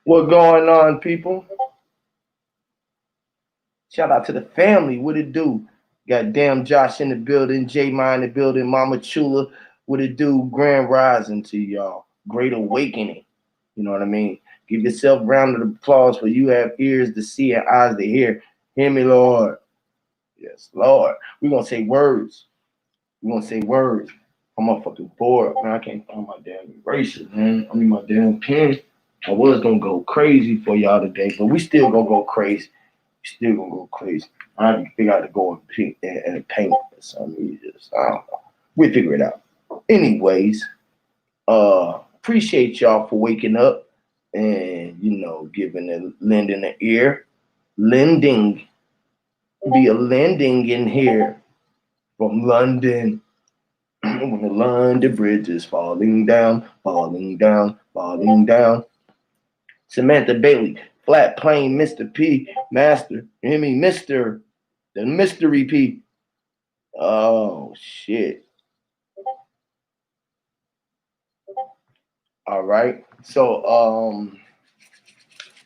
What going on, people? Shout out to the family. What it do? Goddamn Josh in the building, J Ma in the building, Mama Chula. What it do? Grand rising to y'all. Great awakening. You know what I mean? Give yourself a round of applause for you have ears to see and eyes to hear. Hear me, Lord. Yes, Lord. We're gonna say words. We're gonna say words. I'm motherfucking bored, man. I can't find my damn eraser, man. I mean my damn pen. I was gonna go crazy for y'all today, but we still gonna go crazy. Still gonna go crazy. I have to figure out to go and paint or something. I don't know. We'll figure it out. Anyways, appreciate y'all for waking up and giving and lending an ear. Lending. Be a lending in here from London. When the London Bridge is falling down, falling down, falling down. Samantha Bailey, Flat Plane, Mr. P, Master, you hear me, Mr. The Mystery P. Oh shit. All right. So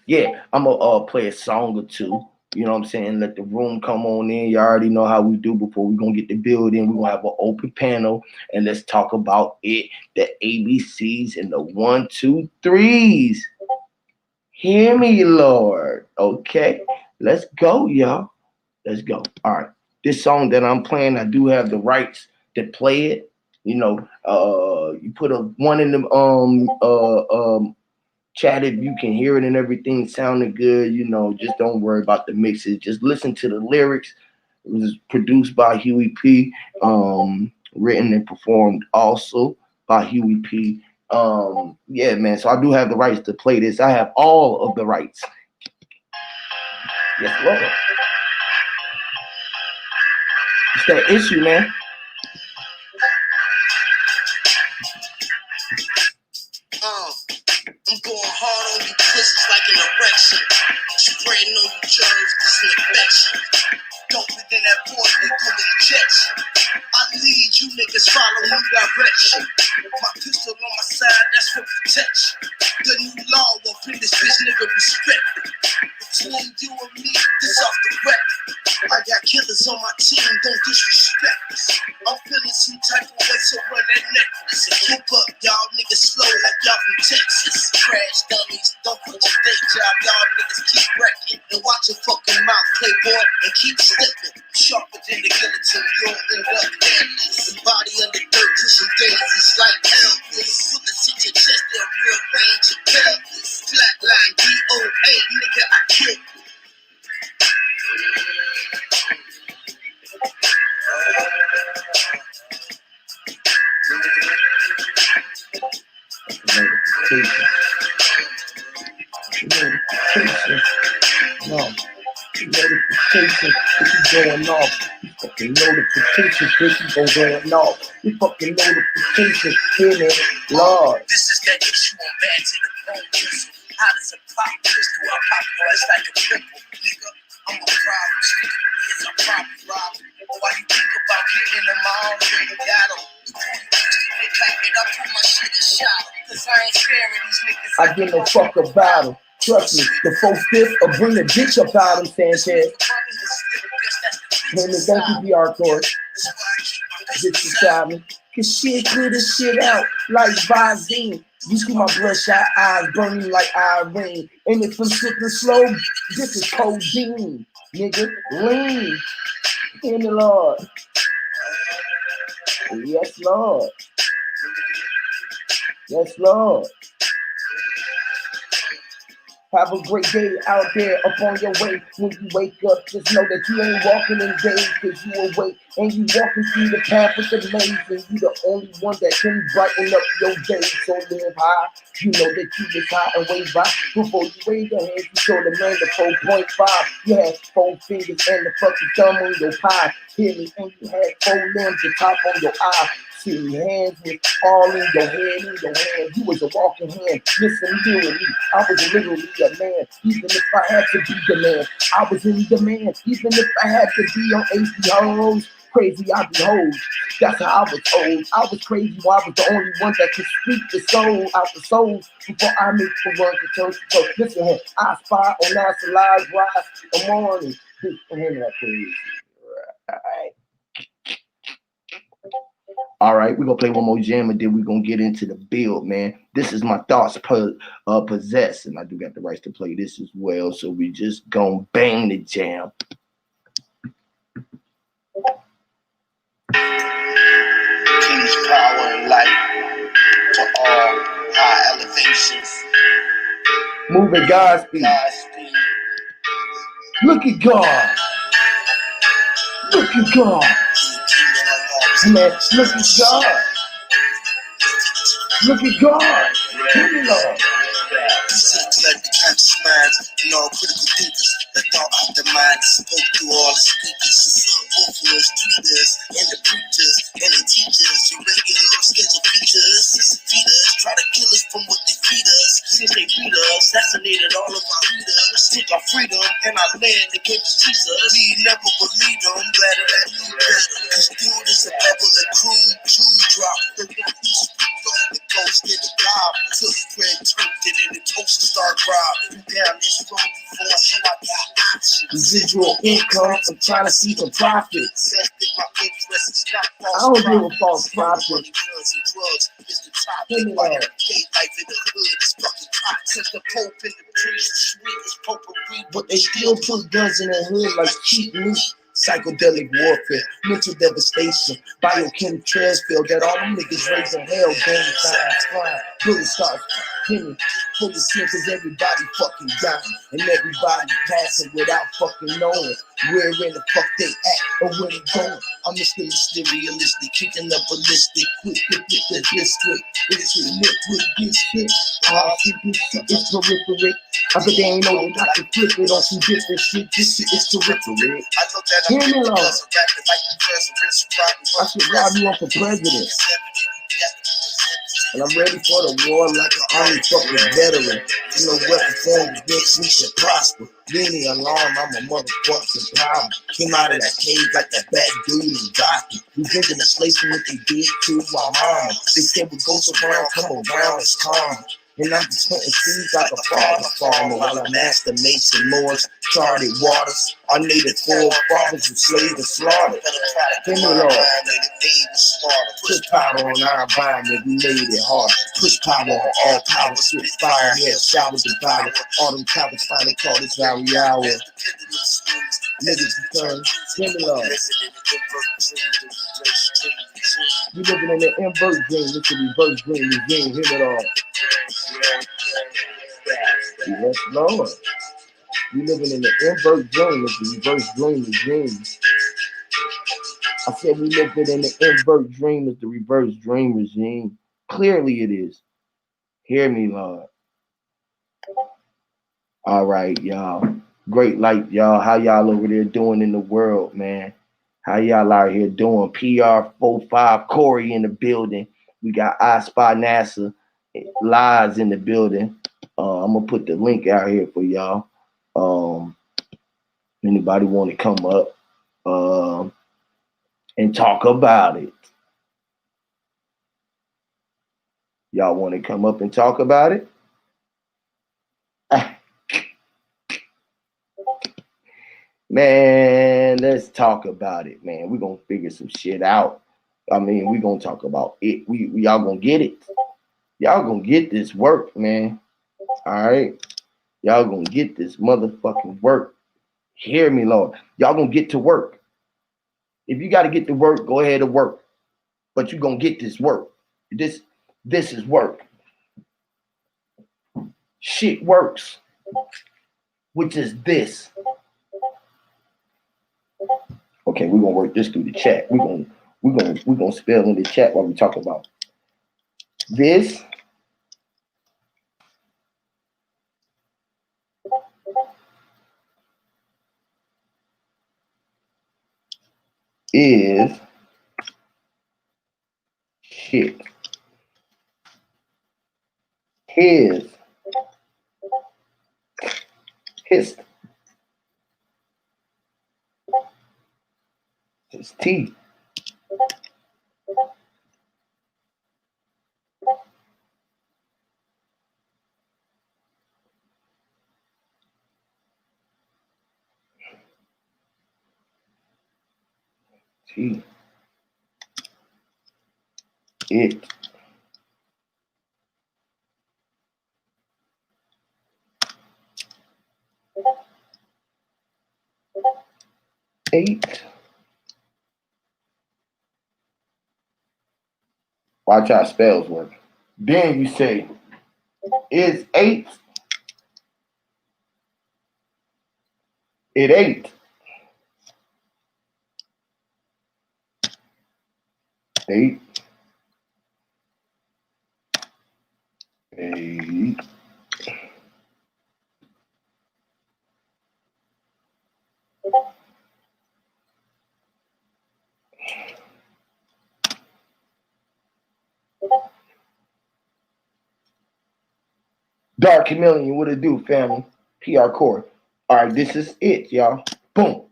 yeah, I'm gonna play a song or two. You know what I'm saying? Let the room come on in. You already know how we do before we're gonna get the building. We're gonna have an open panel and let's talk about it. The ABCs and the 123's. Hear me, Lord. Okay. Let's go, y'all. Let's go. All right. This song that I'm playing, I do have the rights to play it. You put a one in the chat if you can hear it and everything sounding good. Just don't worry about the mixes. Just listen to the lyrics. It was produced by Huey P. Written and performed also by Huey P. Yeah, man. So I do have the rights to play this. I have all of the rights. Yes, Lord. It's that issue, man. I'm going hard on you pussies like an erection. Spraying on you germs, disinfection. Don't within that boy, nigga, injection. I lead you niggas, follow new direction. My pistol on my side, that's for protection. The new law up in this bitch, nigga, respect it. Between you and me, this off the record. I got killers on my team, don't disrespect us. I'm feeling some type of way, so run that necklace. And keep up, y'all niggas slow like y'all from Texas. Crash dummies, don't put your day job, y'all niggas keep wrecking. And watch your fucking mouth, playboy, and keep stepping. Sharper than the guillotine, you'll end up deadless. The body under dirt, pushing daisies like Elvis. Put the to your chest, they'll rearrange your pelvis. Flatline, DOA, nigga, I killed you. Notification, this is going off. You fucking notification, this is going off. You fucking notification, hear me, Lord. This is that issue on bad to the bone whistle. How does a pop pistol? I pop your ass like a pimple, nigga. I'm a problem, speaking is a problem, Rob. Why you think about getting them? I already got them. I put my shit in shot, cause I ain't sparing these niggas. I give no fuck about them. Trust me, the 4/5 will bring the bitch up out of him, Sanchez. Man, thank you, VR Court. Bitch beside me. Cause shit clear this shit out like Visine. You see my bloodshot eyes burning like Irene. And if I'm sipping slow, this is codeine. Nigga, lean. In the Lord. Yes, Lord. Yes, Lord. Have a great day out there up on your way. When you wake up, just know that you ain't walking in days, cause you awake and you walking through the path with the maze, and you the only one that can brighten up your day. So live high, you know that you was high and wave by. Before you wave your hands, you show the man the 4.5. You had 4 fingers and the fucking thumb on your pie. Hear me, and you had 4 limbs, the top on your eye. See, hands was all in your head, in your hand. You was a walking hand. Listen, hear me. I was literally a man. Even if I had to be the man, I was in demand. Even if I had to be on HBO's crazy I behold. That's how I was told. I was crazy while I was the only one that could speak the soul out the soul before I make the one to toast. So listen here, I spy on NASA live rise the morning. Hand that crazy. All right, we're gonna play one more jam and then we're gonna get into the build, man. This is my thoughts possess, and I do got the rights to play this as well. So we just gonna bang the jam. Peace, power, and light to all high elevations. Move at Godspeed. Godspeed. Look at God. Look at God. Man, look at God. Look at God. Give me love. Peace to the collective conscious minds and all critical thinkers that thought out the mind and spoke through all the speakers. The subwoofers, tweeters, and the preachers, and the teachers, your regular scheduled features. Feeders try to kill us from what they feed us. Since they beat us, assassinated all of our leaders. Took our freedom and our land and gave us Jesus. We never believed them, glad that I knew better. Cause dude is a bubble and crude Jew drop. The one who speaks on the ghost in the gob. Took bread, turned it in the toast and started robbing. Down this road before, so I got options. Residual income from trying to see some profit. My interest is not I don't give a false profit. Money, guns, and drugs is the topic. Give me Why that. everyday life in the hood is fucking hot. Since the Pope and the priest are sweet as potpourri, But they still put guns in their hood like cheap meat. Psychedelic warfare, mental devastation, biochemical transfer that all them niggas raising hell, gang signs flying, bullets start pinning, full of sin cause everybody fucking dying, and everybody passing without fucking knowing where in the fuck they at or where they going. I'm Mr. Mysterialistic, kicking up ballistic, quick to get the district, it's a liquid biscuit, it's peripheral. I bet they ain't know they got to flip it on some different shit. This shit is terrific. I know that Hear I'm me, Lord. because of rapping like the president's I should rob you up for president. And I'm ready for the war like an army fucking veteran. You know, weapon formed against me should prosper. Leave me alone, I'm a motherfucking problem. Came out of that cave like that bad dude in Gotham. We thinking of slaves from what they did to our mama. They said we go around, come around, it's calm. And I'm just planting seeds like a father farmer while I master Mason Moore's charted waters. Our native forefathers enslaved and slaughtered. Give me Lord. Push power on our environment, we made it hard. Push power on all power, switch fire, head showers and fire. All them cowards finally call this very hour. Niggas return. Give me Lord. You living in the invert dream, this is the reverse dream regime. Hear it all. Yes, Lord. We living in the invert dream, it's the reverse dream regime. I said we living in the invert dream, it's the reverse dream regime. Clearly it is. Hear me, Lord. All right, y'all. Great light, y'all. How y'all over there doing in the world, man? How y'all out here doing? PR45 Corey in the building. We got I Spy NASA Lies in the building. I'm gonna put the link out here for y'all. Anybody want to come up and talk about it? Y'all want to come up and talk about it? Man, let's talk about it, man. We're gonna figure some shit out. I mean, we're gonna talk about it. We y'all gonna get it. Y'all gonna get this work, man. All right. Y'all gonna get this motherfucking work. Hear me, Lord. Y'all gonna get to work. If you gotta get to work, go ahead and work. But you gonna get this work. This is work. Shit works. Which is this. Okay, we're gonna work this through the chat. We're gonna spell in the chat while we talk about this. Is shit. His teeth. T. It. Eight. Watch how spells work. Then you say, is 8? It 8. 8. 8. Dark Chameleon, what it do, family? PR Core. All right, this is it, y'all. Boom.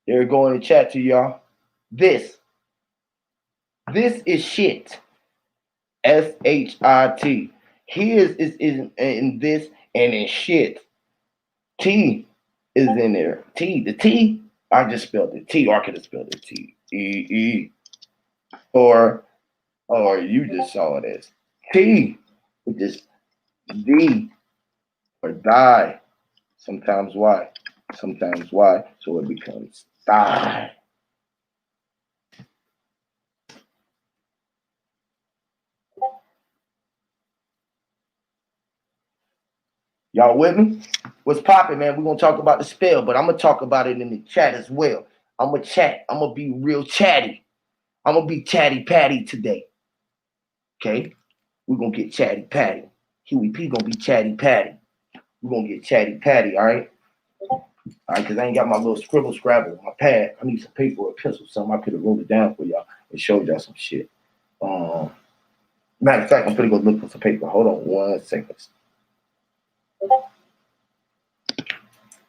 There we go in the chat to y'all. This is shit. SHIT. His is in this and in shit. T is in there. T. The T. I just spelled it. T. Or I could have spelled it T. E. Or you just saw it as T. With this D. Or die. Sometimes Y. Sometimes Y. So it becomes die. Y'all with me? What's popping, man? We're going to talk about the spell, but I'm going to talk about it in the chat as well. I'm going to chat. I'm going to be real chatty. I'm going to be chatty patty today. Okay? We're going to get chatty patty. Huey P going to be chatty patty. We're going to get chatty patty, all right? All right, because I ain't got my little scribble scrabble on my pad. I need some paper or a pencil, something I could have wrote it down for y'all and showed y'all some shit. Matter of fact, I'm going to go look for some paper. Hold on 1 second.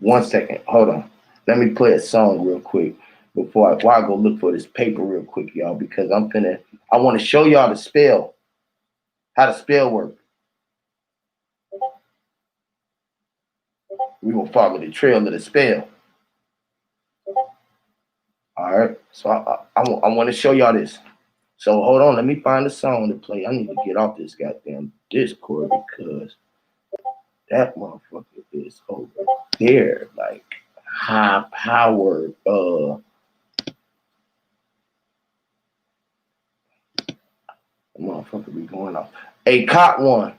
1 second. Hold on. Let me play a song real quick before I go look for this paper real quick, y'all, because I want to show y'all the spell, how the spell works. We're going to follow the trail of the spell. All right. So I want to show y'all this. So hold on. Let me find a song to play. I need to get off this goddamn Discord because that motherfucker is over there. Like, high powered. Motherfucker be going off. Hey, caught one.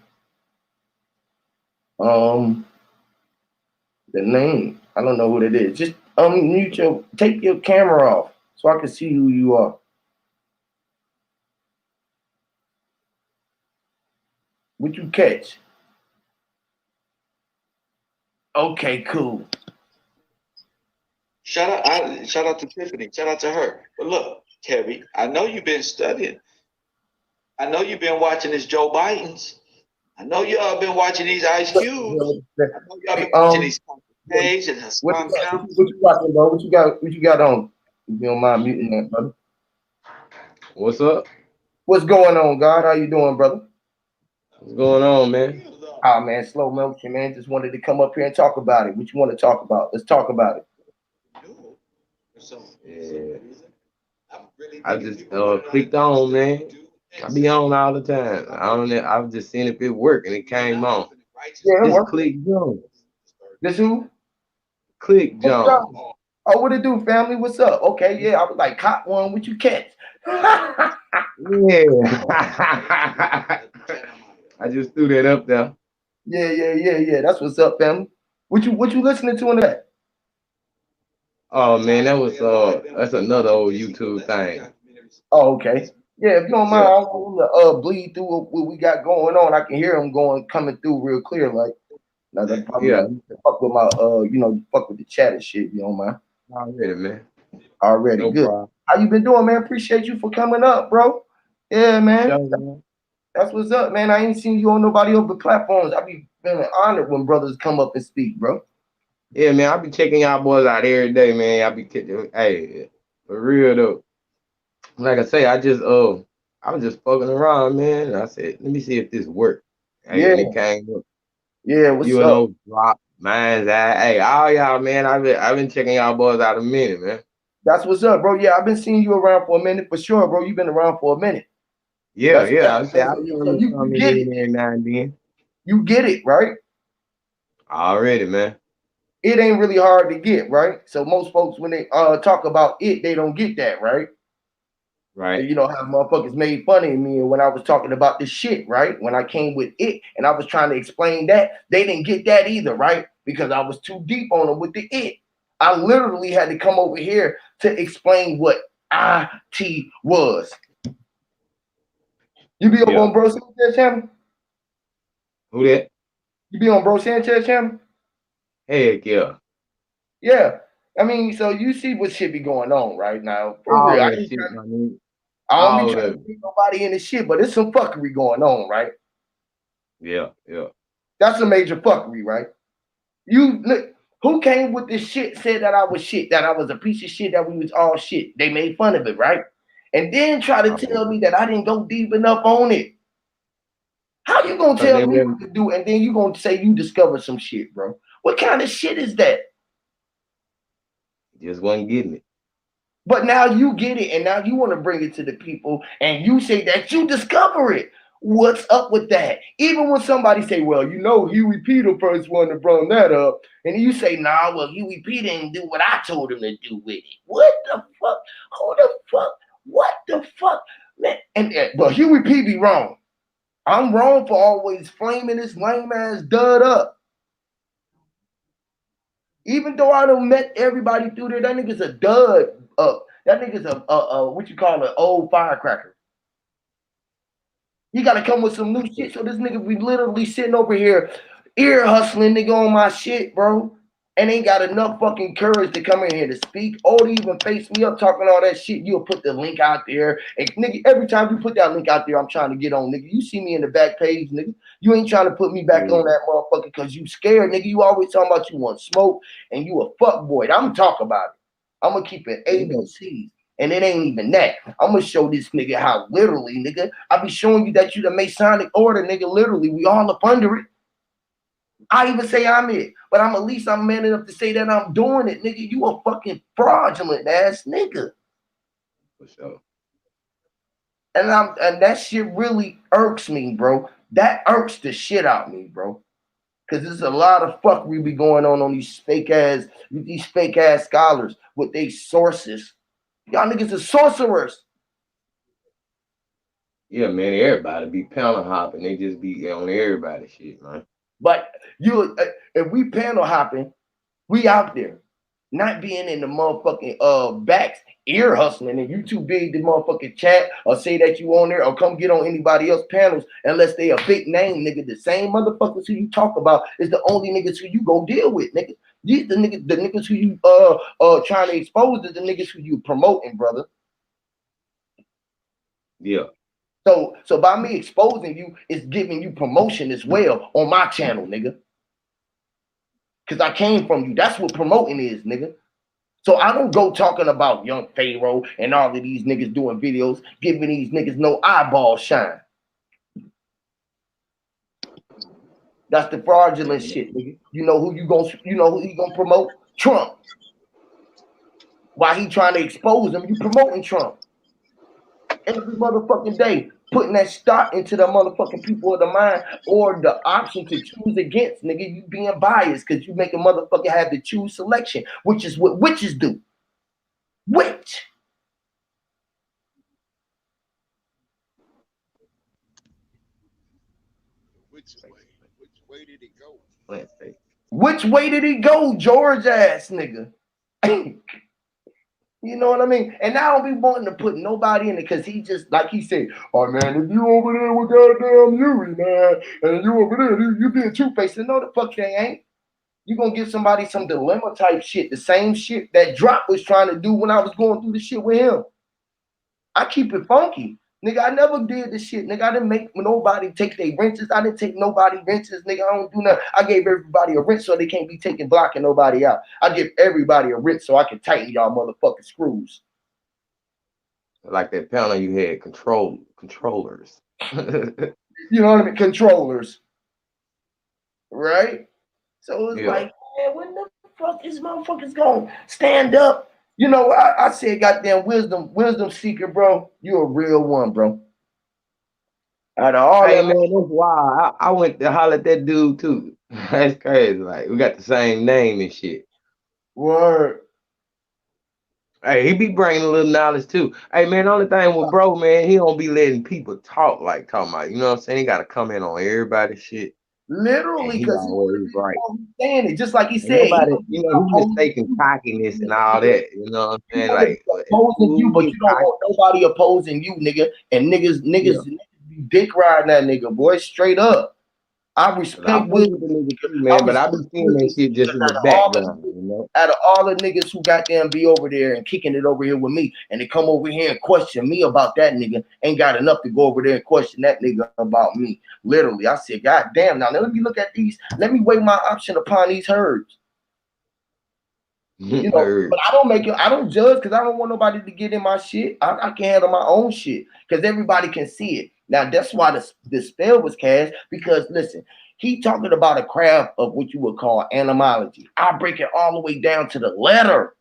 The name, I don't know what it is. Just take your camera off so I can see who you are. What you catch? Okay, cool. Shout out to Tiffany. Shout out to her. But look, Kevin, I know you've been studying. I know you've been watching this Joe Biden's. I know y'all been watching these Ice Cubes. I know y'all been watching these Page and Hassan Counts. What you watching, bro? What you got on? If you don't mind muting that, brother. What's up? What's going on, God? How you doing, brother? What's going on, man? Oh, man, slow motion, man. Just wanted to come up here and talk about it. What you want to talk about? Let's talk about it. Yeah. I just clicked on, man. I be on all the time. I was just seeing if it worked, and it came on. Yeah, Just click Jones. This who? Click Jones. Oh, what it do, family? What's up? Okay, yeah, I was like, caught one. What you catch? Yeah. I just threw that up there. Yeah. That's what's up, family. What you listening to in that? Oh man, that was that's another old YouTube thing. Oh, okay. Yeah, if you don't mind, I'm gonna bleed through what we got going on. I can hear them coming through real clear. Like, now that probably fuck with my fuck with the chat and shit. You don't mind? Already, man. Already, no good. Problem. How you been doing, man? Appreciate you for coming up, bro. Yeah, man. That's what's up, man. I ain't seen you on nobody other platforms. I be feeling honored when brothers come up and speak, bro. Yeah, man. I be checking y'all boys out every day, man. I be kidding. Hey, for real though. Like I say, I was just fucking around, man. I said, let me see if this worked. Hey, and it came up. Yeah, what's you up? Know, drop, mind's eye. Hey, all y'all, man. I've been checking y'all boys out a minute, man. That's what's up, bro. Yeah, I've been seeing you around for a minute for sure, bro. You've been around for a minute. Yeah, That's yeah. I that, say man. I So come you come get it. in there now and then. You get it, right? Already, man. It ain't really hard to get, right? So most folks when they talk about it, they don't get that, right? Right. You know how motherfuckers made fun of me when I was talking about this shit, right? When I came with it and I was trying to explain that, they didn't get that either, right? Because I was too deep on them with the it. I literally had to come over here to explain what IT was. You be over Yeah. on Bro Sanchez channel? Who that? You be on Bro Sanchez channel? Heck yeah. Yeah. I mean, so you see what shit be going on right now. For real. All that shit, my nigga. I don't be All trying of to it. get nobody in the shit, but it's some fuckery going on, right? Yeah, yeah. That's a major fuckery, right? You look, who came with this shit, said that I was shit, that I was a piece of shit, that we was all shit. They made fun of it, right? And then try to tell me that I didn't go deep enough on it. How you gonna Cause tell they me went what to do and then you gonna say you discovered some shit, bro? What kind of shit is that? just wasn't getting it. But now you get it, and now you want to bring it to the people, and you say that you discover it. What's up with that? Even when somebody say, "Well, you know, Huey P the first one to bring that up," and you say, "Nah, well, Huey P didn't do what I told him to do with it." What the fuck? Who the fuck? What the fuck, man? And but Huey P be wrong. I'm wrong for always flaming this lame ass dud up. Even though I done met everybody through there, that nigga's a dud up. That nigga's a what you call an old firecracker. You gotta come with some new shit. So this nigga be literally sitting over here, ear hustling nigga on my shit, bro. And ain't got enough fucking courage to come in here to speak or to even face me up talking all that shit. You'll put the link out there. And nigga, every time you put that link out there, I'm trying to get on, nigga. You see me in the back page, nigga. You ain't trying to put me back on that motherfucker because you scared, nigga. You always talking about you want smoke and you a fuck boy. I'm gonna talk about it. I'm gonna keep it ABCs. And it ain't even that. I'm gonna show this nigga how literally, nigga, I be showing you that you the Masonic order, nigga. Literally, we all up under it. I even say I'm it, but I'm at least I'm man enough to say that I'm doing it, nigga. You a fucking fraudulent ass nigga. For sure. And that shit really irks me, bro. That irks the shit out me, bro. Cause there's a lot of fuckery be going on these fake ass scholars with their sources. Y'all niggas are sorcerers. Yeah, man, everybody be panel hopping. They just be on everybody shit, man. But you, if we panel hopping, we out there, not being in the motherfucking backs, ear hustling, and you too big to motherfucking chat or say that you on there or come get on anybody else panels unless they a big name, nigga. The same motherfuckers who you talk about is the only niggas who you go deal with, nigga. These the niggas who you trying to expose is the niggas who you promoting, brother. Yeah. So by me exposing you, it's giving you promotion as well on my channel, nigga. Cause I came from you. That's what promoting is, nigga. So I don't go talking about young Pharaoh and all of these niggas doing videos, giving these niggas no eyeball shine. That's the fraudulent shit, nigga. You know who he gonna promote? Trump. While he trying to expose him, you promoting Trump. Every motherfucking day, putting that stock into the motherfucking people of the mind or the option to choose against, nigga. You being biased because you make a motherfucker have to choose selection, which is what witches do. Witch. Which way? Which way did it go? Planetary. Which way did he go, George ass nigga? You know what I mean? And I don't be wanting to put nobody in it because he just, like he said, oh man, if you over there with goddamn Yuri, man, and you over there, you being two-faced. No, the fuck they ain't. You gonna give somebody some dilemma type shit, the same shit that Drop was trying to do when I was going through the shit with him. I keep it funky. Nigga, I never did this shit. Nigga, I didn't make nobody take their wrenches. I didn't take nobody wrenches. Nigga, I don't do nothing. I gave everybody a wrench so they can't be taking blocking nobody out. I give everybody a wrench so I can tighten y'all motherfucking screws. Like that panel you had controllers. You know what I mean? Controllers. Right? So it's Yeah. like, man, when the fuck is motherfuckers gonna stand up? You know, I said, goddamn wisdom seeker, bro. You a real one, bro. Out of all Hey that, man, that's wild. I went to holler at that dude too. That's crazy. Like we got the same name and shit. word. Hey, he be bringing a little knowledge too. Hey man, the only thing with bro, man, he don't be letting people talk like talking about. You know what I'm saying? He gotta come in on everybody's shit, and Literally, he because he always right. saying it. Just like he And said, he nobody, you know, he mistaken cockiness and all that. You know what I'm you saying? want to be Like, opposing you, ooh, but he you don't cocky. want nobody opposing you, nigga. And Yeah. niggas be dick riding that nigga, boy, straight up. I 'Cause I respect fuck wisdom. with the nigga too, I man, but I respect be seeing that wisdom shit just because in the background, you know. out of all the niggas who goddamn be over there and kicking it over here with me, and they come over here and question me about that nigga, ain't got enough to go over there and question that nigga about me. Literally, I said, God damn, now let me look at these. Let me weigh my option upon these herds. You know, Heard. but I don't make it, I don't judge because I don't want nobody to get in my shit. I can handle my own shit because everybody can see it. Now that's why the spell was cast, because listen, he talking about a craft of what you would call animology. I break it all the way down to the letter.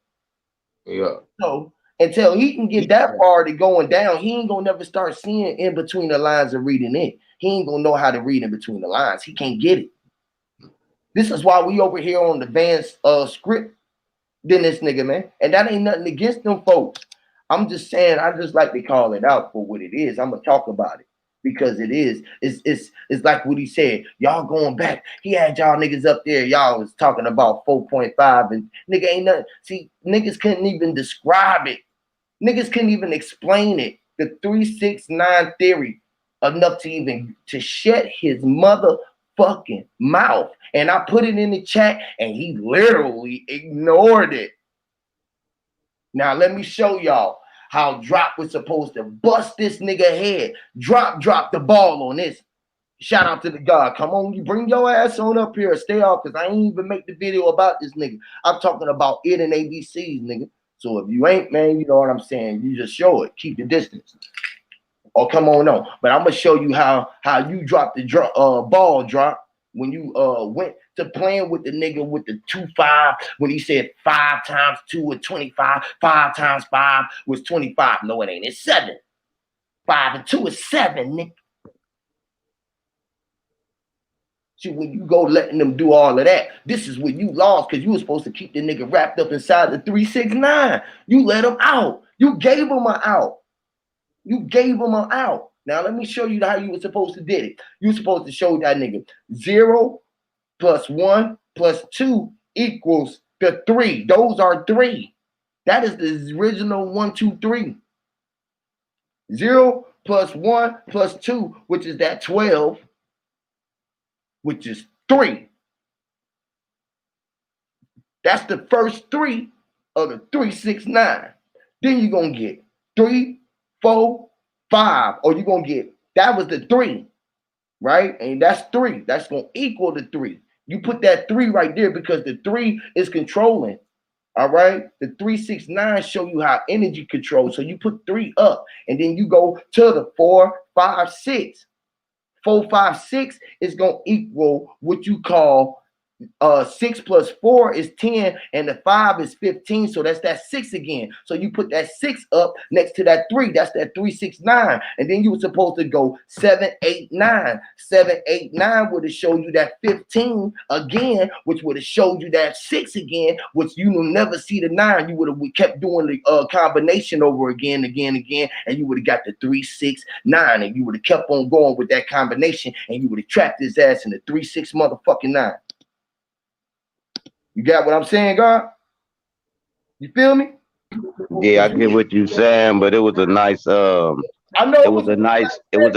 Yeah. So until he can get that far to going down, he ain't gonna never start seeing in between the lines and reading it. He ain't gonna know how to read in between the lines. He can't get it. This is why we over here on the advanced script than this nigga, man. And that ain't nothing against them folks. I'm just saying, I just like to call it out for what it is. I'm gonna talk about it because it is. It's like what he said. Y'all going back. He had y'all niggas up there. Y'all was talking about 4.5 and nigga ain't nothing. See, niggas couldn't even describe it. Niggas couldn't even explain it. The 369 theory enough to even to shut his motherfucking mouth. And I put it in the chat and he literally ignored it. Now let me show y'all how Drop was supposed to bust this nigga head. Drop the ball on this. Shout out to the God. Come on, you bring your ass on up here. Stay off, because I ain't even make the video about this nigga. I'm talking about it and ABCs, nigga. So if you ain't, man, you know what I'm saying. You just show it. Keep the distance. Or come on. But I'm gonna show you how you dropped the ball drop when you went to playing with the nigga with the 2-5 when he said 5 times 2 is 25, 5 times 5 was 25. No, it ain't. It's 7. 5 and 2 is 7, nigga. See, when you go letting them do all of that, this is when you lost, because you were supposed to keep the nigga wrapped up inside the 369. You let him out. You gave him an out. You gave him an out. Now let me show you how you were supposed to did it. You were supposed to show that nigga 0 plus 1 plus 2 equals the 3. Those are 3. That is the original 1, 2, 3. 0 plus 1 plus 2, which is that 12, which is 3. That's the first 3 of the 369. Then you're going to get 3, 4, 5. Or you're going to get, that was the 3, right? And that's 3. That's going to equal the 3. You put that 3 right there because the 3 is controlling. All right. The 369 show you how energy controls. So you put 3 up and then you go to the 4, 5, 6. 4, 5, 6 is going to equal what you call 6 plus 4 is 10, and the 5 is 15. So that's that 6 again. So you put that 6 up next to that 3. That's that 369. And then you were supposed to go 7, 8, 9. 7, 8, 9 would have showed you that 15 again, which would have showed you that 6 again, which you will never see the 9. You would have kept doing the combination over again, and you would have got the 3, 6, 9, and you would have kept on going with that combination, and you would have trapped his ass in the 3, 6 motherfucking 9. You got what I'm saying, God? You feel me? Yeah, I get what you're saying, but it was a nice I know it was a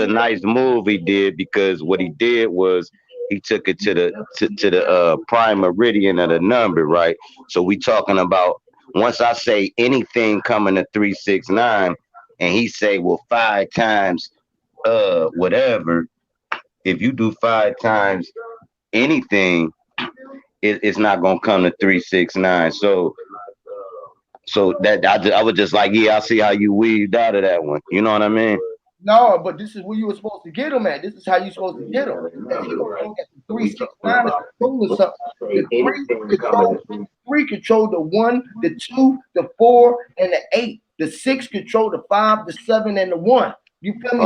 nice move he did, because what he did was he took it to the prime meridian of the number, right? So we talking about, once I say anything coming to 369 and he say, well, 5 times whatever, if you do 5 times anything, it's not gonna come to 369. So that I was just like, yeah, I see how you weaved out of that one. You know what I mean? No, but this is where you were supposed to get him at. This is how you're supposed to get him. If you don't look at the 369 as controlling something, the 3 controls 3 control the 1, the 2, the 4, and the 8. The 6 control the 5, the 7, and the 1. You feel me?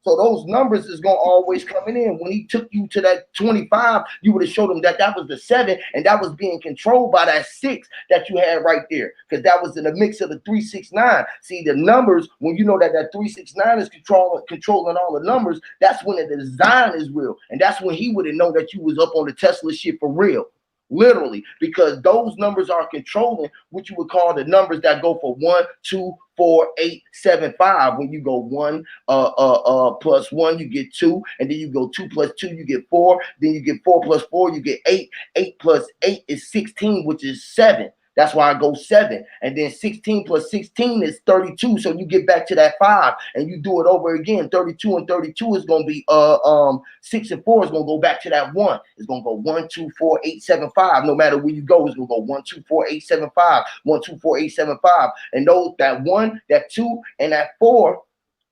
So those numbers is gonna always coming in. When he took you to that 25, you would have showed him that was the 7, and that was being controlled by that 6 that you had right there, because that was in a mix of the 3, 6, 9. See, the numbers, when you know that 3, 6, 9 is controlling all the numbers, that's when the design is real, and that's when he would have known that you was up on the Tesla shit for real. Literally, because those numbers are controlling what you would call the numbers that go for 1, 2, 4, 8, 7, 5. When you go 1 plus 1, you get 2, and then you go 2 plus 2, you get 4. Then you get 4 plus 4, you get 8. 8 plus 8 is 16, which is 7. That's why I go 7. And then 16 plus 16 is 32. So you get back to that 5 and you do it over again. 32 and 32 is gonna be 6 and 4 is gonna go back to that 1. It's gonna go 1, 2, 4, 8, 7, 5. No matter where you go, it's gonna go 1, 2, 4, 8, 7, 5. 1, 2, 4, 8, 7, 5. And those that 1, that 2, and that 4.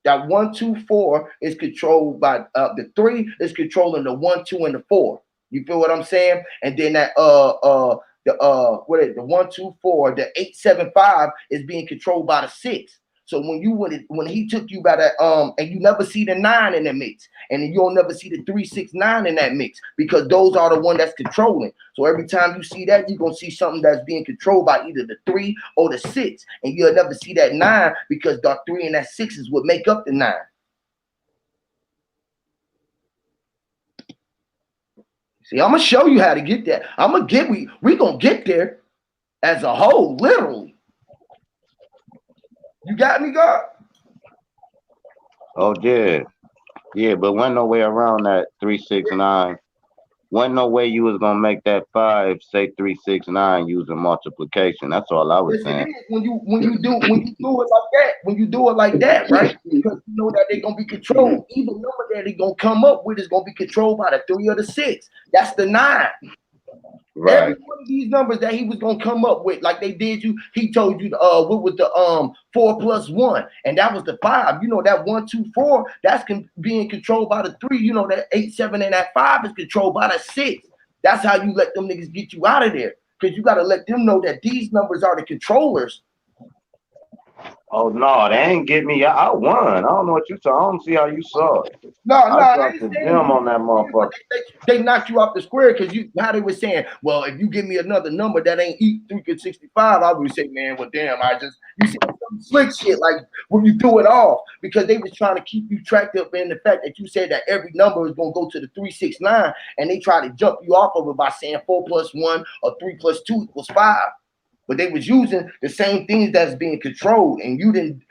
That 1, 2, 4 is controlled by the 3 is controlling the 1, 2, and the 4. You feel what I'm saying? And then that the 1, 2, 4, the 8, 7, 5 is being controlled by the 6. So when he took you by that and you never see the 9 in the mix, and then you'll never see the 3, 6, 9 in that mix, because those are the one that's controlling. So every time you see that, you're gonna see something that's being controlled by either the 3 or the 6, and you'll never see that 9, because that 3 and that 6 is what make up the 9. See, I'm gonna show you how to get that. We gonna get there as a whole, literally. You got me, God? Oh yeah, but wasn't no way around that 3, 6, 9. Wasn't no way you was gonna make that 5 say 3, 6, 9 using multiplication. That's all I was saying. When you do it like that, right? Because you know that they're gonna be controlled. Either number that they're gonna come up with is gonna be controlled by the 3 or the 6. That's the 9. Right. Every one of these numbers that he was gonna come up with, like they did you, he told you what was the 4 plus 1, and that was the 5. You know that 1, 2, 4, that's being controlled by the 3. You know that 8, 7, and that 5 is controlled by the 6. That's how you let them niggas get you out of there, because you gotta let them know that these numbers are the controllers. Oh no, they ain't get me. I won. I don't know what you saw. I don't see how you saw it. I dropped the gem on that motherfucker. They knocked you off the square because how they were saying, well, if you give me another number that ain't 365, I would say, man, well, damn, you see some slick shit like when you threw it off, because they was trying to keep you tracked up in the fact that you said that every number is gonna go to the 3, 6, 9, and they try to jump you off of it by saying 4 plus 1 or 3 plus 2 equals 5. But they was using the same things that's being controlled, and you didn't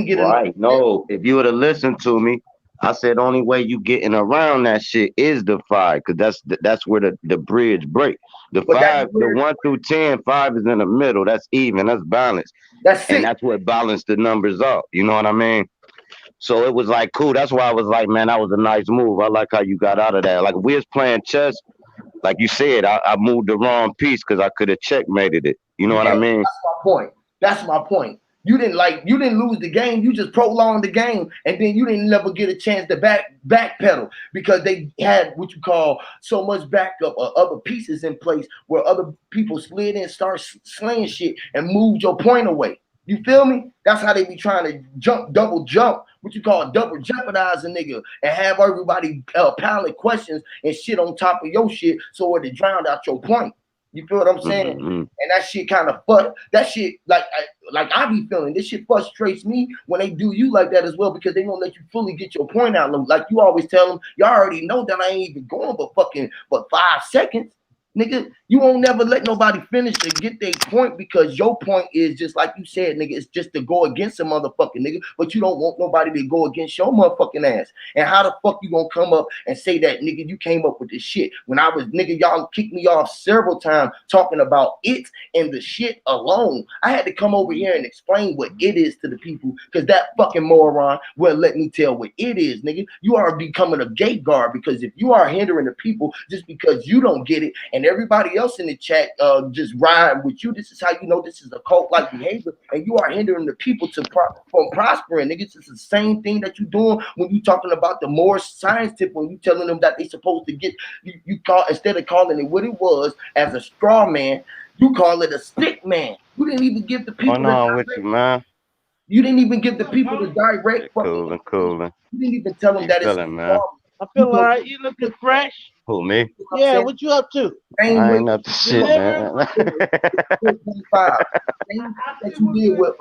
get it right. No, if you would have listened to me, I said only way you getting around that shit is the 5, because that's where the bridge break. The 5, the 1 through 10, 5 is in the middle. That's even. That's balanced. And that's what balanced the numbers up. You know what I mean? So it was like cool. That's why I was like, man, that was a nice move. I like how you got out of that. Like we was playing chess. Like you said, I moved the wrong piece because I could have checkmated it. You know what I mean? That's my point. You didn't lose the game. You just prolonged the game, and then you didn't never get a chance to backpedal, because they had what you call so much backup or other pieces in place where other people slid in, start slaying shit, and moved your point away. You feel me? That's how they be trying to double jump, what you call double jeopardize a nigga, and have everybody pilot questions and shit on top of your shit so it drown out your point. You feel what I'm saying? Mm-hmm. And that shit kind of that shit, like I be feeling, this shit frustrates me when they do you like that as well, because they won't let you fully get your point out. Like you always tell them, y'all already know that I ain't even going but 5 seconds. Nigga, you won't never let nobody finish to get their point, because your point is just like you said, nigga, it's just to go against a motherfucking nigga, but you don't want nobody to go against your motherfucking ass. And how the fuck you gonna come up and say that, nigga, you came up with this shit when I was, nigga, y'all kicked me off several times talking about it and the shit alone. I had to come over here and explain what it is to the people, because that fucking moron will let me tell what it is, nigga. You are becoming a gate guard, because if you are hindering the people just because you don't get it, and everybody else in the chat just ride with you, this is how you know this is a cult-like behavior, and you are hindering the people from prospering, niggas. It's the same thing that you're doing when you talking about the more science tip, when you telling them that they supposed to get, you call, instead of calling it what it was as a straw man, You call it a stick man. You didn't even give the people What's on with you, man? You didn't even give the people the direct Cooling, cooling. You didn't even tell them that it's man. I feel all right. You looking fresh? Who, me? Yeah, what you up to? I ain't up to shit, man. Same that you did with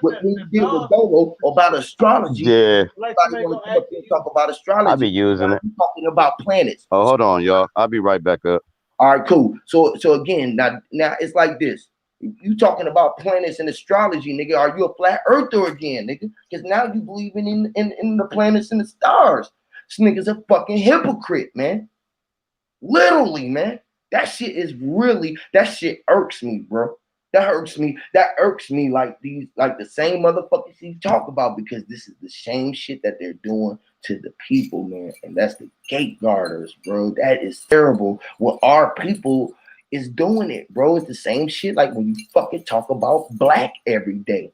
when you did with Dodo about astrology. Yeah. Everybody want to come up here and talk about astrology. I be using it. We're talking about planets. Oh, hold on, y'all. I'll be right back up. All right, cool. So again, now it's like this. You talking about planets and astrology, nigga. Are you a flat earther again, nigga? Because now you believing in the planets and the stars. This nigga's a fucking hypocrite, man. Literally, man. That shit irks me, bro. That irks me like the same motherfuckers you talk about, because this is the same shit that they're doing to the people, man. And that's the gate guarders, bro. That is terrible. What our people is doing it, bro. It's the same shit like when you fucking talk about black every day.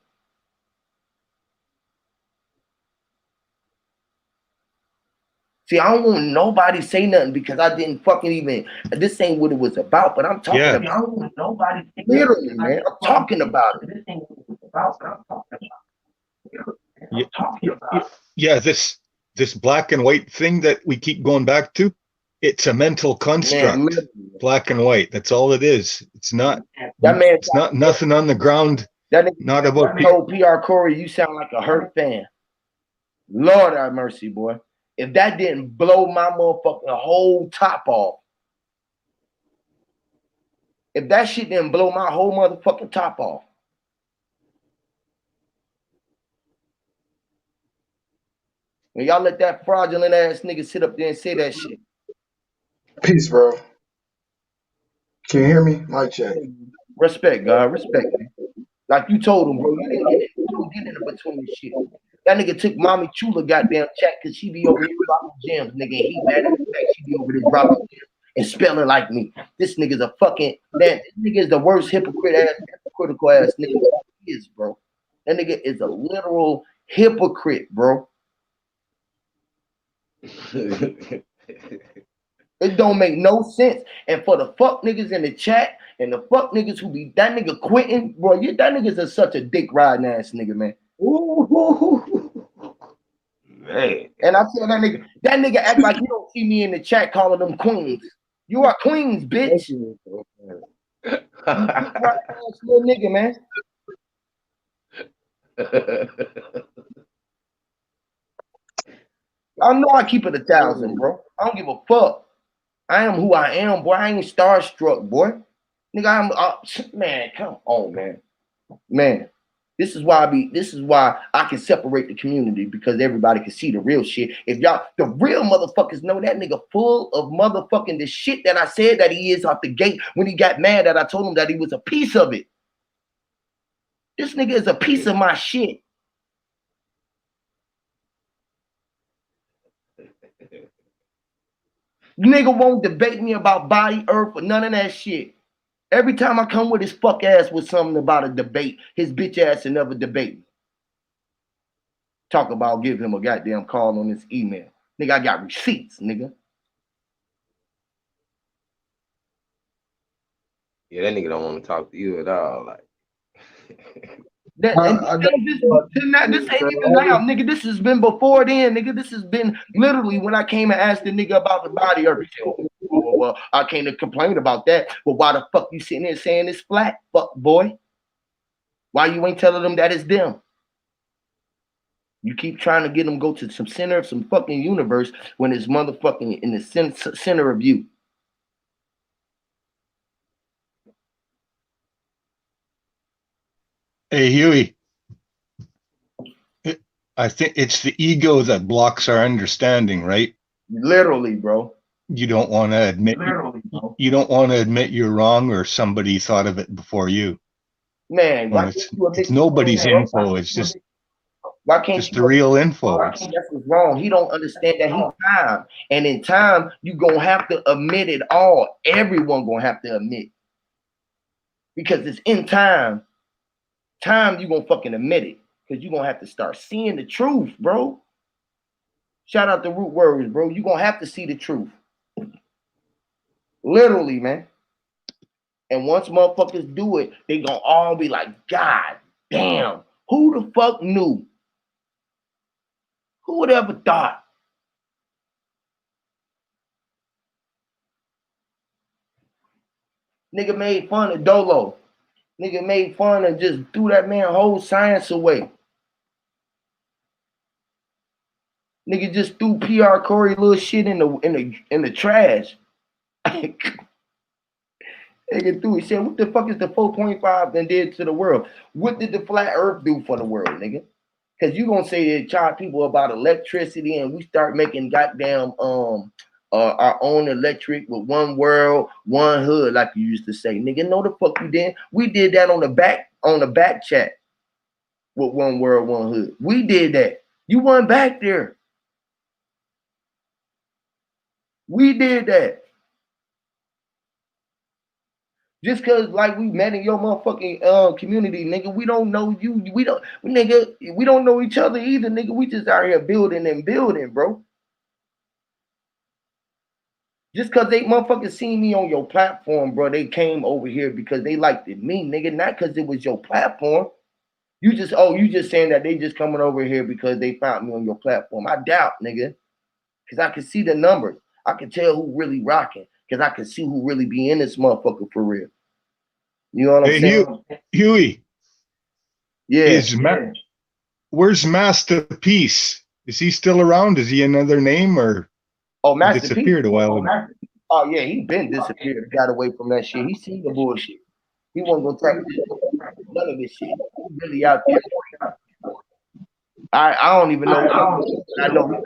See, I don't want nobody say nothing because I didn't fucking even. This ain't what it was about, but I'm talking about. I don't want nobody say literally, man. I'm talking about it. This ain't what it was about, but I'm talking about it. Yeah, this black and white thing that we keep going back to, it's a mental construct. Man. Black and white. That's all it is. It's not. That man. It's not nothing on the ground. Not about. PR Corey, you sound like a hurt fan. Lord have mercy, boy. If that didn't blow my motherfucking whole top off, if that shit didn't blow my whole motherfucking top off, when y'all let that fraudulent ass nigga sit up there and say that shit. Peace, bro. Can you hear me? Mic check. Respect, God. Respect, man. Like you told him, bro. You didn't get in between the shit. That nigga took Mommy Chula goddamn chat because she be over here dropping gems, nigga. And he mad at the fact she be over there dropping gems and spelling like me. This nigga's a fucking man. This nigga is the worst hypocritical ass nigga he is, bro. That nigga is a literal hypocrite, bro. It don't make no sense. And for the fuck niggas in the chat and the fuck niggas who be that nigga quitting, bro, that nigga's such a dick riding ass nigga, man. Man. And I tell that nigga act like you don't see me in the chat calling them queens. You are queens, bitch. Little nigga, man. I know I keep it 1,000, bro. I don't give a fuck. I am who I am, boy. I ain't starstruck, boy. Nigga, man, come on, man. Man. This is why I can separate the community, because everybody can see the real shit. If y'all, the real motherfuckers know that nigga full of motherfucking the shit that I said that he is off the gate when he got mad that I told him that he was a piece of it. This nigga is a piece of my shit. Nigga won't debate me about body, earth, or none of that shit. Every time I come with his fuck ass with something about a debate, his bitch ass will never debate me. Talk about give him a goddamn call on his email. Nigga, I got receipts, nigga. Yeah, that nigga don't want to talk to you at all. Like this ain't even now, nigga. This has been before then, nigga. This has been literally when I came and asked the nigga about the body everything. Well, I came to complain about that. Well, why the fuck you sitting there saying it's flat, fuck boy? Why you ain't telling them that it's them? You keep trying to get them go to some center of some fucking universe when it's motherfucking in the center of you. Hey, Huey. I think it's the ego that blocks our understanding, right? Literally, bro. You don't want to admit. You don't want to admit you're wrong, or somebody thought of it before you. Man, it's nobody's info. It's just. Why can't just the real info? That's what's wrong. He don't understand that he's time, and in time you gonna have to admit it all. Everyone gonna have to admit, because it's in time. Time you gonna fucking admit it, because you gonna have to start seeing the truth, bro. Shout out to Root Words, bro. You gonna have to see the truth. Literally, man. And once motherfuckers do it, they gonna all be like, God damn, who the fuck knew? Who would ever thought? Nigga made fun of Dolo. Nigga made fun and just threw that man whole science away. Nigga just threw PR Corey little shit in the trash. Nigga threw it. Said, what the fuck is the 4.5 then did to the world? What did the flat earth do for the world, nigga? Because you gonna say that charge people about electricity and we start making goddamn our own electric with one world, one hood, like you used to say. Nigga, no the fuck you did. We did that on the back chat with one world, one hood. We did that. You weren't back there. We did that. Just cause like we met in your motherfucking community, nigga, we don't know you. We don't know each other either, nigga. We just out here building and building, bro. Just cause they motherfuckers seen me on your platform, bro, they came over here because they liked it me, nigga, not cause it was your platform. You just saying that they just coming over here because they found me on your platform. I doubt, nigga. Cause I can see the numbers. I can tell who really rocking. Cause I can see who really be in this motherfucker for real. You know what I'm saying? Huey. Yeah. Where's Masterpiece? Is he still around? Is he another name or disappeared a while ago? Oh yeah, he been disappeared. Got away from that shit. He seen the bullshit. He wasn't gonna tackle none of this shit. He really out there. I don't even know. I know.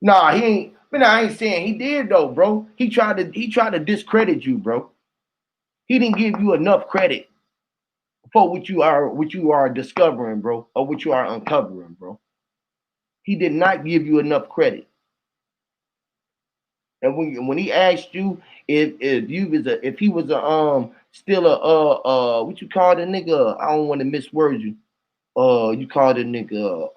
Nah, he ain't. Man, I ain't saying he did though, bro. He tried to discredit you, bro. He didn't give you enough credit for what you are discovering, bro, or what you are uncovering, bro. He did not give you enough credit. And when he asked you if he was still a what you call the nigga? I don't want to misword you. You called the nigga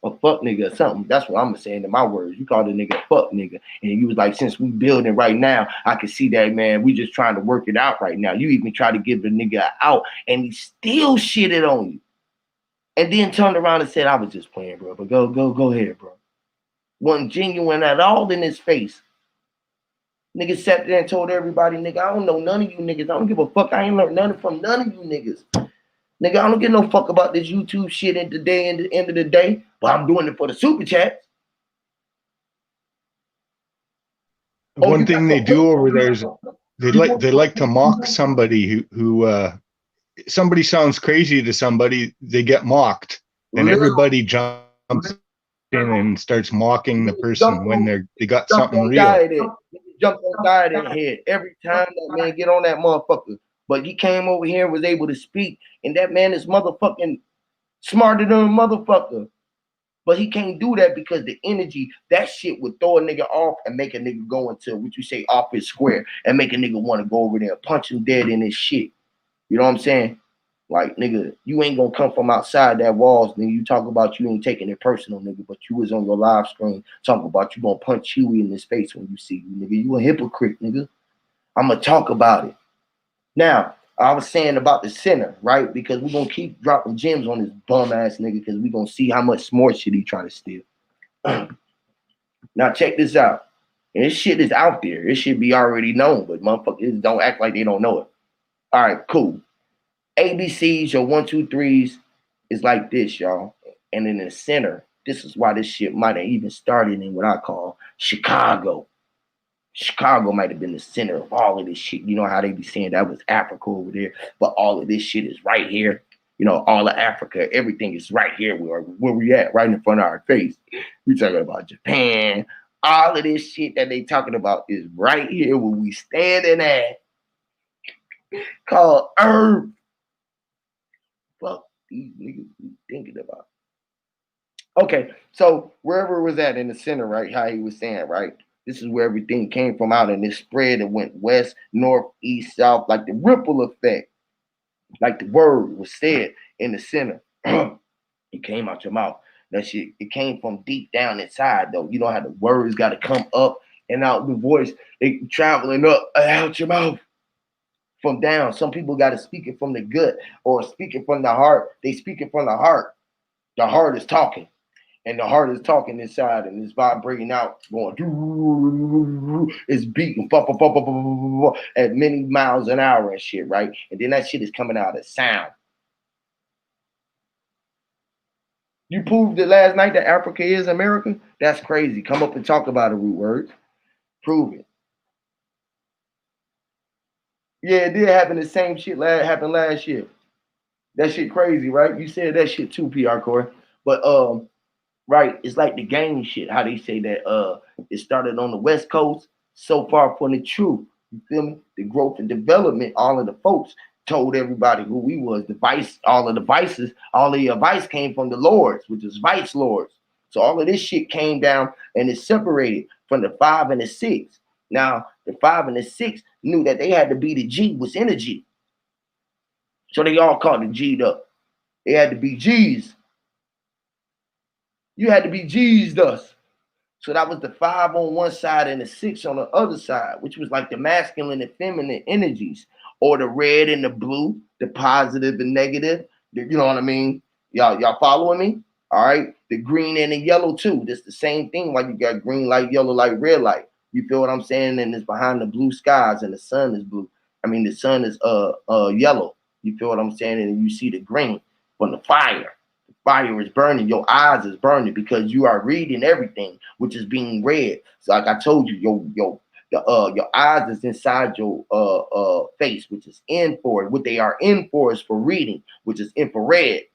a fuck nigga or something. That's what I'm saying in my words. You called the nigga a fuck nigga. And you was like, since we building right now, I can see that, man. We just trying to work it out right now. You even try to give the nigga out and he still shitted on you. And then turned around and said, I was just playing, bro. But go ahead, bro. Wasn't genuine at all in his face. Nigga sat there and told everybody, nigga, I don't know none of you niggas. I don't give a fuck. I ain't learned nothing from none of you niggas. Nigga, I don't give no fuck about this YouTube shit at the end of the day, but I'm doing it for the super chats. One thing they do over there is they like to mock somebody who somebody sounds crazy to somebody, they get mocked, and everybody jumps in and starts mocking the person when they got something real. Jump on diet in the head every time that man get on that motherfucker. But he came over here and was able to speak, and that man is motherfucking smarter than a motherfucker. But he can't do that because the energy, that shit would throw a nigga off and make a nigga go into what you say off his square and make a nigga want to go over there and punch him dead in his shit. You know what I'm saying? Like, nigga, you ain't gonna come from outside that walls, nigga. You talk about you ain't taking it personal, nigga, but you was on your live screen talking about you gonna punch Huey in his face when you see you, nigga. You a hypocrite, nigga. I'm gonna talk about it. Now, I was saying about the center, right? Because we're gonna keep dropping gems on this bum ass nigga because we're gonna see how much more shit he trying to steal. Now check this out. And this shit is out there. It should be already known, but motherfuckers don't act like they don't know it. All right, cool. ABCs, your 1, 2, 3s is like this, y'all. And in the center, this is why this shit might have even started in what I call Chicago. Chicago might have been the center of all of this shit. You know how they be saying that was Africa over there, but all of this shit is right here. You know, all of Africa, everything is right here where we at, right in front of our face. We talking about Japan. All of this shit that they talking about is right here where we standing at, called Earth. Fuck these niggas be thinking about. Okay, so wherever it was at in the center, right, how he was saying, right, this is where everything came from out, and it spread and went west, north, east, south, like the ripple effect, like the word was said in the center. It came out your mouth. That shit, it came from deep down inside, though. You know how the words got to come up and out the voice. They traveling up out your mouth from down. Some people got to speak it from the gut or speak it from the heart. They speak it from the heart. The heart is talking. And the heart is talking inside and it's vibrating out, going, it's beating at many miles an hour and shit, right? And then that shit is coming out as sound. You proved it last night that Africa is America? That's crazy. Come up and talk about it, root words. Prove it. Yeah, it did happen. The same shit happened last year. That shit crazy, right? You said that shit too, PR Corey. But right, it's like the gang shit, how they say that it started on the West Coast, so far from the truth. You feel me? The growth and development, all of the folks told everybody who we was, the vice, all of the vices, all of your vice came from the lords, which is vice lords. So all of this shit came down and it's separated from the 5 and the 6. Now, the 5 and the 6 knew that they had to be the G, was energy. So they all called it G'd up. They had to be G's. You had to be G's thus. So that was the 5 on one side and the 6 on the other side, which was like the masculine and feminine energies, or the red and the blue, the positive and negative. You know what I mean? Y'all following me? All right. The green and the yellow too. That's the same thing. Like you got green light, yellow light, red light. You feel what I'm saying? And it's behind the blue skies and the sun is blue. I mean, the sun is yellow. You feel what I'm saying? And you see the green from the fire. Fire is burning, your eyes is burning because you are reading everything which is being read. So like I told you, your eyes is inside your face, which is in for it. What they are in for is for reading, which is infrared.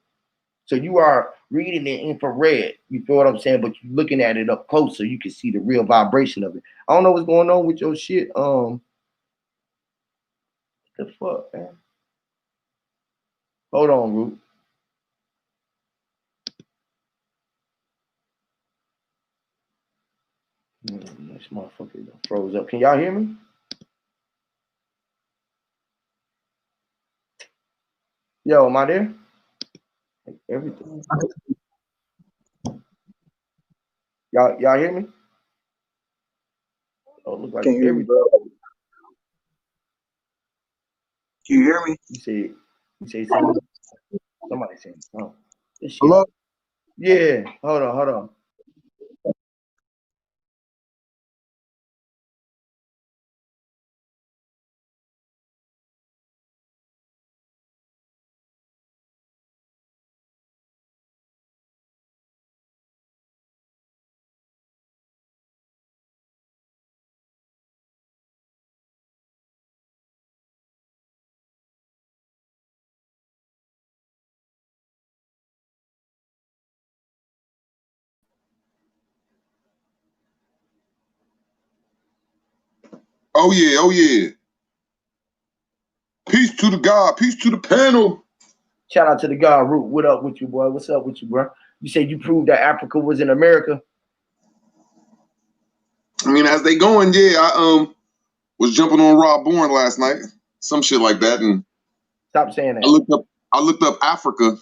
So you are reading in infrared. You feel what I'm saying? But you're looking at it up close so you can see the real vibration of it. I don't know what's going on with your shit. What the fuck, man? Hold on, Root. This motherfucker froze up. Can y'all hear me? Yo, am I there? Everything. Y'all hear me? Oh, look like Can everything. you hear me? You say something? Somebody saying, oh, this shit. Hello? Yeah, hold on. Oh yeah. Peace to the God, peace to the panel. Shout out to the God Root. What up with you, boy? What's up with you, bro? You said you proved that Africa was in America. I mean, as they going, yeah, I was jumping on Rob Bourne last night, some shit like that, and Stop saying that. I looked up Africa,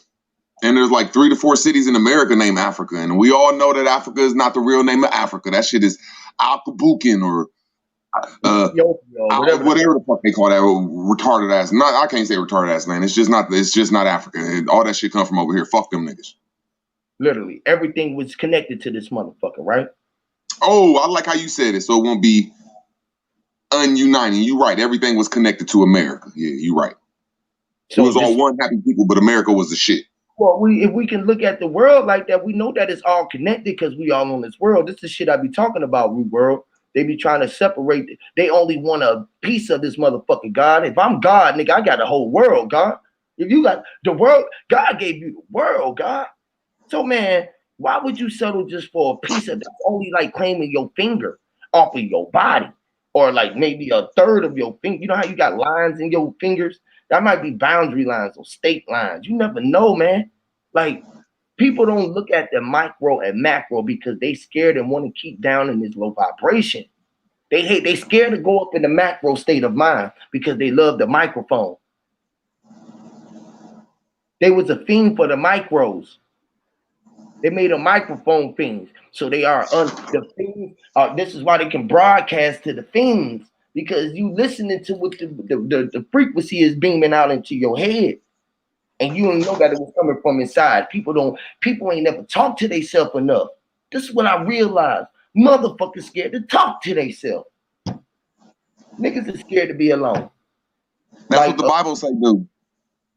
and there's like 3 to 4 cities in America named Africa, and we all know that Africa is not the real name of Africa. That shit is Alkabukin or whatever the fuck they call that retarded ass. Not, I can't say retarded ass name. It's just not Africa. All that shit come from over here. Fuck them niggas. Literally, everything was connected to this motherfucker, right? Oh, I like how you said it, so it won't be ununiting. You're right. Everything was connected to America. Yeah, you're right. So it was all one happy people, but America was the shit. Well, if we can look at the world like that, we know that it's all connected because we all on this world. This is the shit I be talking about, Root World. They be trying to separate. They only want a piece of this motherfucking God. If I'm God, nigga, I got the whole world, God. If you got the world, God gave you the world, God. So, man, why would you settle just for a piece of that? Only like claiming your finger off of your body, or like maybe a third of your finger. You know how you got lines in your fingers? That might be boundary lines or state lines. You never know, man. Like, people don't look at the micro and macro because they scared and want to keep down in this low vibration. They scared to go up in the macro state of mind because they love the microphone. They was a fiend for the micros. They made a microphone fiends. So they are the fiends. This is why they can broadcast to the fiends, because you listening to what the frequency is beaming out into your head. And you don't know that it was coming from inside. People ain't never talked to themselves enough. This is what I realized. Motherfuckers scared to talk to themselves. Niggas is scared to be alone. That's like, what the Bible say, dude.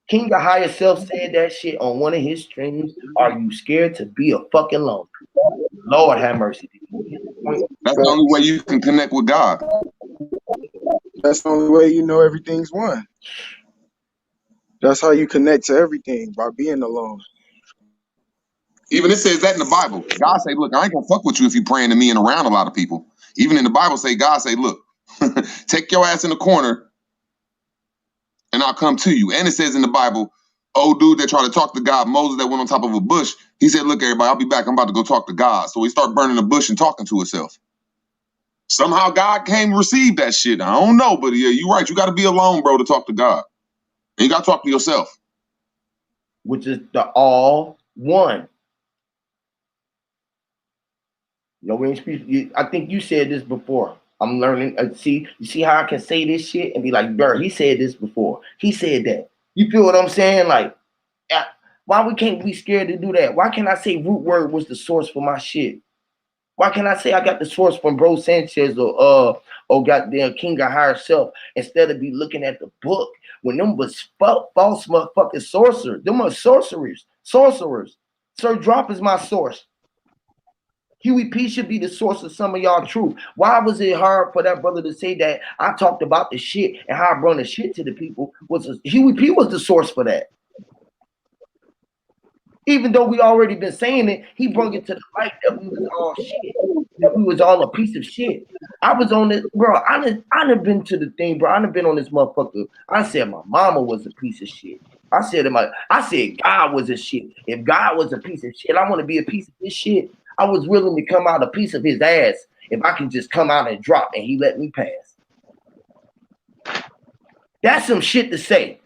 King of Higher Self said that shit on one of his streams. Are you scared to be a fucking alone? Lord have mercy. That's the only way you can connect with God. That's the only way you know everything's one. That's how you connect to everything, by being alone. Even it says that in the Bible. God say, look, I ain't gonna fuck with you if you praying to me and around a lot of people. Even in the Bible say, God say, look, take your ass in the corner and I'll come to you. And it says in the Bible, old dude that tried to talk to God, Moses that went on top of a bush, he said, look, everybody, I'll be back. I'm about to go talk to God. So he started burning the bush and talking to himself. Somehow God came receive that shit. I don't know, but yeah, you're right. You got to be alone, bro, to talk to God. And you got to talk to yourself. Which is the all one. You know, I think you said this before. I'm learning. You see how I can say this shit and be like, bro, he said this before. He said that. You feel what I'm saying? Like, why we can't be scared to do that? Why can't I say root word was the source for my shit? Why can't I say I got the source from Bro Sanchez or goddamn King of Higher Self instead of be looking at the book when them was false motherfucking sorcerers? Them are sorcerers. Sir Drop is my source. Huey P should be the source of some of y'all truth. Why was it hard for that brother to say that I talked about the shit and how I brought the shit to the people? Huey P was the source for that. Even though we already been saying it, he brought it to the light that we was all shit, that we was all a piece of shit. I was on this, bro. I done been to the thing, bro. I done been on this motherfucker. I said my mama was a piece of shit. I said God was a shit. If God was a piece of shit, I want to be a piece of this shit. I was willing to come out a piece of his ass if I could just come out and drop and he let me pass. That's some shit to say.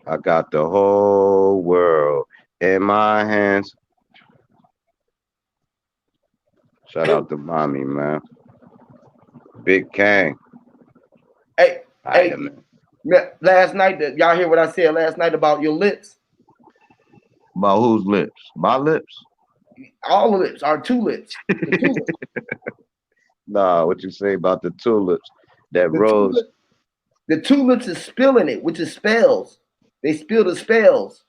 I got the whole world in my hands. Shout out to Mommy, man. Big Kang. Hey, last night, y'all hear what I said last night about your lips? About whose lips? My lips? All the lips, our two lips. Nah, what you say about the tulips? That rose. The tulips is spilling it, which is spells. They spill the spells.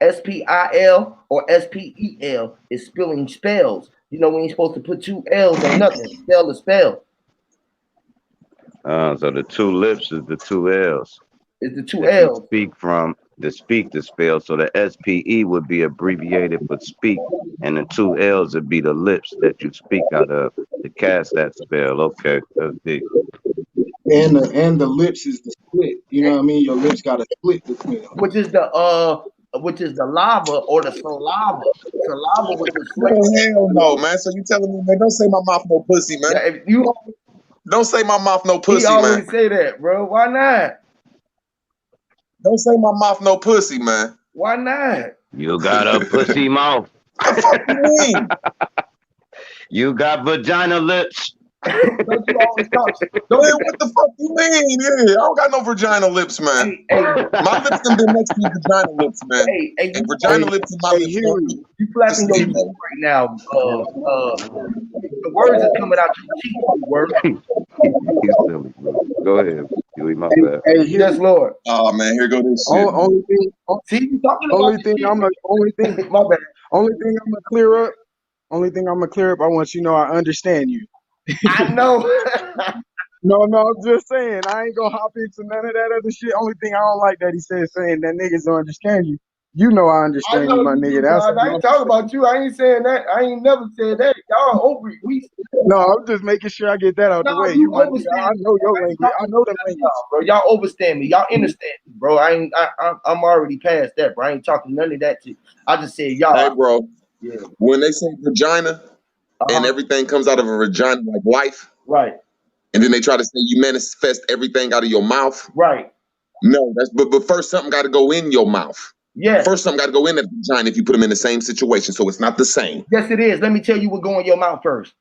S-P-I-L or S-P-E-L is spilling spells. You know, we ain't supposed to put two L's on nothing. Spell the spell. So the two lips is the two L's. It's the two L's. Speak from to speak the spell. So the S-P-E would be abbreviated for speak, and the two L's would be the lips that you speak out of to cast that spell. Okay, that's big. And the lips is the split. You know what I mean? Your lips got a split between them. Which is the lava or the saliva. Saliva with the split. Oh, hell no, man. So you telling me, man, don't say my mouth no pussy, man. Yeah, if you don't say my mouth no pussy, man. He always man. say that, bro. Why not? Don't say my mouth no pussy, man. Why not? You got a pussy mouth. What the fuck you mean? You got vagina lips. Don't you always talk? Man, what the fuck you mean? Yeah, I don't got no vagina lips, man. Hey. My lips have been next to your vagina lips, man. Hey, and vagina lips and my lips. You flapping your cheeks right now. The words are coming out your cheeks. Word. He's silly, bro. Go ahead. You eat my bad. Hey, yes, Lord. Oh man, here go this shit. Only thing I'm gonna clear up. Only thing I'm gonna clear up. I want you to know I understand you. I know. No, I'm just saying. I ain't gonna hop into none of that other shit. Only thing I don't like that he said saying that niggas don't understand you. You know I understand you, my nigga. I ain't talking about you. I ain't saying that. I ain't never said that. Y'all over it. No, I'm just making sure I get that out the way. You my nigga. I know your language. I know the language. Bro, y'all overstand me. Y'all understand me, bro. I'm already past that, bro. I ain't talking none of that to you. I just said y'all. Hey, bro. Yeah. When they say vagina and everything comes out of a vagina like life. Right. And then they try to say you manifest everything out of your mouth. Right. No, that's but first something got to go in your mouth. Yes. First something got to go in that vagina if you put them in the same situation, so it's not the same. Yes, it is. Let me tell you what go in your mouth first.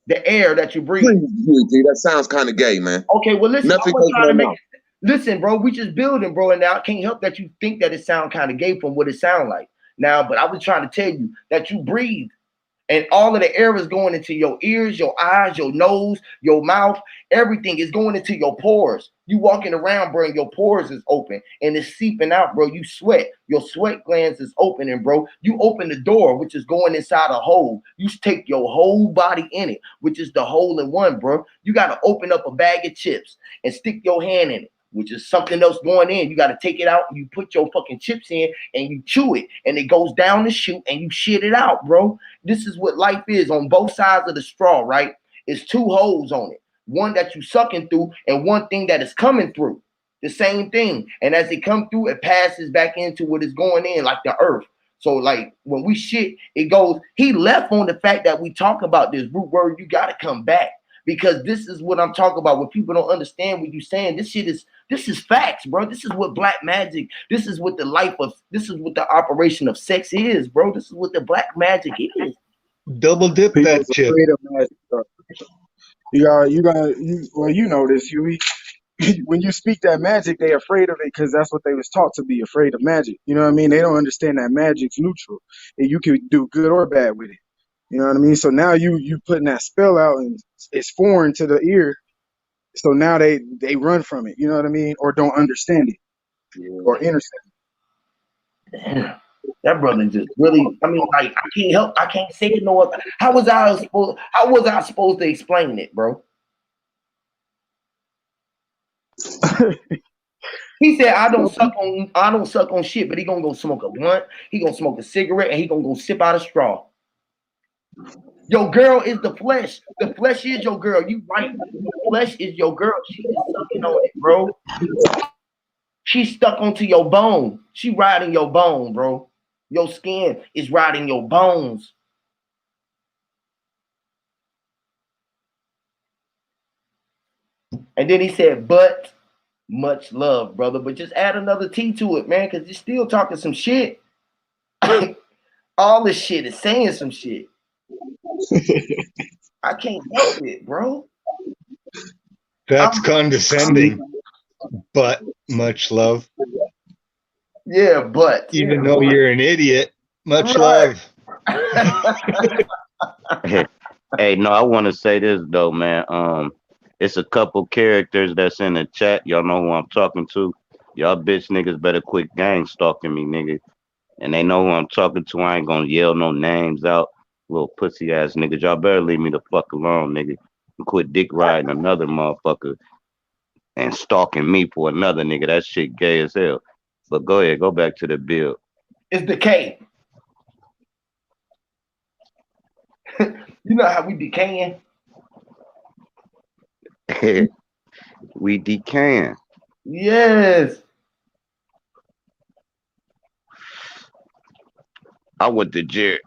The air that you breathe. That sounds kind of gay, man. Okay, well listen, Nothing I'm goes trying to in my make mouth. listen, bro. We just building, bro, and now I can't help that you think that it sound kind of gay from what it sound like now. But I was trying to tell you that you breathe. And all of the air is going into your ears, your eyes, your nose, your mouth. Everything is going into your pores. You walking around, bro, and your pores is open and it's seeping out, bro. You sweat. Your sweat glands is opening, bro. You open the door, which is going inside a hole. You take your whole body in it, which is the hole in one, bro. You got to open up a bag of chips and stick your hand in it, which is something else going in. You got to take it out and you put your fucking chips in and you chew it and it goes down the chute and you shit it out, bro. This is what life is on both sides of the straw, right? It's two holes on it. One that you sucking through and one thing that is coming through. The same thing. And as it comes through, it passes back into what is going in, like the earth. So like when we shit, it goes, he left on the fact that we talk about this root word, you got to come back. Because this is what I'm talking about. What people don't understand what you're saying. This is facts, bro. This is what black magic, this is what the operation of sex is, bro. This is what the black magic is. Double dip that chip. You know this. When you speak that magic, they afraid of it because that's what they was taught to be afraid of magic. You know what I mean? They don't understand that magic's neutral and you can do good or bad with it. You know what I mean? So now you putting that spell out and it's foreign to the ear. So now they run from it. You know what I mean? Or don't understand it or understand. Damn. That brother just really, I mean, like, I can't say it no other. How was I supposed to explain it, bro? He said, I don't suck on shit, but he gonna go smoke a blunt, he gonna smoke a cigarette, and he gonna go sip out a straw. Your girl is the flesh. The flesh is your girl. You right. The flesh is your girl. She is sucking on it, bro. She's stuck onto your bone. She riding your bone, bro. Your skin is riding your bones. And then he said, but much love, brother. But just add another T to it, man, because you're still talking some shit. All this shit is saying some shit. I can't help it, bro. That's condescending, but much love. Yeah, but even though you're an idiot, much love. Hey, no, I want to say this though, man. It's a couple characters that's in the chat. Y'all know who I'm talking to. Y'all bitch niggas better quit gang stalking me, nigga. And they know who I'm talking to. I ain't gonna yell no names out. Little pussy ass niggas. Y'all better leave me the fuck alone, nigga. And quit dick riding another motherfucker and stalking me for another nigga. That shit gay as hell. But go ahead, go back to the bill. It's the K. You know how we decaying? We decaying. Yes. I went to Jared.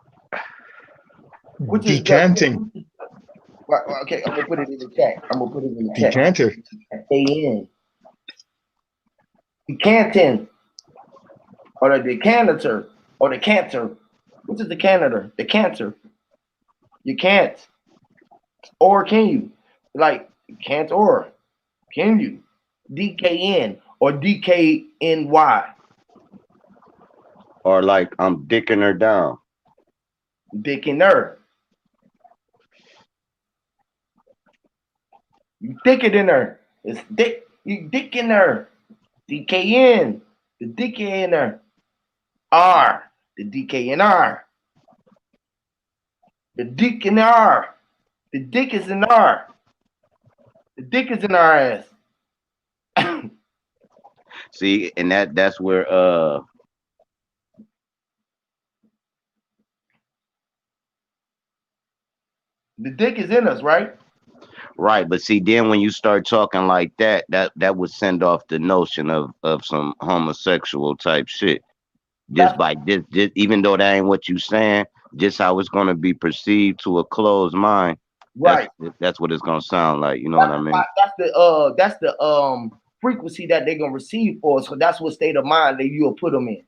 Decanting. Okay, I'm gonna put it in the chat. Decanter. A-N. Decanting. Or the decanter. Or the cancer. What is the cancer? The cancer. You can't. Or can you? Like, can't or. Can you? DKN or DKNY. Or like I'm dicking her down. Dicking her. You thicker than her. It's dick. You dicking her. DKN. The DKN R. The DKNR. The dick in R. The dick is in R. The dick is in our ass. See, and that's where the dick is in us, right? Right, but see, then when you start talking like that would send off the notion of some homosexual type shit. Just by this, even though that ain't what you saying, just how it's gonna be perceived to a closed mind. Right. That's what it's gonna sound like. You know what I mean? That's the frequency that they're gonna receive for. So that's what state of mind that you'll put them in.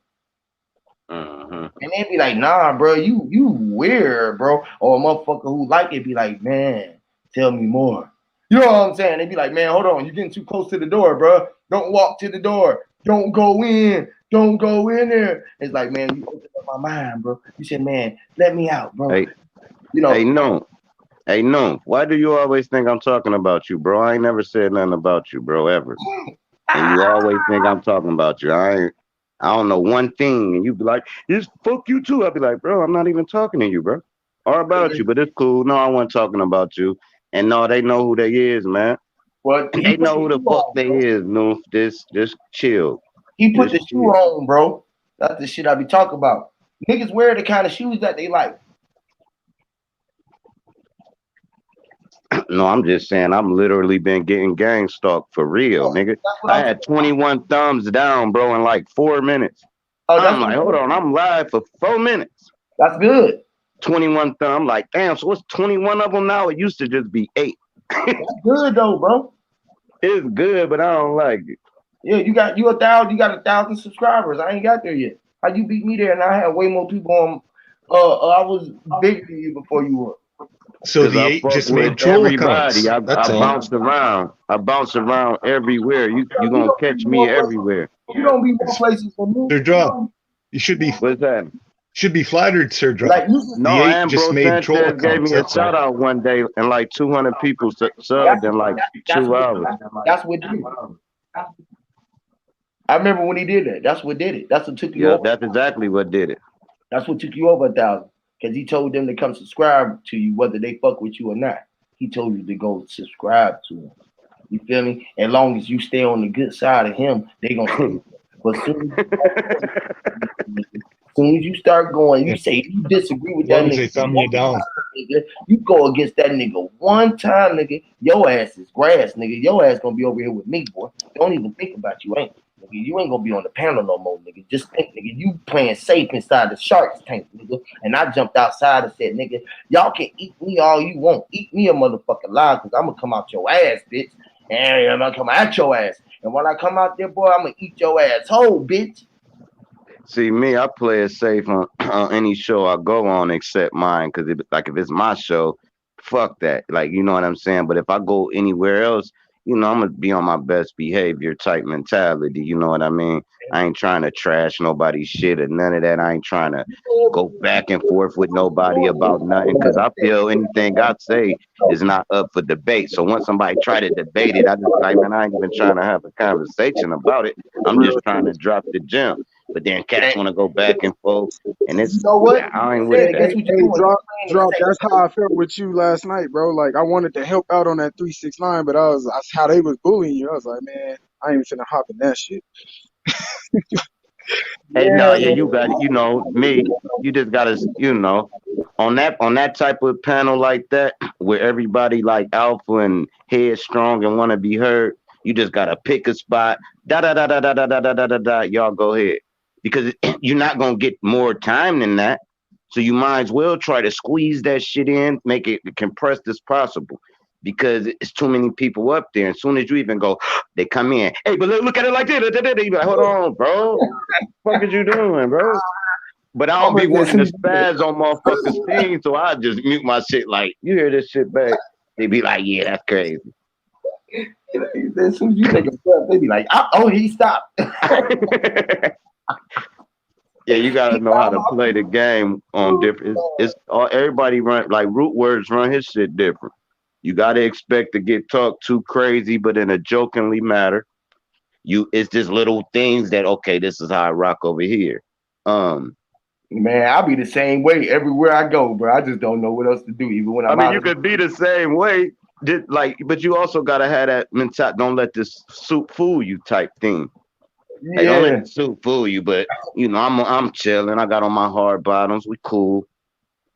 And they be like, nah, bro, you weird, bro. Or a motherfucker who like it be like, man, tell me more. You know what I'm saying? They be like, man, hold on, you're getting too close to the door, bro. Don't walk to the door. Don't go in. Don't go in there. It's like, man, you opened up my mind, bro. You said, man, let me out, bro. Hey, you know. Hey, no. Why do you always think I'm talking about you, bro? I ain't never said nothing about you, bro, ever. And you always think I'm talking about you. I don't know one thing, and you be like, "Just fuck you too." I'll be like, "Bro, I'm not even talking to you, bro, or about you." But it's cool. No, I wasn't talking about you. And no, they know who they is, man. Well, They know who the fuck they is. No, just chill. He put the shoe on, bro. That's the shit I be talking about. Niggas wear the kind of shoes that they like. No, I'm just saying, I'm literally been getting gang stalked for real, nigga. I had 21 thumbs down, bro, in like 4 minutes. I'm like, hold on, I'm live for 4 minutes. That's good. 21 thumbs. I'm like, damn, so what's 21 of them now? It used to just be 8. That's good though, bro. It's good, but I don't like it. Yeah, you got 1,000 subscribers. I ain't got there yet. How you beat me there? And I had way more people on. I was bigger than you before you were. So the 8 just made troll accounts. I bounced around. I bounce around everywhere. You gonna catch me everywhere. You don't be more places than me. Sir Draw, you should be. What's that? Should be flattered, Sir Draw. Like, no, Ambrose Sanchez gave me a shout out one day, and like 200 people subbed in like 2 hours. That's what did it. I remember when he did that. That's what did it. That's what took you over. That's exactly what did it. That's what took you over 1,000. Because he told them to come subscribe to you, whether they fuck with you or not. He told you to go subscribe to him. You feel me? As long as you stay on the good side of him, they gonna stay. But soon as you start going, you say you disagree with that nigga. They thumb you down. You go against that nigga one time, nigga. Your ass is grass, nigga. Your ass gonna be over here with me, boy. Don't even think about you, ain't you? Nigga, you ain't gonna be on the panel no more, nigga. Just think, nigga, you playing safe inside the Shark's tank, nigga. And I jumped outside and said, nigga, y'all can eat me all you want. Eat me a motherfucking lie, because I'm gonna come out your ass, bitch. And I'm gonna come at your ass. And when I come out there, boy, I'm gonna eat your ass whole, bitch. See, me, I play it safe on any show I go on except mine, because if it's my show, fuck that. Like, you know what I'm saying? But if I go anywhere else, you know, I'm gonna be on my best behavior type mentality. You know what I mean? I ain't trying to trash nobody's shit or none of that. I ain't trying to go back and forth with nobody about nothing, because I feel anything I say is not up for debate. So once somebody try to debate it, I just like, man, I ain't even trying to have a conversation about it. I'm just trying to drop the gem. But then cats want to go back and forth, and it's, you know what? I ain't with that. Drop. That's how I felt with you last night, bro. Like, I wanted to help out on that 369, but that's how they was bullying you. I was like, man, I ain't finna hop in that shit. Hey, no, yeah, you got it. You know, me, you just gotta, you know, on that type of panel like that, where everybody like alpha and headstrong and want to be heard, you just gotta pick a spot. Da da da da da da da da da da. Y'all go ahead, because you're not gonna get more time than that. So you might as well try to squeeze that shit in, make it compressed as possible, because it's too many people up there. As soon as you even go, they come in. Hey, but look at it like this. You be like, hold on, bro. What are you doing, bro? But I don't be wanting to spaz on motherfuckers' things, so I just mute my shit. Like, you hear this shit back? They be like, yeah, that's crazy. As soon as you take a breath, they be like, oh, he stopped. Yeah, you gotta know how to play the game on different. It's everybody run like Root Words run his shit different. You gotta expect to get talked too crazy, but in a jokingly matter. It's just little things that, okay, this is how I rock over here. Man, I'll be the same way everywhere I go, bro. I just don't know what else to do, even when I'm out. You could be the same way, but you also gotta have that mentality. Don't let this soup fool you type thing. Yeah. Hey, don't let the soup fool you, but you know, I'm chilling. I got on my hard bottoms. We cool.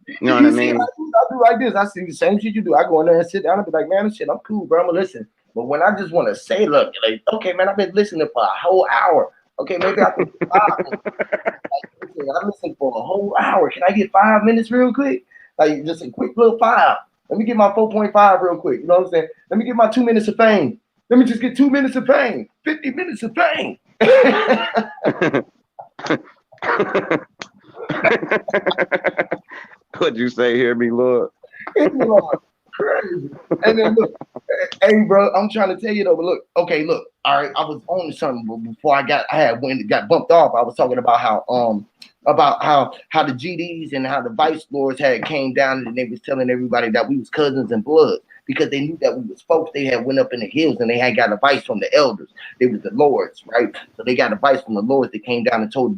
You know what I mean? I do like this. I see the same shit you do. I go in there and sit down and be like, man, this shit, I'm cool, bro. I'm gonna listen. But when I just want to say, look, like, okay, man, I've been listening for a whole hour. Okay, maybe I can I'm listening for a whole hour. Can I get 5 minutes real quick? Like, just a quick little 5. Let me get my 4.5 real quick. You know what I'm saying? Let me get my 2 minutes of fame. Let me just get 2 minutes of fame, 50 minutes of fame. What'd you say? Hear me, Lord? Crazy. And then look, hey, bro, I'm trying to tell you though. But look, okay, look. All right, I was on to something, but before when it got bumped off, I was talking about how the GDs and how the vice lords had came down and they was telling everybody that we was cousins and blood because they knew that we was folks. They had went up in the hills and they had got advice from the elders. They was the lords, right? So they got advice from the lords. They came down and told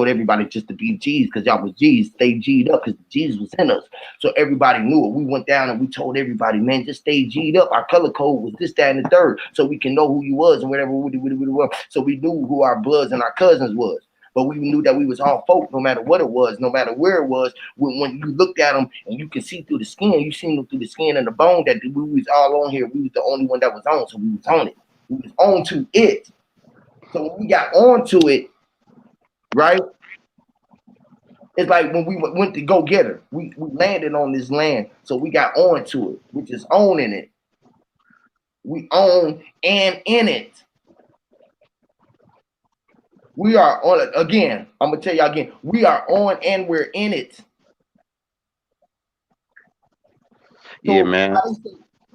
everybody just to be G's because y'all was G's. Stay G'd up because Jesus was in us. So everybody knew it. We went down and we told everybody, man, just stay G'd up. Our color code was this, that, and the third, so we can know who you was and whatever we were. So we knew who our bloods and our cousins was. But we knew that we was all folk, no matter what it was, no matter where it was. When you looked at them and you can see through the skin, you seen them through the skin and the bone that we was all on here. We was the only one that was on, so we was on it. We was on to it. So when we got on to it, right? It's like when we went to go get her. We landed on this land, so we got on to it, which is owning it. We own and in it. We are on it. Again, I'm going to tell y'all again. We are on and we're in it. Yeah, man.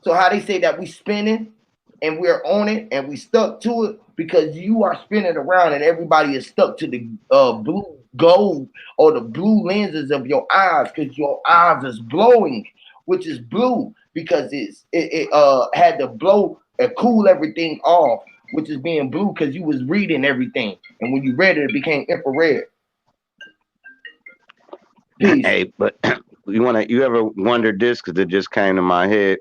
So how they say that we spinning and we're on it and we stuck to it because you are spinning around and everybody is stuck to the blue gold or the blue lenses of your eyes because your eyes is glowing, which is blue because it had to blow and cool everything off, which is being blue because you was reading everything. And when you read it, it became infrared. Peace. Hey, but you ever wondered this? Because it just came to my head.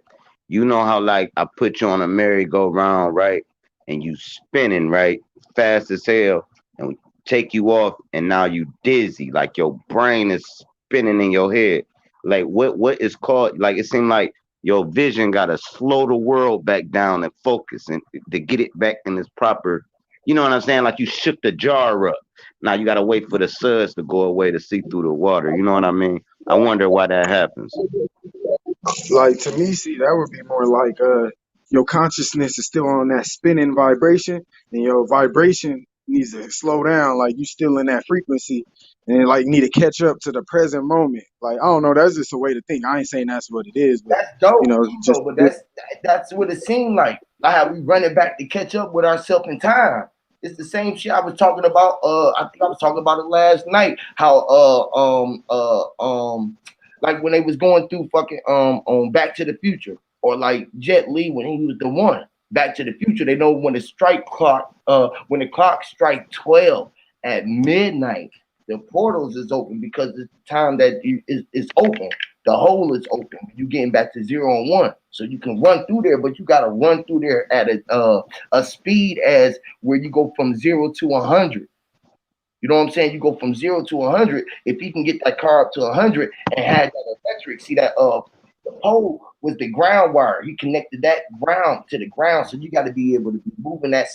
You know how like I put you on a merry-go-round, right? And you spinning, right? Fast as hell. And we take you off and now you dizzy. Like your brain is spinning in your head. Like what is called, like it seemed like your vision got to slow the world back down and focus and to get it back in its proper, you know what I'm saying? Like you shook the jar up. Now you got to wait for the suds to go away to see through the water. You know what I mean? I wonder why that happens. Like to me, see, that would be more like your consciousness is still on that spinning vibration, and your vibration needs to slow down. Like you still in that frequency, and like need to catch up to the present moment. Like I don't know, that's just a way to think. I ain't saying that's what it is, but that's dope. you know, just But that's what it seemed like. Like how we running back to catch up with ourselves in time. It's the same shit I was talking about. I think I was talking about it last night. How like when they was going through fucking on Back to the Future, or like Jet Li when he was the one. Back to the Future, they know when the when the clock strike 12 at midnight, the portals is open because it's the time that it's open. The hole is open. You getting back to 0 and 1, so you can run through there, but you got to run through there at a speed as where you go from 0 to 100. You know what I'm saying? You go from 0 to 100. If he can get that car up to 100 and had that electric, see that the pole was the ground wire. He connected that ground to the ground, so you got to be able to be moving that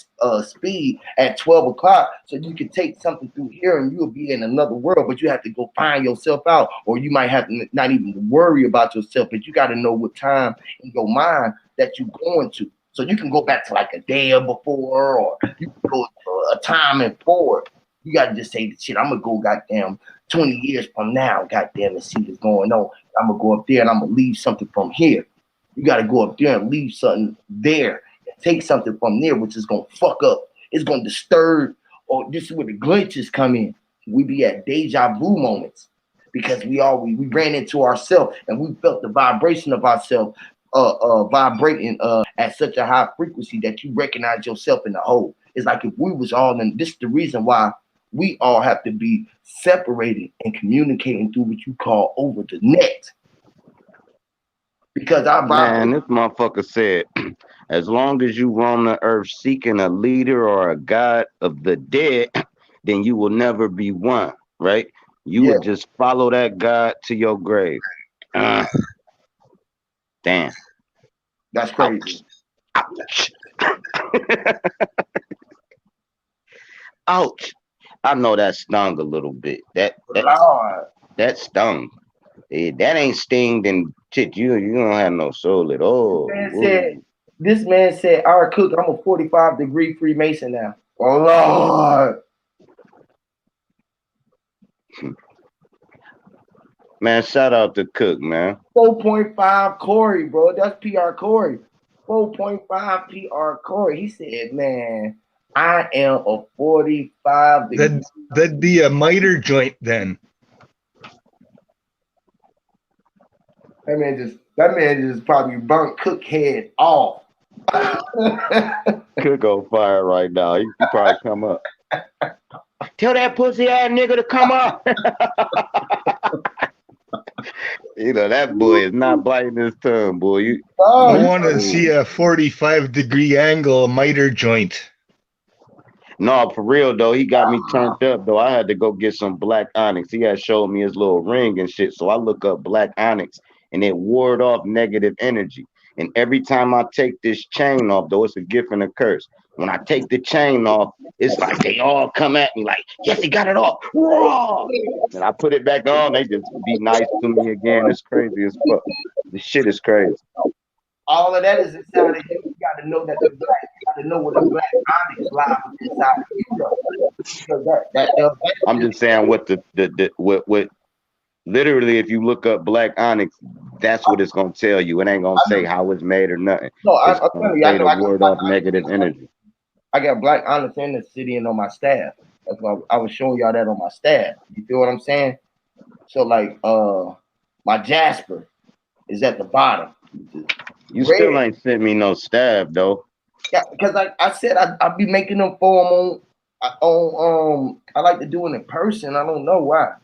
speed at 12 o'clock, so you can take something through here and you'll be in another world. But you have to go find yourself out, or you might have to not even worry about yourself. But you got to know what time in your mind that you're going to, so you can go back to like a day before, or you can go a time and forward. You gotta just say, shit, I'm gonna go goddamn 20 years from now, goddamn, and see what's going on. I'm gonna go up there and I'm gonna leave something from here. You gotta go up there and leave something there and take something from there, which is gonna fuck up. It's gonna disturb, or this is where the glitches come in. We be at deja vu moments because we ran into ourselves and we felt the vibration of ourselves vibrating at such a high frequency that you recognize yourself in the whole. It's like if we was all in, this is the reason why we all have to be separated and communicating through what you call over the net. Because our Man, this motherfucker said, as long as you roam the earth seeking a leader or a god of the dead, then you will never be one, right? You would just follow that god to your grave. Damn. That's crazy. Ouch. Ouch. I know that stung a little bit. That stung. That ain't stinged and shit. You don't have no soul at all. Man said, This man said, "Our Cook, I'm a 45-degree Freemason now." Oh Lord. Man, shout out to Cook, man. 4.5 Corey, bro. That's PR Corey. 4.5 PR Corey. He said, "Man, I am a 45 degree." That'd be a miter joint then. That man just probably burnt Cook head off. Cook on fire right now. He could probably come up. Tell that pussy ass nigga to come up. You know, that boy is not biting his tongue, boy. I want to see a 45-degree angle miter joint. No, for real though, he got me turned up though. I had to go get some black onyx. He had showed me his little ring and shit. So I look up black onyx and it ward off negative energy. And every time I take this chain off, though, it's a gift and a curse. When I take the chain off, it's like they all come at me like, yes, he got it off. Raw! And I put it back on, they just be nice to me again. It's crazy as fuck. This shit is crazy. All of that is inside of you. You got to know that the black, you got to know what the black onyx lies inside of you, though. I'm just saying what what literally, if you look up black onyx, that's what it's gonna tell you. It ain't gonna say how it's made or nothing. No, it's gonna say the word off negative energy. I got black onyx in the city and on my staff. That's why I was showing y'all that on my staff. You feel what I'm saying? So like my Jasper is at the bottom. You still ain't sent me no staff though. Yeah, because I said I'd be making them for them on I like to do it in person. I don't know why.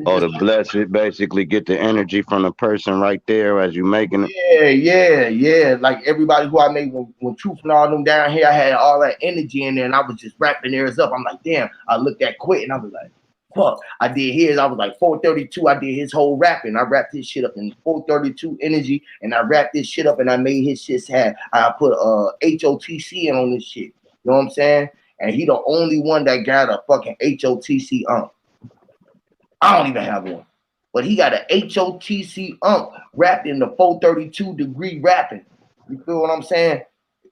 Oh, to bless it, basically get the energy from the person right there as you making it. Yeah. Like everybody who I made when Truth and all them down here, I had all that energy in there and I was just wrapping theirs up. I'm like, damn, I looked at Quit and I was like, fuck. I did his, I was like 432. I did his whole rapping. I wrapped his shit up in 432 energy and I wrapped this shit up and I made his shit have, I put HOTC in on this shit. You know what I'm saying? And he the only one that got a fucking HOTC I don't even have one. But he got an HOTC wrapped in the 432-degree wrapping. You feel what I'm saying?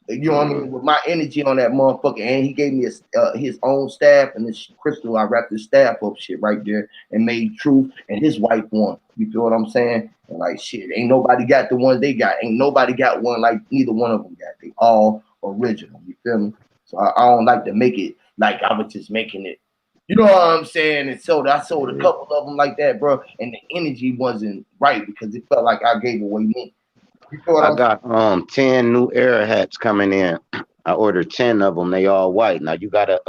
You know what I mean? With my energy on that motherfucker. And he gave me his own staff and this crystal. I wrapped his staff up shit right there and made Truth and his wife one. You feel what I'm saying? And like shit, ain't nobody got the ones they got. Ain't nobody got one like neither one of them got. They all original. You feel me? So I don't like to make it like I was just making it. You know what I'm saying? And so I sold a couple of them like that, bro. And the energy wasn't right because it felt like I gave away me. You feel what I got 10 new era hats coming in. I ordered 10 of them. They all white. Now you gotta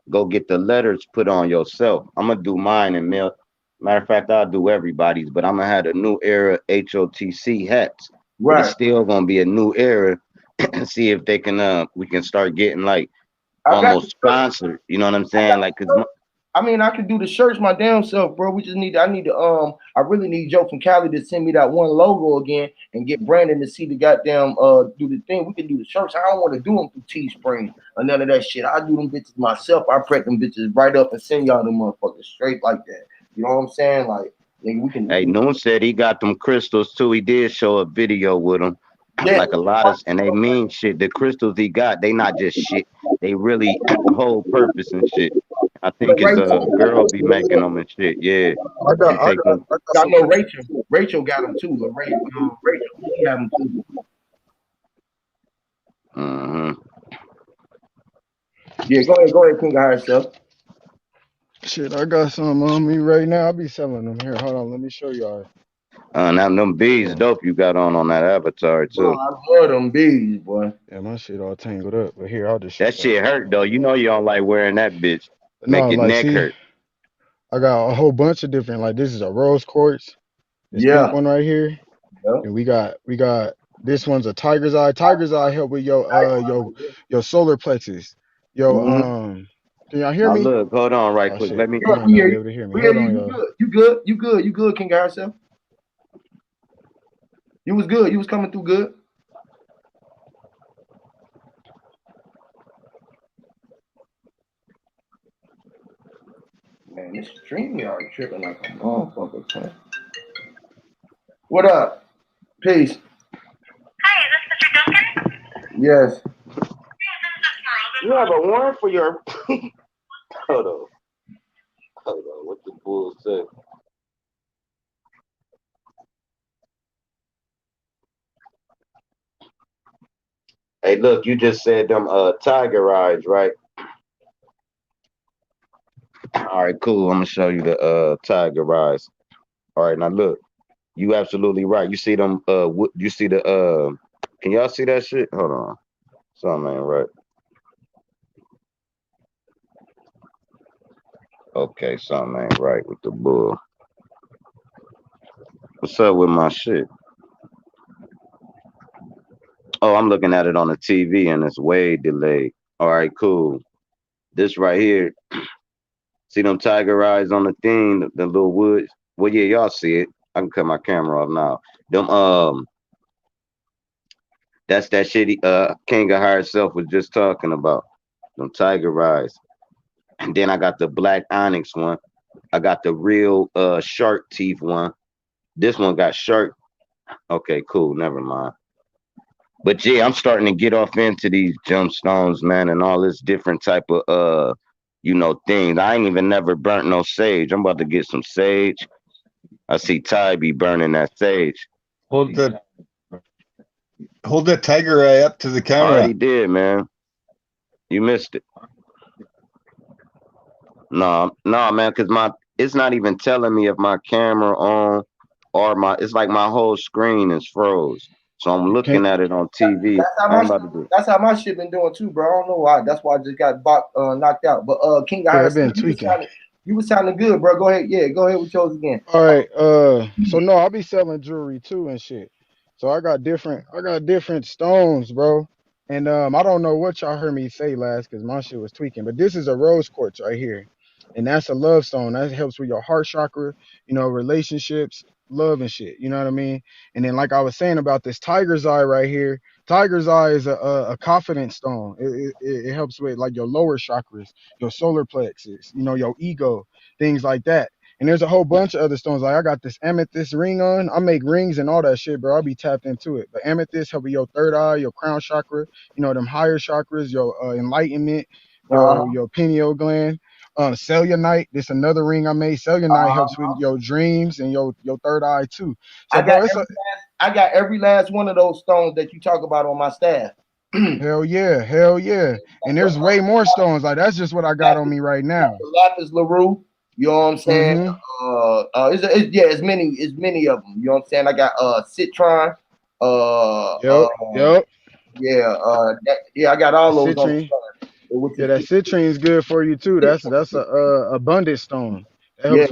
go get the letters put on yourself. I'm gonna do mine and mail. Matter of fact, I'll do everybody's, but I'm gonna have a new era HOTC hats. Right. But it's still gonna be a new era. See if they can we can start getting like almost sponsored. You know what I'm saying? Like, cause I mean, I could do the shirts my damn self, bro. We just need. I really need Joe from Cali to send me that one logo again and get Brandon to see the goddamn do the thing. We can do the shirts. I don't want to do them through Teespring or none of that shit. I do them bitches myself. I print them bitches right up and send y'all them motherfuckers straight like that. You know what I'm saying? Like, nigga, we can. Hey, Noon said he got them crystals too. He did show a video with them. Yeah. Like a lot of, and they mean shit. The crystals he got, they not just shit. They really hold purpose and shit. I think it's a girl be making them and shit. Yeah. I know Rachel. Rachel got them too. Rachel, she got them too. Yeah, go ahead, King of herself. Shit, I got some on me right now. I'll be selling them here. Hold on, let me show y'all. Now them bees dope you got on that avatar too. Oh, I love them bees, boy. Yeah, my shit all tangled up. But here, I'll just. That shit hurt though. You know you don't like wearing that bitch. Make your neck hurt. I got a whole bunch of different. Like this is a rose quartz. This pink one right here. Yep. And we got this one's a tiger's eye. Tiger's eye help with your solar plexus. Can y'all hear me? Look, hold on right quick. Shit. Let me. You might not be able to hear me. Hold on, y'all. You good, King Garcelle. You was good. You was coming through good. Man, this stream yard tripping like a motherfucker, man. What up? Peace. Hi, is this Mr. Duncan? Yes. You have a warrant for your. Hold on. What the bull say? Hey, look, you just said them tiger eyes, right? All right, cool. I'm gonna show you the tiger eyes. All right, now look, you absolutely right. You see them you see the can y'all see that shit? Hold on. Something ain't right. Okay, something ain't right with the bull. What's up with my shit? Oh, I'm looking at it on the TV and it's way delayed. All right, cool. This right here, see them tiger eyes on the thing, the little woods. Well, yeah, y'all see it. I can cut my camera off now. Them that's that shit King of Higher Self was just talking about. Them tiger eyes. And then I got the black onyx one. I got the real shark teeth one. This one got shark. Okay, cool. Never mind. But yeah, I'm starting to get off into these gemstones, man, and all this different type of things. I ain't even never burnt no sage. I'm about to get some sage. I see Ty be burning that sage. Hold that tiger eye up to the camera. Already did, man. You missed it. No, man, because it's not even telling me if my camera on or it's like my whole screen is froze. So I'm looking at it on TV. That's how my shit been doing too, bro. I don't know why. That's why I just got knocked out. But King Yeah, been tweaking. You was sounding good, bro. Go ahead. Yeah, go ahead with yours again. All right. So no, I'll be selling jewelry too and shit. So I got different stones, bro. And I don't know what y'all heard me say last because my shit was tweaking. But this is a rose quartz right here. And that's a love stone. That helps with your heart chakra, relationships, love and shit. You know what I mean? And then like I was saying about this tiger's eye right here. Tiger's eye is a confidence stone. It helps with like your lower chakras, your solar plexus, your ego, things like that. And there's a whole bunch of other stones. Like I got this amethyst ring on. I make rings and all that shit, bro. I'll be tapped into it. But amethyst help with your third eye, your crown chakra, them higher chakras, your enlightenment, your pineal gland. Cellulite, this another ring I made. Cellulite helps with your dreams and your third eye too. So I got every last one of those stones that you talk about on my staff. Hell yeah. And there's way more stones. Like that's just what I got on me right now. Lapis Larue. You know what I'm saying? Mm-hmm. It's many of them. You know what I'm saying? I got Citron. Yep. Yeah, I got all those on. Yeah, that citrine is good for you too. That's a abundant stone. That helps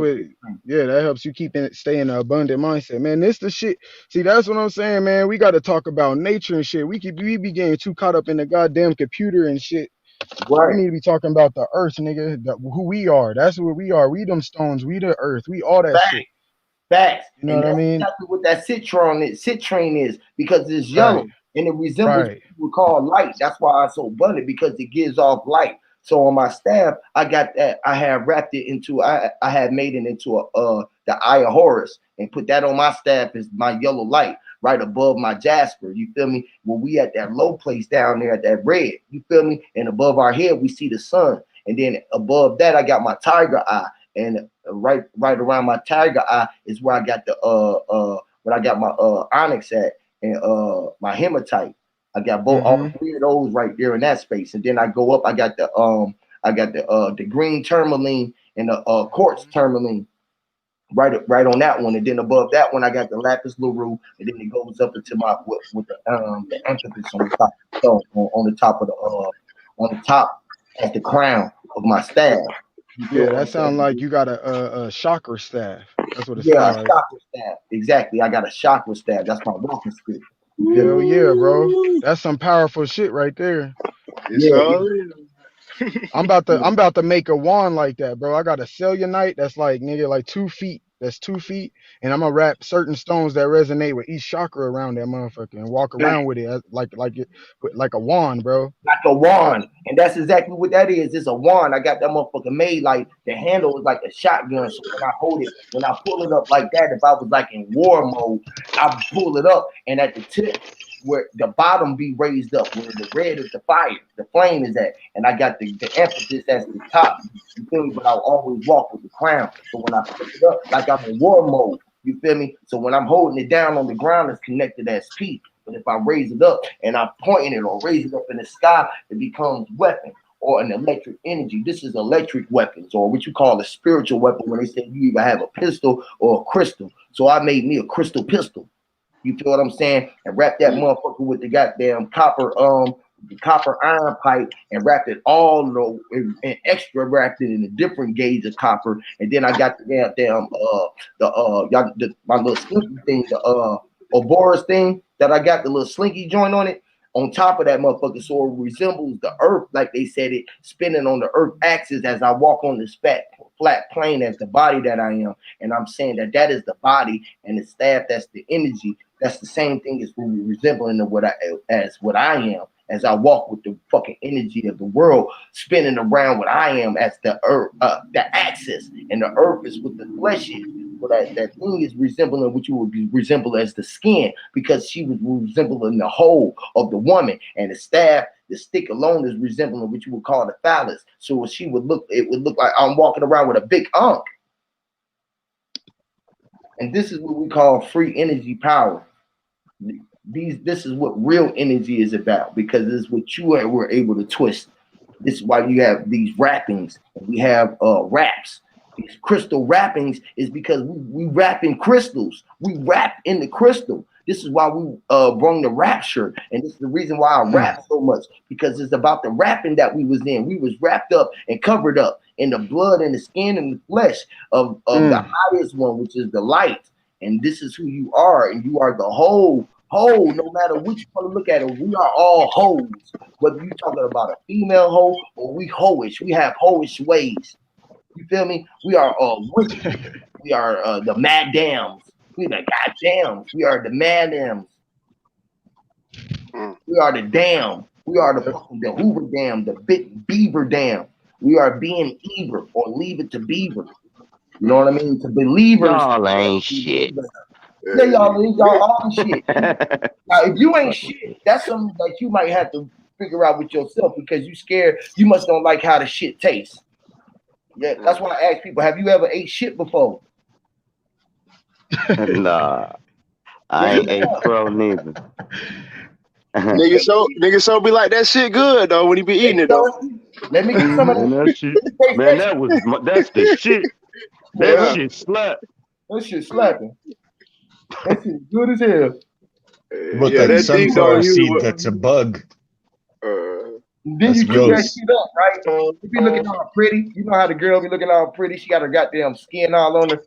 that helps you stay in an abundant mindset. Man, this the shit. See, that's what I'm saying, man. We gotta talk about nature and shit. We be getting too caught up in the goddamn computer and shit. Right. We need to be talking about the earth, nigga. Who we are. That's what we are. We them stones. We the earth. We all that shit. Facts. You know what I mean? Exactly what that citrine is because it's yellow and it resembles what we call light. That's why it's so abundant because it gives off light. So on my staff, I got that. I have wrapped it into. I had made it into the Eye of Horus and put that on my staff as my yellow light right above my jasper. You feel me? When we at that low place down there at that red. You feel me? And above our head we see the sun, and then above that I got my tiger eye. And right around my tiger eye is where I got where I got my onyx at and my hematite. I got both all three of those right there in that space. And then I go up, I got the green tourmaline and the quartz tourmaline right on that one. And then above that one I got the lapis lazuli, and then it goes up into my with the ancestral on the top. So on the top of on the top at the crown of my staff. Yeah, that sounds like you got a chakra staff. That's what it sounds like. Chakra staff. Exactly. I got a chakra staff. That's my walking stick. Hell yeah, bro. That's some powerful shit right there. I'm about to make a wand like that, bro. I got a cellulite that's like 2 feet. That's 2 feet, and I'm gonna wrap certain stones that resonate with each chakra around that motherfucker and walk around with it like a wand, bro. Like a wand, and that's exactly what that is. It's a wand. I got that motherfucker made like the handle is like a shotgun. So when I hold it, when I pull it up like that, if I was like in war mode, I pull it up, and at the tip where the bottom be raised up, where the red is the fire, the flame is at, and I got the emphasis as the top. You feel me? But I'll always walk with the crown. So when I pick it up, like I'm in war mode, you feel me? So when I'm holding it down on the ground, it's connected as P. But if I raise it up and I'm pointing it or raise it up in the sky, it becomes weapon or an electric energy. This is electric weapons, or what you call a spiritual weapon when they say you either have a pistol or a crystal. So I made me a crystal pistol. You feel what I'm saying? And wrap that motherfucker with the goddamn copper iron pipe and wrapped it all and extra wrapped it in a different gauge of copper. And then I got the goddamn my little slinky thing, the Oboris thing that I got, the little slinky joint on it on top of that motherfucker, so it resembles the earth, like they said, it spinning on the earth axis as I walk on this flat plane as the body that I am. And I'm saying that is the body, and the staff, that's the energy. That's the same thing as resembling of what I am, as I walk with the fucking energy of the world spinning around what I am as the earth, the axis, and the earth is what the flesh is. So that thing is resembling what you would resemble as the skin, because she was resembling the whole of the woman, and the staff, the stick alone, is resembling what you would call the phallus. So it would look like I'm walking around with a big unk. And this is what we call free energy power. This is what real energy is about, because this is what you were able to twist. This is why you have these wrappings, and we have wraps. These crystal wrappings is because we wrap in crystals. We wrap in the crystal. This is why we brung the rapture, and this is the reason why I rap so much, because it's about the wrapping that we was in. We was wrapped up and covered up in the blood and the skin and the flesh of the highest one, which is the light. And this is who you are, and you are the whole. No matter which one you look at it, we are all hoes. Whether you're talking about a female hoe or we hoish, we have hoish ways. You feel me? We are witches. We are the madams. We the goddams. We are the madams. We are the dam. We are the Hoover Dam, the big Beaver Dam. We are being Eber, or leave it to Beaver. You know what I mean? To believers. Y'all ain't shit. Yeah, y'all all shit. Now, if you ain't shit, that's something that you might have to figure out with yourself, because you scared. You must don't like how the shit tastes. Yeah, that's why I ask people, have you ever ate shit before? Nah, I ain't ate crow neither. Nigga so be like, that shit good though when he be eating it though. Let me get some of that shit. Man, that's the shit. That shit slap. That shit slapping. That shit good as hell. But that sunflower seed, that's a bug. Then you keep that shit up, right? You be looking all pretty. You know how the girl be looking all pretty. She got her goddamn skin all on her.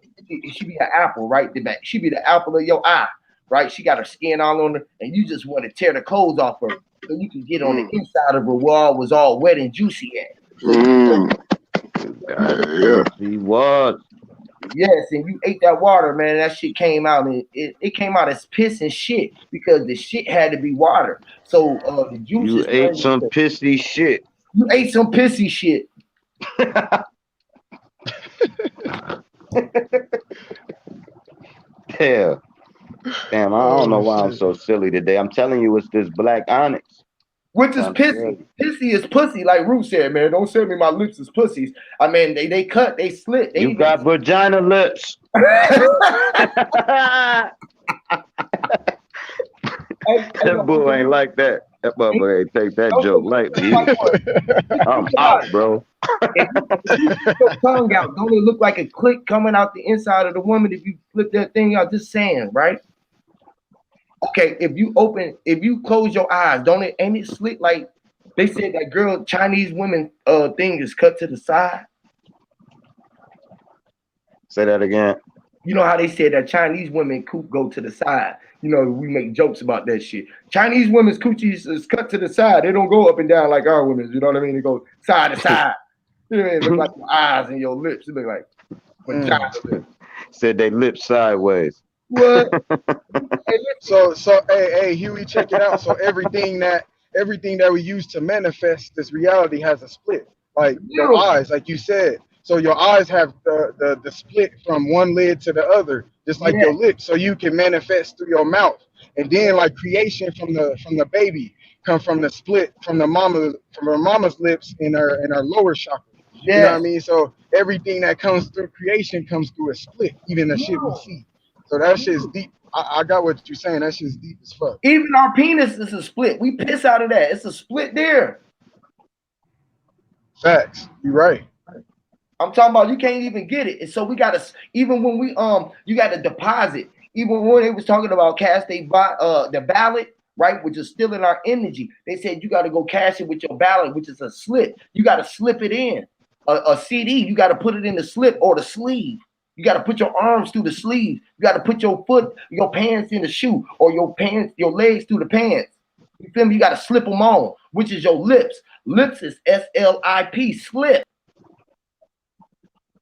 She be an apple, right? She be the apple of your eye, right? She got her skin all on her, and you just want to tear the clothes off her so you can get on the inside of her where all was all wet and juicy at. He was. Yes, and you ate that water, man. That shit came out, and it came out as piss and shit, because the shit had to be water. So the juice. You ate some pissy shit. You ate some pissy shit. Hell. Damn, I don't know why I'm so silly today. I'm telling you, it's this black onyx. Which is pissy. Pissy is pussy, like Root said, man. Don't send me my lips as pussies. I mean, they cut, they slit. You got vagina lips. That boy ain't like that. That motherfucker ain't take that joke lightly. I'm out, bro. If you flip your tongue out, don't it look like a click coming out the inside of the woman if you flip that thing out? Just saying, right? Okay, if you close your eyes, ain't it slit like they said that girl, Chinese women thing is cut to the side? Say that again. You know how they said that Chinese women coop go to the side? You know, we make jokes about that shit. Chinese women's coochies is cut to the side. They don't go up and down like our women's. You know what I mean? They go side to side. You know what I mean? It look like your eyes and your lips. It look like vagina lips. Said they lips sideways. What? So hey Huey, check it out. So everything that we use to manifest this reality has a split. Like your eyes, like you said. So your eyes have the split from one lid to the other, just like your lips. So you can manifest through your mouth. And then like creation from the baby come from the split from her mama's lips in her lower chakra. You know what I Yes. mean? So everything that comes through creation comes through a split, even the shit we see. So that shit's deep. I got what you're saying. That shit's deep as fuck. Even our penis is a split. We piss out of that. It's a split there. Facts. You're right. I'm talking about you can't even get it. And so we gotta, even when we you gotta deposit. Even when they was talking about cast the ballot, right, which is still in our energy. They said you gotta go cash it with your ballot, which is a slip. You gotta slip it in. A CD, you gotta put it in the slip or the sleeve. You gotta put your arms through the sleeve. You gotta put your pants in the shoe, or your legs through the pants. You feel me? You gotta slip them on, which is your lips. Lips is SLIP, slip.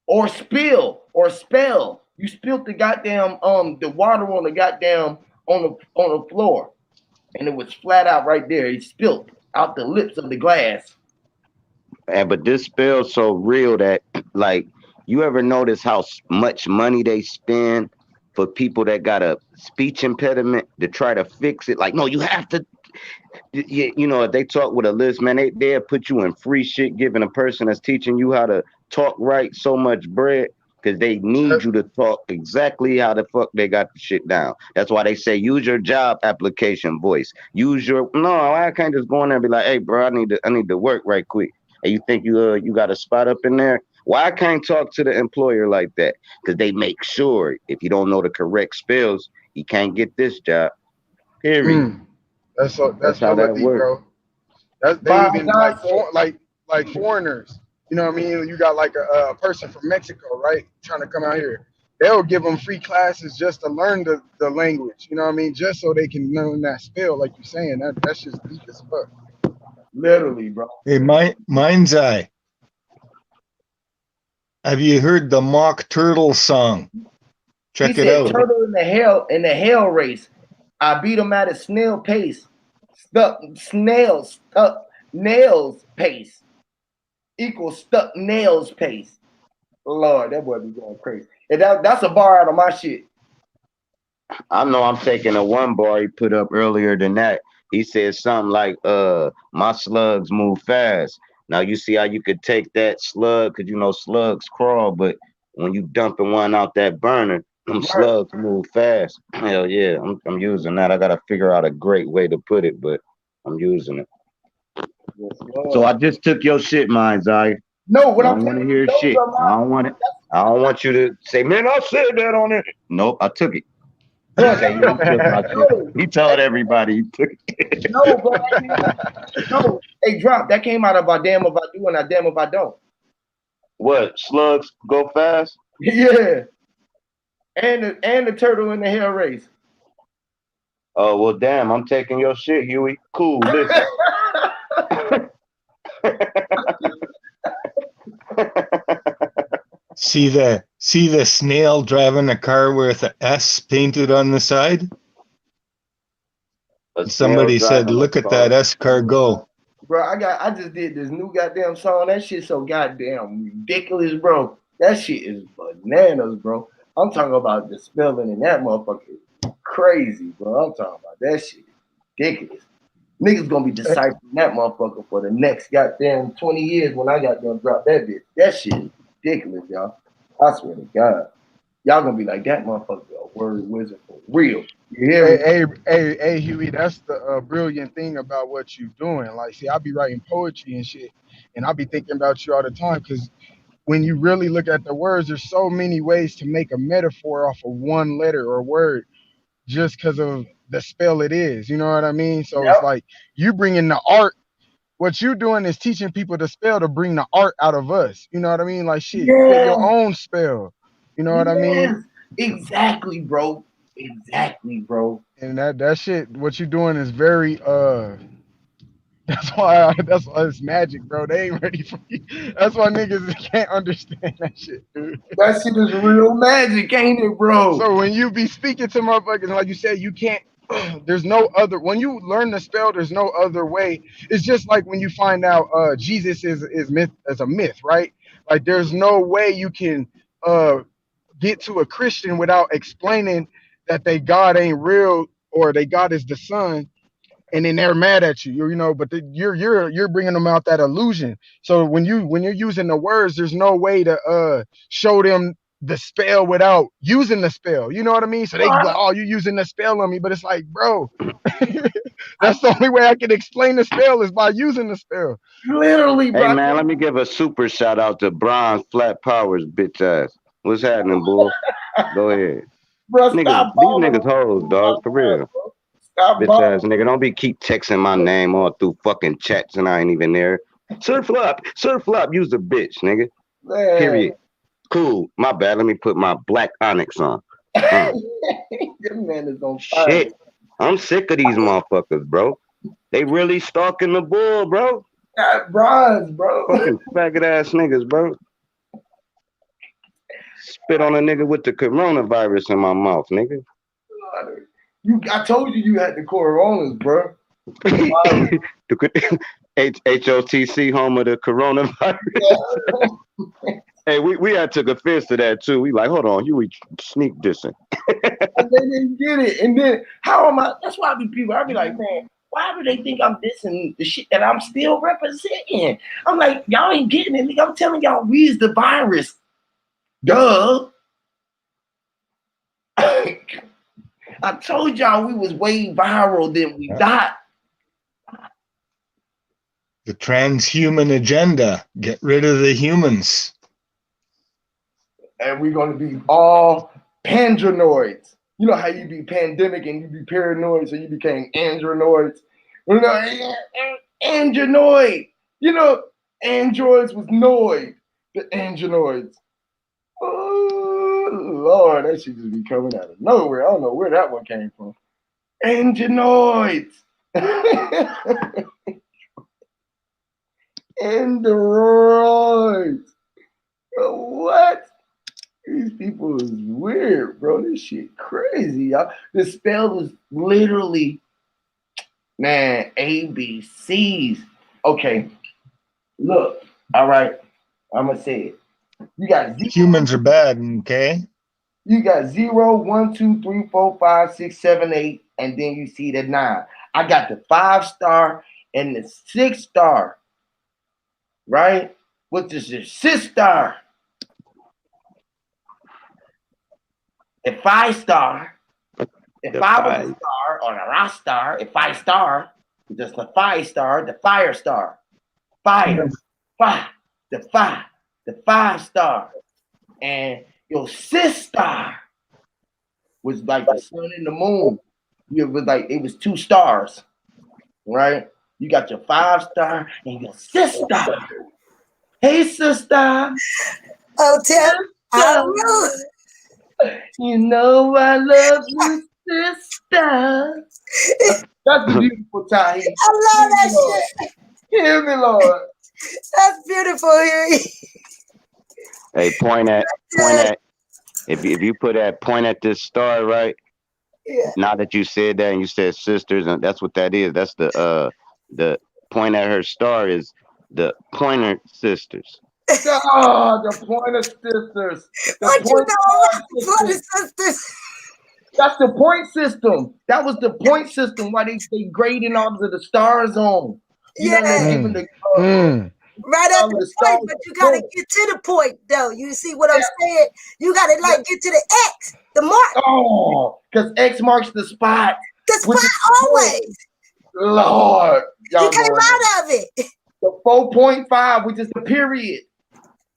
Or spill or spell. You spilled the goddamn the water on the goddamn on the floor, and it was flat out right there. It spilled out the lips of the glass. And but this spell's so real that like you ever notice how much money they spend for people that got a speech impediment to try to fix it? Like, no, you have to. You know, if they talk with a list, man, they'll put you in free shit, giving a person that's teaching you how to talk right so much bread because they need you to talk exactly how the fuck they got the shit down. That's why they say use your job application voice. Use your I can't just go in there and be like, hey, bro, I need to work right quick. And you think you got a spot up in there? Why I can't talk to the employer like that? Because they make sure if you don't know the correct spells, you can't get this job. Period. That's how that deep, works. bro. They even like foreigners. You know what I mean? You got like a person from Mexico, right, trying to come out here. They'll give them free classes just to learn the language. You know what I mean? Just so they can learn that spell, like you're saying. That's just deep as fuck. Literally, bro. Hey, Mind's Eye. Have you heard the Mock Turtle song? Check it out. Turtle in the hell race. I beat him at a snail pace. Nails pace equals stuck nails pace. Lord, that boy be going crazy. And that's a bar out of my shit. I know I'm taking a one bar he put up earlier than that. He said something like, my slugs move fast. Now you see how you could take that slug, because you know slugs crawl, but when you dumping one out that burner, them slugs move fast. Hell yeah, I'm using that. I gotta figure out a great way to put it, but I'm using it. Yes, so I just took your shit, Mind's Eye. No, what I'm want to hear shit. I don't want it. I don't want you to say, man, I said that on it. Nope, I took it. He told everybody he took it. No, bro. No, hey, drop. That came out of I damn if I do and I damn if I don't. What? Slugs go fast? Yeah. And the turtle in the hell race. Oh well, damn! I'm taking your shit, Huey. Cool. Listen. See the snail driving a car with an S painted on the side? Somebody said, look at that S car go. Bro, I just did this new goddamn song. That shit so goddamn ridiculous, bro. That shit is bananas, bro. I'm talking about the spelling in that motherfucker. Crazy, bro. I'm talking about that shit. Ridiculous. Niggas gonna be deciphering that motherfucker for the next goddamn 20 years when I got them drop that bitch. That shit is ridiculous, y'all. I swear to God. Y'all gonna be like, that motherfucker a word wizard for real. You hear me? Hey, Huey, that's the brilliant thing about what you're doing. Like, see, I be writing poetry and shit, and I be thinking about you all the time, because when you really look at the words, there's so many ways to make a metaphor off of one letter or word just because of the spell it is. You know what I mean? So It's like you bringing the art. What you doing is teaching people the spell to bring the art out of us. You know what I mean? Like, shit, put your own spell. You know what I mean? Exactly, bro. Exactly, bro. And that shit, what you doing is very that's why it's magic, bro. They ain't ready for you. That's why niggas can't understand that shit, dude. That shit is real magic, ain't it, bro? So when you be speaking to motherfuckers, like you said, you can't. There's no other. When you learn the spell, there's no other way. It's just like when you find out Jesus is a myth, right? Like there's no way you can get to a Christian without explaining that they God ain't real or they God is the sun, and then they're mad at you, you know. But you're bringing them out that illusion. So when you're using the words, there's no way to show them the spell without using the spell. You know what I mean? So they can be like, "Oh, you using the spell on me," but it's like, bro, that's the only way I can explain the spell is by using the spell. Literally, Hey bro. man, let me give a super shout out to Bronze Flat Powers, bitch ass. What's happening, boy? Go ahead. Bro, Niggas, stop these balling. niggas hoes, dog, for real. Stop Bitch balling. ass nigga. Don't be keep texting my name all through fucking chats and I ain't even there. Surf Flop, use a bitch, nigga. Man. Period. Cool. My bad. Let me put my black onyx on. This man is on fire. Shit. I'm sick of these motherfuckers, bro. They really stalking the bull, bro. Got bronze, bro. Fucking faggot ass niggas, bro. Spit on a nigga with the coronavirus in my mouth, nigga. I told you had the coronas, bro. HOTC, home of the coronavirus. Hey, we had took offense to that too. We like, hold on, you sneak dissing. And they didn't get it. And then how am I? That's why I be like, man, why do they think I'm dissing the shit that I'm still representing? I'm like, y'all ain't getting it. I'm telling y'all, we is the virus. Duh. I told y'all we was way viral than we thought. The transhuman agenda. Get rid of the humans. And we're going to be all pandronoids. You know how you be pandemic and you be paranoid, so you became andronoids. You know, andronoid. You know, androids was noid. The andronoids. Oh, Lord, that shit just be coming out of nowhere. I don't know where that one came from. Andronoids. Androids. What? These people is weird, bro. This shit crazy, y'all. The spell is literally, man, ABCs. Okay, look. All right, I'm gonna say it. You got humans are bad, okay? You got 0, 1, 2, 3, 4, 5, 6, 7, 8, and then you see the 9. I got the 5-star and the 6-star. Right? What is your 6-star? A 5-star. If I was a star or a rock star, a 5-star, just a 5-star, the fire star. Fire. The 5-star. And your 6-star was like the sun and the moon. It was like it was 2 stars, right? You got your 5-star and your 6-star. Hey, sister. Oh, tell I know. You know I love you, sister. That's the beautiful time. I love that shit. Hear me, Lord. That's beautiful, Harry. Hey, point at. If you put that point at this star, right? Yeah. Now that you said that and you said sisters, and that's what that is. That's the point at her star is the Pointer Sisters. Oh, the Pointer Sisters. What you know about the Pointer Sisters? That's the point system. That was the point system why they grading all of the stars on. You know, they giving the right at the point, but you gotta get to the point though. You see what I'm saying? You gotta like get to the X, the mark. Oh, because X marks the spot. The spot always. Lord. You came out of it. The 4.5, which is the period.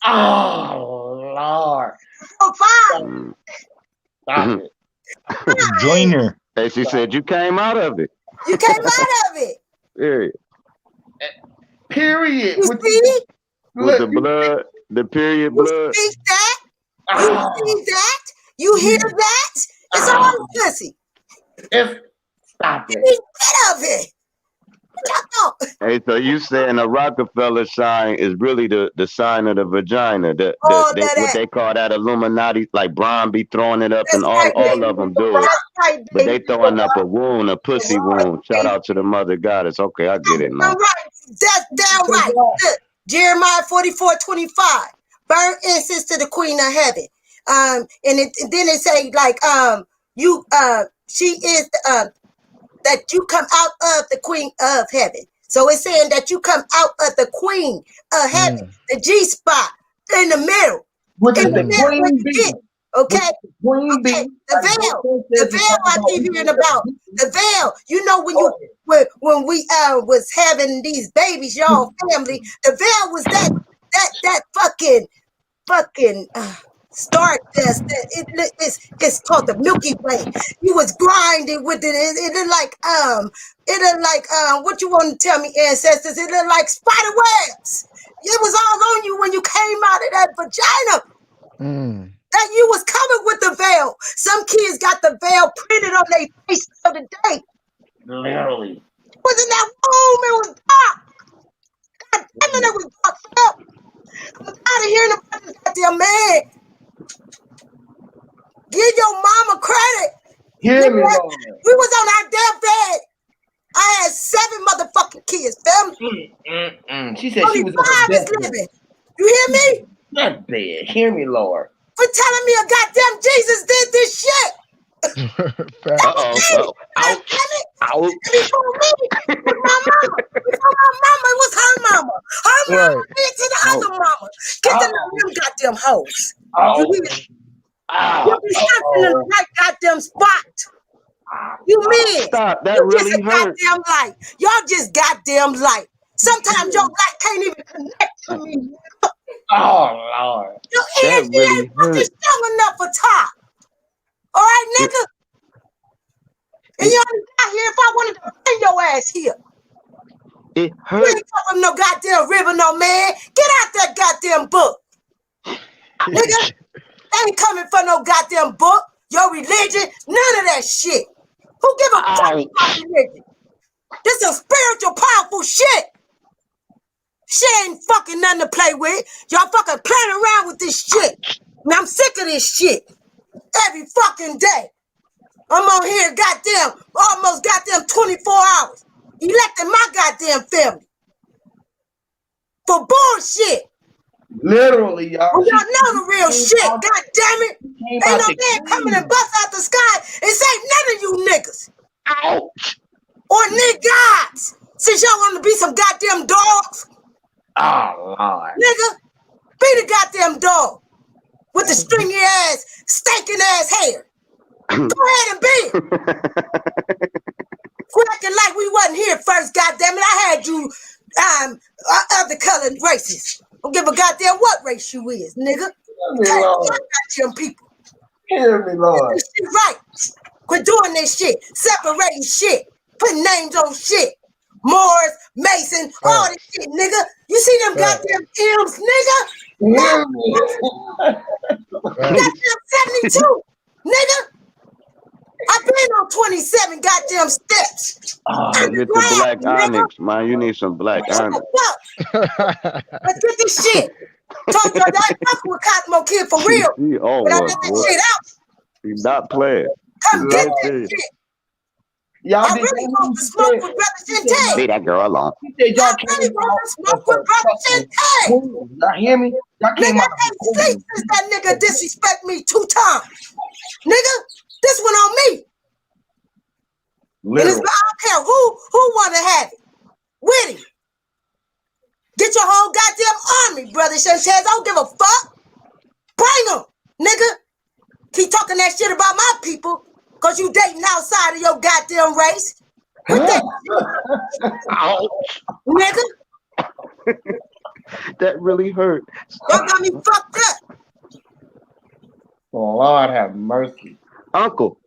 Oh, Lord. 4.5. Stop it. Joiner. Hey, she said you came out of it. You came out of it. Period. Period. You see? With the blood, the period blood. You see that? You see that? You hear that? It's all pussy. Stop it. Get rid of it. Hey, so you saying a Rockefeller sign is really the sign of the vagina? What they call that Illuminati, like Brian be throwing it up, and all of them do it. But they throwing up a wound, a pussy wound. Shout out to the mother goddess. Okay, I get it now. That's damn right. Look, Jeremiah 44:25. Burn incense to the Queen of Heaven. And then it say like she is that you come out of the queen of heaven. So it's saying that you come out of the queen of heaven, the G spot in the middle. Which is In the the middle where queen you bee. get, okay? Queen bee. Okay, the veil. The veil I keep hearing about. The veil. You know when you when we was having these babies, y'all family, the veil was that fucking star dust. It's called the Milky Way. You was grinding with it. It looked like what you want to tell me, ancestors? It looked like spider webs. It was all on you when you came out of that vagina. That you was coming with the veil. Some kids got the veil printed on their face the other day. Literally. Was in that room? It was dark. God damn it, it was dark. I'm tired of hearing about this goddamn man. Give your mama credit. Hear me, Lord. We was on our damn bed. I had 7 motherfucking kids, family. She said Only she was on 5 her is deathbed. living. You hear me? That bed. Hear me, Lord. For telling me a goddamn Jesus did this shit. Uh-oh. Ouch. Ouch. Before me, it was my mama. Before my mama, it was her mama. Her mama did to the other mama. Get to know them goddamn hoes. You hear? You be something in the right goddamn spot. You mean? Stop. That You really just a hurt. goddamn light. Y'all just goddamn light. Sometimes your light can't even connect to me. Oh, Lord. Your That energy really ain't fucking hurt. strong enough for top. All right, nigga? And you only got here if I wanted to bring your ass here. It You hurt. ain't talking no goddamn river, no man. Get out that goddamn book. Nigga, ain't coming for no goddamn book. Your religion, none of that shit. Who give a fuck about religion? This is spiritual, powerful shit. Shit ain't fucking nothing to play with. Y'all fucking playing around with this shit. And I'm sick of this shit. Every fucking day. I'm on here goddamn, almost goddamn 24 hours. Electing my goddamn family. For bullshit. Literally, y'all. Well, y'all know the real shit. God damn it. Ain't no man coming and bust out the sky and say none of you niggas. Ouch. Or niggas. Since y'all want to be some goddamn dogs. Oh, Lord. Nigga, be the goddamn dog. With the stringy ass, stinking ass hair. Go ahead and be it. Quit acting like we wasn't here first, goddamn it. I had you other colored races. Don't give a goddamn what race you is, nigga. Hear me, Lord. Goddamn people. Hear me, Lord. This shit right. Quit doing this shit. Separating shit. Putting names on shit. Moors, Mason, all this shit, nigga. You see them goddamn M's, nigga? Hear me. Goddamn 72, nigga. I've been on 27 goddamn steps. Get the black onyx, man. You need some black onyx. Let's get this shit. Told you I ain't fucking with Cosmo Kid for real. But I let that shit out. He's not playing. Come get that shit. I really want to smoke with Brother Shinte. Leave that girl alone. I really want to smoke with Brother Shinte. Y'all hear me? Y'all Nigga, I ain't sleep since that nigga disrespect me 2 times. Nigga, this one on me. And it's, I don't care who want to have it. With him. Get your whole goddamn army, Brother Shinte. I don't give a fuck. Bring them, nigga. Keep talking that shit about my people. Cause you dating outside of your goddamn race. What that Ouch. nigga? That really hurt. Y'all got me fucked up. Lord have mercy. Uncle.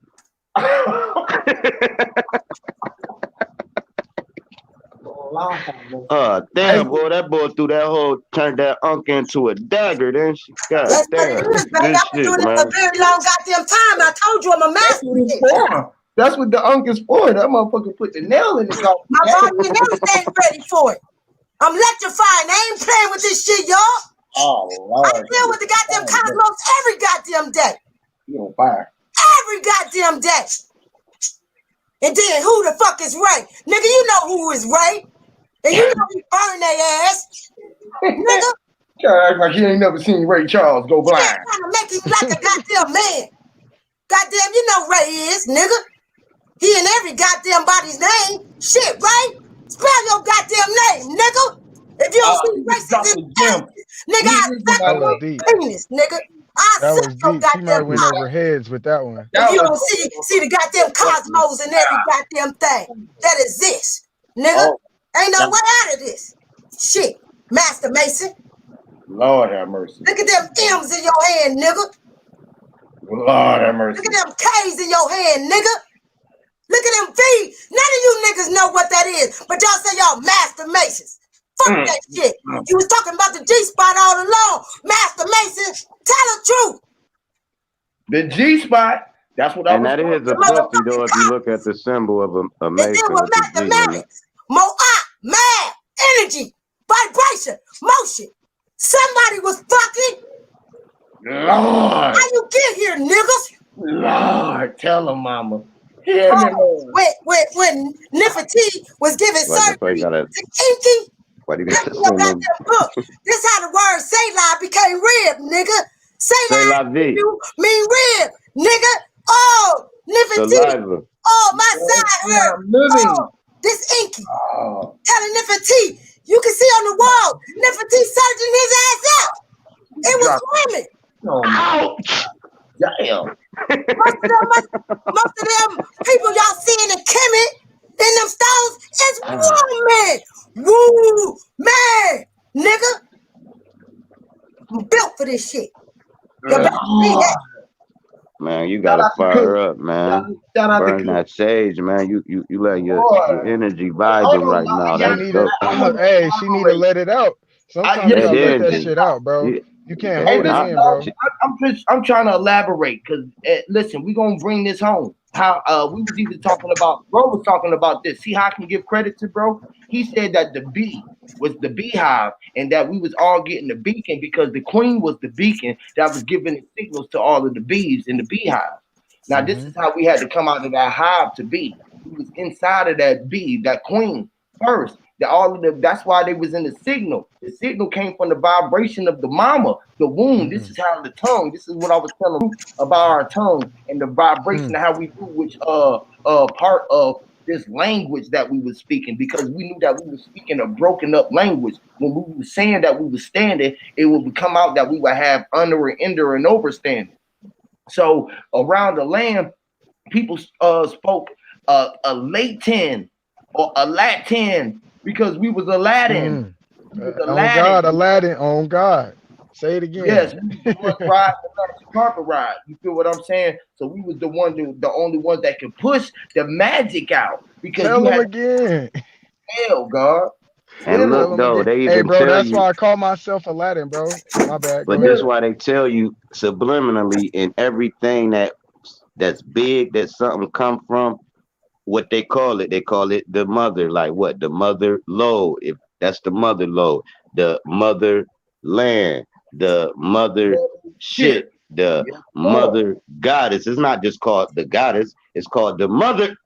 Damn, boy, that boy threw that whole, turned that uncle into a dagger, then she got That's damn. what it is, baby. I've been doing it for a very long goddamn time. I told you I'm a master. That's what the uncle's for. That motherfucker put the nail in the coffin. My body and everything ready for it. I'm electrifying. I ain't playing with this shit, y'all. Oh, Lord. I deal with the goddamn cosmos every goddamn day. You on fire. Every goddamn day. And then who the fuck is Ray? Nigga, you know who is Ray. And you know he burned their ass. Nigga. You act like you ain't never seen Ray Charles go blind. Trying to make him like a goddamn man. Goddamn, you know Ray is, nigga. He in every goddamn body's name. Shit, right? Spell your goddamn name, nigga. If you don't see racism, nigga, I suck That was your deep. penis, nigga. I That suck was your deep. She might goddamn went cock. over heads with that one. If you don't see the goddamn cosmos and every goddamn thing that exists, nigga, ain't no way out of this. Shit, Master Mason. Lord have mercy. Look at them M's in your hand, nigga. Lord have mercy. Look at them K's in your hand, nigga. Look at them V. None of you niggas know what that is, but y'all say y'all Master Masons. Fuck that shit. You was talking about the G-spot all along. Master Mason, tell the truth. The G-spot, that's what and I was that is a pussy, though, if you look at the symbol of a Mason. It was mathematics. Math, energy, vibration, motion. Somebody was fucking. Lord. How you get here, niggas? Lord, tell him, mama. When Nefertiti was giving surgery to Inky, this how the word Selah became rib, nigga. Selah mean rib, nigga. Oh, Nefertiti. Oh, my side hurt. Oh, this Inky. Telling Nefertiti, you can see on the wall, Nefertiti surging his ass out. It was women. Ouch. Damn. Most of them people y'all seeing in Kemet in them stones is woman. Woo, man, nigga. I'm built for this shit. You better see that. Man, you gotta fire her up, man. Burn that sage, man. You let your energy vibing right now. Hey, she need to let it out. Sometimes you gotta let that shit out, bro. You can't hold it in, bro. I'm trying to elaborate because listen, we gonna bring this home. How we was even talking about, bro was talking about this. See how I can give credit to bro? He said that the bee was the beehive and that we was all getting the beacon because the queen was the beacon that was giving the signals to all of the bees in the beehive. Now this is how we had to come out of that hive to be. We was inside of that bee, that queen first. That's why they was in the signal. The signal came from the vibration of the mama, the womb. This is how the tongue. This is what I was telling you about our tongue and the vibration of how we do which part of this language that we were speaking, because we knew that we were speaking a broken up language. When we were saying that we were standing, it would come out that we would have under and under and overstanding. So around the land, people spoke a Latin or a Latin. Because we was Aladdin. Aladdin, on God. Say it again. Yes, we was ride the carpet ride. You feel what I'm saying? So we was the only ones that could push the magic out. Because tell them again. Hell, God. And look, though, they even bro, tell that's you, why I call myself Aladdin, bro. My bad. But that's why they tell you subliminally in everything that's big, that something come from. What they call it the mother, like what? The mother lode, if that's the mother lode, the mother land, the mother shit, the mother goddess. It's not just called the goddess, it's called the mother.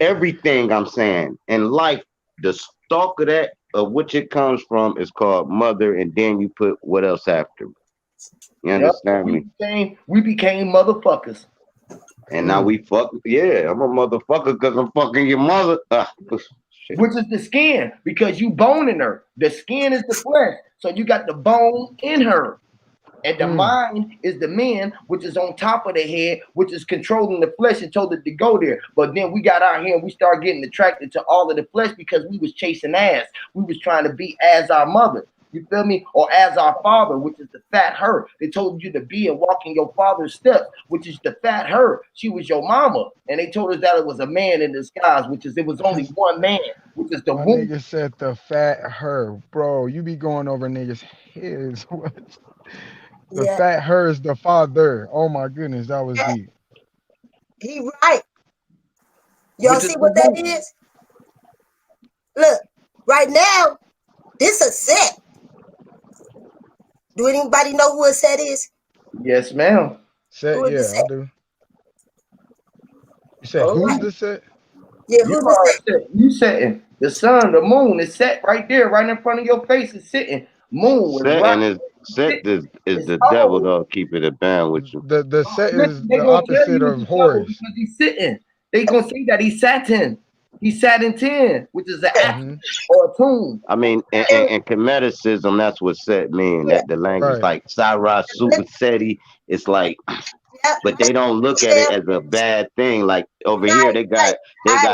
Everything I'm saying in life, the stalk of that, of which it comes from, is called mother, and then you put what else after. You understand me? We became motherfuckers. And now we fuck. Yeah, I'm a motherfucker because I'm fucking your mother. Which is the skin, because you boning her. The skin is the flesh. So you got the bone in her. And the mind is the man, which is on top of the head, which is controlling the flesh and told it to go there. But then we got out here and we started getting attracted to all of the flesh because we was chasing ass. We was trying to be as our mother. You feel me? Or as our father, which is the fat her. They told you to be and walk in your father's steps, which is the fat her. She was your mama. And they told us that it was a man in disguise, which is it was only one man, which is the woman. Nigga said the fat her. Bro, you be going over niggas' heads. What? The fat her is the father. Oh my goodness, that was deep. He right. Y'all see what that is? Look, right now, this a set. Do anybody know who a set is? Yes, ma'am. Set, yeah, I do. You said who's the set? Yeah, who's the set? You setting. The sun, the moon is set right there, right in front of your face. It's sitting Moon was right. And Set is the devil, though. Keep it a band with you. The Set is They the gonna tell opposite you of it's the devil Horus. because he's sitting. They gonna say that he's Saturn. He's Saturn 10, which is an axis or a tomb. I mean, in Cometicism, that's what Set mean. That the language, like Sarai, Super Seti, it's like, but they don't look at it as a bad thing. Like over here, they got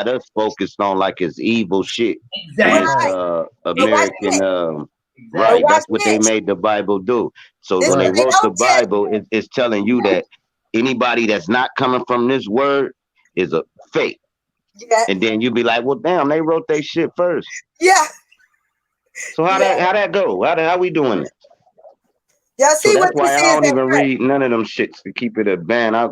us focused on like it's evil shit. Exactly. American, right? That's what they made the Bible do. So when they wrote the Bible, it's telling you that anybody that's not coming from this word is a fake. Yeah. And then you be like, well, damn, they wrote their shit first. Yeah. So how that go? How we doing it? Y'all see so that's what why this I don't is even read none of them shits to keep it a band. I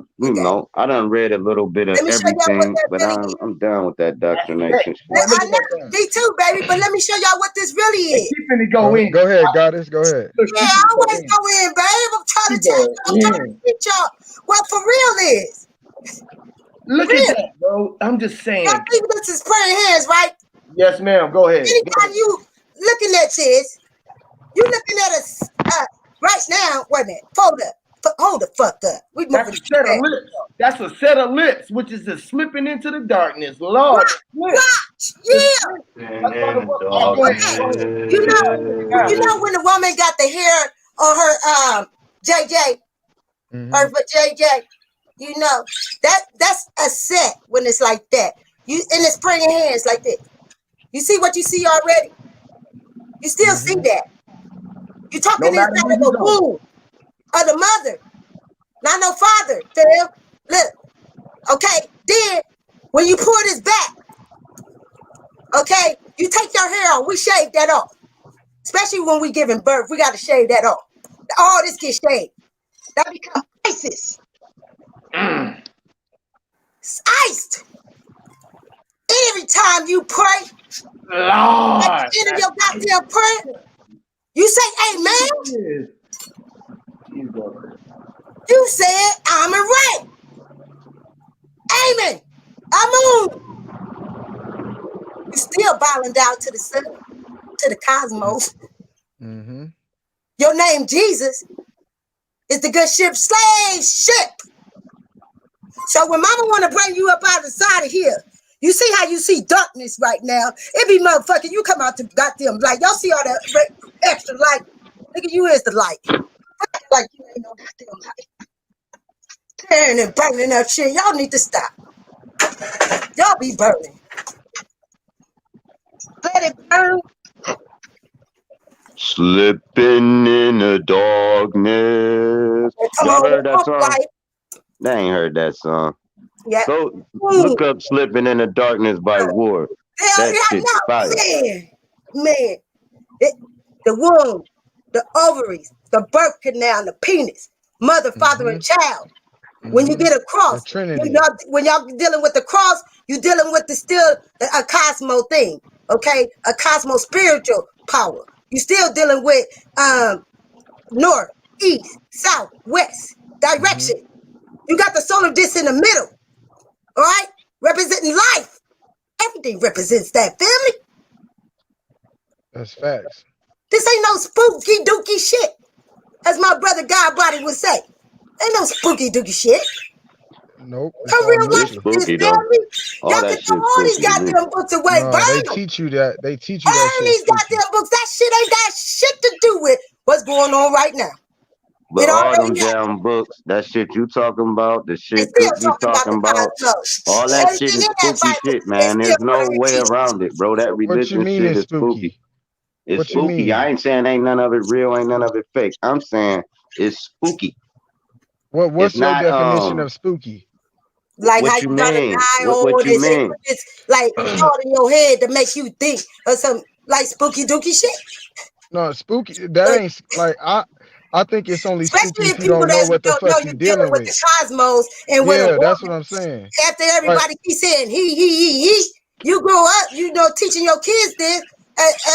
done read a little bit of everything, but I'm down with that doctrination. I know, me too, baby. But let me show y'all what this really is. Go ahead, Goddess. Go ahead. Yeah, I always go in, babe. I'm trying to tell you. I'm trying to teach y'all what for real is. Look at that, bro. I'm just saying. Y'all think this is praying hands, right? Yes, ma'am. Go ahead. Anytime you looking at this, you looking at us right now. Wait a minute. Hold the fuck up. We moving. That's a set of lips. That's a set of lips, which is just slipping into the darkness. Lord. Watch. Yeah. You know when the woman got the hair on her JJ, or for JJ, you know that's a set when it's like that. And it's praying hands like this. You see what you see already? You still see that. You talking inside of the womb of the mother, not no father. Phil, look. Okay. Then when you pull this back, okay, you take your hair off. We shave that off. Especially when we giving birth, we got to shave that off. All this gets shaved. That becomes ISIS. It's iced. Every time you pray, at the end of your goddamn prayer, you say amen. You said I'm right. Amen. Amun. You still bowing down to the sun, to the cosmos. Your name, Jesus, is the good ship, slave ship. So when mama want to bring you up out of the side of here, you see how you see darkness right now. It be motherfucking, you come out to goddamn light. Y'all see all that extra light? Nigga, you is the light. Like you ain't no goddamn light. Tearing and burning up shit. Y'all need to stop. Y'all be burning. Let it burn. Slipping in the darkness. Y'all heard that song? They ain't heard that song. Yeah. Go look up "Slipping in the Darkness" by War. That shit's fire. Man. The womb, the ovaries, the birth canal, the penis, mother, father, and child. When you get a cross, when y'all dealing with the cross, you dealing with still a cosmo thing, okay? A cosmo spiritual power. You still dealing with north, east, south, west direction. You got the solar disc in the middle, all right? Representing life. Everything represents that, family. That's facts. This ain't no spooky dookie shit, as my brother Godbody would say. Ain't no spooky dookie shit. Nope. Come real life, spooky, family. Y'all can throw all these goddamn books away. No, burn they them. teach you that. They teach you that Burn these goddamn books. That shit ain't got shit to do with what's going on right now. But all them damn books, that shit you talking about, the shit you talking about, all that shit is spooky shit, man. There's no way around it, bro. That religion shit is spooky. It's spooky. I ain't saying ain't none of it real, ain't none of it fake. I'm saying it's spooky. What's your definition of spooky? Like how you got an eye on it. It's like thought in your head to make you think of some like spooky dookie shit. No, spooky. That ain't like I think it's only spooky if you don't know what the fuck you're dealing with. The cosmos and yeah, that's what I'm saying. After everybody keeps saying he, you grow up, you know, teaching your kids this.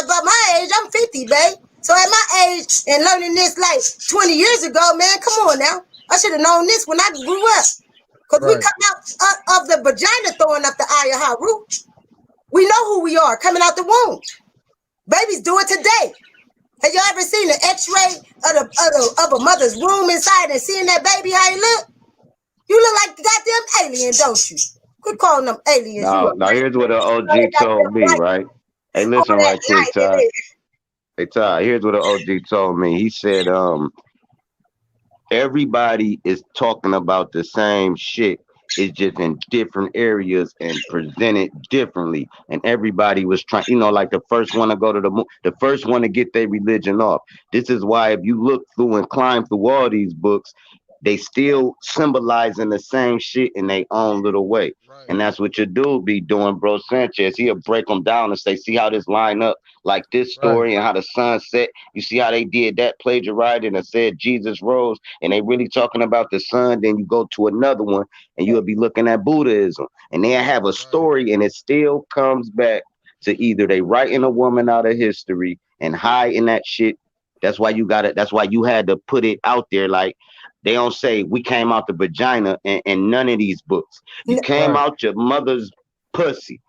About my age, I'm 50, babe. So at my age and learning this like 20 years ago, man, come on now. I should have known this when I grew up. Because we come out of the vagina throwing up the eye of Haru. We know who we are coming out the womb. Babies do it today. Have you ever seen the X-ray of a mother's womb inside and seeing that baby how he look? You look like the goddamn alien, don't you? Quit calling them aliens. You Now here's what an OG told me, light, right? Hey, all listen that right quick, light in Todd. there. Hey, Todd, here's what an OG told me. He said, everybody is talking about the same shit. It's just in different areas and presented differently. And everybody was trying, like the first one to go to the moon, the first one to get their religion off. This is why if you look through and climb through all these books, they still symbolizing the same shit in their own little way. Right. And that's what your dude be doing, bro. Sanchez. He'll break them down and say, see how this line up, like this story and how the sun set. You see how they did that plagiarizing and said Jesus rose, and they really talking about the sun. Then you go to another one and you'll be looking at Buddhism, and they have a story, and it still comes back to either they writing a woman out of history and hiding that shit. That's why you got it. That's why you had to put it out there. Like, they don't say we came out the vagina in none of these books. You came out your mother's pussy.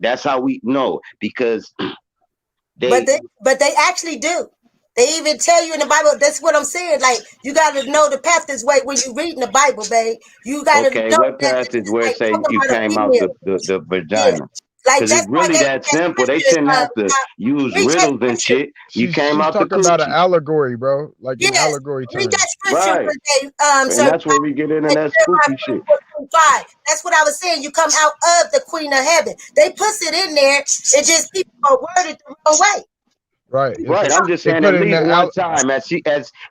That's how we know, because But they actually do. They even tell you in the Bible. That's what I'm saying. Like, you got to know the passageway when you reading the Bible, babe. You got to know what that passage where it say talking you about a came out female. the vagina? Like, Because that's it's why really that simple. They shouldn't have to use read that riddles and scripture. shit. You came She's out the talking about an coochie. allegory, bro. Like in Yes, allegory read terms. that scripture Right. where they And that's where we get into that spooky shit. That's what I was saying. You come out of the Queen of Heaven. They puts it in there. It just people are worded the wrong way. Right. Right. I'm just They saying put at it in least the one time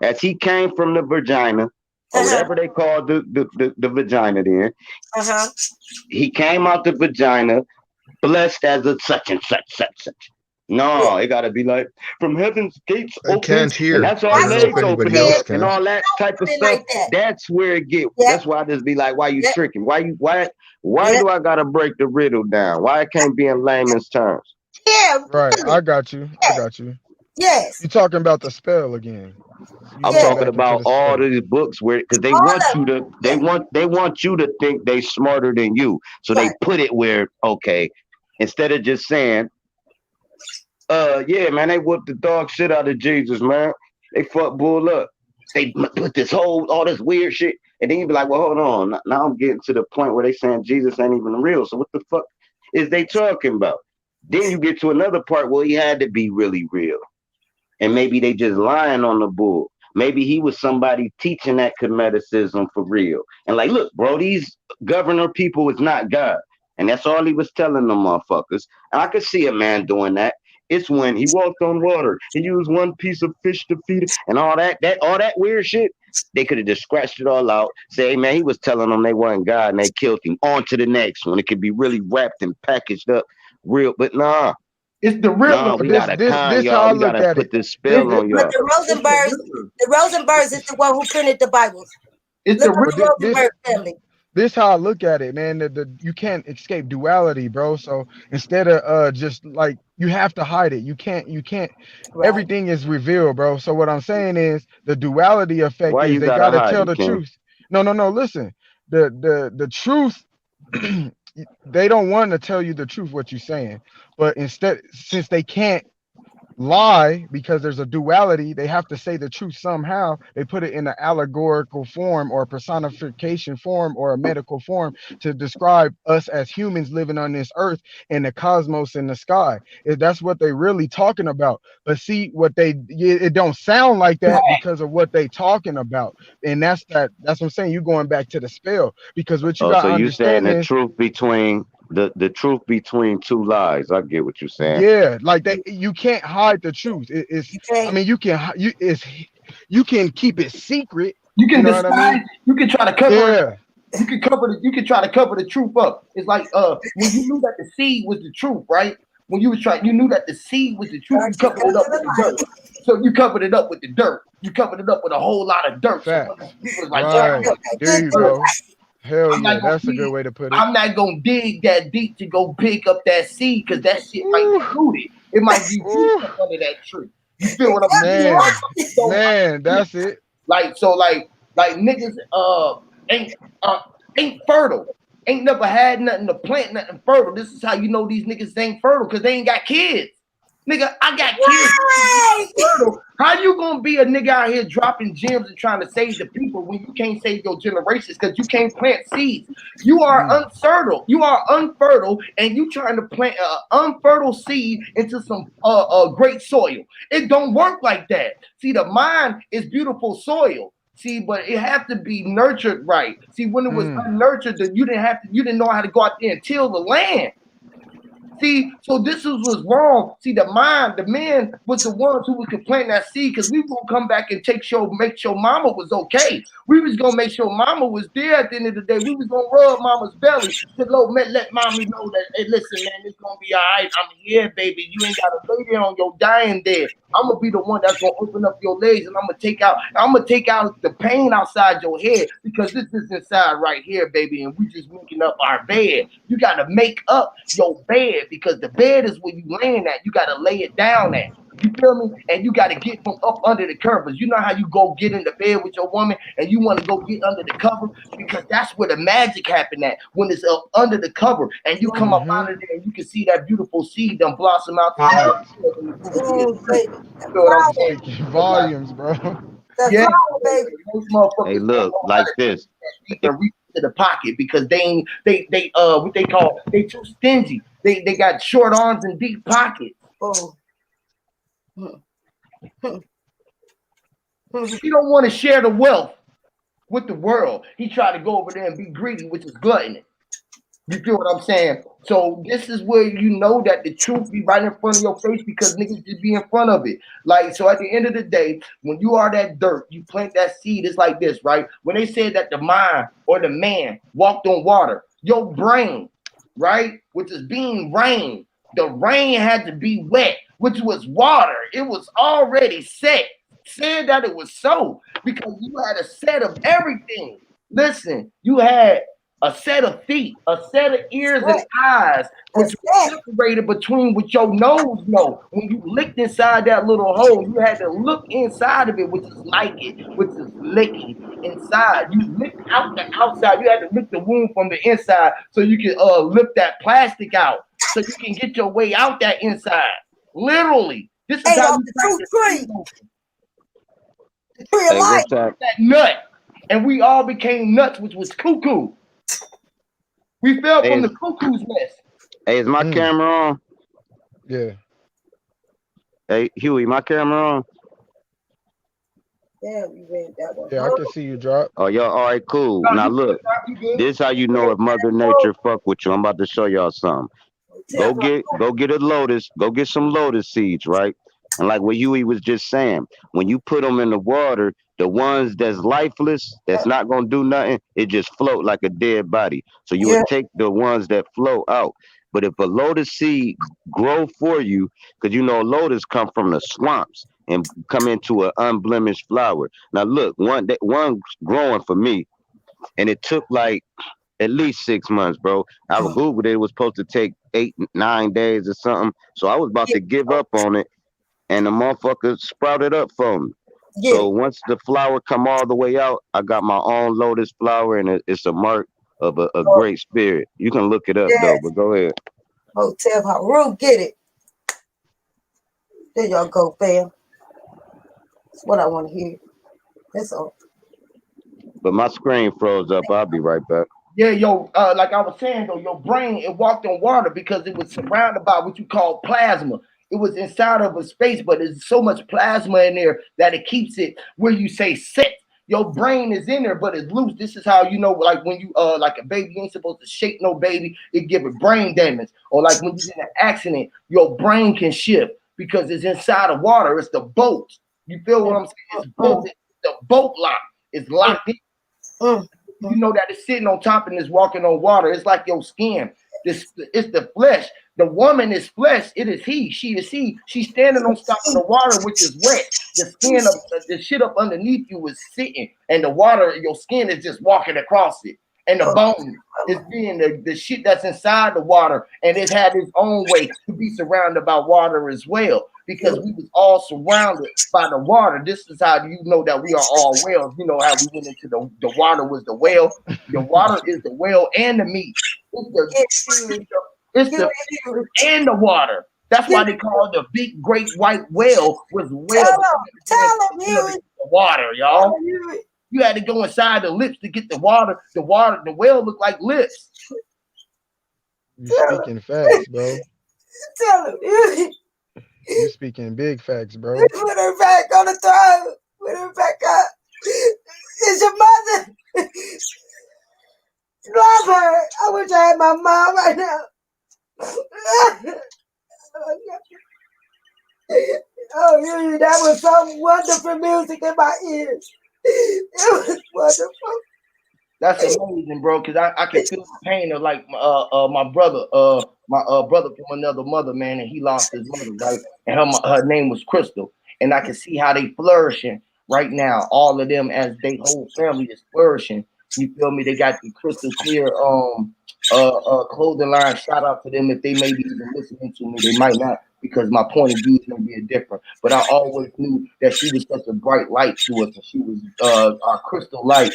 as he came from the vagina, or whatever they call the vagina then. He came out the vagina blessed as a such and such. No, it gotta be like from heaven's gates I open, can't hear. and that's I all don't know legs if anybody opening else up and can. all that type of Don't put it stuff. like that. That's where it get. Yeah. That's why I just be like, why you Yeah. tricking? Why Yeah. do I gotta break the riddle down? Why it can't be in layman's terms? Yeah. Right. Really. I got you. Yes. You talking about the spell again. You I'm going talking back into about the all spell. these books where, because they All want of you to, they want you to think they smarter than you. So they put it where, okay, instead of just saying, yeah, man, they whooped the dog shit out of Jesus, man. They fucked bull up. They put this all this weird shit, and then you be like, well, hold on. Now I'm getting to the point where they saying Jesus ain't even real. So what the fuck is they talking about? Then you get to another part where he had to be really real. And maybe they just lying on the bull. Maybe he was somebody teaching that comedicism for real. And like, look, bro, these governor people is not God. And that's all he was telling them motherfuckers. And I could see a man doing that. It's when he walked on water. He used one piece of fish to feed it and all that weird shit. They could have just scratched it all out. Say, hey, man, he was telling them they weren't God and they killed him. On to the next one. It could be really wrapped and packaged up real. But nah. It's the real. No, we gotta this y'all. how I We look gotta at put it. this spell on y'all. But the Rosenbergs is the one who printed the Bibles. It's Look the at the Rosenberg family. This how I look at it, man. You can't escape duality, bro. So instead of just like you have to hide it. You can't. Right. Everything is revealed, bro. So what I'm saying is the duality effect Why is you they gotta gotta hide tell it, the King? truth. No. Listen, the truth. They don't want to tell you the truth what you're saying, but instead, since they can't lie because there's a duality, they have to say the truth somehow. They put it in an allegorical form or a personification form or a medical form to describe us as humans living on this earth and the cosmos in the sky. That's what they really talking about. But see what it don't sound like that because of what they talking about. And that's what I'm saying. You going back to the spell, because what you got So to you saying understand the is truth between the truth between two lies. I get what you're saying. yeah, like that. You can't hide the truth. I mean, you can keep it secret. You can know disguise. what I mean? You can try to cover it. Yeah. You can try to cover the truth up. It's like when you knew that the seed was the truth, right? When you knew that the seed was the truth, you covered it up with the dirt. So you covered it up with the dirt. You covered it up with a whole lot of dirt. Facts. So people was like, Right. There you go. Hell yeah, that's a good way to put it. I'm not gonna dig that deep to go pick up that seed because that shit might be rooted. It might be rooted up under that tree. You feel what I'm saying? Man, that's it. Like niggas ain't fertile. Ain't never had nothing to plant, nothing fertile. This is how you know these niggas ain't fertile, because they ain't got kids. Nigga, I got kids. Fertile. How you gonna be a nigga out here dropping gems and trying to save the people when you can't save your generations because you can't plant seeds? You are unfertile. You are unfertile, and you trying to plant an unfertile seed into some great soil. It don't work like that. See, the mind is beautiful soil. See, but it have to be nurtured right. See, when it was unnurtured, you didn't know how to go out there and till the land. See, so this was wrong. See, the men was the ones who could plant that seed because we were gonna come back and make sure mama was okay. We was gonna make sure mama was there at the end of the day. We was gonna rub mama's belly to let mommy know that, hey, listen, man, it's gonna be all right. I'm here, baby. You ain't gotta lay there on your dying dead. I'm gonna be the one that's gonna open up your legs and I'm gonna take out the pain outside your head because this is inside right here, baby, and we just making up our bed. You gotta make up your bed because the bed is where you laying at. You gotta lay it down at. You feel me? And you gotta get from up under the covers. You know how you go get in the bed with your woman and you want to go get under the cover because that's where the magic happen at when it's up under the cover and you come up out of there and you can see that beautiful seed done blossom out. Volumes, bro. Yeah, baby. Hey, look, like this. Reach to the pocket because they what they call they too stingy. They got short arms and deep pockets. Oh. He don't want to share the wealth with the world. He tried to go over there and be greedy, which is gluttony. You feel what I'm saying? So this is where you know that the truth be right in front of your face because niggas just be in front of it. Like, so at the end of the day, when you are that dirt, you plant that seed, it's like this, right? When they said that the mind or the man walked on water, your brain, right, which is being rain, the rain had to be wet, which was water. It was already set. Said that it was so because you had a set of everything. Listen, you had a set of feet, a set of ears and eyes, which was separated between what your nose know. When you licked inside that little hole, you had to look inside of it, which is like it, which is licking inside. You licked out the outside. You had to lick the wound from the inside so you can lift that plastic out, so you can get your way out that inside. Literally, this is how you practice. The tree of life. That nut, and we all became nuts, which was cuckoo. We fell from the cuckoo's nest. Hey, is my camera on? Yeah. Hey, Huey, my camera on? Yeah, we read that one. Yeah, I can see you drop. Oh, y'all, all right, cool. Now look, this how you know if Mother Nature fuck with you. I'm about to show y'all something. Go get a lotus. Go get some lotus seeds, right? And like what Huey was just saying, when you put them in the water, the ones that's lifeless, that's not gonna do nothing, it just float like a dead body. So you would take the ones that float out. But if a lotus seed grow for you, because you know lotus come from the swamps and come into an unblemished flower. Now look, one growing for me, and it took like at least 6 months, bro. I Googled it. It was supposed to take 8-9 days or something. So I was about to give up on it, and the motherfucker sprouted up for me. Yeah. So once the flower come all the way out, I got my own lotus flower, and it's a mark of a great spirit. You can look it up though, but go ahead. Hotel Haru, get it. There y'all go, fam. That's what I want to hear. That's all. But my screen froze up. I'll be right back. Yeah, like I was saying though, your brain, it walked on water because it was surrounded by what you call plasma. It was inside of a space, but there's so much plasma in there that it keeps it where you say set. Your brain is in there, but it's loose. This is how you know, like when you like a baby, you ain't supposed to shake no baby, it give it brain damage. Or like when you're in an accident, your brain can shift because it's inside of water. It's the boat. You feel what I'm saying? It's boat. The boat lock is locked in. You know that it's sitting on top and it's walking on water. It's like your skin. It's the flesh. The woman is flesh. It is he. She is he. She's standing on top of the water, which is wet. The skin of the shit up underneath you is sitting, and the water, your skin is just walking across it. And the bone is being the shit that's inside the water, and it had its own way to be surrounded by water as well. Because we was all surrounded by the water. This is how you know that we are all whales. You know how we went into the water was the whale. The water is the whale and the meat. It's the and the water. That's why they call the big great white whale was whale. Tell him, Huey. The water, y'all. You had to go inside the lips to get the water. The whale looked like lips. You speaking facts, bro. Tell him, Huey. You speaking big facts, bro. Put her back on the throne. Put her back up. It's your mother. Love her. I wish I had my mom right now. Oh, Huey, that was some wonderful music in my ears. It was wonderful. That's amazing, bro. Cause I can feel the pain of like my brother, brother from another mother, man, and he lost his mother, right? And her name was Crystal, and I can see how they flourishing right now. All of them, as they whole family is flourishing. You feel me? They got the crystal clear clothing line. Shout out to them if they may be even listening to me. They might not, because my point of view is gonna be different. But I always knew that she was such a bright light to us, and she was our crystal light.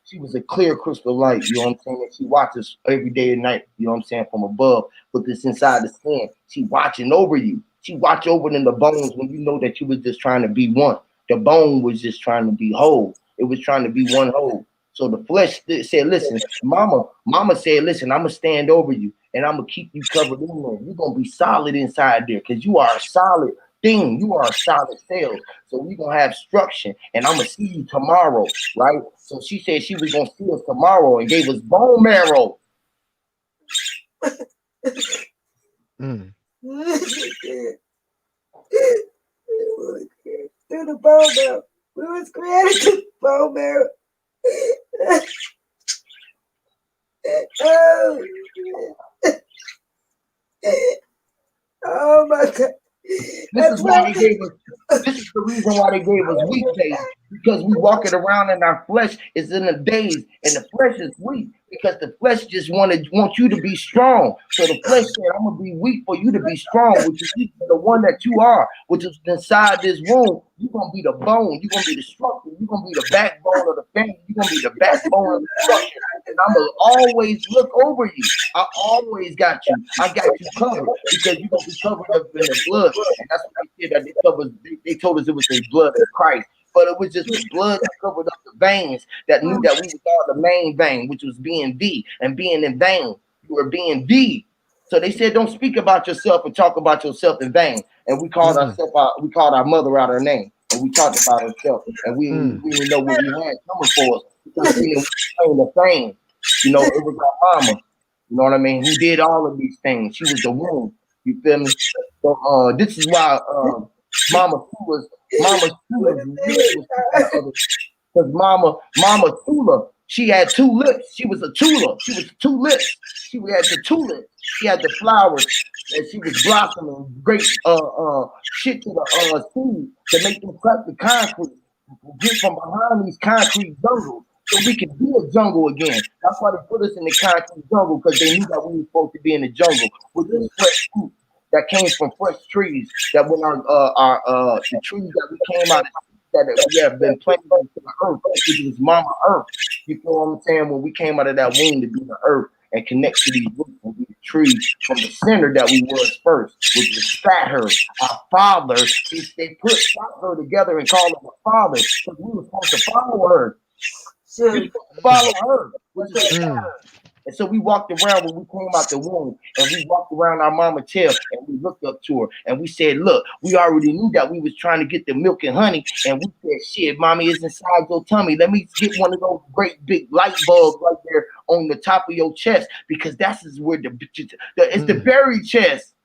She was a clear crystal light, you know what I'm saying? And she watches every day and night, you know what I'm saying, from above. But this inside the skin, she watching over you. She watch over in the bones when you know that you was just trying to be one. The bone was just trying to be whole. It was trying to be one whole. So the flesh said, listen, mama said, listen, I'm going to stand over you, and I'm going to keep you covered in there. You're going to be solid inside there, because you are a solid thing. You are a solid cell. So we're going to have structure, and I'm going to see you tomorrow, right? So she said she was going to see us tomorrow and gave us bone marrow. Through the bone marrow. We was created through the bone marrow. Oh my God. This is the reason why they gave us weak days, because we walking around and our flesh is in the days, and the flesh is weak because the flesh just want you to be strong. So the flesh said, I'm gonna be weak for you to be strong, which is the one that you are, which is inside this womb. You're gonna be the bone, you're gonna be the structure, you're gonna be the backbone of the family, you're gonna be the backbone of the structure. And I'm gonna always look over you. I always got you. I got you covered, because you're gonna be covered up in the blood. And that's what they said, that they told us it was the blood of Christ. But it was just the blood that covered up the veins that knew that we was all the main vein, which was being V, and being in vain. You were being V. So they said, don't speak about yourself and talk about yourself in vain. And we called ourselves out, we called our mother out her name, and we talked about ourselves, and we didn't know what we had coming for us, because we didn't claim the fame. You know, it was our mama. You know what I mean? Who did all of these things. She was the womb. You feel me? So this is why Mama Tula's because Mama Tula, she had two lips. She was a Tula. She was two lips. She had the tulips. She had the flowers, and she was blossoming great shit to the seed to make them cut the concrete, get from behind these concrete jungles, so we could be a jungle again. That's why they put us in the concrete jungle, because they knew that we were supposed to be in the jungle with this fresh fruit that came from fresh trees. That when the trees that we came out of, that we have been planted into the earth, which is Mama Earth. You feel what I'm saying? When we came out of that womb to be the earth and connect to these roots and be the trees from the center that we was first, which was Saturn, our father. They put Saturn together and called him a father, because we were supposed to follow her. Follow her. And so we walked around when we came out the womb, and we walked around our mama tail, and we looked up to her, and we said, look, we already knew that we was trying to get the milk and honey, and we said, shit, mommy is inside your tummy. Let me get one of those great big light bulbs right there on the top of your chest, because that's where it's the buried chest.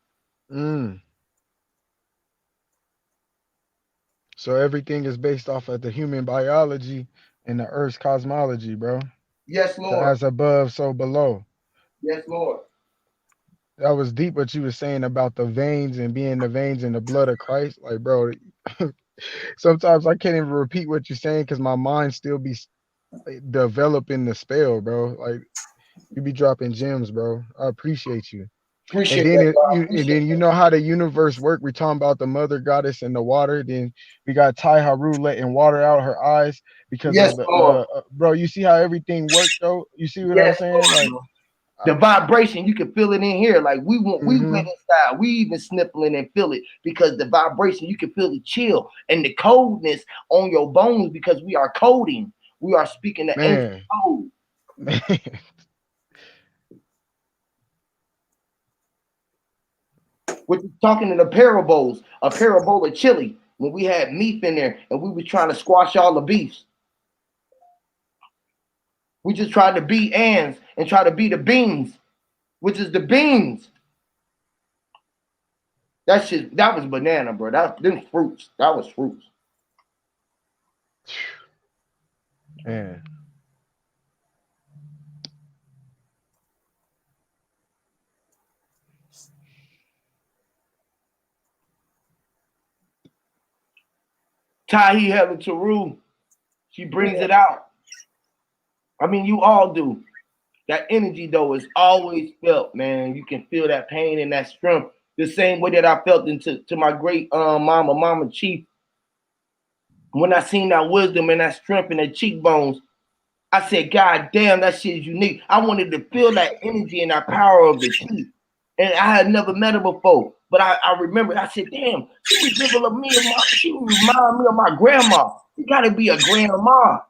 So everything is based off of the human biology and the Earth's cosmology, bro. Yes, Lord. So as above, so below. Yes, Lord. That was deep what you were saying about the veins and being the veins in the blood of Christ. Like, bro, sometimes I can't even repeat what you're saying because my mind still be developing the spell, bro. Like, you be dropping gems, bro. I appreciate you. And then you know how the universe work. We're talking about the mother goddess in the water. Then we got Tai Haru letting water out her eyes because of the bro. You see how everything worked though. You see what I'm saying? Like, The vibration, you can feel it in here. Like we went Mm-hmm. inside. We even sniffling and feel it because the vibration, you can feel the chill and the coldness on your bones because we are coding. We are speaking the ancient code. Man. We're talking in the parables, a parable of chili when we had meat in there and we were trying to squash all the beefs. We just tried to be ants and try to be the beans, which is the beans. That shit, that was banana, bro. Them fruits. That was fruits. Man. Tahi Helen Taru, she brings it out. I mean, you all do. That energy, though, is always felt, man. You can feel that pain and that strength the same way that I felt into my great Mama Chief. When I seen that wisdom and that strength in the cheekbones, I said, God damn, that shit is unique. I wanted to feel that energy and that power of the chief. And I had never met her before. But I remember, I said, damn, she remind me of my grandma. She gotta be a grandma.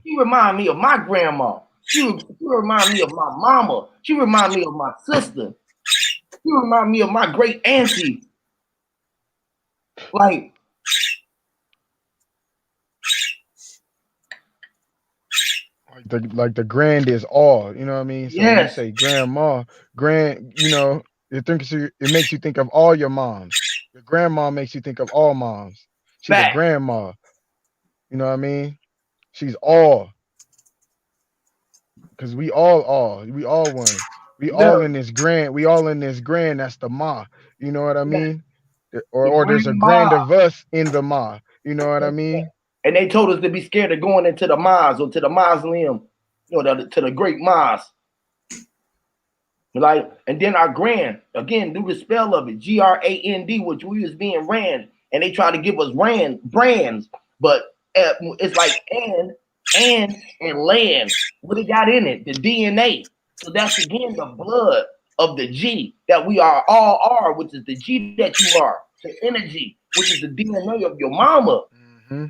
She remind me of my grandma. She remind me of my mama. She remind me of my sister. She remind me of my great auntie. Like the grand is all, you know what I mean? So when you say grandma, grand, you know, it makes you think of all your moms. Your grandma makes you think of all moms. She's a grandma. You know what I mean? She's all. Because we all one. We all in this grand. We all in this grand. That's the ma. You know what I mean? Or there's a grand of us in the ma. You know what I mean? And they told us to be scared of going into the mosque or to the mausoleum, you know, to the great mosque. Like, and then our grand, again, do the spell of it, GRAND, which we was being ran, and they try to give us brands, but it's like and land. What it got in it? The DNA. So that's again the blood of the G that we all are, which is the G that you are, the energy, which is the DNA of your mama,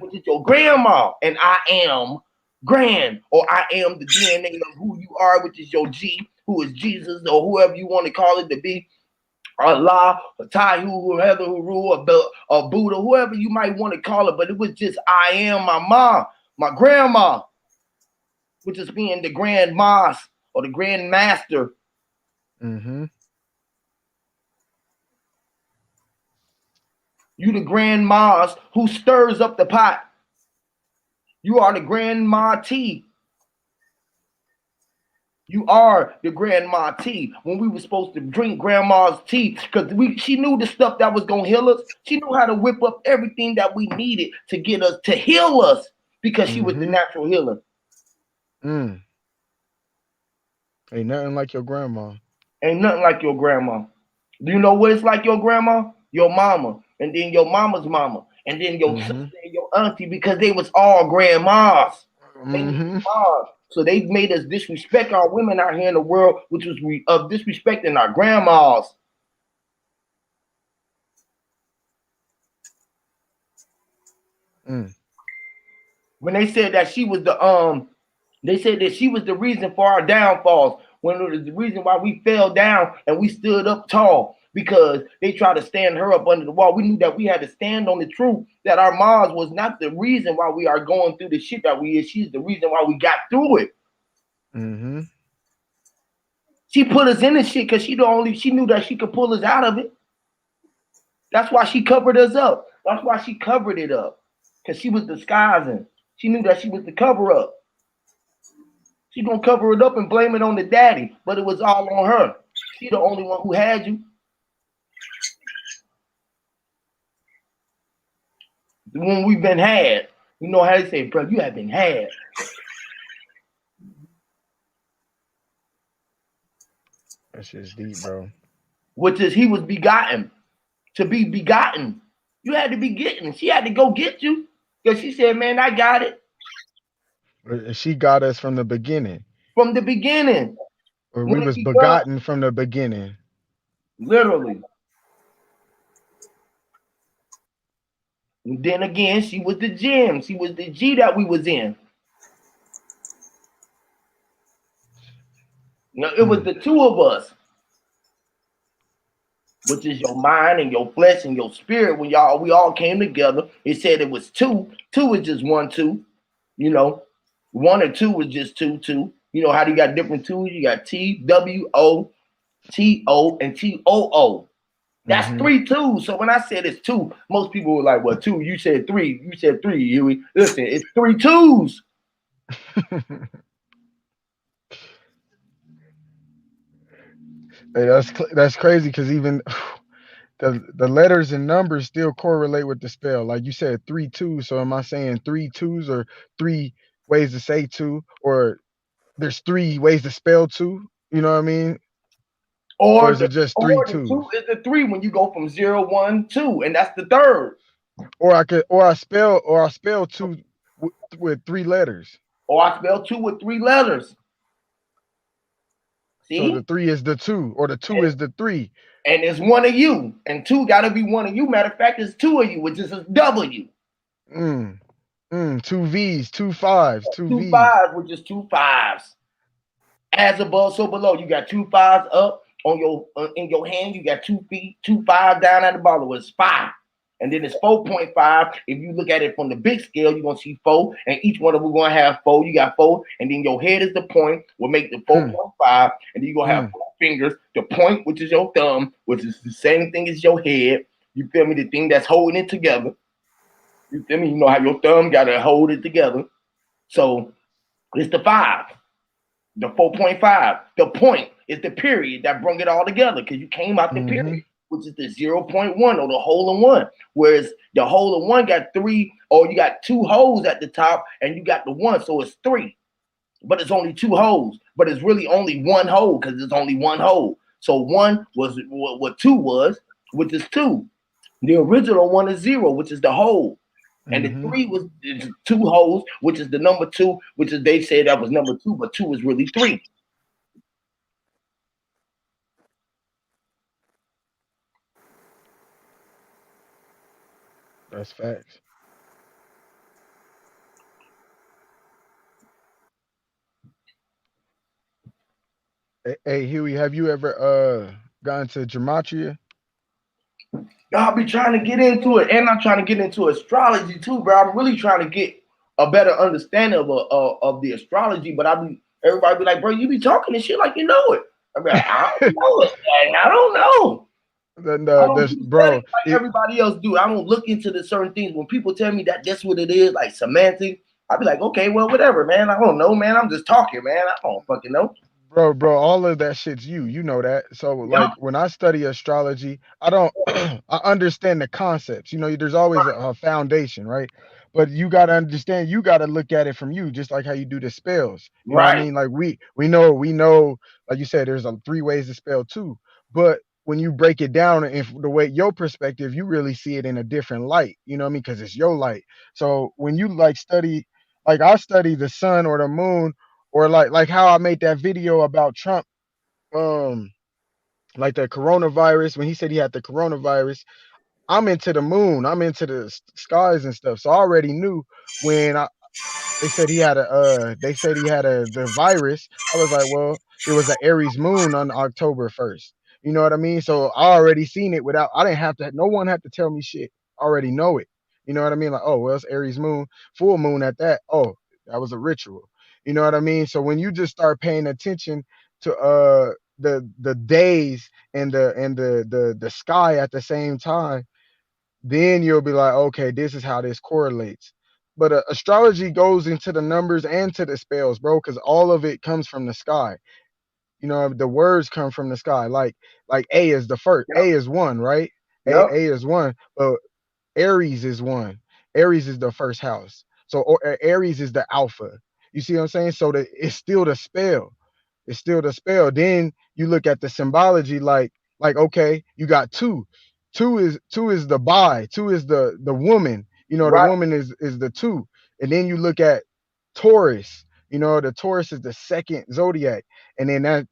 which is your grandma, and I am grand, or I am the DNA of who you are, which is your G, who is Jesus, or whoever you want to call it to be, Allah, or Tahu, whoever who rule, or Buddha, whoever you might want to call it, but it was just I am my mom, my grandma, which is being the grand mas or the grand master. You the grand mas who stirs up the pot. You are the grandma tea. You are the grandma tea. When we were supposed to drink grandma's tea, because she knew the stuff that was gonna heal us. She knew how to whip up everything that we needed to get us to heal us, because she was the natural healer. Ain't nothing like your grandma. Ain't nothing like your grandma. Do you know what it's like your grandma? Your mama, and then your mama's mama, and then your sister and your auntie, because they was all grandmas. So they made us disrespect our women out here in the world, which was of disrespecting our grandmas. When they said that she was they said that she was the reason for our downfalls, when it was the reason why we fell down and we stood up tall, because they tried to stand her up under the wall. We knew that we had to stand on the truth, that our moms was not the reason why we are going through the shit that we is. She's the reason why we got through it. She put us in this shit because she knew that she could pull us out of it. That's why she covered us up. That's why she covered it up, because she was disguising. She knew that she was the cover up. She gonna cover it up and blame it on the daddy, but it was all on her. She the only one who had you. When we've been had, you know how they say, bro, you have been had. That shit's deep, bro. Which is he was begotten. To be begotten, you had to be getting. She had to go get you, because she said, man, I got it. She got us from the beginning. from the beginning. Or When we it was begun, begotten from the beginning. literally. And then again, she was the gem. She was the G that we was in. It was the two of us, which is your mind and your flesh and your spirit. When we all came together, it said it was two. Two is just 1, 2. You know, 1 or 2 was just 2, 2. You know how you got different twos? You got T, W, O, T, O, and T, O, O. That's 3 twos. So when I said it's 2, most people were like, well, 2, you said 3. You said 3, Huey. Listen, it's 3 twos. Hey, that's crazy because even the letters and numbers still correlate with the spell. Like you said, 3 2. So am I saying 3 twos or 3 ways to say 2, or there's 3 ways to spell 2? You know what I mean? Or is it just 3 the 2 twos? is the 3 when you go from 0, 1, 2, and that's the third. Or I spell 2 with 3 letters. Or I spell 2 with 3 letters. See? So the 3 is the 2, or the 2 is the 3. And it's 1 of you, and 2 got to be 1 of you. Matter of fact, it's 2 of you, which is a W. 2 V's, 2 5s, 2 2 V's. 5s, which is 2 5s. As above, so below. You got 2 5s up on your in your hand. You got 2 feet, 2 5s down at the bottom. It's 5. And then it's 4.5. If you look at it from the big scale, you're going to see 4. And each one of them going to have 4. You got 4. And then your head is the point, will make the 4.5. And then you're going to have 4 fingers. The point, which is your thumb, which is the same thing as your head. You feel me? The thing that's holding it together. You feel me? You know how your thumb got to hold it together. So it's the 5. The 4.5. The point is the period that brought it all together because you came out the period, which is the 0.1 or the hole in one. Whereas the hole in one got 3, or you got 2 holes at the top and you got the 1, so it's 3. But it's only 2 holes, but it's really only 1 hole because it's only 1 hole. So 1 was what 2 was, which is 2. The original 1 is 0, which is the hole. And the 3 was 2 holes, which is the number 2, which is they say that was number 2, but 2 is really 3. That's facts. Hey Huey, have you ever gone to gematria? I'll be trying to get into it, and I'm trying to get into astrology too, bro. I'm really trying to get a better understanding of the astrology, but everybody be like, bro, you be talking this shit like you know it. I be like, I don't know it. I don't know. Bro, like everybody else do. I don't look into the certain things. When people tell me that that's what it is, like semantics, I'll be like, okay, well, whatever, man. I don't know, man. I'm just talking, man. I don't fucking know. Bro, all of that shit's you know that. So like when I study astrology, I don't I understand the concepts. You know, there's always a foundation, right? But you gotta understand, you gotta look at it from you, just like how you do the spells. You know what I mean? Like we know, like you said, there's 3 ways to spell 2. But when you break it down and the way your perspective, you really see it in a different light. You know what I mean? Because it's your light. So when you like study, like I study the sun or the moon, or like how I made that video about Trump, like the coronavirus, when he said he had the coronavirus. I'm into the moon, I'm into the skies and stuff. So I already knew when they said he had the virus. I was like, well, it was an Aries moon on October 1st. You know what I mean? So I already seen it without, I didn't have to, no one had to tell me shit. I already know it. You know what I mean? Like, oh, well, it's Aries moon, full moon at that. Oh, that was a ritual. You know what I mean? So when you just start paying attention to the days and the sky at the same time, then you'll be like, okay, this is how this correlates. But astrology goes into the numbers and to the spells, bro, because all of it comes from the sky. You know, the words come from the sky. Like A is the first. A is 1, right? A is 1, but Aries is 1. Aries is the first house. So Aries is the alpha. You see what I'm saying? So it's still the spell. It's still the spell. Then you look at the symbology, like okay, you got 2. 2 is the bi. 2 is the woman. You know, the woman is the 2. And then you look at Taurus. You know, the Taurus is the second zodiac, and then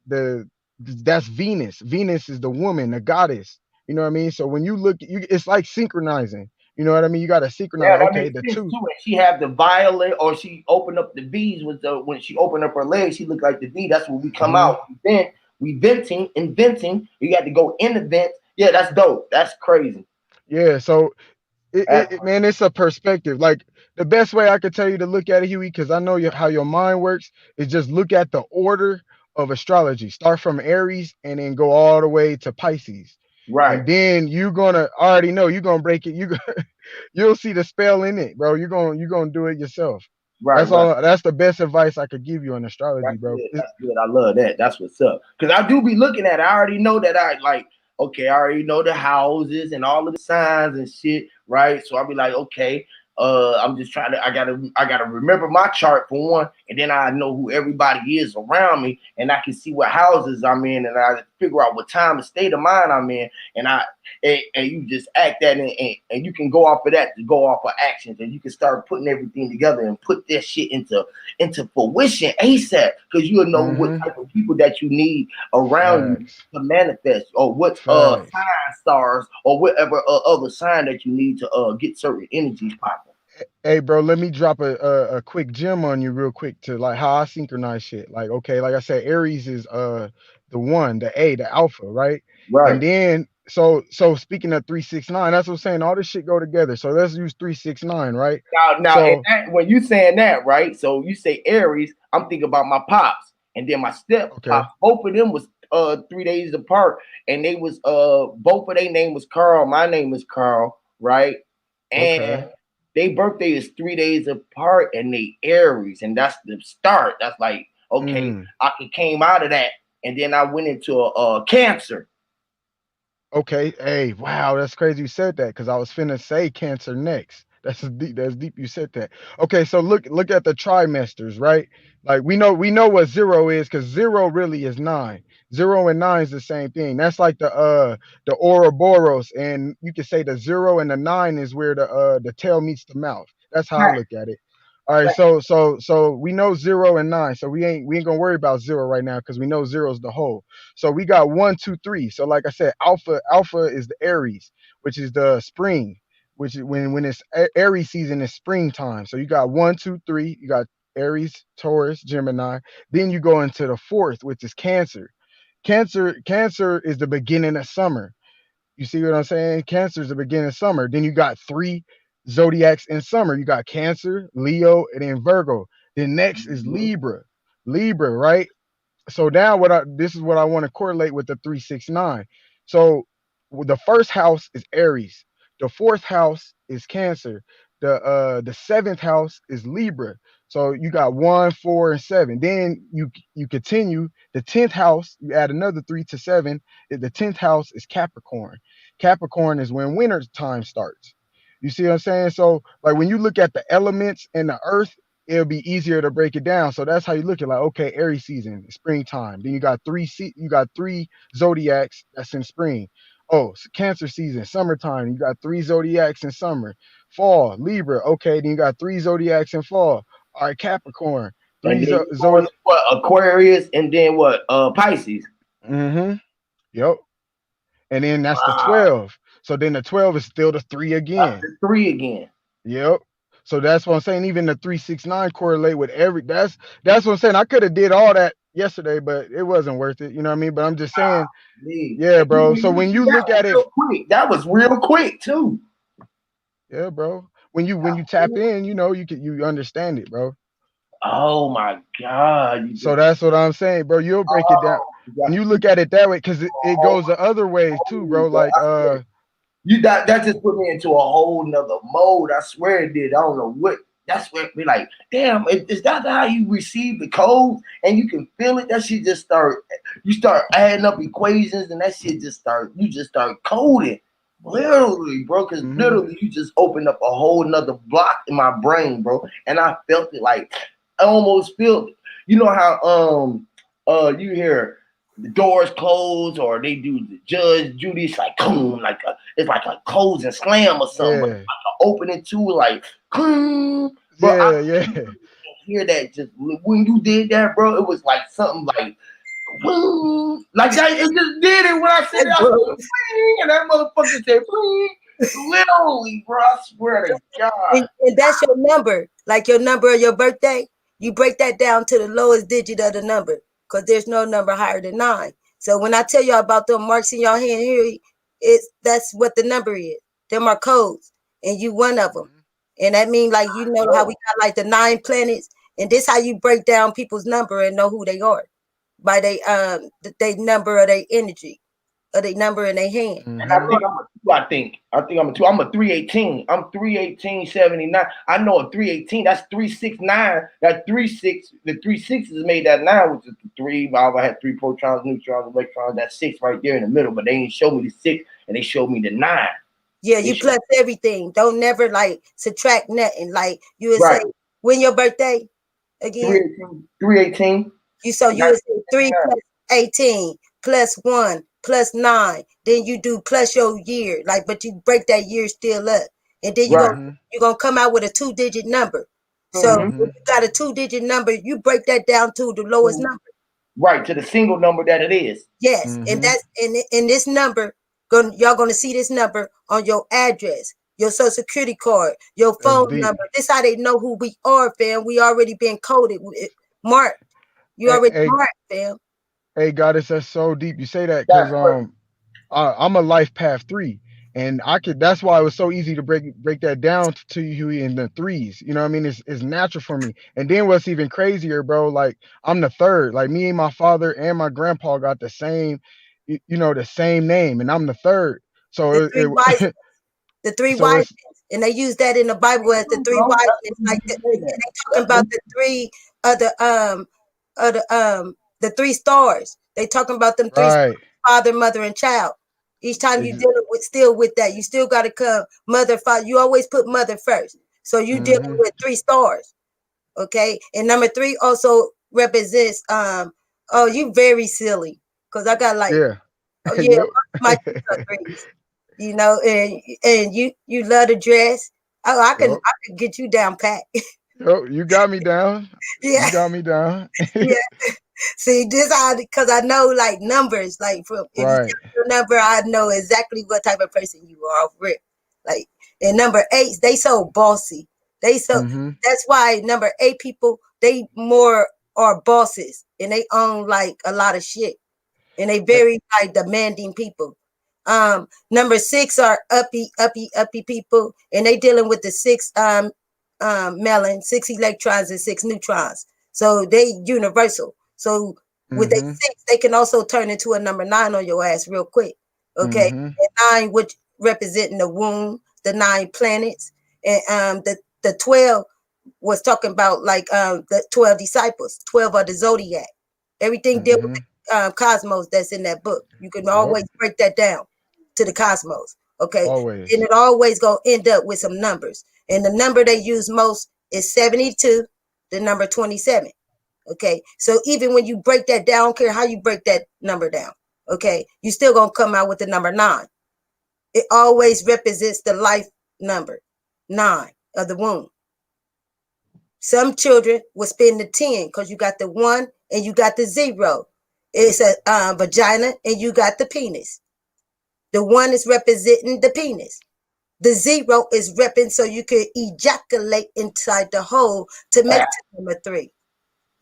that's Venus. Venus is the woman, the goddess. You know what I mean? So when you look, it's like synchronizing. You know what I mean? You got to synchronize. Yeah, that Okay, makes the sense two. too. And she have the violet, or she opened up the V's with the when she opened up her legs, she looked like the V. That's when we come out. Then we venting, inventing. You got to go in the vent. Yeah, that's dope. That's crazy. Yeah, so man, it's a perspective. Like the best way I could tell you to look at it, Huey, because I know how your mind works, is just look at the order of astrology. Start from Aries and then go all the way to Pisces. Right. And then you're gonna already know you're gonna break it. You'll see the spell in it, bro. You're gonna do it yourself. Right. That's all. That's the best advice I could give you on astrology, That's bro. good. That's good. I love that. That's what's up. Because I do be looking at it. I already know that okay, I already know the houses and all of the signs and shit, right? So I'll be like, okay, I'm just trying to, I gotta remember my chart for one, and then I know who everybody is around me, and I can see what houses I'm in, and I figure out what time and state of mind I'm in, and you just act that, and you can go off of that to go off of actions, and you can start putting everything together and put that shit into fruition ASAP, because you'll know what type of people that you need around you to manifest, or what sign stars, or whatever other sign that you need to get certain energies popping. Hey, bro, let me drop a quick gem on you real quick to like how I synchronize shit. Like, okay, like I said, Aries is the one, the A, the alpha, right? Right. And then so speaking of 369, that's what I'm saying. All this shit go together. So let's use 369, right? Now so, when you saying that, right? So you say Aries, I'm thinking about my pops, and then my step pops. Both of them was 3 days apart, and they was both of their name was Carl. My name is Carl, right? And their birthday is 3 days apart, and they Aries, and that's the start. That's like, okay, I came out of that, and then I went into a Cancer. Okay, hey, wow, that's crazy you said that, because I was finna say Cancer next. That's deep you said that. Okay, so look at the trimesters, right? Like we know what 0 is, because 0 really is 9. 0 and 9 is the same thing. That's like the Ouroboros, and you can say the 0 and the 9 is where the tail meets the mouth. That's how I look at it. All right, so we know 0 and 9, so we ain't gonna worry about 0 right now, because we know 0 is the whole. So we got 1, 2, 3. So like I said, alpha is the Aries, which is the spring, which is when it's Aries season is springtime. So you got 1, 2, 3. You got Aries, Taurus, Gemini. Then you go into the 4th, which is Cancer. Cancer is the beginning of summer. You see what I'm saying? Cancer is the beginning of summer. Then you got 3 zodiacs in summer. You got Cancer, Leo, and then Virgo. Then next is Libra, right? So now this is what I want to correlate with the 369. So the first house is Aries. The 4th house is Cancer. The 7th house is Libra. So you got 1, 4, and 7. Then you continue. The 10th house, you add another 3 to 7. The 10th house is Capricorn. Capricorn is when winter time starts. You see what I'm saying? So like when you look at the elements in the earth, it'll be easier to break it down. So that's how you look at, like, okay, Aries season, springtime. Then you got 3 zodiacs that's in spring. Oh, Cancer season, summertime. You got 3 zodiacs in summer. Fall, Libra. Okay, then you got 3 zodiacs in fall. All right, Capricorn. 3 zodiacs. Aquarius, and then what? Pisces. Yep. And then that's the 12. So then the 12 is still the 3 again. That's the 3 again. Yep. So that's what I'm saying. Even the 369 correlate with that's what I'm saying. I could have did all that yesterday, but it wasn't worth it. You know what I mean? But I'm just saying, yeah, bro. So when you look at it, that was real quick too. Yeah, bro. When you tap in, you know, you understand it, bro. Oh my God. So that's what I'm saying, bro. You'll break it down. When you look at it that way, because it goes the other ways too, bro. Like that just put me into a whole nother mode. I swear it did. I don't know what. That's where we like, damn, is that how you receive the code and you can feel it? That shit just you start adding up equations, and that shit you just start coding. Literally, bro, because literally you just opened up a whole nother block in my brain, bro. And I felt it, like I almost feel it. You know how you hear the doors close, or they do the Judge Judy, it's like boom, it's like a close and slam or something. Yeah. Like an opening too, like boom. Yeah. hear that. Just when you did that, bro, it was like something like, wing, like that. It just did it when I said it. I said, wing, and that motherfucker said, wing. Literally, bro, I swear to God. And that's your number, like your number of your birthday. You break that down to the lowest digit of the number, because there's no number higher than 9. So when I tell y'all about them marks in your hand here, that's what the number is. Them are codes, and you one of them. And that means, like, you know how we got like the 9 planets, and this how you break down people's number and know who they are by they number of their energy, or they number in their hand. And I think I'm a 2. I think I'm a 2. I'm a 318. I'm 31879. I know a 318. That's 369. That 36. The 36 is made that 9, which is the 3. I had 3 protons, neutrons, electrons. That's 6 right there in the middle. But they ain't show me the 6, and they showed me the 9. Yeah, you plus everything. Don't never like subtract nothing. Like you would say, when your birthday again? 318. You would say 3 plus 18 plus 1 plus 9. Then you do plus your year, like, but you break that year still up, and then you're gonna come out with a 2-digit number. So if you got a 2-digit number, you break that down to the lowest number. Right, to the single number that it is. Yes, and that's in this number. Y'all gonna see this number on your address, your social security card, your phone number. This how they know who we are, fam. We already been coded, marked. You already marked, fam. Hey, Goddess, that's so deep. You say that because I'm a life path 3, and that's why it was so easy to break that down to you in the 3s. You know what I mean? It's natural for me. And then what's even crazier, bro, like I'm the 3rd. Like me and my father and my grandpa got the same, the same name, and I'm the 3rd. So the 3 wise, and they use that in the Bible as the 3 wise. Like they talking about the 3 the 3 stars. They talking about them 3 stars, father, mother, and child. Each time you dealing with that, you still got to come mother, father. You always put mother first. So you dealing with 3 stars, okay? And number 3 also represents. Oh, you very silly, because I got like my 3s. And you love to dress. Oh, I can get you down pat. Oh, you got me down. Yeah, you got me down. Yeah. See, this because I know like numbers. Like if you tell me your number, I know exactly what type of person you are off rip. Like, and number 8, they so bossy. That's why number 8 people, they more are bosses, and they own like a lot of shit, and they very like demanding people. Number 6 are uppy people, and they dealing with the 6 melon, 6 electrons and 6 neutrons. So they universal. So with a 6, they can also turn into a number 9 on your ass real quick. Okay, and 9, which representing the womb, the 9 planets, and the 12 was talking about like the 12 disciples. 12 are the zodiac. Everything deal with the cosmos that's in that book. You can always break that down to the cosmos. Okay, always. And it always gonna end up with some numbers. And the number they use most is 72, the number 27. Okay, so even when you break that down, I don't care how you break that number down, okay, you still gonna come out with the number 9. It always represents the life number 9 of the womb. Some children will spend the 10 because you got the 1 and you got the 0. It's a vagina and you got the penis. The 1 is representing the penis. The 0 is repping so you can ejaculate inside the hole to make it number 3.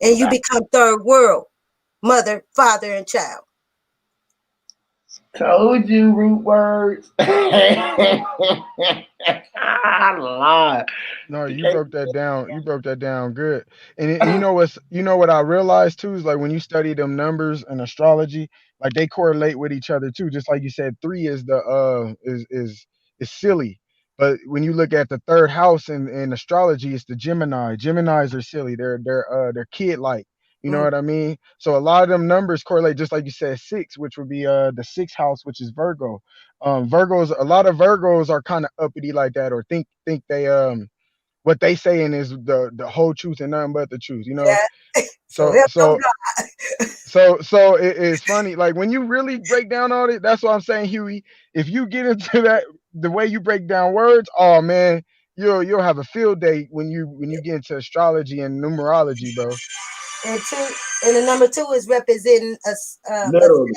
And you become third world, mother, father, and child. Told you, root words. I lied. No, you broke that down. You broke that down good. And you know what I realized too is like when you study them numbers and astrology, like they correlate with each other too. Just like you said, 3 is the is silly. But when you look at the 3rd house in astrology, it's the Gemini. Geminis are silly. They're kid like. You know what I mean? So a lot of them numbers correlate, just like you said, 6, which would be the 6th house, which is Virgo. A lot of Virgos are kind of uppity like that, or think they what they saying is the whole truth and nothing but the truth, you know? Yeah. So it's funny. Like when you really break down all it, that's what I'm saying, Huey. If you get into that, the way you break down words, oh man, you'll have a field day when you get into astrology and numerology, bro. And the number 2 is representing Literally.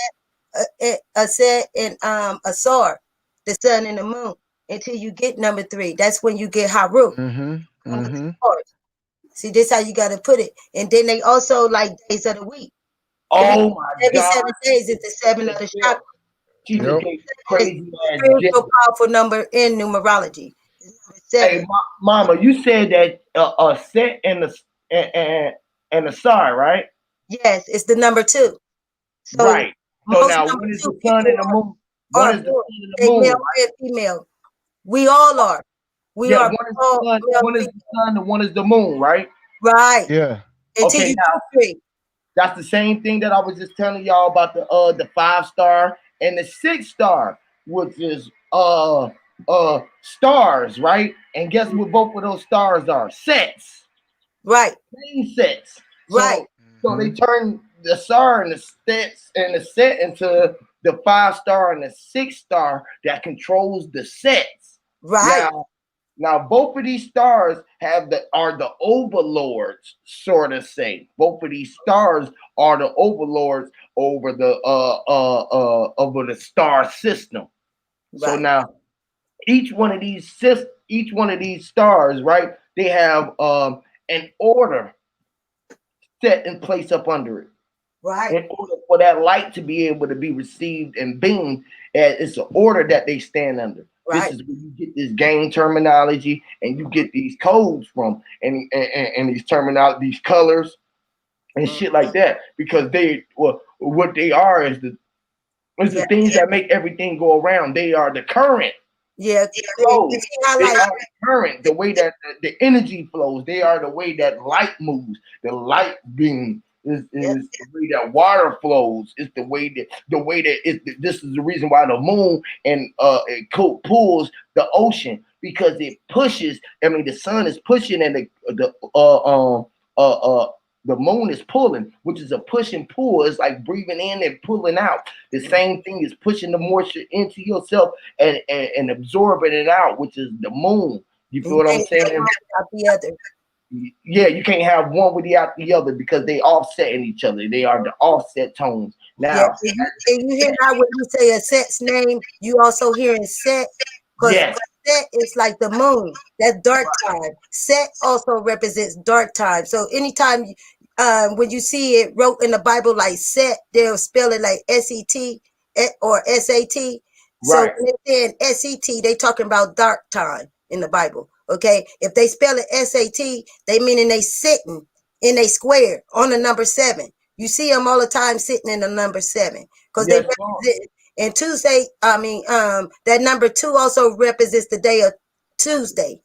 a set and a star, the sun and the moon. Until you get number 3, that's when you get Haru. See, this how you got to put it. And then they also like days of the week. Oh my Every God. 7 days is the 7 of the chakra. She just gave crazy ass Spiritual powerful number in numerology. Hey, Mama, you said that a set and a star, right? Yes, it's the number 2. So right. So now, when is the sun and the moon? When is the sun and the moon? Male and female. We all are. We are. One is the sun and one is the moon, right? Right. Yeah. Until you now, that's the same thing that I was just telling y'all about the 5-star and the 6-star, which is stars, right? And guess what both of those stars are? Sets. Right. Same sets. Right. So they turn the star and the sets and the set into the 5-star and the 6-star that controls the sets. Right. Now both of these stars are the overlords, sort of say. Both of these stars are the overlords over the star system. Right. So now each one of these stars, right? They have an order set in place up under it. Right. In order for that light to be able to be received and beamed, it's an order that they stand under. Right. This is where you get this game terminology and you get these codes from and these terminology, these colors and shit like that, because what they are is the things that make everything go around. They are the current. Yeah, they are the current, the way that the energy flows. They are the way that light moves. The light beam is the way that water flows. It's the way that this is the reason why the moon and it pulls the ocean, because it pushes. I mean, the sun is pushing and the moon is pulling, which is a push and pull. It's like breathing in and pulling out. The same thing is pushing the moisture into yourself and absorbing it out, which is the moon. You feel what I'm saying? The other. Yeah, you can't have one without the other because they offset in each other. They are the offset tones. Now, and you hear how when you say a set's name, you also hearing set. Yes. Set is like the moon. That's dark time. Set also represents dark time. So anytime when you see it wrote in the Bible like set, they'll spell it like S-E-T or S-A-T. So when they're saying S-E-T, they talking about dark time in the Bible. Okay. If they spell it S-A-T, they meaning they sitting in a square on the number 7. You see them all the time sitting in the number 7 because they represent. And Tuesday, that number 2 also represents the day of Tuesday,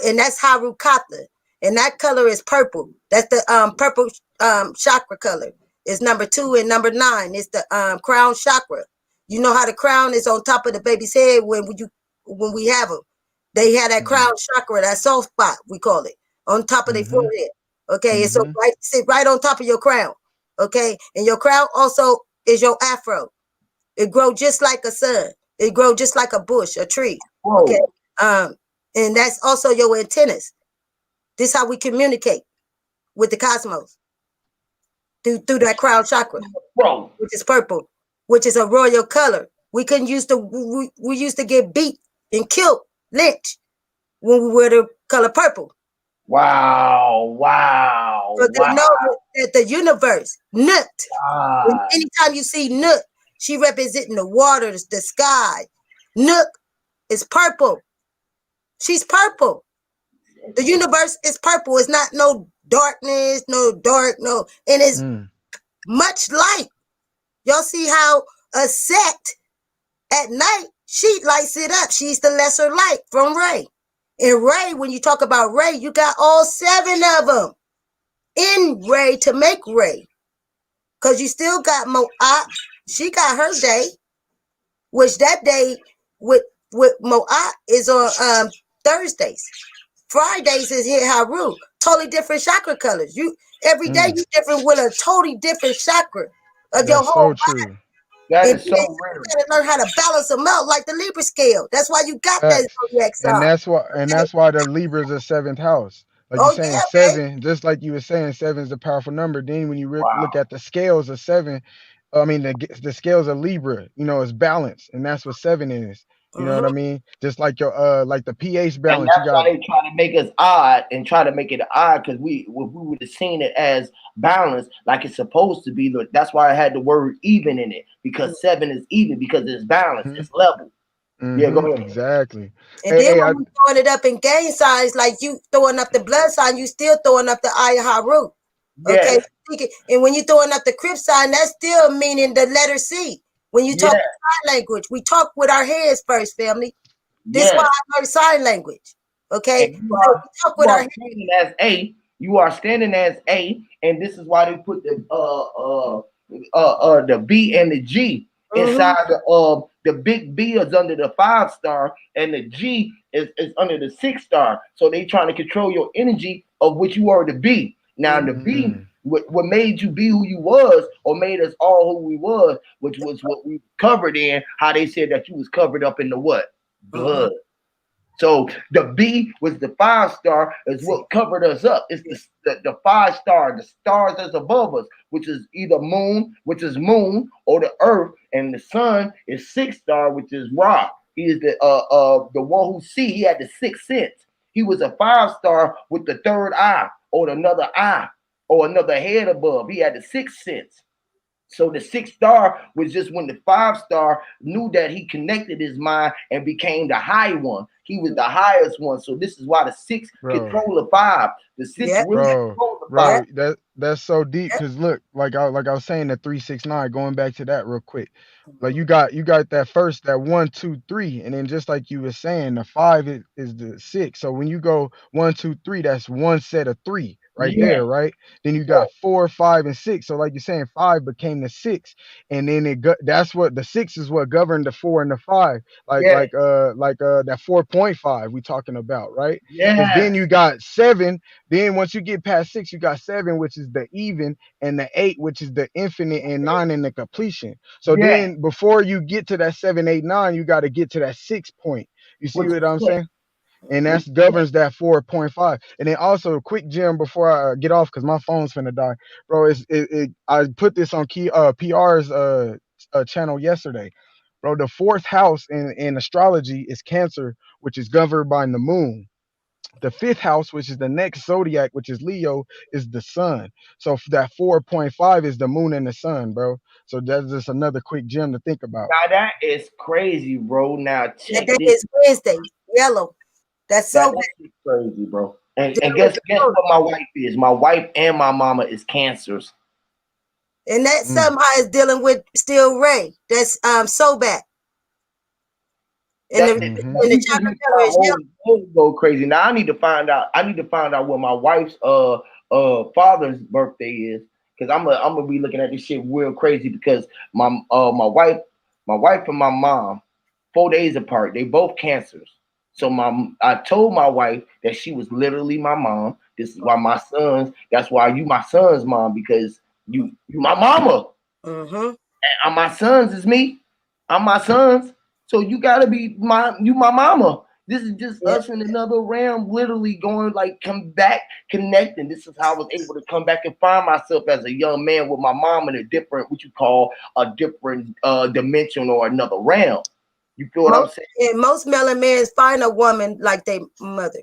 and that's Harukata, and that color is purple. That's the purple chakra color. It's number 2 and number 9. It's the crown chakra. You know how the crown is on top of the baby's head when we have them. They have that crown chakra, that soft spot we call it, on top of their forehead. Okay, and so sit right on top of your crown. Okay, and your crown also is your afro. It grows just like a sun. It grows just like a bush, a tree. Whoa. Okay. And that's also your antennas. This is how we communicate with the cosmos. Through that crown chakra. Whoa. Which is purple, which is a royal color. We used to get beat and killed, lynched when we wear the color purple. Wow. So they know that the universe, Nut. Anytime you see Nut, she representing the waters, the sky. Nook is purple. She's purple. The universe is purple. It's not no darkness, no dark, no. And it's much light. Y'all see how a set at night, she lights it up. She's the lesser light from Ray. And Ray, when you talk about Ray, you got all 7 of them in Ray to make Ray. Because you still got Mo'at. She got her day, which that day with Mo'at is on Thursdays. Fridays is here Haru. Totally different chakra colors. You every day you different with a totally different chakra of your whole body. That And is then so you real. gotta learn how to balance them out like the Libra scale. That's why you got that Facts. zodiac sign. And that's why the Libra is a seventh house. Like you're Oh saying, yeah, man. seven, just like you were saying, seven is a powerful number. Then when you look Wow. at the scales of seven, I mean the scales of Libra, it's balance, and that's what seven is. You know what I mean? Just like your like the pH And balance, you that's why got they try to make us odd and try to make it odd because we would have seen it as balance like it's supposed to be. That's why I had the word even in it because 7 is even because it's balance, it's level. Yeah, go ahead. exactly. And then when you throwing it up in gain signs, like you throwing up the blood sign, you still throwing up the Ayaharu. Okay. Yes. And when you throwing up the Crip sign, that's still meaning the letter C. When you talk sign language, we talk with our heads first, family. This is why I learned sign language. Okay. And you So are, we talk with our heads. standing as A. You are standing as A, and this is why they put the B and the G inside the big B is under the 5 star, and the G is under the 6 star. So they trying to control your energy of what you are to be. Now the B, what made you be who you was, or made us all who we was, which was what we covered in. How they said that you was covered up in the what? Blood. So the B was the 5 star, is what covered us up. It's the 5 star, the stars that's above us, which is either moon, or the earth, and the sun is 6 star, which is Ra. He is the one who see. He had the 6th sense. He was a 5 star with the 3rd eye, or another eye, or another head above. He had the 6th sense. So the 6th star was just when the 5 star knew that he connected his mind and became the high one. He was the highest one. So this is why the 6 control the 5. The 6 really control the 5. That's so deep because look, like I was saying, the 369. Going back to that real quick, like you got that first, that 1, 2, 3, and then just like you were saying, the 5 is the 6. So when you go 1, 2, 3, that's one set of 3 right there, right? Then you got 4, 5, and 6. So like you're saying, 5 became the 6, and then that's what the 6 is what governed the 4 and the 5. Like that 4.5 we talking about, right? Because then you got 7. Then once you get past 6, you got 7, which is the even, and the 8, which is the infinite, and 9 in the completion. So then before you get to that 7, 8, 9, you got to get to that 6 point. You see what I'm saying? And that governs that 4.5. And then also, quick gem before I get off, because my phone's finna die, bro. I put this on PR's channel yesterday, bro. The 4th house in astrology is Cancer, which is governed by the moon. The 5th house, which is the next zodiac, which is Leo, is the sun. So that 4.5 is the moon and the sun, bro. So that's just another quick gem to think about. Now that is crazy, bro. Now check that this. is Wednesday, yellow. That's so crazy, bro. And guess what my wife is? My wife and my mama is Cancers. And that somehow is dealing with Steel Ray. That's so bad. And the chocolate color is yellow. Go crazy. Now I need to find out. What my wife's father's birthday is, because I'm gonna be looking at this shit real crazy because my wife and my mom 4 days apart. They both Cancers. So I told my wife that she was literally my mom. This is why my sons. That's why you my son's mom, because you my mama. And my sons is me. I'm my sons. So you gotta be my mama. This is just us in another realm, literally going come back, connecting. This is how I was able to come back and find myself as a young man with my mom in a different, what you call a different dimension or another realm. You feel what I'm saying? And most melon men find a woman like their mother,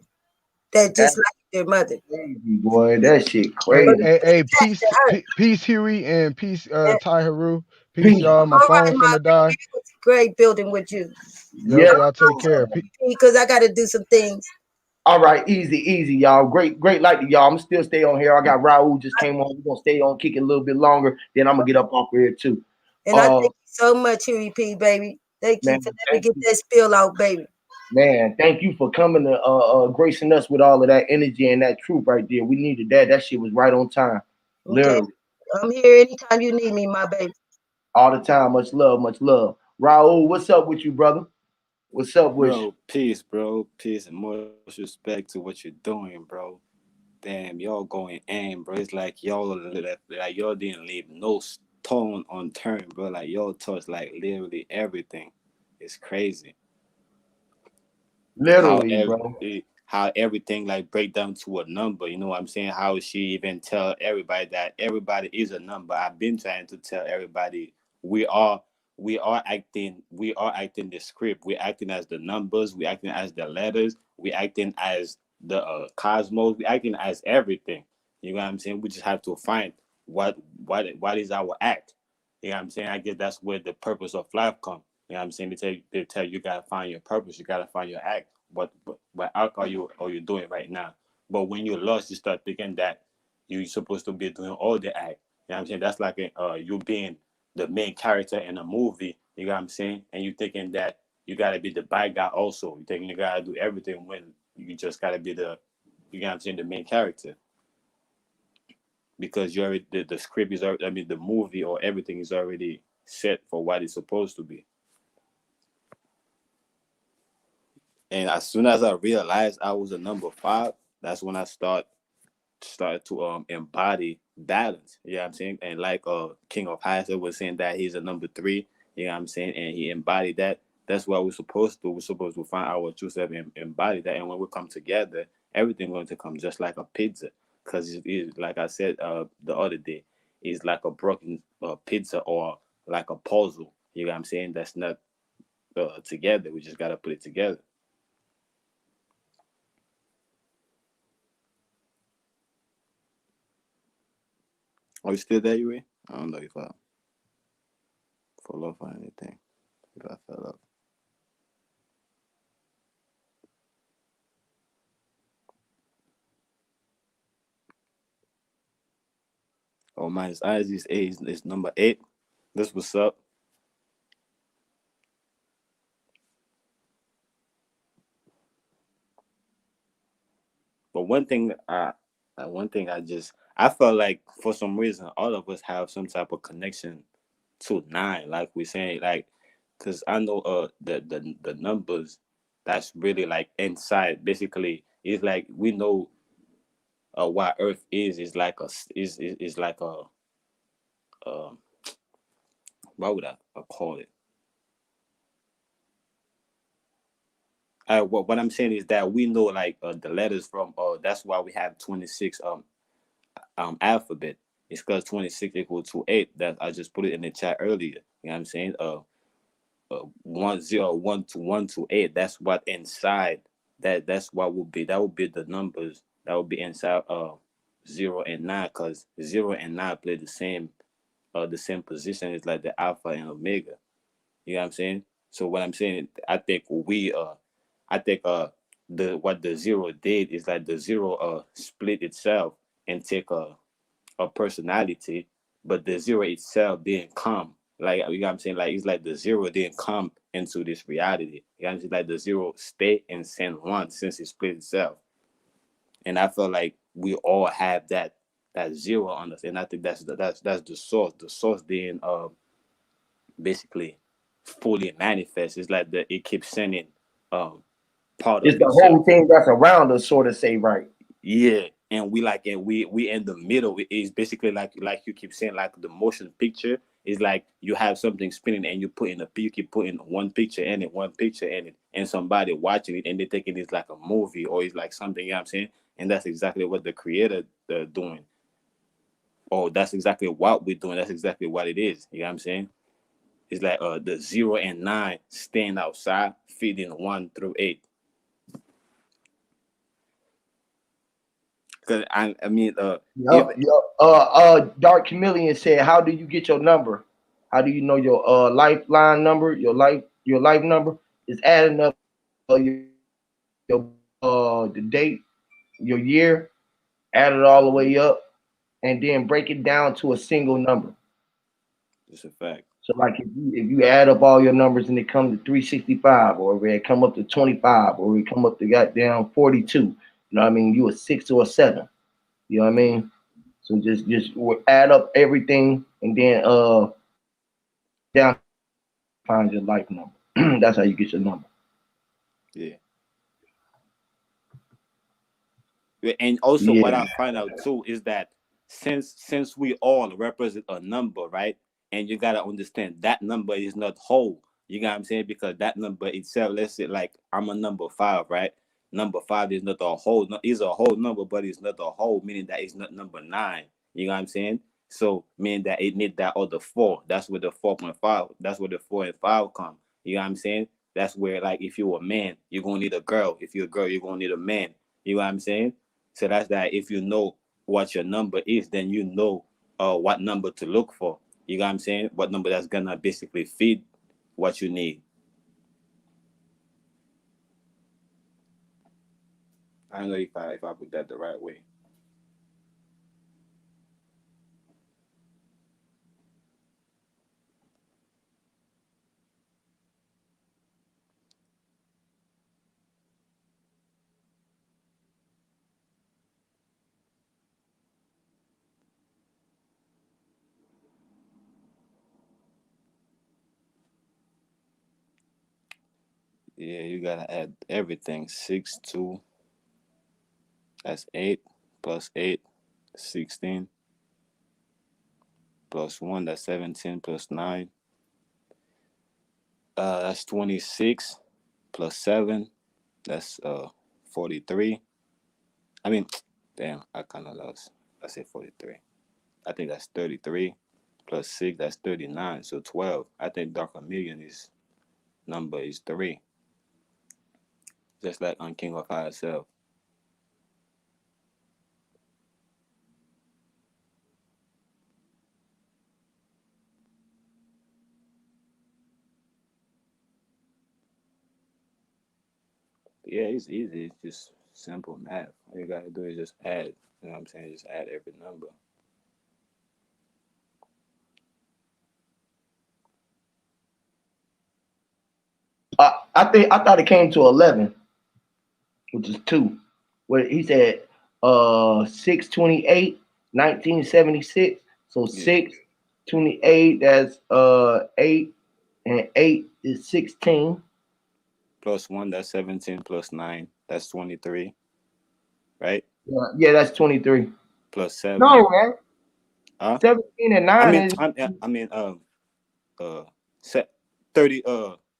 that just like their mother. Crazy, boy, that shit crazy. Hey, peace, Huey, and peace, Ty Haru. Peace, y'all. My phone finna die. Great building with you. Yep, y'all take care. Because I got to do some things. All right, easy, y'all. Great light to y'all. I'm still stay on here. I got Raul just came on. We're gonna stay on, kick it a little bit longer. Then I'm gonna get up off here too. And I thank you so much, Huey P, baby. Thank you for letting me get that spill out, baby. Man, thank you for coming to gracing us with all of that energy and that truth right there. We needed that. That shit was right on time. Literally. I'm here anytime you need me, my baby. All the time. Much love, much love. Raul, what's up with you, brother? What's up with you? Peace, bro. Peace and much respect to what you're doing, bro. Damn, y'all going in, bro. It's like y'all didn't leave no tone on turn, bro. Like your touch, like literally everything. It's crazy. Literally, bro. How everything like break down to a number. You know what I'm saying? How she even tell everybody that everybody is a number. I've been trying to tell everybody we are acting the script. We're acting as the numbers. We're acting as the letters. We're acting as the cosmos. We're acting as everything. You know what I'm saying? We just have to find what is our act. You know what I'm saying? I guess that's where the purpose of life comes. You know what I'm saying? They tell you gotta find your purpose. You gotta find your act. What act are you doing right now? But when you're lost, you start thinking that you're supposed to be doing all the act. You know what I'm saying? That's like you being the main character in a movie. You know what I'm saying? And you thinking that you gotta be the bad guy also. You thinking you gotta do everything when you just gotta be you know what I'm saying, the main character. Because you already the script is already, I mean the movie or everything is already set for what it's supposed to be. And as soon as I realized I was a number 5, that's when I started to embody balance. You know what I'm saying? And like King of Hasa was saying that he's a number 3, you know what I'm saying? And he embodied that. That's what we're supposed to. We're supposed to find our true self and embody that. And when we come together, everything's going to come just like a pizza. Because it's like I said the other day, it's like a broken pizza or like a puzzle. You know what I'm saying? That's not together. We just got to put it together. Are you still there, Yuri? I don't know if I fall off or anything. If I fell off. Oh, minus Isaac's age is number 8. This what's up. But one thing I felt like for some reason all of us have some type of connection to 9, like we're saying, like, because I know the numbers that's really like inside. Basically, it's like we know what Earth is like is like a um what would I call it? What I'm saying is that we know like the letters from that's why we have 26 alphabet. It's because 26 equal to 8. That I just put it in the chat earlier. You know what I'm saying? 1 0 1 to 1 to 8. That's what inside that's what would be, that would be the numbers that would be inside 0 and 9, because 0 and 9 play the same position. It's like the alpha and omega. You know what I'm saying? So what I'm saying, I think the what the 0 did is like the 0 split itself and take a personality, but the 0 itself didn't come. Like, you know what I'm saying? Like, it's like the 0 didn't come into this reality. You know what I'm saying? Like the 0 stayed in San Juan since it split itself. And I feel like we all have that 0 on us. And I think that's the source. The source didn't basically fully manifest. It's like it keeps sending part It's of the itself. whole thing that's around us, sort of say, right? Yeah, and we in the middle. It's basically like you keep saying, like the motion picture is like you have something spinning and you keep putting one picture in it, and somebody watching it and they thinking it's like a movie or it's like something. You know what I'm saying? And that's exactly what the creator doing. Oh, that's exactly what we're doing. That's exactly what it is. You know what I'm saying? It's like the 0 and 9 staying outside, feeding 1 through 8. Because I mean, Dark Chameleon said, "How do you get your number? How do you know your lifeline number? Your life number is adding up the date, your year, add it all the way up, and then break it down to a single number. It's a fact. So like if you add up all your numbers and it come to 365, or if it come up to 25, or it come up to goddamn 42, you know what I mean? You a 6 or a 7. You know what I mean? So just add up everything and then down find your life number. That's how you get your number. Yeah. And also what I find out too is that since we all represent a number, right? and you gotta understand that number is not whole. You got what I'm saying? Because that number itself, let's say like I'm a number 5, right? Number 5 is not a whole. It's a whole number, but it's not a whole, meaning that it's not number 9. You know what I'm saying? So meaning that it need that other 4. That's where the 4.5. That's where the 4 and 5 come. You know what I'm saying? That's where, like, if you're a man, you're gonna need a girl. If you're a girl, you're gonna need a man. You know what I'm saying? So that's that. If you know what your number is, then you know what number to look for. You know what I'm saying? What number that's gonna basically feed what you need. I don't know if I put that the right way. Yeah, you gotta add everything. 6, 2, that's 8, plus 8, 16, plus 1, that's 17, plus 9. That's 26, plus 7, that's 43. I mean, damn, I kind of lost. I said 43. I think that's 33, plus 6, that's 39. So 12. I think Dark Million is number is 3. Just like on King of High itself. Yeah, it's easy. It's just simple math. All you gotta do is just add. You know what I'm saying? Just add every number. I thought it came to 11, which is 2. Where he said 6/28, 1976. So Yeah. 6/28, that's 8, and 8 is 16. Plus 1, that's 17. Plus 9, that's 23. Right? Yeah, that's 23. Plus 7. No, man. Huh? 17 and I 9 mean, is I mean, uh, 30.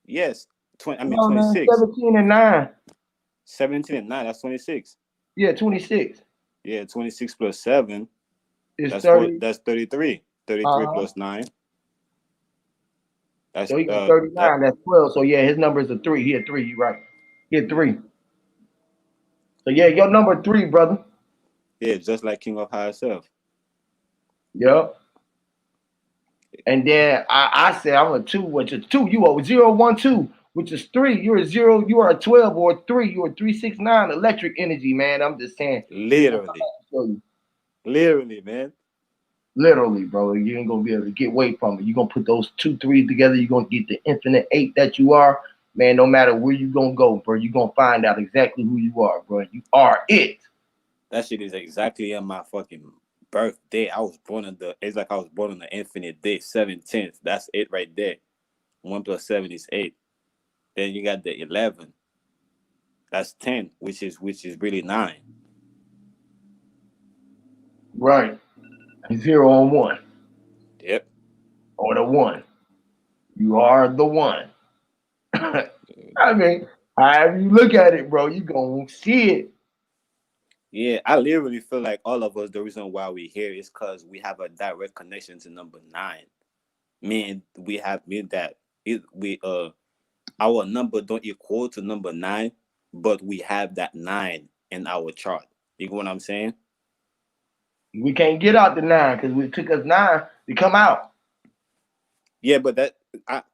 Yes. 20. I mean, no, man. 26. 17 and 9. 17 and 9. That's 26. Yeah, 26 Yeah, 26 plus 7. is That's 4. 30. That's 33. 33 plus 9. That's So he got that. 39. That's 12. So yeah, his number is a 3. He had 3. You right. He had 3. So yeah, your number 3, brother. Yeah, just like King of High itself. Yep. And then I said I'm a 2, which is 2. You are 0, 1, 2, which is 3. You're a 0. You are a 12 or a 3. You're a 369 electric energy, man. I'm just saying. Literally. Literally, man. Literally, bro. You ain't gonna be able to get away from it. You're gonna put those 2, 3 together. You're gonna get the infinite 8 that you are. Man, no matter where you gonna go, bro, you're gonna find out exactly who you are, bro. You are it. That shit is exactly on my fucking birthday. I was born on it's like I was born on the infinite day, 17th. That's it right there. 1 plus 7 is 8. Then you got the 11. That's 10, which is really 9. Right. 0 and 1. Yep. Or the 1. You are the one. I mean, however you look at it, bro, you gonna see it. Yeah, I literally feel like all of us, the reason why we're here is because we have a direct connection to number 9. Mean we have mean that our number don't equal to number 9, but we have that 9 in our chart. You know what I'm saying? We can't get out the 9 because it took us 9 to come out. Yeah, but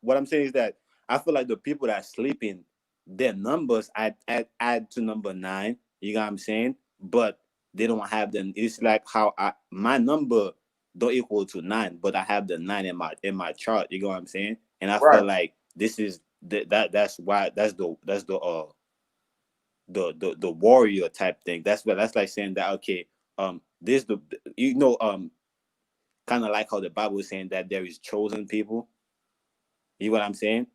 what I'm saying is that I feel like the people that are sleeping, their numbers add to number 9. You know what I'm saying? But they don't have them. It's like how my number don't equal to 9, but I have the 9 in my chart. You know what I'm saying? And I feel Right. like this is that's why that's the warrior type thing. That's like saying that okay, this the kind of like how the Bible is saying that there is chosen people. You know what I'm saying?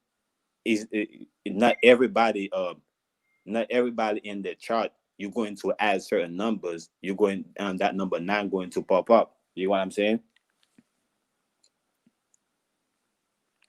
Not everybody in the chart you're going to add certain numbers. You're going that number 9 going to pop up. You know what I'm saying?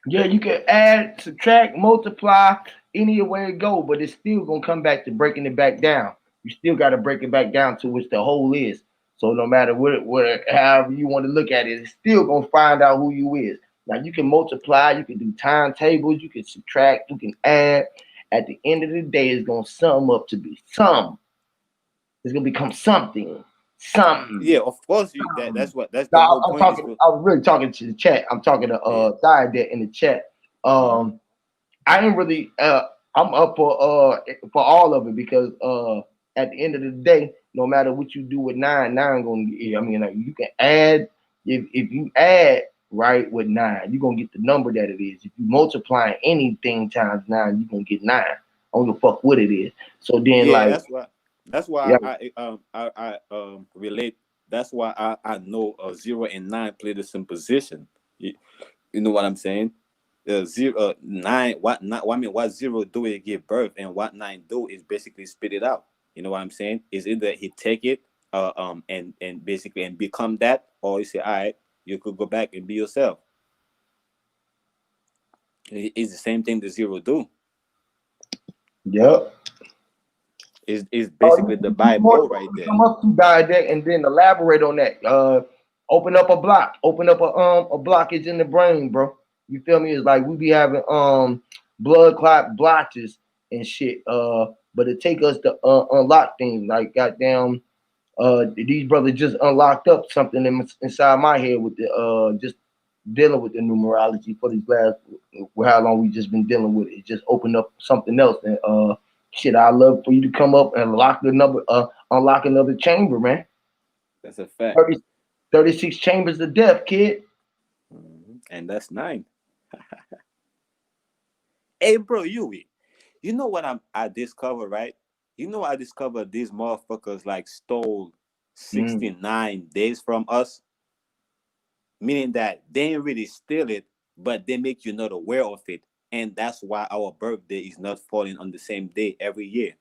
Yeah, you can add, subtract, multiply, any way it go, but it's still gonna come back to breaking it back down. You still got to break it back down to which the whole is. So no matter what, however you want to look at it, it's still gonna find out who you is. Now you can multiply, you can do timetables, you can subtract, you can add. At the end of the day, it's gonna sum up to be some. It's gonna become something. Something. Yeah, of course. That's No, the whole I'm point. Is talking. I was really talking to the chat. I'm talking to yeah. Diadet in the chat. Mhm. I ain't really. I'm up for all of it because at the end of the day, no matter what you do with nine gonna. I mean, like, you can add. If you add right with nine, you're gonna get the number that it is. If you multiply anything times nine, you're gonna get nine. I don't give a fuck what it is. So then, Yeah, like, that's why yeah, I relate. That's why I know 0 and 9 play the same position. You know what I'm saying? 9, what 0 do is give birth, and what 9 do is basically spit it out. You know what I'm saying? Is either he take it and basically and become that, or you say, all right, you could go back and be yourself. It's the same thing the 0 do. yep. Is Oh, basically the you more Bible right there. come up to Diadet and then elaborate on that. Open up a block. Open up a blockage in the brain, bro. You feel me? It's like we be having blood clot blotches and shit. But it take us to unlock things. Like goddamn, these brothers just unlocked up something inside my head with the just dealing with the numerology for these last how long we just been dealing with it. It just opened up something else and shit. I love for you to come up and unlock another chamber, man. That's a fact. 30, 36 chambers of death, kid. And that's 9. Hey, bro, you know what I discovered, right? You know, I discovered these motherfuckers like stole Mm. 69 days from us, meaning that they ain't really steal it, but they make you not aware of it. And that's why our birthday is not falling on the same day every year.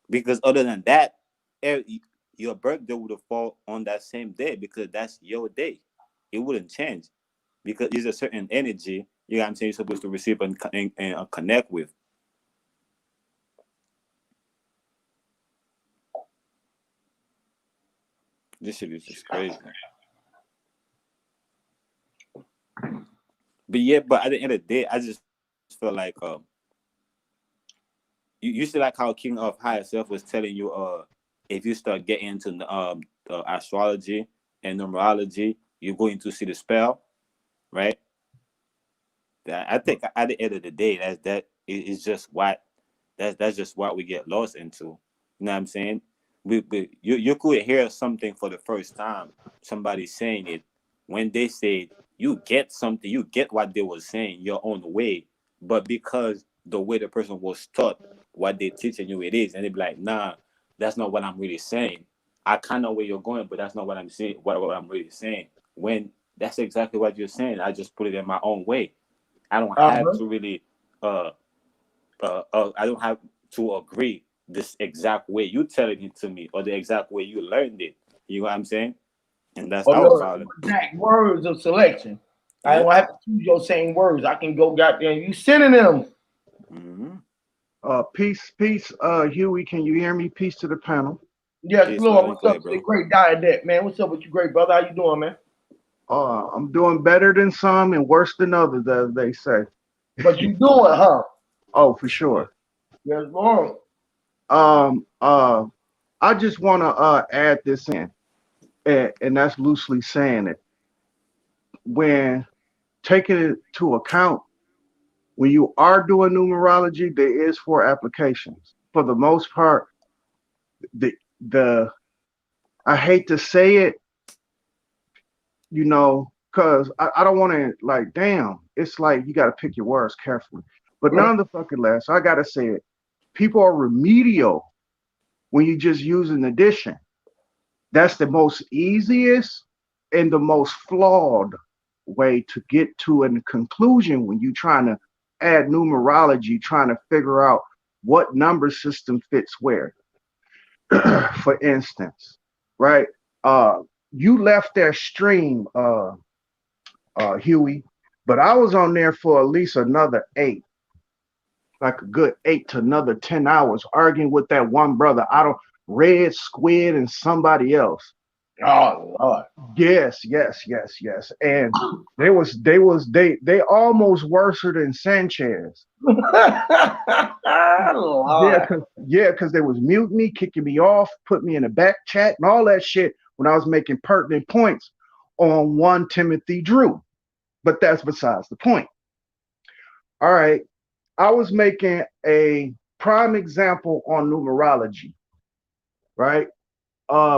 Because other than that, your birthday would have fall on that same day because that's your day. It wouldn't change because it's a certain energy, you know what I'm saying, you're supposed to receive and connect with. This shit is just crazy. But yeah, but at the end of the day, I just feel like you see like how King of Higher Self was telling you if you start getting into astrology and numerology, you're going to see the spell, right? I think at the end of the day, is just what that's just what we get lost into. You know what I'm saying? You could hear something for the first time, somebody saying it. When they say you get something, you get what they were saying your own way, but because the way the person was taught, what they teaching you it is, and they be like, nah, that's not what I'm really saying. I kind of know where you're going, but that's not what I'm saying. What I'm really saying. When that's exactly what you're saying, I just put it in my own way. I don't have Uh-huh. to really uh I don't have to agree this exact way you telling it to me or the exact way you learned it. You know what I'm saying? And that's Or our no problem. exact words of selection. I Yep. don't have to choose your same words. I can go goddamn you synonyms. Mm-hmm. Peace, Huey. Can you hear me? Peace to the panel. Yes, Peace, Lord. loud and What's up clear, to the bro. great Diadet, man? What's up with you, great brother? How you doing, man? I'm doing better than some and worse than others, as they say. But you doing, huh? Oh, for sure. Yes, Lord. Um, uh, I just want to add this in, and that's loosely saying it. When taking it to account, when you are doing numerology, there is 4 applications. For the most part, the the I hate to say it, because I don't want to like, damn, it's like you got to pick your words carefully. But none the fucking less, I gotta say it. People are remedial when you just use an addition. That's the most easiest and the most flawed way to get to a conclusion when you're trying to add numerology, trying to figure out what number system fits where. For instance, right? Uh, you left their stream Huey, but I was on there for at least another 8, like a good 8 to another 10 hours, arguing with that one brother. I don't Red Squid and somebody else. Oh Lord. Yes. And they almost worse than Sanchez. Because they was muting me, kicking me off, put me in a back chat and all that shit when I was making pertinent points on 1 Timothy Drew. But that's besides the point. All right. I was making a prime example on numerology, right?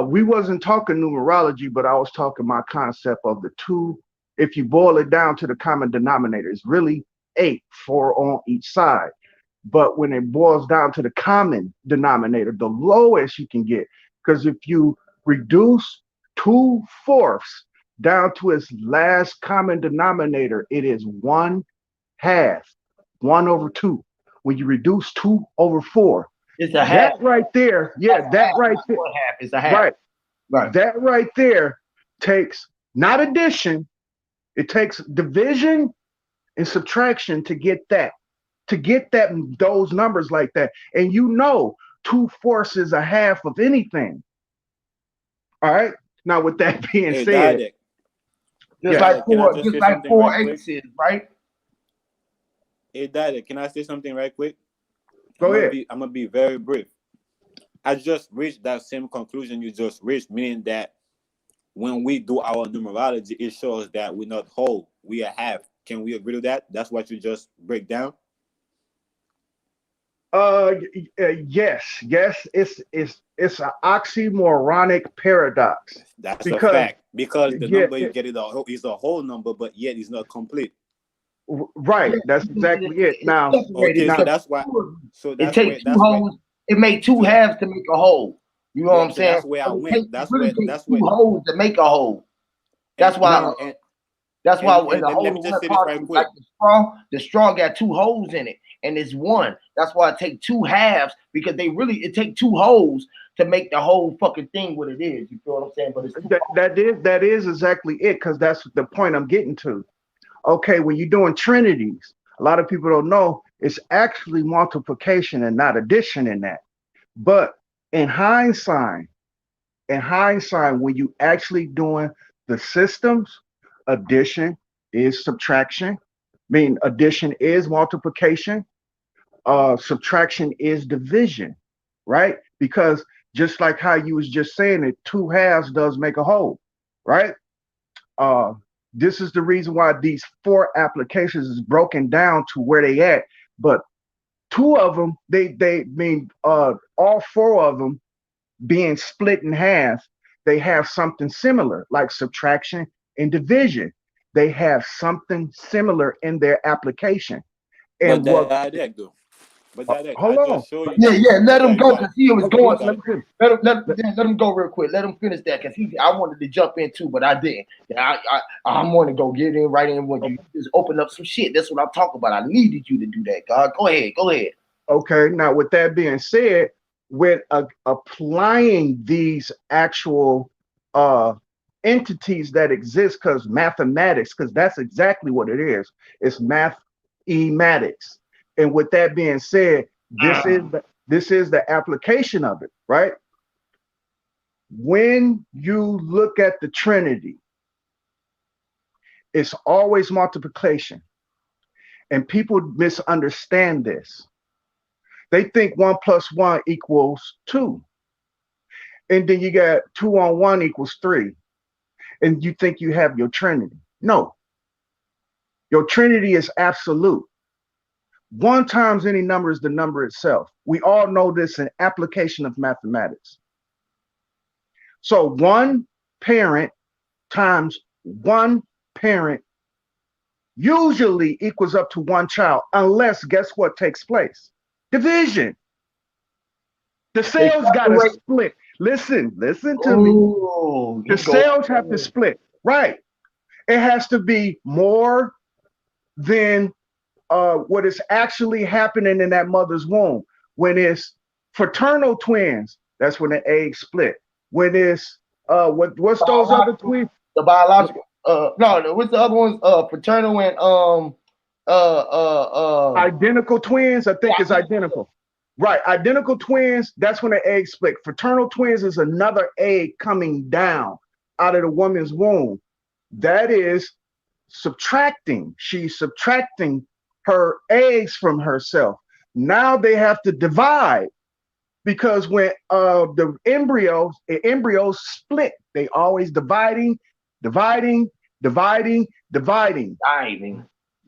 We wasn't talking numerology, but I was talking my concept of the 2. If you boil it down to the common denominator, it's really 8, 4 on each side. But when it boils down to the common denominator, the lowest you can get, because if you reduce 2/4 down to its last common denominator, it is 1/2, 1/2. When you reduce 2/4, it's a half. That right there, yeah, that right there. 1/2 is a half. Right. That right there takes not addition, it takes division and subtraction to get that. Those numbers like that. And 2/4 is a half of anything. All right. Now with that being said, just like 4/8 is, right? Hey Daddy, can I say something right quick? Go ahead. I'm gonna be very brief. I just reached that same conclusion you just reached, meaning that when we do our numerology, it shows that we're not whole, we are half. Can we agree to that? That's what you just break down. Yes. It's an oxymoronic paradox. That's a fact, because the number you get is a whole number, but yet it's not complete. Right. That's exactly it. Now, okay, so that's why. So it takes 2 holes. It made 2 halves to make a whole. You know what I'm saying? That's where I went. That's where 2 holes to make a whole. That's why. That's why in the whole part, like the straw got 2 holes in it, and it's 1. That's why it take 2 halves, because it take 2 holes to make the whole fucking thing what it is. You feel what I'm saying? But it's that is exactly it, because that's the point I'm getting to. Okay, when you're doing trinities, a lot of people don't know it's actually multiplication and not addition in that. But in hindsight, when you actually doing the systems, addition is subtraction. Addition is multiplication. Subtraction is division, right? Because just like how you was just saying it, 2 halves does make a whole, right? This is the reason why these 4 applications is broken down to where they at. But 2 of them, all 4 of them being split in half, they have something similar, like subtraction and division. They have something similar in their application. And hold on. Let him go, because he was going. Let him go real quick. Let him finish that, because I wanted to jump in too, but I didn't. I want to go get in right in when you just open up some shit. That's what I'm talking about. I needed you to do that, God. Go ahead. Okay. Now, with that being said, with applying these actual entities that exist, because mathematics, because that's exactly what it is. It's mathematics. And with that being said, this is the application of it, right? When you look at the Trinity, it's always multiplication. And people misunderstand this. They think 1 + 1 = 2. And then you got 2 on 1 = 3. And you think you have your Trinity. No. Your Trinity is absolute. 1 times any number is the number itself. We all know this in application of mathematics. So 1 parent times 1 parent usually equals up to 1 child, unless, guess what takes place? Division. The cells got to split. Listen to me. The cells have to split. Right. It has to be more than what is actually happening in that mother's womb. When it's fraternal twins, that's when the eggs split. When it's what's those other twins? The biological. no, what's the other ones? Fraternal and identical twins, I think is identical. Right, identical twins, that's when the eggs split. Fraternal twins is another egg coming down out of the woman's womb. That is subtracting. She's subtracting her eggs from herself. Now they have to divide because when the embryos split, they always dividing.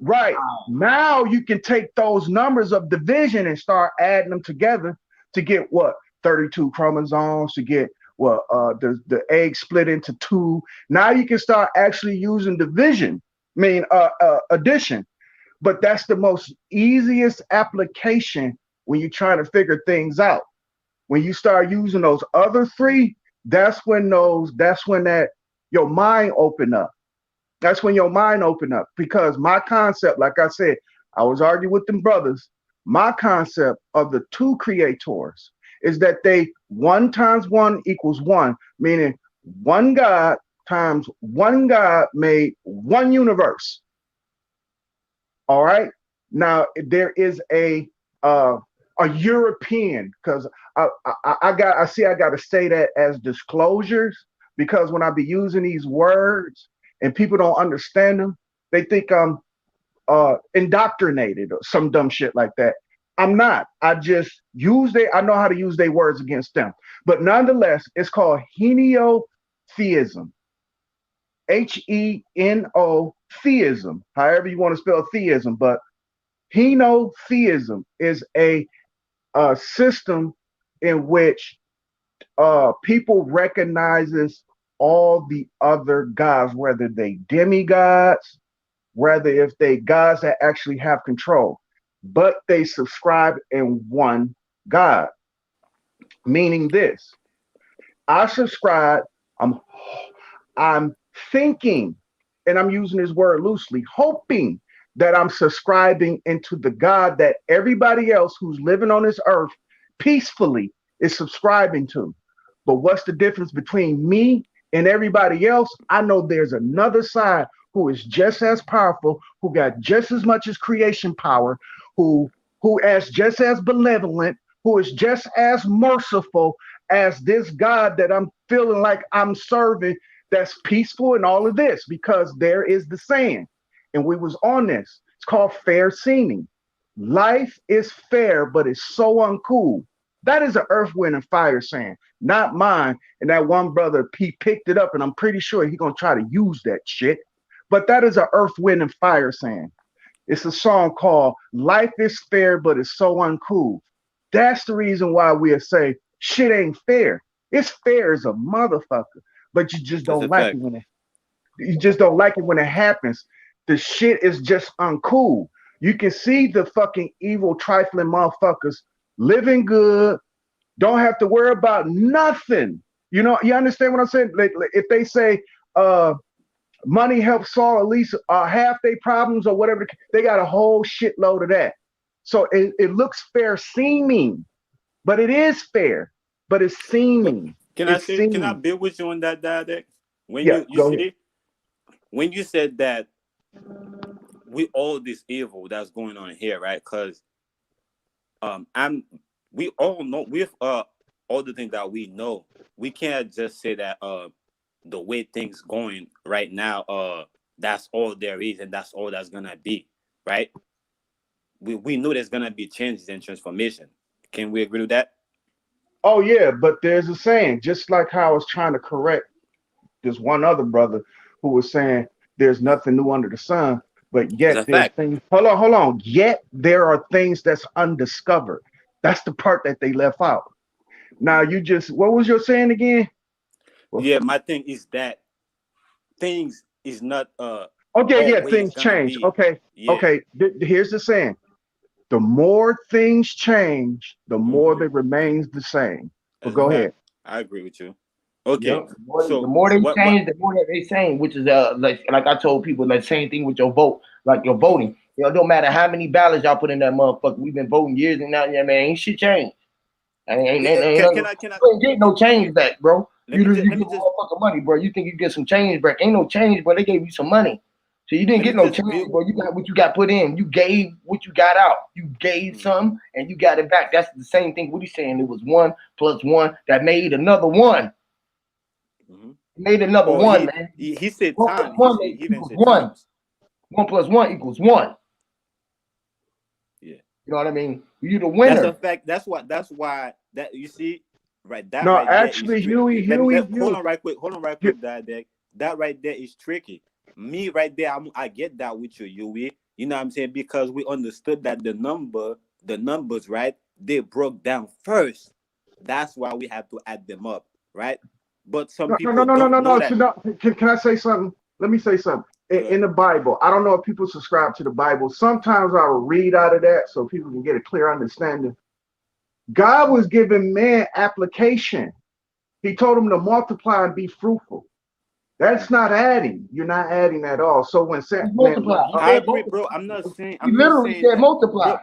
Right. Now you can take those numbers of division and start adding them together to get what? 32 chromosomes, to get what the egg split into 2. Now you can start actually using division, addition. But that's the most easiest application when you're trying to figure things out. When you start using those other 3, that's when your mind open up. That's when your mind open up, because my concept, like I said, I was arguing with them brothers. My concept of the 2 creators is that 1 times 1 equals 1, meaning 1 God times 1 God made 1 universe. All right. Now there is a European, because I got to say that as disclosures, because when I be using these words and people don't understand them, they think I'm indoctrinated or some dumb shit like that. I'm not. I just I know how to use their words against them. But nonetheless, it's called henotheism. Heno theism, however you want to spell theism, but henotheism is a system in which people recognizes all the other gods, whether they demigods, whether if they gods that actually have control, but they subscribe in 1 God. Meaning this, I subscribe, I'm thinking, and I'm using this word loosely, hoping that I'm subscribing into the God that everybody else who's living on this earth peacefully is subscribing to. But what's the difference between me and everybody else? I know there's another side who is just as powerful, who got just as much as creation power, who is just as benevolent, who is just as merciful as this God that I'm feeling like I'm serving, that's peaceful and all of this, because there is the saying, and we was on this, it's called fair seeming. Life is fair, but it's so uncool. That is an earth, wind, and fire saying, not mine. And that one brother, he picked it up, and I'm pretty sure he's going to try to use that shit. But that is an earth, wind, and fire saying. It's a song called Life is Fair, but it's so uncool. That's the reason why we'll say shit ain't fair. It's fair as a motherfucker, but you just don't like it when it happens. The shit is just uncool. You can see the fucking evil, trifling motherfuckers living good, don't have to worry about nothing. You know, you understand what I'm saying? Like, if they say money helps solve at least half their problems or whatever, they got a whole shitload of that. So it looks fair seeming, but it is fair, but it's seeming. Can I build with you on that dialect? When when you said that with all this evil that's going on here, right? Because we all know, with all the things that we know, we can't just say that the way things going right now, that's all there is and that's all that's gonna be, right? We know there's gonna be changes and transformation. Can we agree with that? Oh yeah, but there's a saying, just like how I was trying to correct this one other brother who was saying there's nothing new under the sun, but yet there's things. Hold on. Yet there are things that's undiscovered. That's the part that they left out. Now what was your saying again? Yeah, my thing is that things is not things change. Okay. Here's the saying. The more things change, the more they remains the same. But go ahead. I agree with you. Okay. Yep. The more they change, the more that they saying, which is like I told people, like same thing with your vote, like your voting. You know, it don't matter how many ballots y'all put in that motherfucker. We've been voting years and now, yeah, man, ain't shit changed. Ain't get no change back, bro. You get motherfucking money, bro. You think you get some change back? Ain't no change, bro. They gave you some money, so you didn't get no change, bro. You got what you got put in. You gave what you got out. You gave some and you got it back. That's the same thing. What he's saying, it was 1 + 1 that made another 1. Made another 1, man. He said 1 time. + 1 equals 1. 1 + 1 = 1. Yeah. You know what I mean? You the winner. That's a fact. That's why that you see, right? That no, right actually, there is Huey, hold on right quick, that right there is tricky. Me right there, I get that with you, Huey. You know what I'm saying? Because we understood that the numbers, right? They broke down first. That's why we have to add them up, right? But some people don't know that. So can I say something? Let me say something. In the Bible, I don't know if people subscribe to the Bible. Sometimes I will read out of that so people can get a clear understanding. God was giving man application. He told him to multiply and be fruitful. That's not adding. You're not adding at all. So when I agree, bro. I'm not saying. He literally said multiply.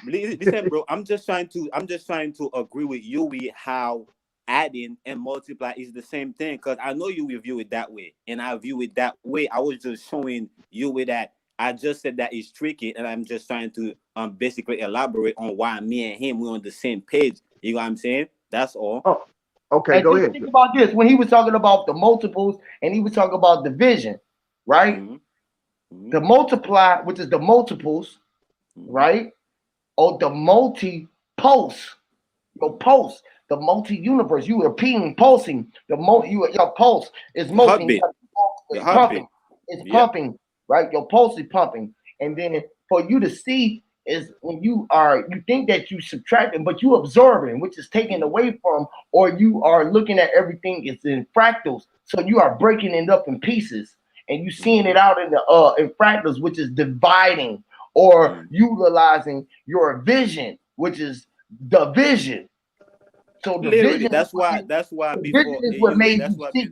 Listen, bro. I'm just trying to agree with you with how adding and multiply is the same thing. Because I know you will view it that way, and I view it that way. I was just showing you with that. I just said that it's tricky, and I'm just trying to basically elaborate on why me and him we're on the same page. You know what I'm saying? That's all. Oh, okay. And go ahead. Think about this. When he was talking about the multiples and he was talking about division, right? The multiply, which is the multiples, right? Or the multi-pulse. Your pulse, the multi-universe. You are pulsing. Your pulse is multi. It's pumping. It's pumping, right? Your pulse is pumping. And then for you to see is when you think that you subtracting, but you observing, which is taken away from, or you are looking at everything, it's in fractals. So you are breaking it up in pieces and you seeing it out in the in fractals, which is dividing or utilizing your vision, which is the vision. So the literally, vision, that's why before vision is what made you see.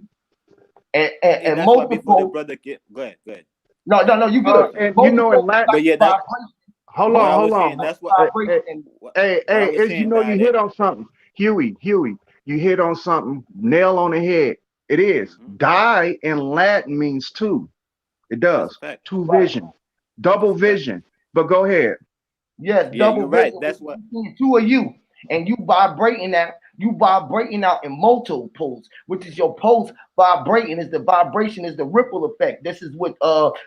And that's multiple, why before the brother go ahead. No, you good. And you know, in Latin, but yeah, hold on. That's what. Hey, as you know, you hit on something, Huey. You hit on something. Nail on the head. It is. Die in Latin means two. It does. Two vision, double vision. But go ahead. Yes, yeah, double you're vision. right. That's what. Two of you, and you vibrating out. You vibrating out in multiples, which is your pulse vibrating. Is the vibration is the ripple effect. This is what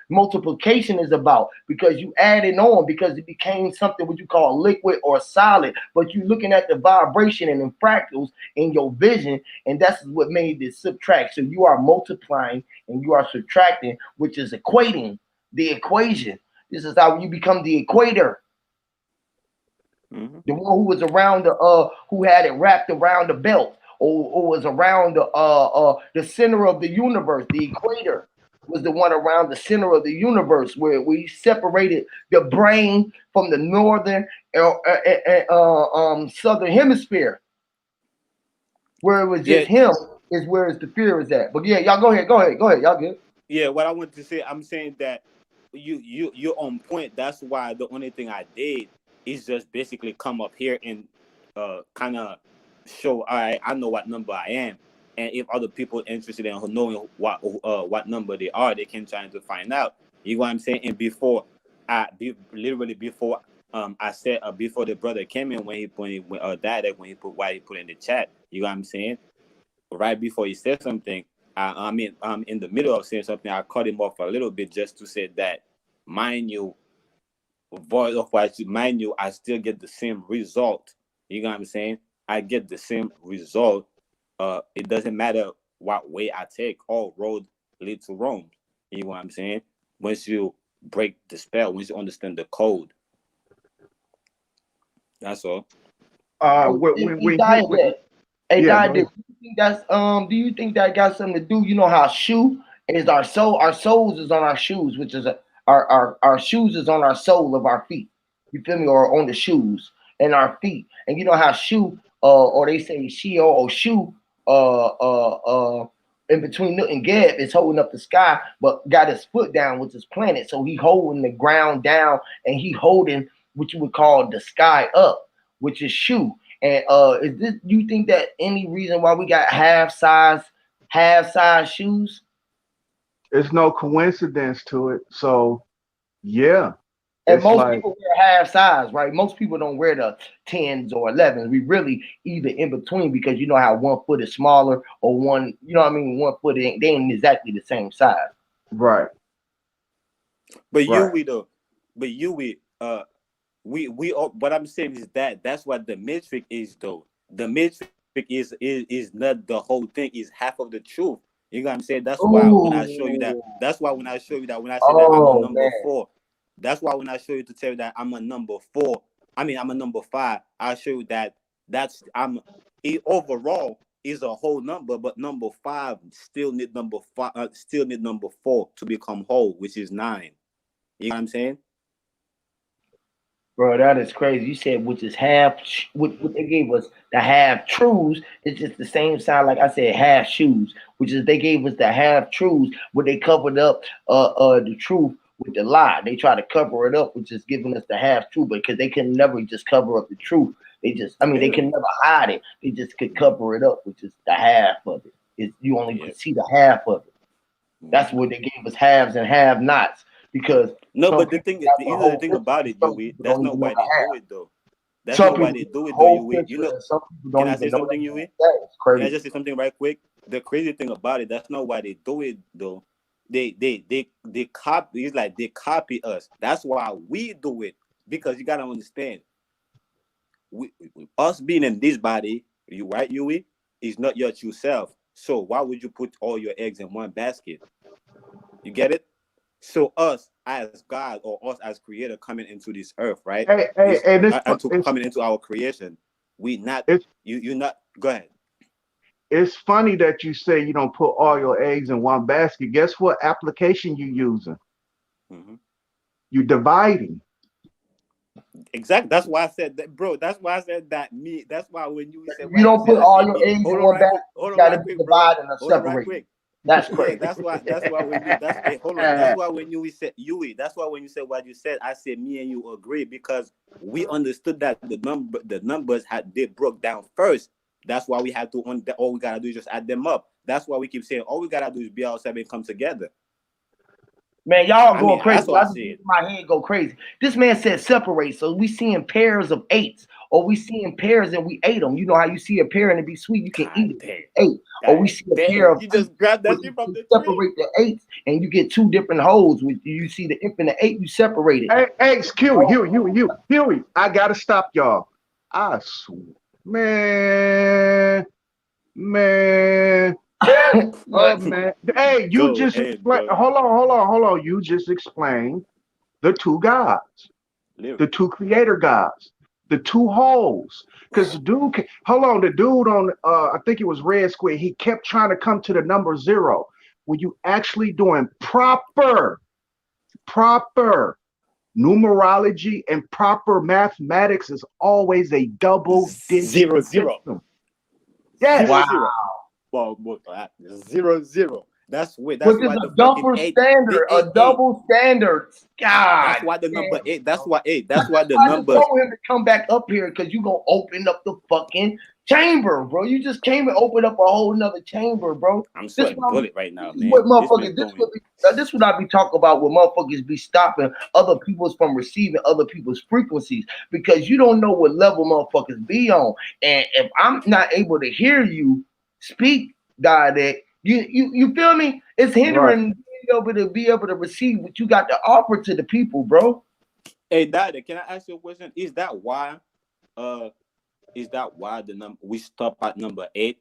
multiplication is about, because you adding on, because it became something what you call liquid or solid. But you looking at the vibration and in fractals in your vision, and that's what made this subtract. So you are multiplying and you are subtracting, which is equating the equation. This is how you become the equator. The one who was around who had it wrapped around the belt, or was around the center of the universe. The equator was the one around the center of the universe, where we separated the brain from the northern southern hemisphere. Where it was just him is where the fear is at. But yeah, y'all go ahead, y'all good. Yeah, what I want to say, I'm saying that you're on point. That's why the only thing I did is just basically come up here and kind of show, all right, I know what number I am, and if other people interested in knowing what number they are, they can try to find out. You know what I'm saying? And before I said before the brother came in, when he put what he put in the chat, you know what I'm saying? Right before he said something, I mean, in the middle of saying something, I cut him off a little bit just to say that, mind you, I still get the same result. You know what I'm saying? I get the same result. It doesn't matter what way I take. All roads lead to Rome. You know what I'm saying? Once you break the spell, once you understand the code. That's all. Hey, Dad, do you think that got something to do? You know how shoe is our soul. Our souls is on our shoes, which is our shoes is on our sole of our feet. You feel me? Or on the shoes and our feet. And you know how shoe, or they say Shio or shoe, in between Nut and Geb is holding up the sky, but got his foot down with his planet. So he holding the ground down, and he holding what you would call the sky up, which is shoe. And is this, you think that any reason why we got half size shoes? There's no coincidence to it. So yeah. And most people wear half size, right? Most people don't wear the 10s or 11s. We really either in between, because you know how one foot is smaller or one, you know what I mean? One foot they ain't exactly the same size. Right. But we all, what I'm saying is that's what the metric is, though. The metric is not the whole thing, is half of the truth. You know what I'm saying? That's why when I show you that, when I say that I'm a number 4, that's why when I show you to tell you that I'm a number 4, I'm a number 5, I'll show you that overall is a whole number, but number 5 still need number 4 to become whole, which is 9. You know what I'm saying? Bro, that is crazy. You said which is half, what they gave us, the half truths. It's just the same sound, like I said, half shoes, which is they gave us the half truths, but they covered up the truth with the lie. They try to cover it up, which is giving us the half truth, because they can never just cover up the truth. They just, they can never hide it. They just could cover it up, which is the half of it. You only could see the half of it. That's what they gave us, halves and have-nots. Because but the thing about it, Yui, that's not why they do it, though. That's not why they do it, though, Yui. You know, can I say something, Yui? Can I just say something right quick? The crazy thing about it, that's not why they do it, though. They copy. It's like they copy us. That's why we do it, because you gotta understand, us being in this body, Yui, is not your true self. So why would you put all your eggs in one basket? You get it? So us as God, or us as creator, coming into this earth, right? Coming into our creation, you're not. Go ahead. It's funny that you say you don't put all your eggs in one basket. Guess what application you using? Mm-hmm. You dividing. Exactly. That's why I said that, bro. That's why I said that. That's why when you said, you don't put all your eggs in one basket, you gotta divide and separate. That's crazy. Yeah, that's why when you hold on. That's why when you said Yui, that's why when you said what you said, I said me and you agree, because we understood that the numbers they broke down first. That's why we had to all we gotta do is just add them up. That's why we keep saying all we gotta do is be ourselves and come together. Man, y'all going crazy. That's what I see. My head go crazy. This man said separate, so we seeing pairs of 8s, or we seeing pairs and we ate them. You know how you see a pair and it be sweet, you can eat it. 8, or we see a pair of. You just grab that shit from the separate the 8s, and you get 2 different holes. With you see the infinite 8, you separate it. Hey, Huey, I gotta stop y'all. I swear, man. Man. Hey, you just explained. Hold on. You just explained the 2 gods, the 2 creator gods, the 2 holes. Because the dude, the dude on, I think it was Red Square, he kept trying to come to the number 0. When you actually doing proper numerology and proper mathematics, is always a double digit 0. Yes. Wow. 0. That's why the double standard, a double standard. God, that's why the number 8. That's why the number. I just told him to come back up here, because you gonna open up the fucking chamber, bro. You just came and opened up a whole nother chamber, bro. I'm sweating bullet right now, man. What motherfuckers? This what I be talking about. When motherfuckers be stopping other people's from receiving other people's frequencies, because you don't know what level motherfuckers be on. And if I'm not able to hear you speak dialect, you feel me? It's hindering being able to receive what you got to offer to the people, bro. Hey, Daddy, can I ask you a question? Is that why the number we stop at number 8?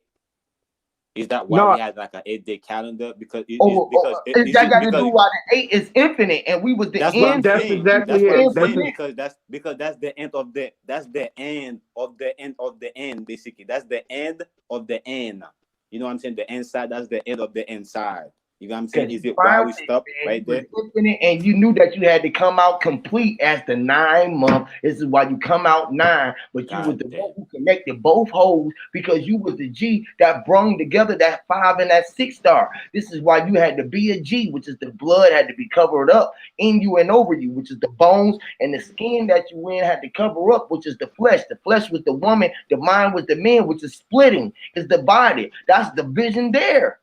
Is that why we had like an 8-day calendar? Because that got to do why the 8 is infinite, and we was the end. That's exactly it. Because that's the end of the end, basically. That's the end of the end. You know what I'm saying? The inside. That's the end of the inside. You know what I'm saying? Because Is you it why we found it, stop man. right You there? was looking it, and you knew that you had to come out complete as the 9 month. This is why you come out 9, but you was God the damn. one who connected both holes because you was the G that brung together that 5 and that 6 star. This is why you had to be a G, which is the blood had to be covered up in you and over you, which is the bones, and the skin that you in had to cover up, which is the flesh. The flesh was the woman, the mind was the man, which is splitting, is the body. That's the vision there.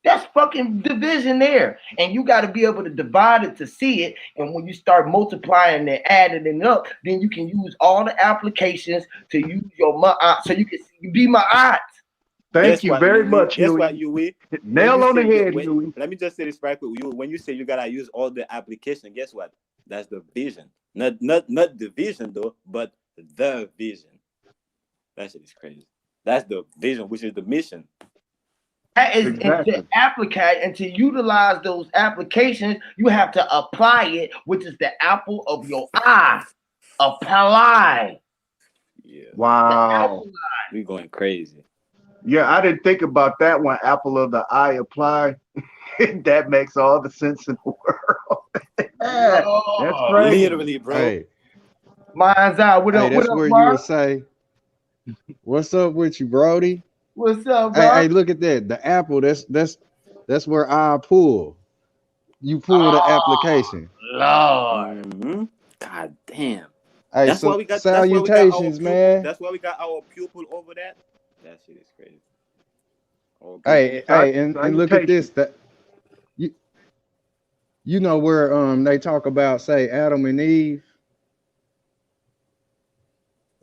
That's fucking division there. And you got to be able to divide it to see it. And when you start multiplying and adding it up, then you can use all the applications to use your so you can be my eyes. Thank Guess you what, very Huey? much, Guess Huey. what, Huey? When Nail you on the say head, Huey. let me just say this right quick. When you say you gotta use all the application, guess what? That's the vision. Not the vision though, but the vision. That shit is crazy. That's the vision, which is the mission. That is, and Exactly. to applicate and to utilize those applications, you have to apply it, which is the apple of your eye. Apply. Yeah. Wow. We going crazy. Yeah, I didn't think about that one. Apple of the eye apply. That makes all the sense in the world. That's crazy. Literally, bro. Hey, Mind's eye. What hey, up, that's where you Mark? would say, "What's up with you, Brody?" What's up, Hey, bro? hey, look at that. The apple. That's where I pull. You pull the application. Lord. Mm-hmm. God damn. Hey, That's why so we got. salutations, man. That's why we got our pupil over that. That shit is crazy. Okay. Hey, and look at this. That you know where they talk about, say, Adam and Eve.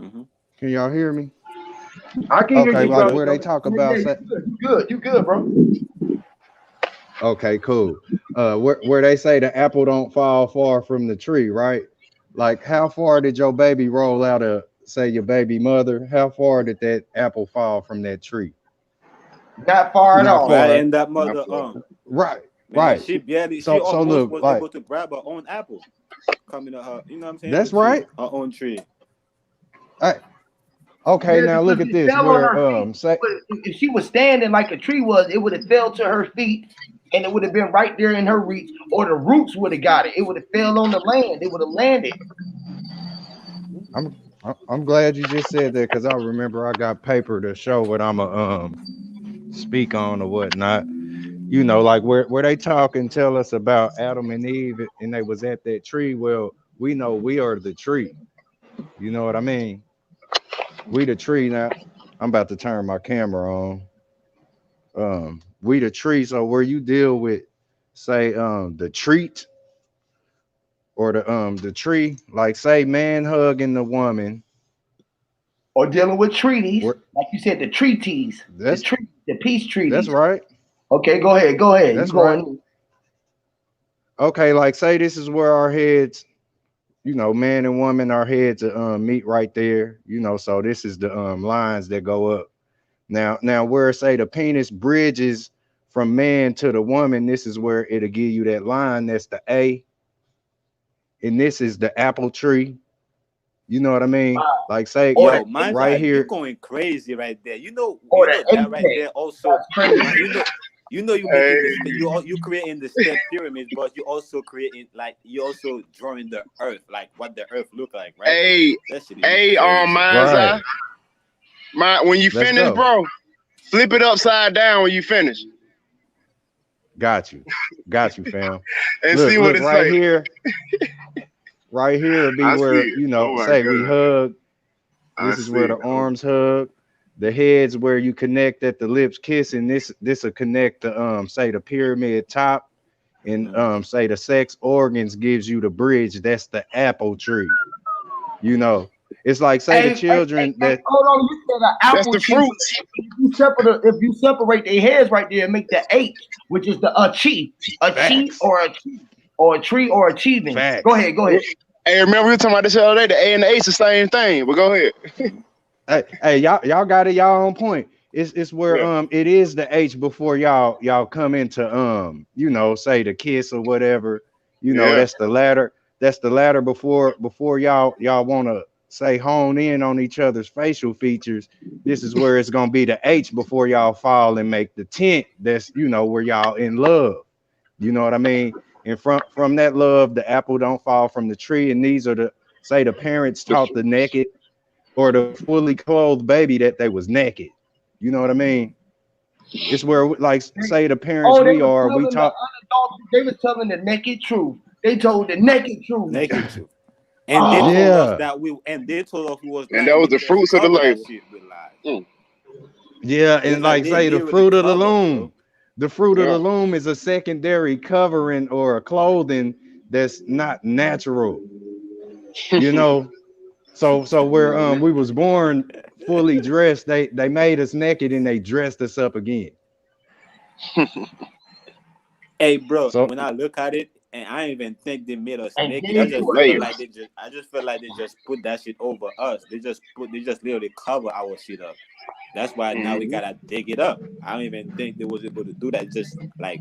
Mm-hmm. Can y'all hear me? I can hear Okay, you, like brother. where they talk about, say, You good, bro. okay, cool. Where they say the apple don't fall far from the tree, right? Like, how far did your baby roll out of, say, your baby mother? How far did that apple fall from that tree? Not far at Not all. far. Right in that mother Right, man, right. she barely. She So almost look, was like, able to grab her own apple, coming to her. You know what I'm saying? that's The tree, right. her own tree. Hey, okay, Yeah, now because look at it this. fell on Where her feet. say, If she was standing like a tree was, it would have fell to her feet, and it would have been right there in her reach, or the roots would have got it. It would have fell on the land. It would have landed. I'm glad you just said that, because I remember I got paper to show what I'm a speak on or whatnot. You know, like where they talk and tell us about Adam and Eve, and they was at that tree. Well, we know we are the tree. You know what I mean? We the tree. Now I'm about to turn my camera on. We the tree. So where you deal with, say, the treat, or the tree, like, say, man hugging the woman, Or dealing with treaties, where, like you said, the treaties, that's the peace treaties. that's right. Okay, go ahead. That's You right. going? Okay, like, say this is where our heads, you know, man and woman, our heads meet right there. You know, so this is the lines that go up. Now where, say, the penis bridges from man to the woman, this is where it'll give you that line. That's the A, and this is the apple tree. You know what I mean? Like, say, Or Yo, right, man's right you here. going crazy right there. You know the that right apex. there also. Man, you making the you creating the step pyramids, but you also creating, like, you also drawing the earth, like what the earth look like, right? Hey, That shit is hey, crazy. mind's eye. When you Let's finish, go. bro, flip it upside down when you finish. Got you, fam. And Look, see what it right say. here. Right here would be I see where, it. you know, Oh my say we god. hug. I This is see where the it. arms hug. The head's where you connect at the lips kiss, and this will connect the say the pyramid top, and say the sex organs gives you the bridge. That's the apple tree. You know, it's like, say, the children that hold on, you said an That's apple the tree. fruits. If you separate their heads right there and make the H, which is the facts, or a tree or achieving. facts. Go ahead. Hey, remember we were talking about this the other day? The A and the H, the same thing. But go ahead. Hey, y'all got it. Y'all on point. It's where Yeah. it is the H before y'all come into you know, say, the kiss or whatever. You know, Yeah. that's the ladder. That's the ladder before y'all want to say hone in on each other's facial features, this is where it's gonna be the H before y'all fall and make the tent. That's where y'all in love. You know what I mean? And from that love, the apple don't fall from the tree. And these are the parents taught the naked or the fully clothed baby that they was naked. You know what I mean? It's where, like, say the parents we taught. They was telling the naked truth. They told the naked truth. Naked truth. And they told us that they told us we was and that was the fruits of the labor. Yeah, and like say the fruit of the loom. The fruit of the loom is a secondary covering or a clothing that's not natural. So where we was born fully dressed, they made us naked and they dressed us up again. Hey, bro, when I look at it, and I don't even think they made us naked. I just feel like they just put that shit over us. They just literally cover our shit up. That's why now we gotta dig it up. I don't even think they was able to do that. Just like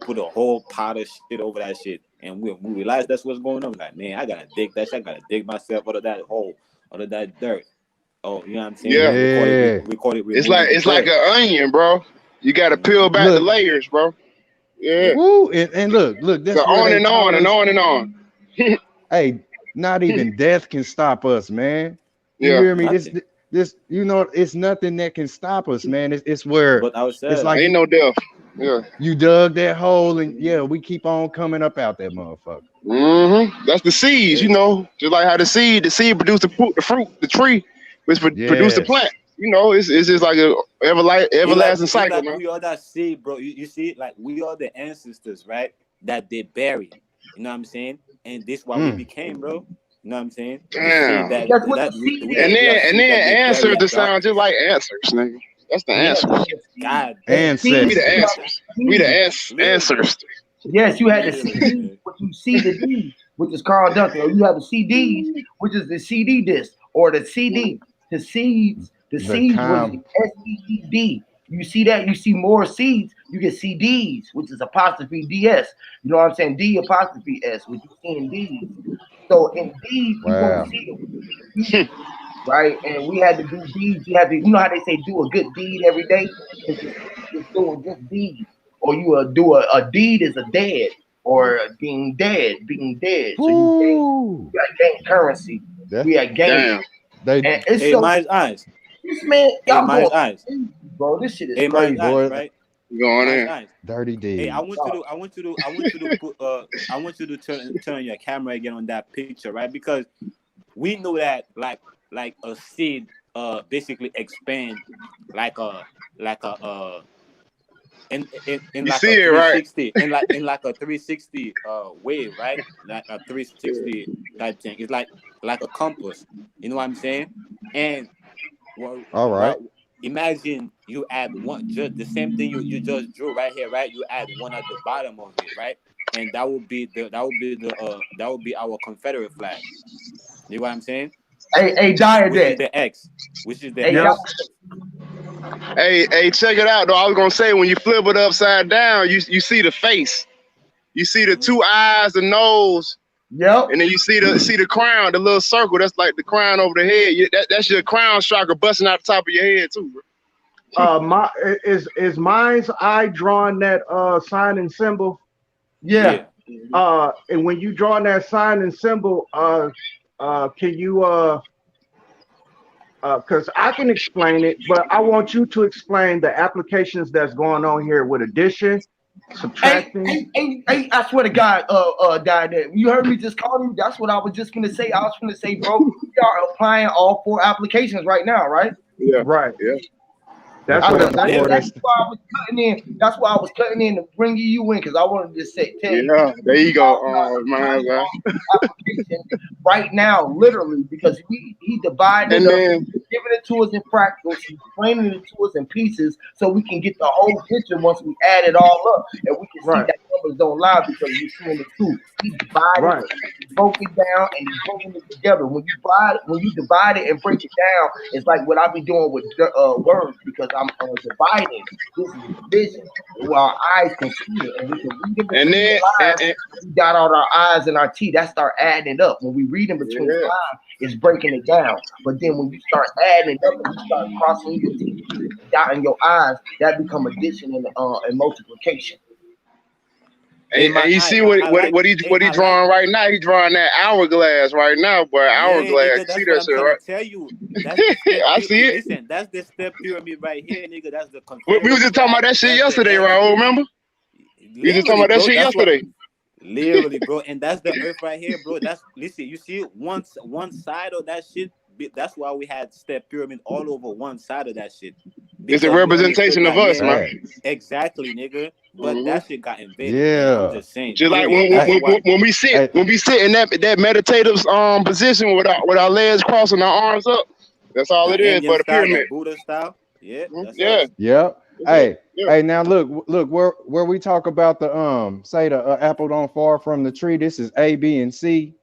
put a whole pot of shit over that shit, and we realize that's what's going on. Like, man, I gotta dig that shit. I gotta dig myself out of that hole, out of that dirt. Oh, you know what I'm saying? Yeah. We call it. It's like an onion, bro. You gotta peel back the layers, bro. Yeah. Woo, and look. That's so on and on and on and on. Hey, not even death can stop us, man. You hear me? Nothing. This, it's nothing that can stop us, man. It's where it's like ain't no death. Yeah. You dug that hole, and we keep on coming up out that motherfucker. That's the seeds, just like how the seed produced the fruit, the tree, which produced the plant. It's just like a everlasting cycle, man. We are that seed, bro. You see, like we are the ancestors, right? That they buried. You know what I'm saying? And this what we became, bro. You know what I'm saying? Damn. And then answers to sound just like answers, nigga. That's the answer. God, ancestors. We the answers. Yes, you had the CD, but you see the D, which is Carl Duncan, or you have the CDs, which is the CD disc, or the CD, the seeds. The seeds was SEED. You see that? You see more seeds, you get CDs, which is apostrophe DS. You know what I'm saying? D apostrophe S, which you see in D's. So in D's, you don't see them. Right? And we had to do deeds. You have to, how they say do a good deed every day? It's doing good deeds. Or you do a deed is a dead, or being dead. So you got gain currency. We had gain. Mine's eyes. This man, y'all Mine's eyes. Bro, this shit is crazy. Eyes, right? Going in. Dirty D. Hey, I want you to turn your camera again on that picture, right? Because we know that like a seed basically expand like a in like a 360 in like a 360 wave, right? Like a 360 type thing. It's like a compass. You know what I'm saying? And all right. Imagine you add one, just the same thing you just drew right here, right? You add one at the bottom of it, right? And that would be our Confederate flag. You know what I'm saying? Which is the X. Which is the X. Hey, check it out though. I was gonna say when you flip it upside down, you see the face. You see the two eyes, the nose. Yep. And then you see the crown, the little circle. That's like the crown over the head. That's your crown chakra busting out the top of your head too, bro. Is mine's eye drawing that sign and symbol? Yeah. And when you drawing that sign and symbol, can you because I can explain it, but I want you to explain the applications that's going on here with addition, subtracting. Hey, I swear to God, that you heard me just call you. That's what I was just gonna say. I was gonna say, bro, we are applying all 4 applications right now, right? Yeah. Right. Yeah. That's why I was cutting in. That's why I was cutting in to bring you in, because I wanted to say, tell you. Yeah, there you go. Application right now, literally, because he divided it up, giving it to us in fractals, he's explaining it to us in pieces, so we can get the whole picture once we add it all up, and we can see that numbers don't lie because we're seeing the truth. He divided, he broke it down, and he's bringing it together. When you divide it and break it down, it's like what I be doing with words because I'm dividing. This is division where our eyes can see it, and we can read in between the lines. We dot out our I's and our T. That start adding it up. When we read in between the lines, it's breaking it down. But then when you start adding it up and you start crossing your T, dotting your I's, that become addition and multiplication. And you see what he drawing right now? He drawing that hourglass right now, boy. Hourglass. Nigga, See that's that what I'm shit, trying right? to tell you. That's the step. I see it. Listen, that's the step pyramid right here, nigga. That's the We was just talking about that shit yesterday, Raul. Remember? We just talking about that shit yesterday. Literally, bro, and that's the earth right here, bro. That's listen. You see, one side of that shit. That's why we had step pyramid all over one side of that shit. It's a representation of us, man. Exactly, nigga. But that shit got invaded. Yeah, man. I'm just saying. Just like when we sit in that meditative position with our legs crossing, our arms up. That's all it is. But a pyramid, Buddha style. Yeah. Yeah. Yep. Hey, now look, where we talk about the say the apple don't fall from the tree. This is A, B, and C.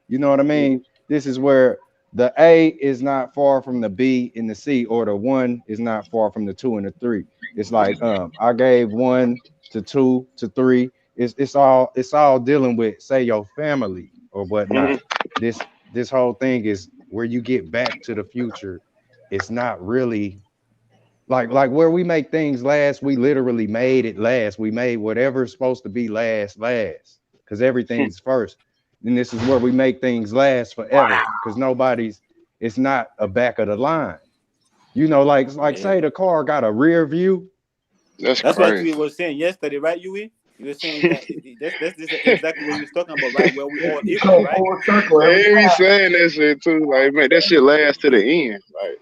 You know what I mean? This is where the A is not far from the B and the C, or the 1 is not far from the 2 and the 3. It's like I gave 1 to 2 to 3. It's all dealing with, say, your family or whatnot. This whole thing is where you get back to the future. It's not really like where we make things last. We literally made it last. We made whatever's supposed to be last because everything's first. And this is where we make things last forever because it's not a back of the line. You know, like say the car got a rear view. That's what we were saying yesterday, right, Yui? You were saying that that's exactly what you was talking about, right? Where we all equal, right? They be saying that shit too. Like, man, that shit lasts to the end. Like,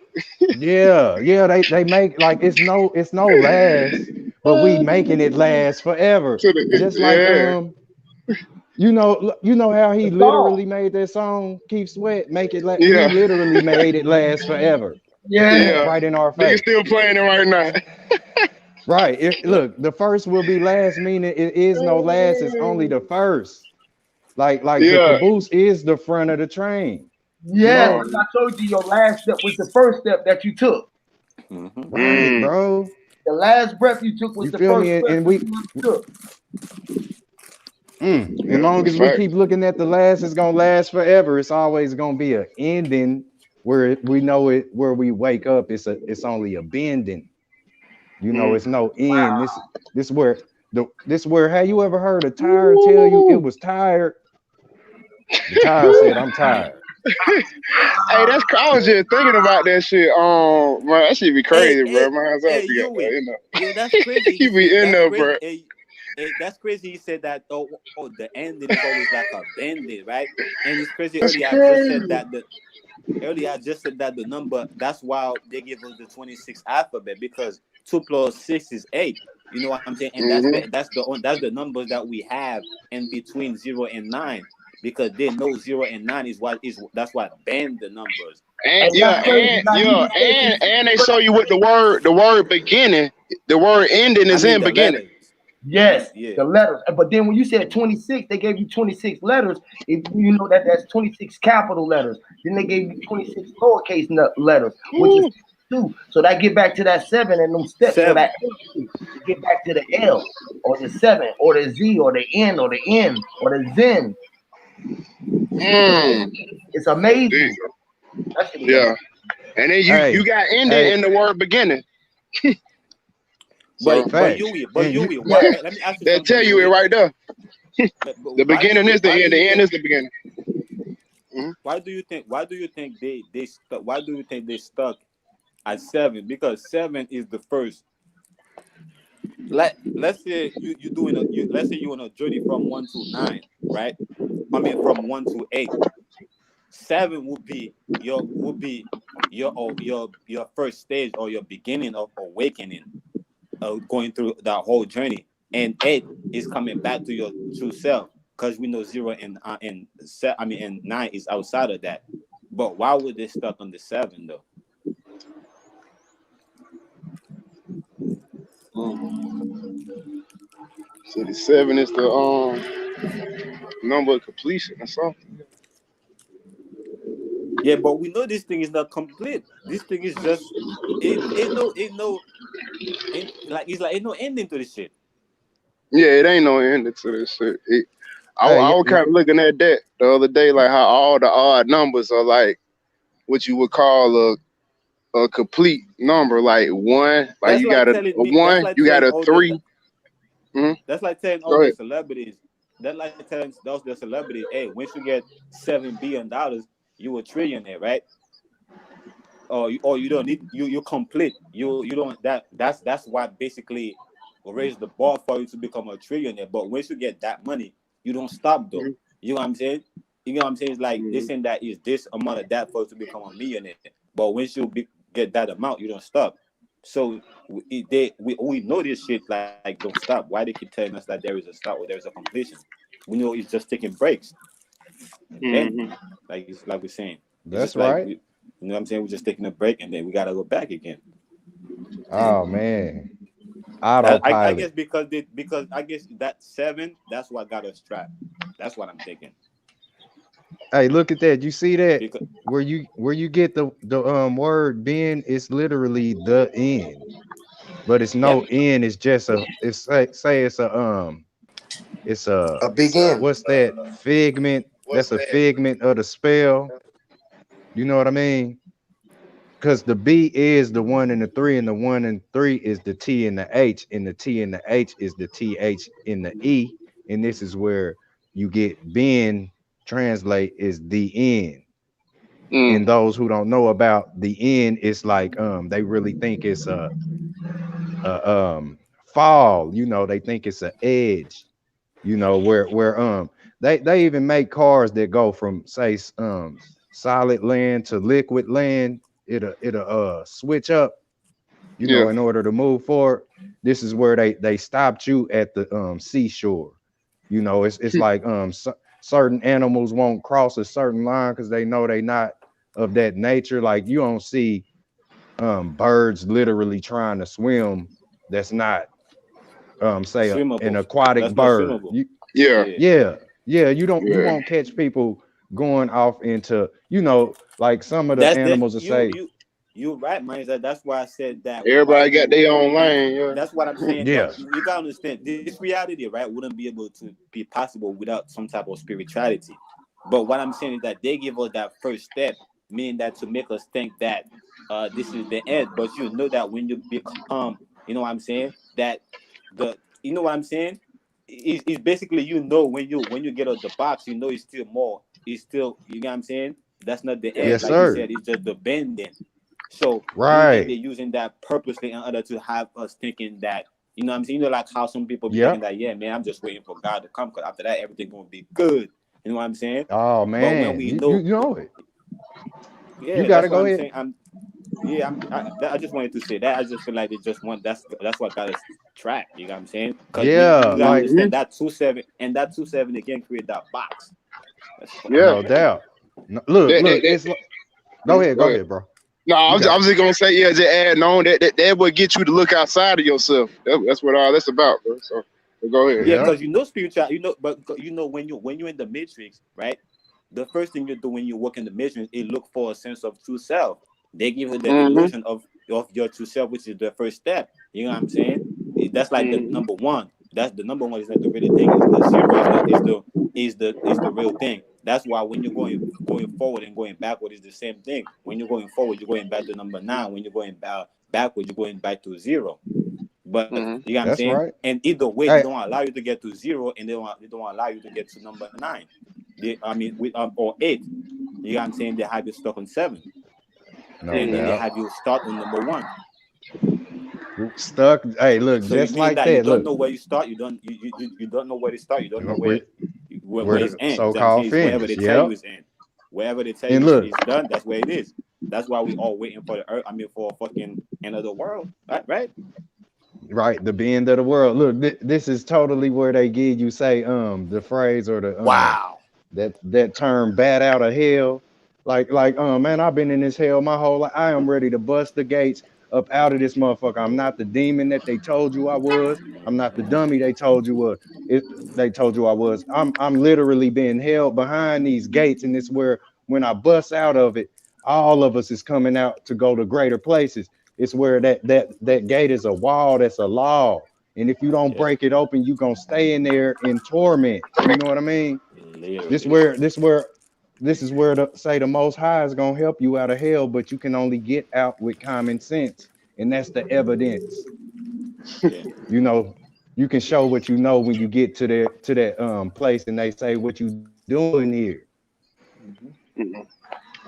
yeah, they make like it's no last, but we making it last forever. Just like you know how he literally made that song "Keep Sweat," make it last. He literally made it last forever. Right in our face. Nigga still playing it right now. Right. Look, the first will be last, meaning it is no last. It's only the first. Like the caboose is the front of the train. Yeah, like I told you, your last step was the first step that you took. Right, bro. The last breath you took was the first breath and we took. As long as we keep looking at the last, it's gonna last forever. It's always gonna be an ending where we know it. Where we wake up, it's only a bending. You know, it's no end. This where have you ever heard a tire tell you it was tired? The tire said, "I'm tired." Hey, I was just thinking about that shit. Man, that shit be crazy, bro. Man, that's crazy. You be in there, bro. That's crazy. He said that. Oh, the ending is always like a bending, right? And it's crazy. Earlier, I just said that the number. That's why they give us the 26 alphabet, because 2 + 6 is 8. You know what I'm saying? And that's the numbers that we have in between 0 and 9, because they know 0 and 9 that's what bend the numbers. And they show you what the word beginning, the word ending is in beginning. Letters. Yes, the letters. But then when you said 26, they gave you 26 letters. If you know that's 26 capital letters. Then they gave you 26 lowercase letters, which is 2. So that get back to that 7 and them steps. So that get back to the L or the 7 or the Z or the N or the N or the Zen. It's amazing. Yeah. And then you got ending in the word beginning. But Yui, let me ask you. They tell you it right there. The beginning is the end. The end is the beginning. Why do you think they stuck at 7? Because 7 is the first. Let's say let's say you're on a journey from 1 to 9, right? I mean, from 1 to 8. 7 would be your first stage, or your beginning of awakening, going through that whole journey. And 8 is coming back to your true self, because we know 0 and 9 is outside of that. But why would they stuck on the 7 though? So the 7 is the number of completion or something. Yeah, but we know this thing is not complete. This thing is just ain't no ain't no ending to this shit. Yeah, it ain't no end to this shit. I Hey, was kind of looking at that the other day, like how all the odd numbers are like what you would call a complete number, like 1. Like That's you got like a telling me. That's 1, like you got telling a all the. 3. Mm-hmm. That's like telling all Go the ahead. celebrities. That's like telling those the celebrities, hey, once you get $7 billion, you a trillionaire, right? Or you don't need you're complete. You don't that's what basically raise the bar for you to become a trillionaire. But once you get that money, you don't stop though. You know what I'm saying? You know what I'm saying? It's like this and that is this amount of that for you to become a millionaire. But once you get that amount, you don't stop. So we know this shit like don't stop. Why they keep telling us that there is a start or there is a completion? We know it's just taking breaks. And then Mm-hmm. like it's like we're saying, it's That's just like right. we, you know what I'm saying? We're just taking a break and then we gotta go back again. Oh man, I autopilot. guess because I guess that 7, that's what got us trapped. That's what I'm thinking. Hey, look at that. You see that? Because Where you get the word being, it's literally the end. But it's yeah, no end, it's just it's say it's a A big end. what's that figment? That's a figment of the spell. You know what I mean? Because the B is the 1 and the 3, and the 1 and 3 is the T and the H, and the T and the H is the TH in the E. And this is where you get being translate is the end. And those who don't know about the end, it's like they really think it's a fall, they think it's a edge, where they even make cars that go from say solid land to liquid land. It'll switch up, Yeah. in order to move forward. This is where they stopped you at the seashore. It's like certain animals won't cross a certain line because they know they not of that nature. Like you don't see birds literally trying to swim. That's not say an swimmable. aquatic That's not bird. swimmable. Yeah. Yeah. Yeah, you Yeah. won't catch people going off into, like some of the That's that animals will say, you right, man. That's why I said that Everybody got people their own lane. Yeah. that's what I'm saying. That yeah, you gotta understand this reality, right, wouldn't be able to be possible without some type of spirituality. But what I'm saying is that they give us that first step, meaning that to make us think that this is the end. But you know that when you become, you know what I'm saying, that the you know what I'm saying? It's basically when you get out the box, it's still more. It's still you know what I'm saying? That's not the end. yes, Like you sir. said, it's just the bending. So you think they're Right. using that purposely in order to have us thinking that, you know what I'm saying? Like how some people be thinking Yep. that, yeah, man, I'm just waiting for God to come because after that, everything gonna be good. You know what I'm saying? Oh But when man, we you know, know it. You yeah, got to that's what go I'm ahead. saying. I just wanted to say that. I just feel like they just want that's what got us trapped. You know what I'm saying? Because Yeah, you gotta like understand that 2-7 and that 2-7 again create that box. That's fucked Yeah. up. no doubt. Look, That, that, look. that, It's go ahead, go go ahead. ahead, bro. No, I You was, got I it. was just gonna say, yeah, just adding on that would get you to look outside of yourself. That's what all that's about, bro. So go ahead. Yeah, Yep. because spiritual, but when you're in the matrix, right? The first thing you do when you work in the matrix is look for a sense of true self. They give you the Mm-hmm. illusion of your true self, which is the first step. You know what I'm saying? That's like the Mm-hmm. number one. That's the number one is not the real thing. Is the zero is the real thing. That's why when you're going forward and going backward is the same thing. When you're going forward, you're going back to number 9. When you're going backward, you're going back to 0. But Mm-hmm. you know what I'm That's saying? right. And either way, they Hey, don't allow you to get to 0, and they don't allow you to get to number 9. Or 8. You know what I'm saying? They have you stuck on 7, no and then they doubt. have you start on number 1. Stuck. Hey, look, So you just mean like that you that. don't Look, know where you start. You don't know where to start. You don't know where, where where it's the end. You know what I'm saying? so-called It's wherever they finish. tell you Yep. it's end. Wherever they tell And you look, it's done, that's where it is. That's why we all waiting for the earth. For a fucking end of the world, right? right, the end of the world. Look, this is totally where they give you say the phrase or the Wow. that term bat out of hell. Like man, I've been in this hell my whole life. I am ready to bust the gates up out of this motherfucker. I'm not the demon that they told you I was. I'm not the dummy they told you was. They told you I was. I'm literally being held behind these gates, and it's where when I bust out of it, all of us is coming out to go to greater places. It's where that gate is a wall, that's a law. And if you don't Yeah, break it open, you gonna stay in there in torment. You know what I mean? This literally. where this is where the most high is gonna help you out of hell, but you can only get out with common sense. And that's the evidence. Yeah, You know, you can show what you know when you get to that place and they say what you doing here.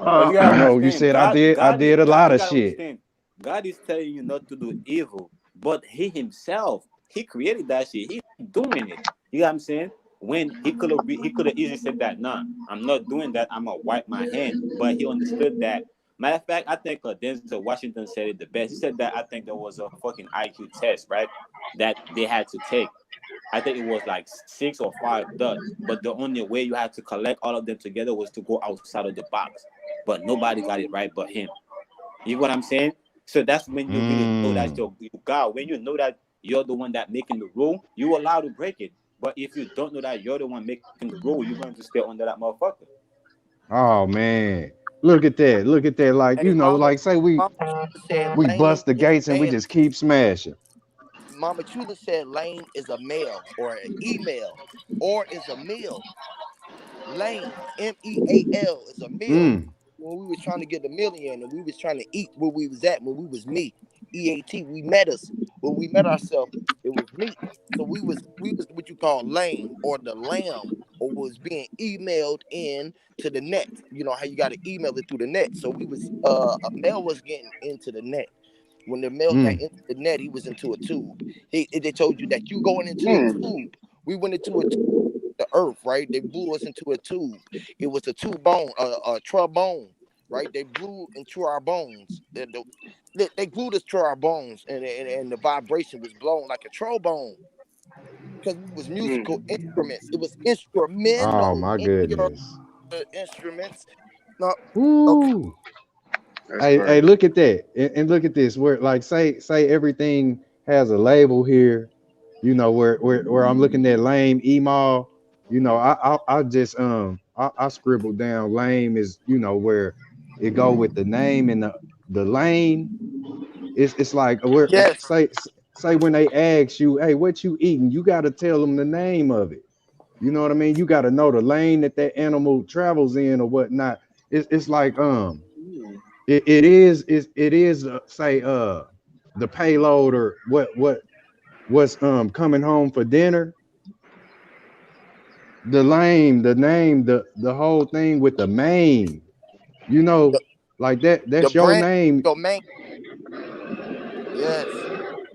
but you You gotta know, you understand, said I did a lot You of gotta shit. understand, God is telling you not to do evil, but He Himself, He created that shit. He's doing it. You know what I'm saying? When He could have easily said that, nah, I'm not doing that. I'm gonna wipe my hand. But He understood that. Matter of fact, I think Denzel Washington said it the best. He said that I think there was a fucking IQ test, right? That they had to take. I think it was like 6 or 5 dots, but the only way you had to collect all of them together was to go outside of the box. But nobody got it right but him. You know what I'm saying? So that's when you really know that Mm. you're God. When you know that you're the one that making the rule, you're allowed to break it. But if you don't know that you're the one making the rule, you're going to stay under that motherfucker. Oh man. Look at that. Look at that. Like, Hey, you know, Mama, like say we Mama said we lame bust the is gates a and we male. just keep smashing. Mama Chula said lame is a male or an email or is a meal. Lame, MEAL is a meal. Mm. When we was trying to get the million and we was trying to eat where we was at when we was me. EAT, we met us. When we met ourselves, it was me. So we was what you call lame or the lamb or was being emailed in to the net. You know how you got to email it through the net. So we was a male was getting into the net. When the male got Mm. into the net, he was into a tube. They told you that you going into a Mm. tube. We went into a the earth, right? They blew us into a tube. It was a two bone, a trombone, right? They blew into our bones. They glued us to our bones, and the vibration was blown like a trombone because we was Mm. musical instruments. It was Oh instrumental my in your goodness. instruments. No, okay. Woo. That's Hey, crazy. look at that. And look at this. Where like say everything has a label here, you know, where I'm looking at lame email, you know, I just I scribbled down lame is, you know, where it go with the name and the lane. It's like where Yes, say when they ask you, hey, what you eating, you got to tell them the name of it. You know what I mean? You got to know the lane that animal travels in or whatnot. It's like Mm. it is say the payload or what's coming home for dinner. The name, the whole thing with the main, you know, the, like the that's your brand, name. your main. Yes.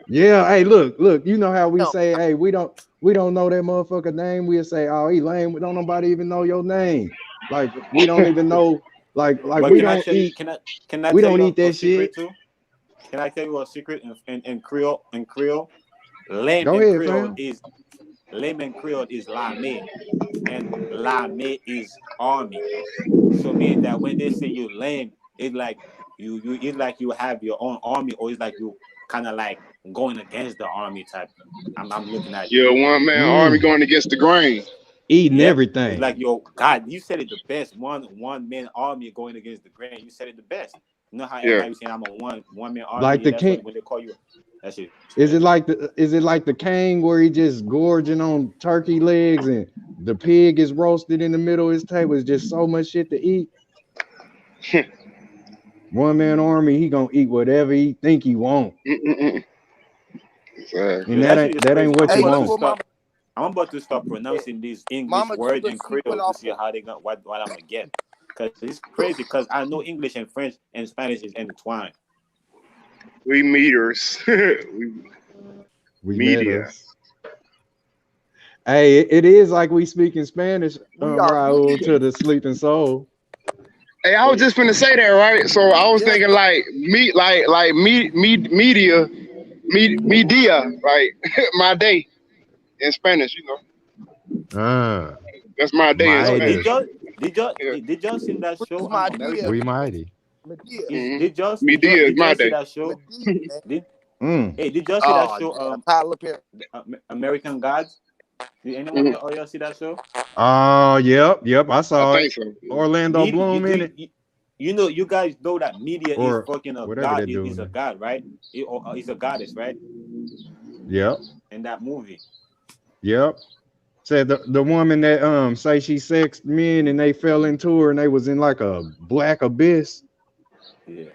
Yeah, hey, look, you know how we No, say, hey, we don't know that motherfucker name. We'll say, oh, he lame. We don't nobody even know your name. Like we don't even know, like But we don't eat, can I we tell don't you eat a that secret shit. too? Can I tell you a secret in Creole? In Creole, lame Go in ahead, Creole fam. is lame in Creole is lame, and lame is army. So meaning that when they say you lame, it's like you it's like you have your own army, or it's like you kind of like going against the army type. I'm looking at You're you. a one man army Mm, going against the grain. eating Yep, it's everything. like your God. You said it the best. One man army going against the grain. You said it the best. You know how Yeah. everybody was saying I'm a one man army. Like Yeah, the that's king. what when they call you. That shit Is it crazy. like the king where he just gorging on turkey legs and the pig is roasted in the middle of his table? It's just so much shit to eat. One man army, he gonna eat whatever he think he want, Mm-mm-mm. and Yo, Exactly. that shit is that ain't crazy. what you hey, look want. what Mama I'm about to start said. pronouncing these English Mama words Chula, in she went Creole to off. see how they got what I'm gonna get. Cause it's crazy. Cause I know English and French and Spanish is intertwined. We meters. We We met media. us. Hey, it is like we speak in Spanish, We are Raul, media. to the sleeping soul. Hey, I was Hey, just finna say that, right? So I was Yes, thinking like me like media media, like my day in Spanish, you know. Ah, That's my day in yo, Spanish. mighty. Yeah. did y'all seen that what show is my idea? American? We mighty. Did y'all Medea is my see day. that show? Did Mm. Did y'all see that show? American Gods. Did anyone Mhm. of y'all see that show? Oh, yep. I I saw it. think so. Yeah. Orlando Bloom in it, You know, you guys know that media is or fucking a whatever god. they're Is doing. a god, right? Is a goddess, right? Yep. In that movie. Yep. Said the woman that say she sexed men and they fell into her and they was in like a black abyss. Yeah.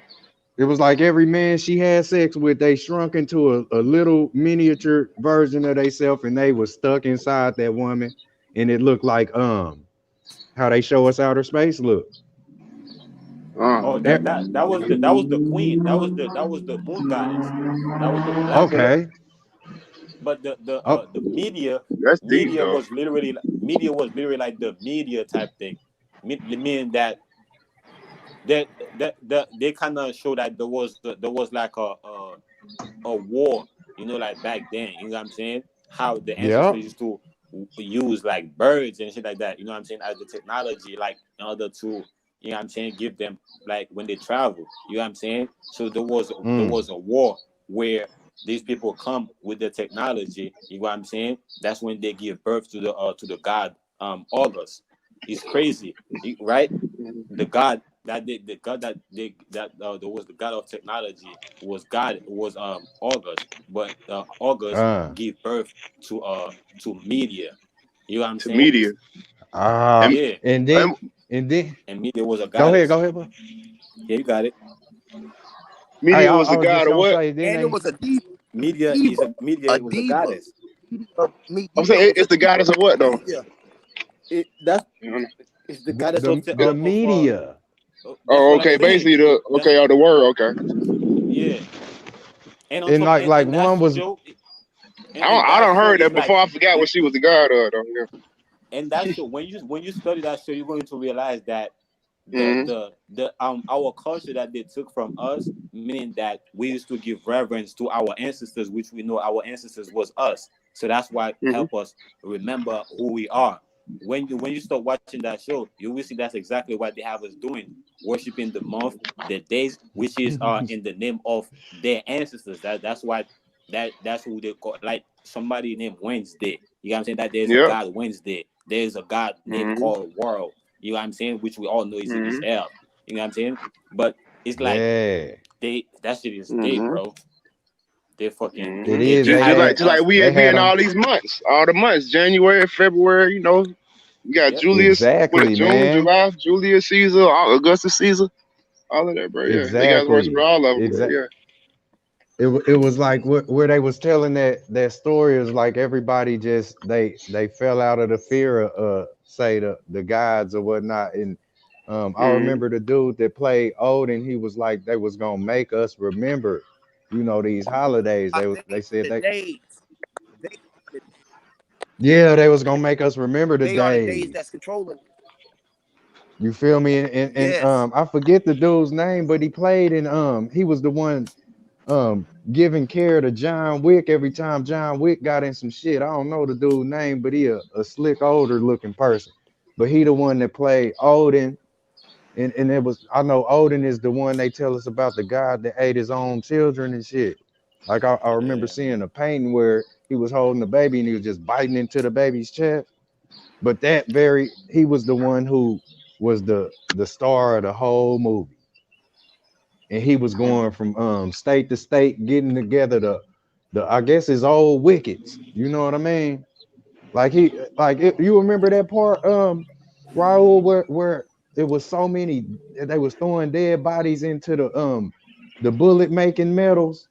It was like every man she had sex with, they shrunk into a little miniature version of themselves and they was stuck inside that woman. And it looked like how they show us outer space look. Oh, Eh, that was the queen. That was the moon goddess. That was the black one. okay. But Oh, the media That's deep though. media was literally like the media type thing. Meaning that they kind of show that there was like a war, you know, like back then. You know what I'm saying? How the yep. ancestors used to use like birds and shit like that. You know what I'm saying? As the technology, like in order to, you know what I'm saying, give them like when they travel. You know what I'm saying? So there Mm. was a war where these people come with the technology. You know what I'm saying? That's when they give birth to the god August. It's crazy, right? The god that the god that there was the god of technology was August, but August Uh. gave birth to media. You know what I'm To saying? media. Uh, And, Yeah, and then and and then and media was a go ahead, goddess. go ahead, bro. Yeah, you got it. Hey, media was I the was just god of gonna what? say, then they Media was a goddess. I'm saying it's the goddess of what though? That's You know? it's the goddess the media. that's Oh, what I'm okay. saying. Basically That's the word, okay. yeah. And on And top like and that one was show and I that don't show heard is that like before. I forgot what she was the god of though. and that show when you study that show you're going to realize that Yeah. the our culture that they took from us, meaning that we used to give reverence to our ancestors, which we know our ancestors was us, so that's why Hmm. help us remember who we are. When you start watching that show, you will see that's exactly what they have us doing, worshiping the month, the days, which is in the name of their ancestors. That's why that's who they call, like somebody named Wednesday. You know what I'm saying? That there's a Yep. god Wednesday, there's a god named Hmm. called World. You know what I'm saying? Which we all know is Hmm. hell. You know what I'm saying? But it's like yeah, that shit is gay, Hmm. bro. They fucking it Hmm. they is. just They having Just like us. we they had had been them all these months, all the months, January, February. We got Yep. Julius, what exactly, June, man. July, Julius Caesar, Augustus Caesar, all of that, bro. Yeah, they got worship Exactly. all of them, bro. Exactly. Yeah. It was like where they was telling that story is like everybody just they fell out of the fear of say the gods or whatnot. And I Hmm. remember the dude that played Odin, he was like they was gonna make us remember, these holidays. They said yeah, they was gonna make us remember the days. You feel me? And I forget the dude's name, but he played in he was the one giving care to John Wick every time John Wick got in some shit. I don't know the dude's name, but he a slick older looking person. But he the one that played Odin. And it was, I know Odin is the one they tell us about, the god that ate his own children and shit. Like I remember Yeah. seeing a painting where he was holding the baby and he was just biting into the baby's chest. But he was the one who was the star of the whole movie. And he was going from state to state, getting together the I guess his old wickets. You know what I mean? Like you remember that part, Raul, where it was so many, they was throwing dead bodies into the bullet making metals.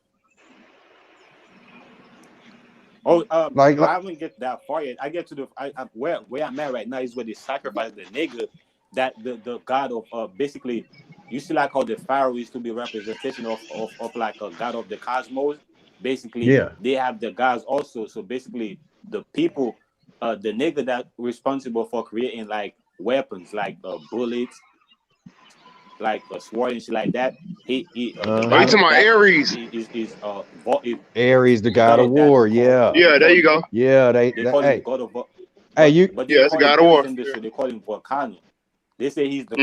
Oh, Like I haven't get that far yet. I get to where I'm at right now is where they sacrifice the nigga, that the god of basically, you see like how the pharaoh used to be representation of like a god of the cosmos. Basically, yeah, they have the gods also. So basically, the people, the nigga that responsible for creating like weapons, like bullets, like a sword and shit like that. He the god of Oh, you that uh-huh. talking about Aries? is Aries, the the god god of of that war. called Yeah, Yeah, there you go. yeah. they call him Hey, god of hey, but you they Yeah, it's a call him god of Aries war. in the Yeah. show. They call him Volcano. They say he's the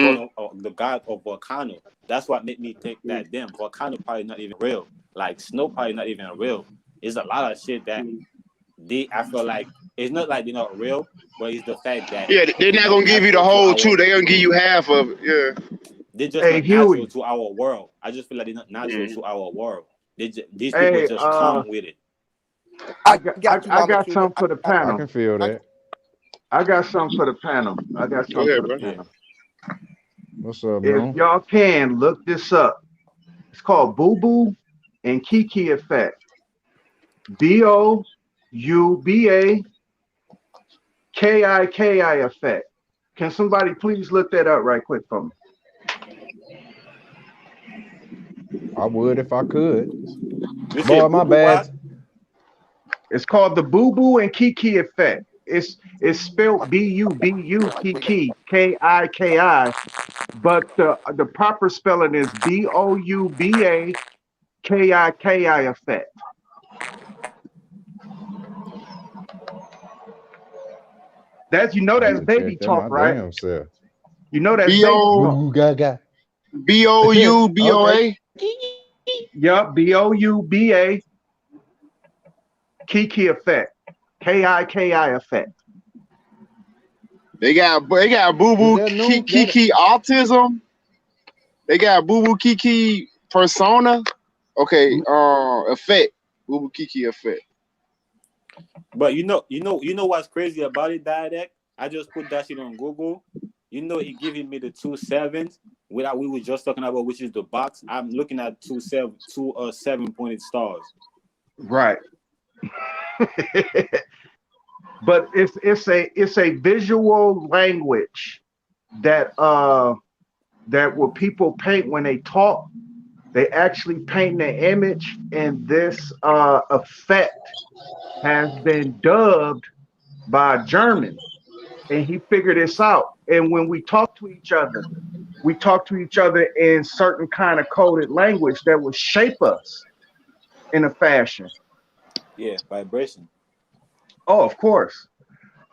god of volcano. That's what made me think that damn volcano probably not even real. Like snow probably not even real. It's a lot of shit that I feel like it's not like they're not real, but it's the fact that they're not gonna give you the whole truth. They're gonna give you half of it. Yeah. They're just not natural to our world. I just feel like they're not natural to our world. These people just come with it. I got something for the panel. I can feel that. I got something for the panel. What's up, If bro? y'all can look this up, it's called Boo Boo and Kiki effect. BOUBA KIKI effect. Can somebody please look that up right quick for me? I would if I could. Boy, my bad. It's called the Boo Boo and Kiki effect. It's spelled BUBU Kiki KIKI, but the proper spelling is BOUBA KIKI effect. That's that's baby talk, right? You know that's baby talk. BOUBOA. Yup, BOUBA Kiki effect. KIKI effect. They got Boo Boo Kiki autism. They got Boo Boo Kiki persona. Okay, effect. Boo Boo Kiki effect. But you know what's crazy about it, Dialect? I just put that shit on Google. You know, it giving me the 2 7s without we were just talking about, which is the box. I'm looking at 2 7-pointed stars. Right. But it's a visual language that what people paint when they talk. They actually paint the image, and this effect has been dubbed by a German, and he figured this out. And when we talk to each other in certain kind of coded language that will shape us in a fashion. Yeah, vibration. Oh, of course.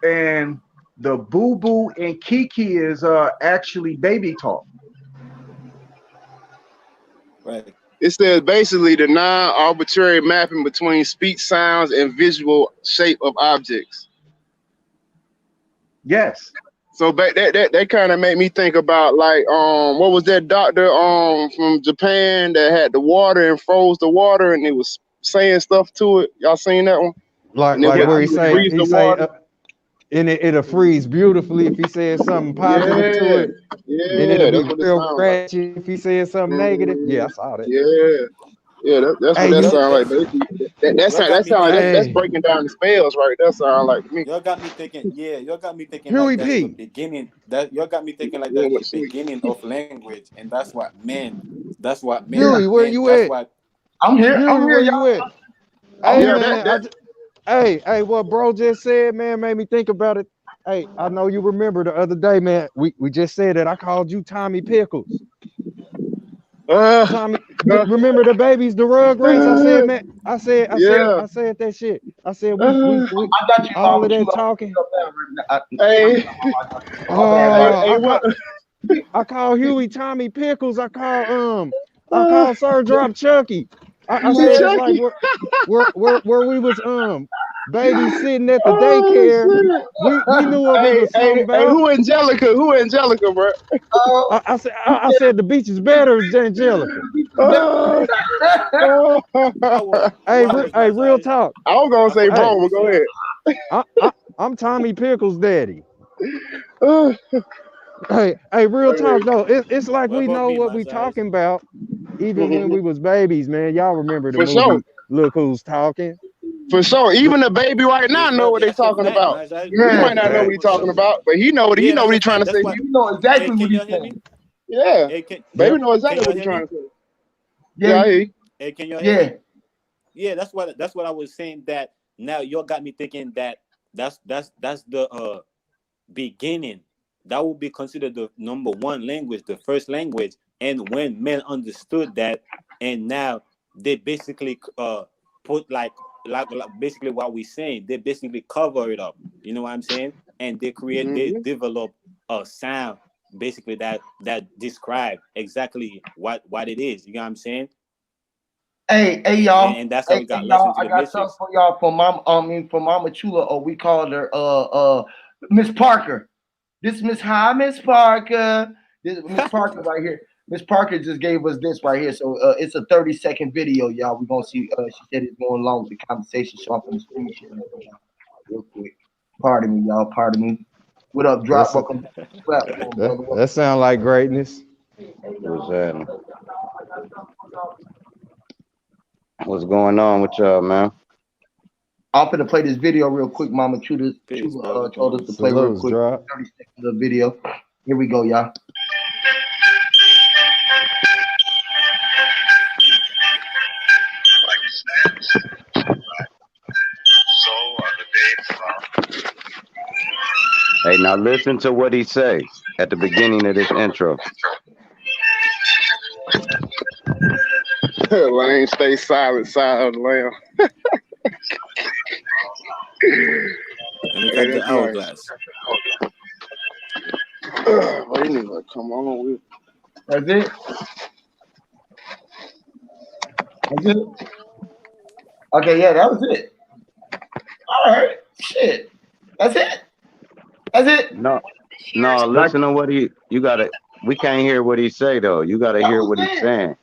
And the Boo Boo and Kiki is actually baby talk. Right. It says basically the non-arbitrary mapping between speech sounds and visual shape of objects. Yes. So that kind of made me think about like what was that doctor from Japan that had the water and froze the water and it was saying stuff to it. Y'all seen that one? Like where he say and it'll freeze beautifully if he says something positive to it. Yeah, and it'll be real ratchet if he says something negative. Yeah, I saw that. That's what that sound like. That's breaking down the spells, right? That sound like to me. Y'all got me thinking. Yeah, y'all got me thinking Huey like that's P. the beginning. That y'all got me thinking like that's the beginning of language, and that's what men. That's what men. Huey, where you that's at? what. I'm here. Huey, where you at? Hey man, hey, what bro just said, man, made me think about it. Hey, I know you remember the other day, man. We just said that I called you Tommy Pickles. Tommy, remember the babies, the Rugrats? I said, man, I said that shit. I said we I got you, all of that talking. I call Huey Tommy Pickles. I call Sir Drop Chucky. I said it's like where we was baby sitting at the daycare. We knew what we was talking about. Hey, who Angelica, bro? I said the beach is better than Angelica. Hey, real talk. I was gonna say bro, but go ahead. I'm Tommy Pickles' daddy. Hey, real talk though. It's like we know what we talking about, even when we was babies, man. Y'all remember the movie? Sure. Look Who's Talking. For sure. Even the baby right now know what they talking about. He might not know what he's talking about, but he know what he trying to say. You know exactly what he's saying. Yeah. Baby know exactly what he's trying to say. Yeah, I hear you. Hey, can you hear me? Yeah, that's what I was saying. That now y'all got me thinking that that's the beginning. That would be considered the number one language, the first language. And when men understood that, and now they basically put like basically what we're saying, they basically cover it up. You know what I'm saying? And they develop a sound basically that describe exactly what it is. You know what I'm saying? Hey, y'all. And that's how we got y'all, lessons to I the got something missions. for y'all from Mama Chula, or we called her Miss Parker. This Miss Parker. This Miss Parker right here. Miss Parker just gave us this right here. So it's a 30-second video, y'all. We're gonna see. She said it's going along with the conversation, so I'm gonna screen share that for y'all real quick. Pardon me, y'all. Pardon me. What up, Drop? Welcome to the platform, brother. That sound like greatness. What's happening? What's going on with y'all, man? I'm gonna play this video real quick. Mama Chula told us to play real quick. Drop. 30 seconds of video. Here we go, y'all. Hey, now listen to what he say at the beginning of this intro. Lane, stay silent, side of the lamb. And look at the hourglass. Wait a minute, come on with. That's it. That's it. Okay, yeah, that was it. All right, shit. That's it. That's it. No, listen to what you gotta. We can't hear what he say though. You gotta hear what he's saying.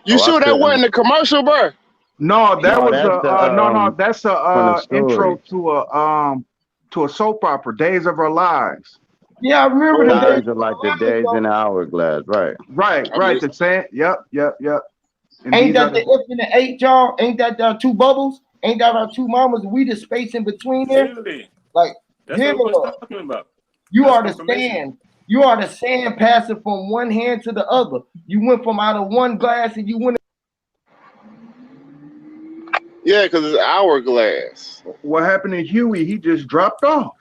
You sure that wasn't a commercial, bro? No, that was that's that's from the intro story. to a soap opera, Days of Our Lives. Yeah, I remember the days. Are like the days in the hourglass, right? Right. The same. Yep. And ain't that the F and the H, y'all? Ain't that the two bubbles? Ain't that our two mamas? We the space in between there. Literally. Like, that's what we're talking about. You are the sand. You are the sand passing from one hand to the other. You went from out of one glass and you went. Yeah, because it's hourglass. What happened to Huey? He just dropped off.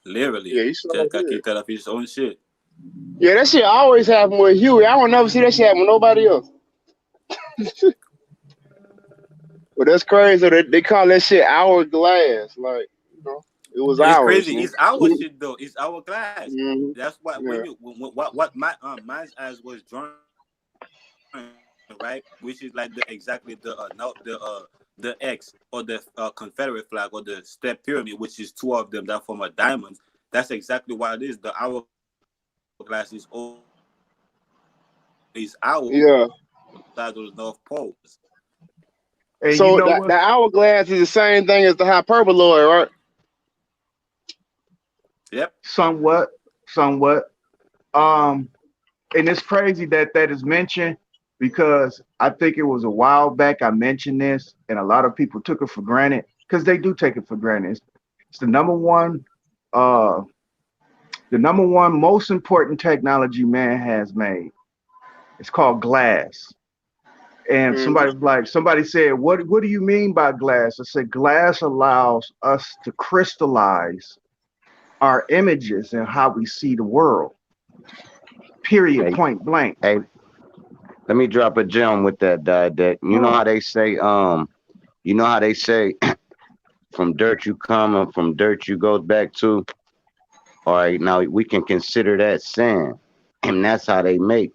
Literally. Yeah, he just got kicked out of his own shit. Yeah, that shit always happen with Huey. I don't never see that shit happen with nobody else. But that's crazy. They call that shit hourglass. Like, you know, it was it's ours. Crazy. Man. It's our shit though. It's our glass. Mm-hmm. That's why what my mind's eyes was drawn, right? Which is like the X or the Confederate flag or the step pyramid, which is two of them that form a diamond. That's exactly what it is. The hourglass is our yeah. Side of the North Pole. And so the hourglass is the same thing as the hyperboloid, right? Yep. Somewhat. And it's crazy that is mentioned because I think it was a while back I mentioned this, and a lot of people took it for granted because they do take it for granted. It's the number one most important technology man has made. It's called glass. And somebody said, what do you mean by glass? I said, glass allows us to crystallize our images and how we see the world. Period. Hey, point blank. Hey, let me drop a gem with that. You know how they say, from dirt you come and from dirt you go back to. All right, now we can consider that sand, and that's how they make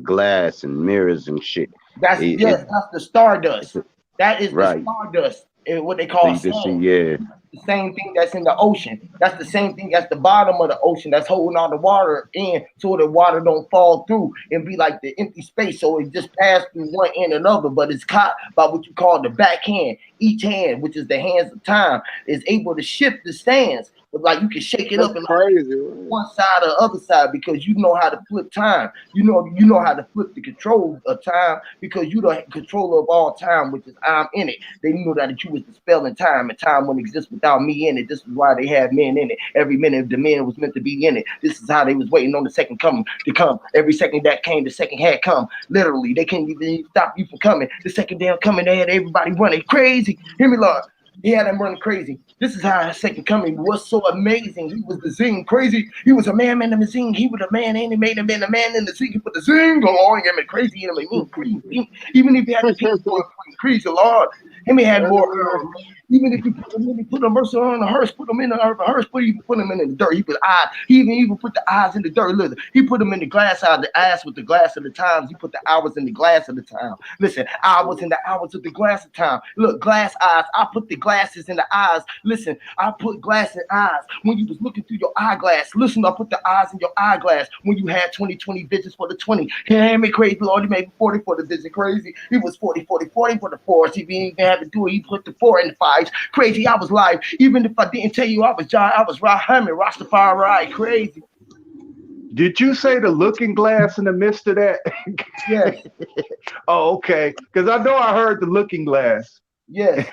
glass and mirrors and shit. That's the stardust. That is right. the stardust. What they call so you sand. can see, yeah. The same thing that's in the ocean. That's the same thing that's the bottom of the ocean that's holding all the water in so the water don't fall through and be like the empty space. So it just passed through one end and another, but it's caught by what you call the backhand. Each hand, which is the hands of time, is able to shift the stands. But like you can shake it up and crazy, one side or the other side because you know how to flip time. You know how to flip the control of time because you the controller of all time, which is I'm in it. They knew that you was the spelling time, and time wouldn't exist without me in it. This is why they had men in it. Every minute the man was meant to be in it. This is how they was waiting on the second coming to come. Every second that came, the second had come. Literally, they can't even stop you from coming. The second damn coming, they had everybody running crazy. Hear me, Lord. He had them running crazy. This is how his second coming was so amazing. He was the zing crazy. He was a man in the zing. He was a man and he made him in a man in the zing. He put the zing along him and crazy in him. Even if he had the people going crazy, Lord. Him had more herbs. Even if you put a mercy on a hearse, put them in a hearse, put them in the dirt. He put eyes. He even put the eyes in the dirt. Listen, he put them in the glass eye, the ass with the glass of the times. He put the hours in the glass of the time. Listen, hours in the hours of the glass of time. Look, glass eyes. I put the glasses in the eyes. Listen, I put glass in eyes. When you was looking through your eyeglass, listen, I put the eyes in your eyeglass. When you had 20/20 visions for the 20. He ain't me crazy, Lord. He made 40 for the vision crazy. He was 40 for the 4s. He didn't even have to do it. He put the 4 in the 5s. Crazy, I was live. Even if I didn't tell you I was John, I was Rahman, Rastafari, crazy. Did you say the looking glass in the midst of that? Yes. Oh, okay. Because I know I heard the looking glass. Yes.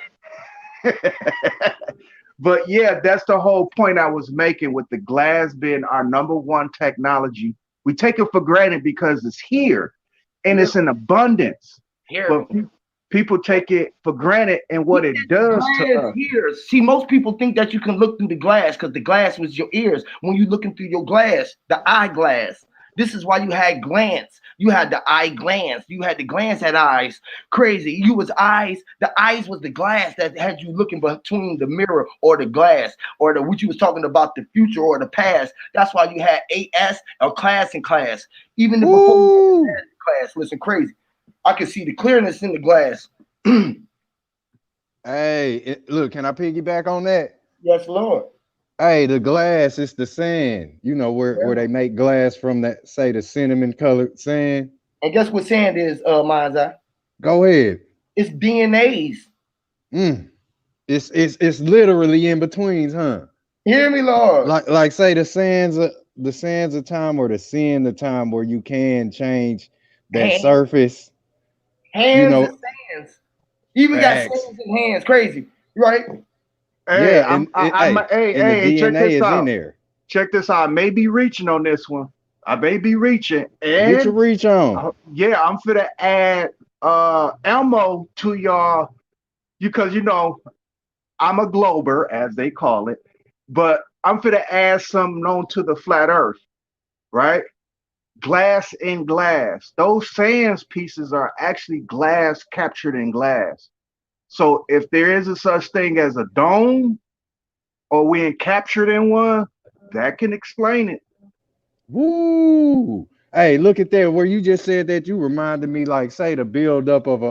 But yeah, that's the whole point I was making with the glass being our #1 technology. We take it for granted because it's here and it's in abundance. But people take it for granted and what it does to us. Ears. See, most people think that you can look through the glass because the glass was your ears. When you're looking through your glass, the eyeglass. This is why you had glance. You had the eye glance. You had the glance at eyes. Crazy. You was eyes. The eyes was the glass that had you looking between the mirror or the glass or the what you was talking about, the future or the past. That's why you had 8S or class in class. Even the before you had class. Listen, crazy. I can see the clearness in the glass. Hey, look, can I piggyback on that? Yes, Lord. Hey, the glass is the sand. You know where they make glass from that, say the cinnamon colored sand. And guess what sand is, Mind's Eye? Go ahead. It's DNAs. It's literally in betweens, huh? Hear me, Lord. Like say the sands of time or the sand of time where you can change that surface. Hands you know, and sands. Even got sands and hands. Crazy, right? Hey, yeah, and the DNA check this is out. in there. Check this out. I may be reaching on this one. I may be reaching. And get your reach on. Yeah, I'm finna add ammo to y'all because I'm a glober, as they call it, but I'm finna add some known to the flat earth, right? Glass in glass. Those sands pieces are actually glass captured in glass. So if there is a such thing as a dome, or we captured in one, that can explain it. Woo! Hey, look at that. Where you just said that, you reminded me, like, say, the build up of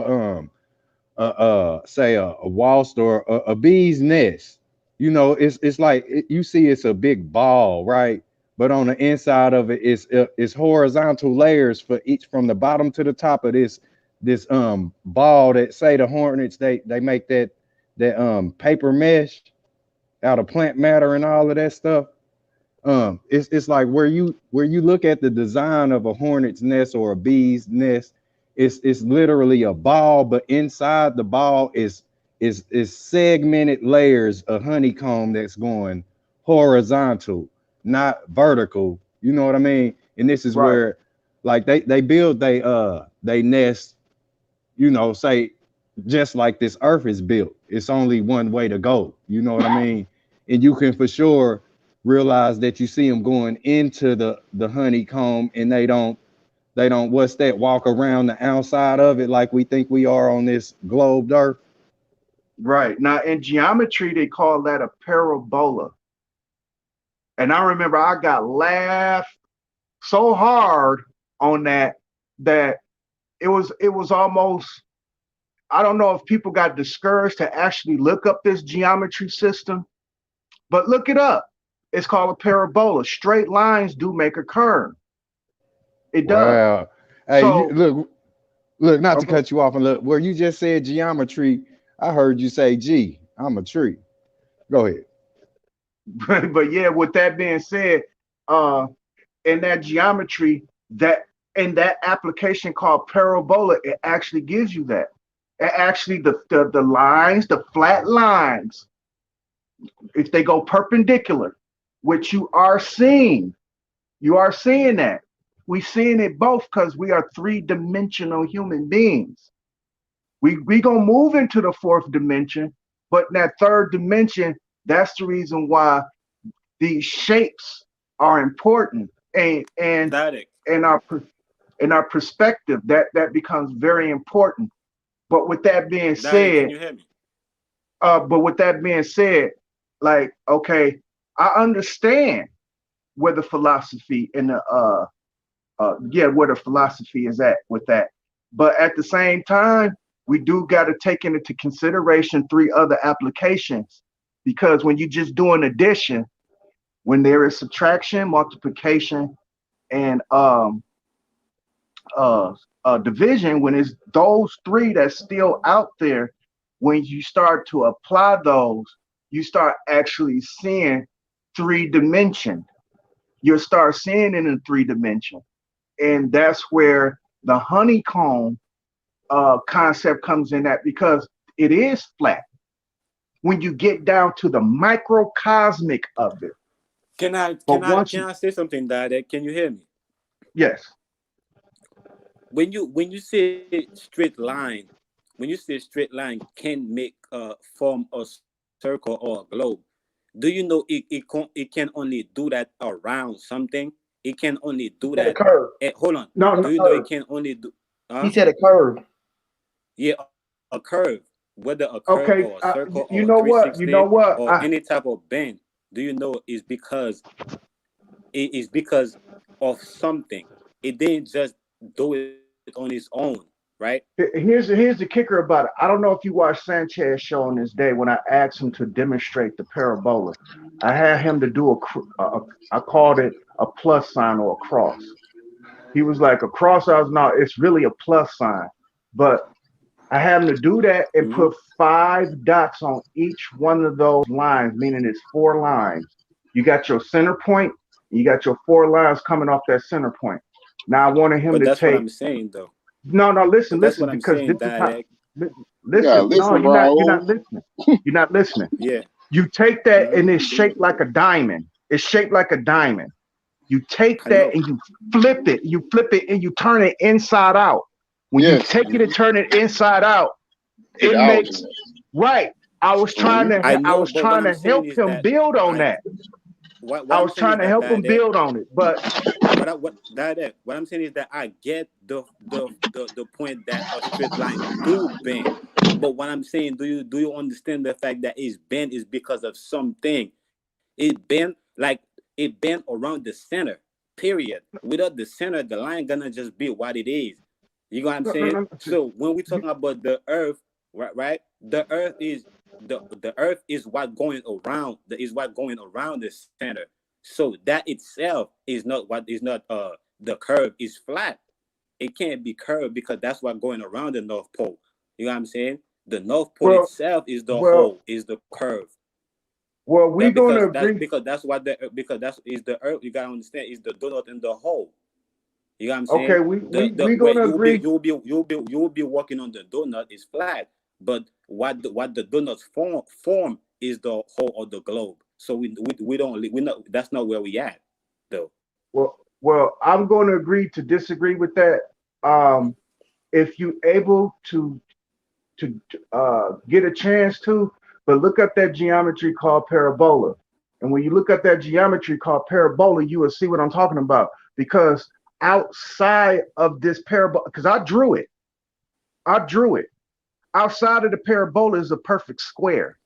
say a wasp or a bee's nest. It's like you see, it's a big ball, right? But on the inside of it, it's horizontal layers for each, from the bottom to the top of this ball. That, say, the hornets, they make that paper mesh out of plant matter and all of that stuff. It's like where you look at the design of a hornet's nest or a bee's nest, it's literally a ball, but inside the ball is segmented layers of honeycomb that's going horizontal, not vertical. You know what I mean? And this is where, like, they build they nest, say, just like this earth is built. It's only one way to go. You know what I mean? And you can for sure realize that you see them going into the honeycomb, and they don't walk around the outside of it like we think we are on this globe earth. Right. Now in geometry, they call that a parabola. And I remember I got laughed so hard on that it was almost, I don't know if people got discouraged to actually look up this geometry system, but look it up. It's called a parabola. Straight lines do make a curve. It does. Wow. Hey, so, look, not to cut you off, and look, where you just said geometry, I heard you say, "Gee, I'm a tree." Go ahead. But yeah, with that being said, in that geometry, that in that application called parabola, it actually gives you that. It actually, the lines, the flat lines, if they go perpendicular, which you are seeing that. We're seeing it both because we are three-dimensional human beings. We gonna move into the fourth dimension, but in that third dimension, that's the reason why these shapes are important, and in our perspective, that becomes very important. But with that being said, can you hear me? But with that being said, like, okay, I understand where the philosophy and the where the philosophy is at with that. But at the same time, we do got to take into consideration 3 other applications, because when you just do an addition, when there is subtraction, multiplication, and division, when it's those 3 that's still out there, when you start to apply those, you start actually seeing 3 dimension. You'll start seeing it in 3 dimension. And that's where the honeycomb concept comes in at, because it is flat when you get down to the microcosmic of it. Can I say something, Dad? Can you hear me? Yes. When you say straight line, can make form a circle or a globe. Do you know it can only do that around something? It can only do that. Curve. Hold on. No, do you know it can only do? He said a curve. Yeah, a curve. Whether a curve or a circle or a 360 or any type of bend. Do you know is because it is because of something. It didn't just do it on its own, right? Here's the kicker about it. I don't know if you watched Sanchez show on this day when I asked him to demonstrate the parabola. I had him to do I called it a plus sign or a cross. He was like, a cross. I was, no, it's really a plus sign. But I had him to do that and put 5 dots on each one of those lines, meaning it's 4 lines. You got your center point, and you got your 4 lines coming off that center point. Now I wanted him to that's take. What I'm saying, though. No, listen, because saying, this is how. Listen, No, bro. you're not listening. You're not listening. Yeah. You take that and it's shaped like a diamond. It's shaped like a diamond. You take that and you flip it. You flip it and you turn it inside out. When you take it and turn it inside out, it makes right. I was trying to help him build on that. I was trying to help him build on it, but what I'm saying is that I get the point that a straight line do bend. But what I'm saying, do you understand the fact that it's bent is because of something? It bent around the center. Period. Without the center, the line gonna just be what it is. You know what I'm saying? So when we're talking about the Earth, right? The Earth is the Earth is what going around the center. So that itself is not the curve is flat. It can't be curved because that's what going around the North Pole. You know what I'm saying? The North Pole itself is the whole, is the curve. Well, we're gonna agree because that's the Earth. You gotta understand is the donut in the hole. You know what I'm saying? Okay, we're gonna agree. You'll be walking on the donut is flat, but what the donuts form is the whole of the globe. So we not that's not where we at though. Well, I'm going to agree to disagree with that. If you able to get a chance to, but look up that geometry called parabola, and when you look up that geometry called parabola, you will see what I'm talking about. Because outside of this parabola, because I drew it. Outside of the parabola is a perfect square.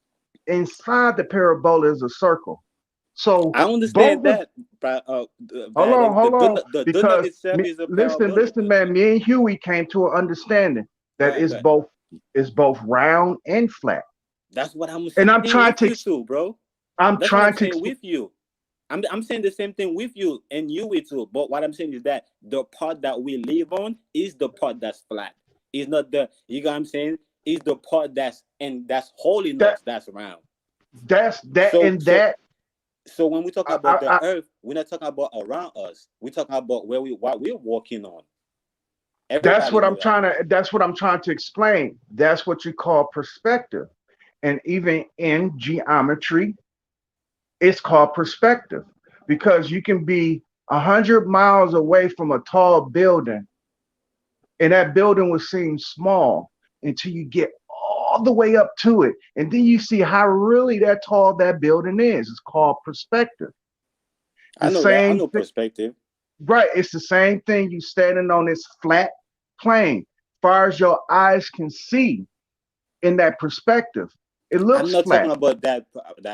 Inside the parabola is a circle. So I understand that. Hold on. The because donut itself is a listen, man. Me and Huey came to an understanding that is both round and flat. That's what I'm saying. And I'm trying to, you too, bro. I'm That's trying what I'm to saying with you. I'm saying the same thing with you and you too. But what I'm saying is that the part that we live on is the part that's flat. It's not the, you know what I'm saying? It's the part that's holiness that's round. So when we talk about the Earth, we're not talking about around us. We're talking about what we're walking on. That's what I'm trying to explain. That's what you call perspective. And even in geometry, it's called perspective, because you can be 100 miles away from a tall building and that building will seem small until you get all the way up to it. And then you see how really that tall that building is. It's called perspective. I know perspective. Right. It's the same thing. You standing on this flat plane, as far as your eyes can see in that perspective. It looks I'm not flat. talking about that.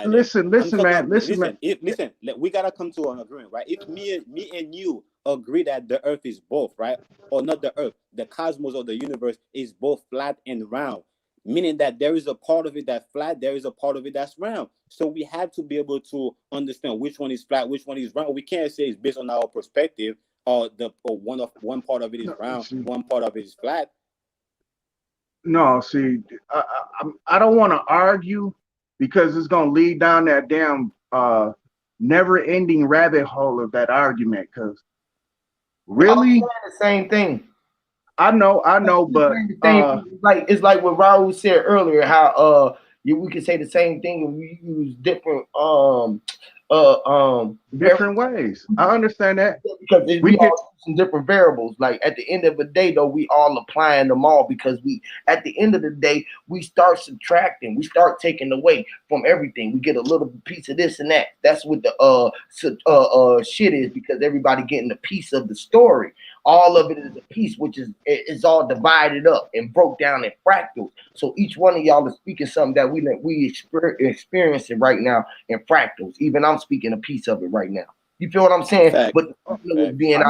Listen, man. Listen. We gotta come to an agreement, right? If me and you agree that the Earth is both, right, or not the Earth, the cosmos or the universe is both flat and round, meaning that there is a part of it that's flat, there is a part of it that's round. So we have to be able to understand which one is flat, which one is round. We can't say it's based on our perspective, or one part of it is round, one part of it is flat. No, see, I don't want to argue because it's gonna lead down that damn never-ending rabbit hole of that argument. Because really, the same thing. I know, but it's like what Raul said earlier. How we can say the same thing and we use different different ways. I understand that because we all some different variables. Like at the end of the day, though, we all applying them all because at the end of the day, we start subtracting, we start taking away from everything. We get a little piece of this and that. That's what the shit is, because everybody getting a piece of the story. All of it is a piece, which is all divided up and broke down in fractals. So each one of y'all is speaking something that we experiencing right now in fractals. Even I'm speaking a piece of it right now. You feel what I'm saying? Fact. But I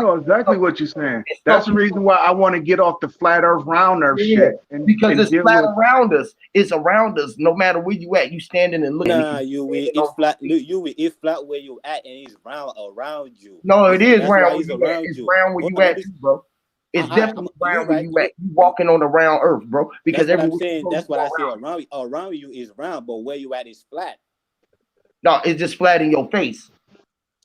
know exactly what you're saying. That's the reason why I want to get off the flat Earth, round Earth shit. Because it's flat around us. It's around us. No matter where you at, you standing and looking. Nah, it's flat. It's flat where you at, and it's round around you. No, it is That's round why where it's you around at. It's you. round where you at, too, bro. It's definitely round where you at. You walking on the round Earth, bro. Because that's what I'm saying. That's what I say. Around you is round, but where you at is flat. No, it's just flat in your face.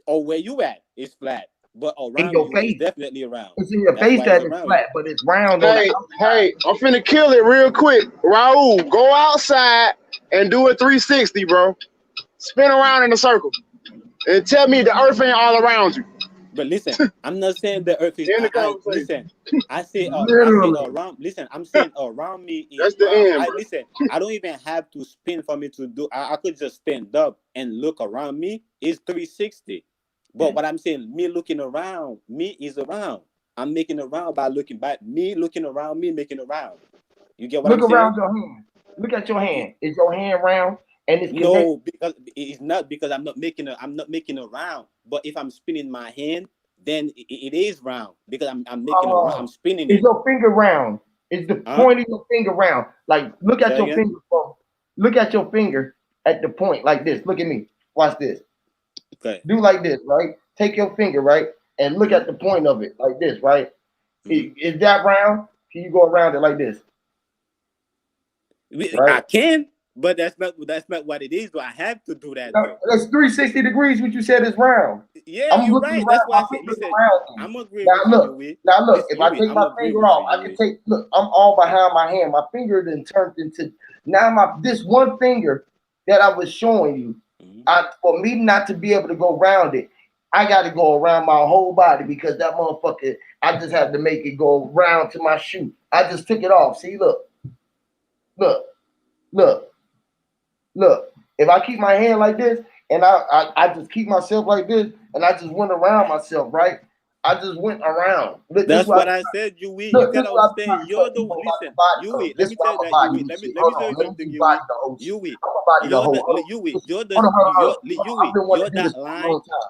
Or where you at is flat, but around in your you face. is definitely round. It's in your face that it's flat, but it's round. Hey, I'm finna kill it real quick. Raul, go outside and do a 360, bro. Spin around in a circle and tell me the Earth ain't all around you. But listen, I'm not saying the Earth is. Listen, I say around. Listen, I'm saying around me is that's the round. end. Listen, I don't even have to spin for me to do. I could just stand up and look around me. It's 360. But what I'm saying, me looking around, me is around. I'm making around by looking back. Me looking around, me making around. You get what I'm saying? Look around your hand. Look at your hand. Is your hand round? And it's no, because it's not, because I'm not making a round. But if I'm spinning my hand, then it is round because I'm making a round. I'm spinning it. Is your finger round? Is the point of your finger round? Like look at your finger. Look at your finger at the point like this. Look at me. Watch this. Okay. Do like this, right? Take your finger, right, and look at the point of it like this, right? Is that round? Can you go around it like this? Right? I can, but that's not what it is. But I have to do that. That's 360 degrees. What you said is round. Yeah, you're right. That's why I said. Listen, I'm agreeing with you. Now look, if I take my finger off, I can take. Look, I'm all behind my hand. My finger then turned into now this one finger that I was showing you. For me not to be able to go around it, I got to go around my whole body because that motherfucker, I just have to make it go round to my shoe. I just took it off. See, look. If I keep my hand like this and I just keep myself like this and I just went around myself, right? I just went around. That's what I said, Yui. You gotta understand. You're the listen, Yui. Let me tell you that, Yui. Let me tell you something, Yui. Yui, you're that line.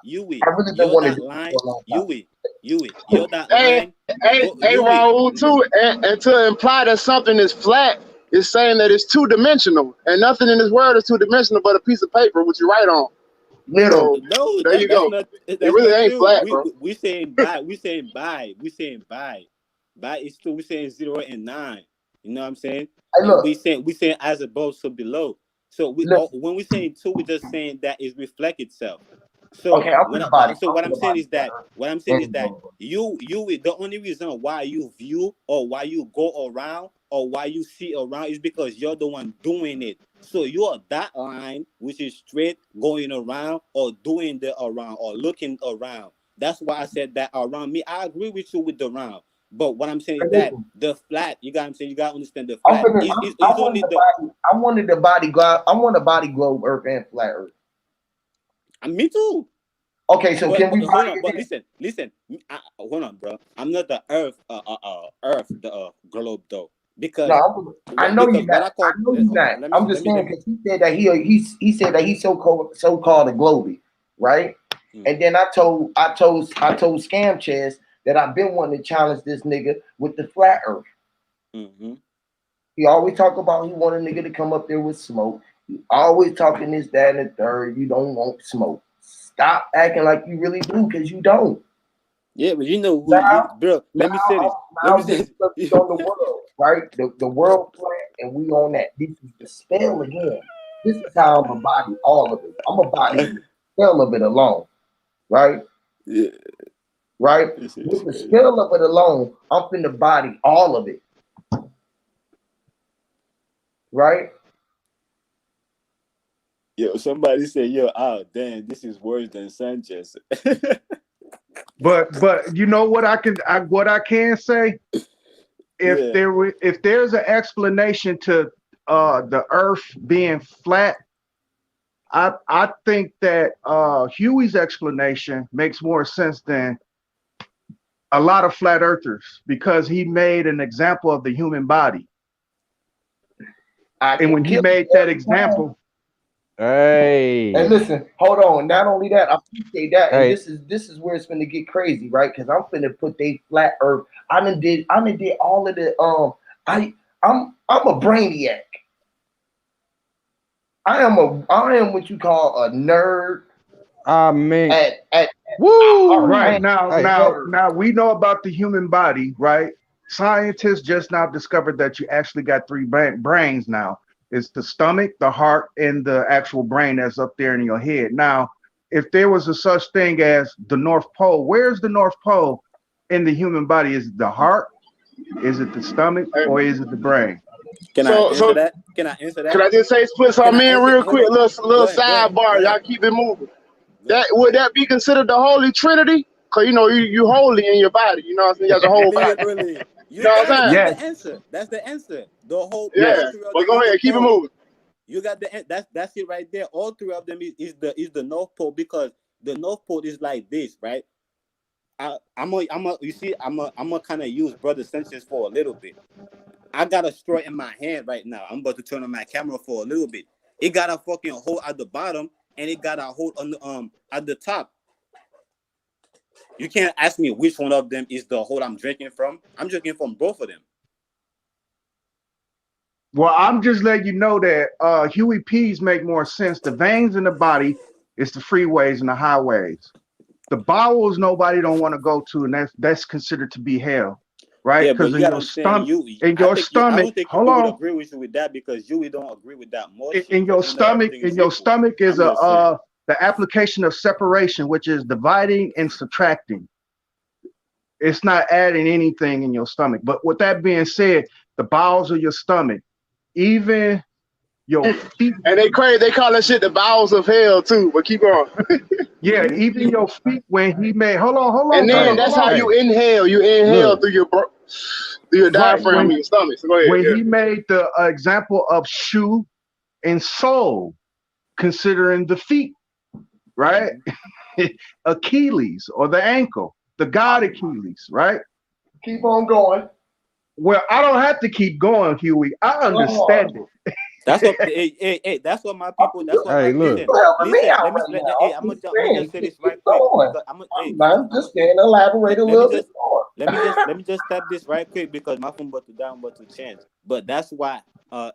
Yui, you're that line. Yui, you're that line. Hey, Raul, too, and to imply that something is flat is saying that it's two-dimensional, and nothing in this world is two-dimensional but a piece of paper which you write on. Little. No, there you go. It really ain't flat, bro. We saying by. By is two. We saying 0 and 9. You know what I'm saying? We saying as above, so below. So when we saying two, we're just saying that it reflect itself. So what I'm saying is that you the only reason why you view or why you go around or why you see around is because you're the one doing it. So you're that line which is straight going around or doing the around or looking around. That's why I said that around me. I agree with you with the round. But what I'm saying is that the flat, you got what I'm saying, you gotta understand the flat. I wanted the body globe. I want a body globe Earth and flat Earth. Me too. Okay, so can we? Hold on, but listen. Hold on, bro. I'm not the Earth, the globe though, because No, I know because you're what not. I I call know you're not. I'm just saying because he said that he said that he's so-called a globy, right? And then I told Scam Chess that I've been wanting to challenge this nigga with the flat earth. He always talk about he want a nigga to come up there with smoke. He always talking this, that, and the third. You don't want smoke. Stop acting like you really do, because you don't. Yeah, but you know who, bro. Let me say this. Let me say this. On the world, right? The world plan, and we on that. This is the spell again. This is how I'm a body all of it. I'm a body the spell of it alone, right? Yeah. Right? With the spell of it alone, I'm finna body all of it. Right? Yo, somebody say, yo, oh damn, this is worse than Sanchez. But you know what I can say? If there's an explanation to the earth being flat, I think that Huey's explanation makes more sense than a lot of flat earthers, because he made an example of the human body. And when he made that example, hey, and listen, hold on. Not only that, I appreciate that, and this is where it's gonna get crazy, right? Because I'm finna put they flat earth. I done did all of the I'm a brainiac. I am what you call a nerd. I mean, at woo! Right now we know about the human body, right? Scientists just now discovered that you actually got three brains now. It's the stomach, the heart, and the actual brain that's up there in your head. Now, if there was a such thing as the North Pole, where's the North Pole in the human body? Is it the heart? Is it the stomach? Or is it the brain? Can I answer that? Can I answer that? Can I just say split some in real quick? Little sidebar. Y'all keep it moving. That would that be considered the Holy Trinity? Cause you know you holy in your body. You know what I'm saying? You got the whole body. Literally. You know what I'm saying? That's the answer. That's the answer. The whole yeah. But go ahead, keep it moving. You got that's it right there. All three of them is the North Pole, because the North Pole is like this, right? I'm gonna kind of use Brother Sanchez for a little bit. I got a straw in my hand right now. I'm about to turn on my camera for a little bit. It got a fucking hole at the bottom, and it got a hole on the at the top. You can't ask me which one of them is the hole I'm drinking from. I'm drinking from both of them. Well, I'm just letting you know that Huey P's make more sense. The veins in the body is the freeways and the highways. The bowels nobody don't want to go to, and that's considered to be hell, right? Because in your stomach, I don't think you would agree with you with that, because you don't agree with that much. In your stomach is the application of separation, which is dividing and subtracting. It's not adding anything in your stomach. But with that being said, the bowels of your stomach, even your feet. And they crazy. They call that shit the bowels of hell too. But keep going. Yeah, even your feet. When he made, hold on. And then that's how you inhale. You inhale through your diaphragm in your stomach. So go ahead. When he made the example of shoe and sole, considering the feet, right? Achilles, or the ankle, the god Achilles, right? Keep on going. Well, I don't have to keep going, Huey. I understand it. That's what that's what my people. That's what. Listen. I'm gonna just say this right quick. I'm just saying, elaborate a little bit more. Let me just step this right quick, because my phone but to down but to change. But that's why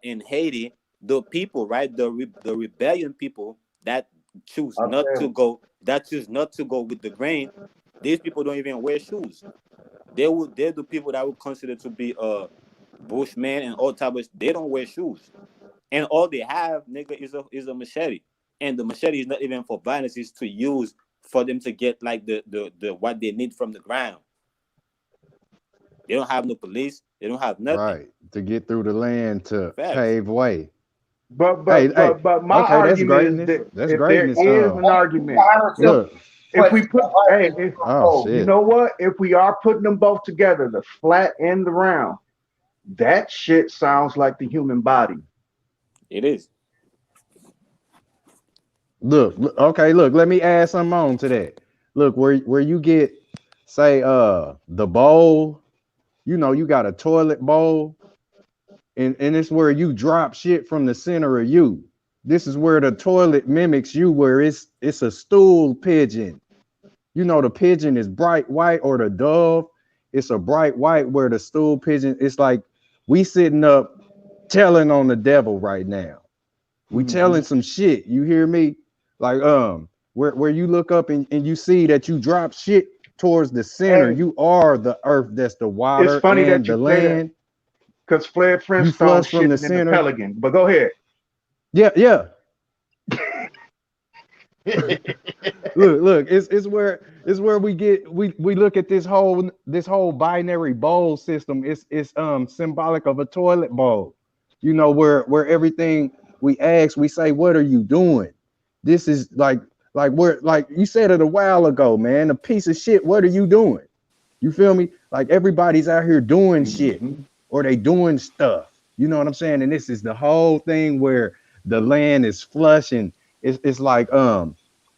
in Haiti, the people, right, the rebellion people that choose not to go with the grain, these people don't even wear shoes. They're the people that would consider to be bushman and all type of. They don't wear shoes. And all they have, nigga, is a machete. And the machete is not even for violence, it's to use for them to get like the what they need from the ground. They don't have no police, they don't have nothing. Right. To get through the land to pave way. But my argument is that if there is an argument, look, if we put you know what? If we are putting them both together, the flat and the round, that shit sounds like the human body. It is. Look, let me add something on to that. Look, where you get, say, the bowl, you know, you got a toilet bowl, and it's where you drop shit from the center of you. This is where the toilet mimics you, where it's a stool pigeon. You know, the pigeon is bright white, or the dove, it's a bright white, where the stool pigeon, it's like we sitting up telling on the devil right now. We telling some shit. You hear me? Like where you look up and you see that you drop shit towards the center. Hey, You are the earth, that's the water it's funny and that the you say that land. because Flair You Flintstone flush from the shitting in the center. Pelican. But go ahead. Yeah. Look, it's where we look at this whole binary bowl system. It's symbolic of a toilet bowl. You know, where everything we ask, we say, what are you doing? This is like where, like you said it a while ago, man, a piece of shit, what are you doing? You feel me? Like everybody's out here doing shit, or they doing stuff. You know what I'm saying? And this is the whole thing where the land is flush, and it's like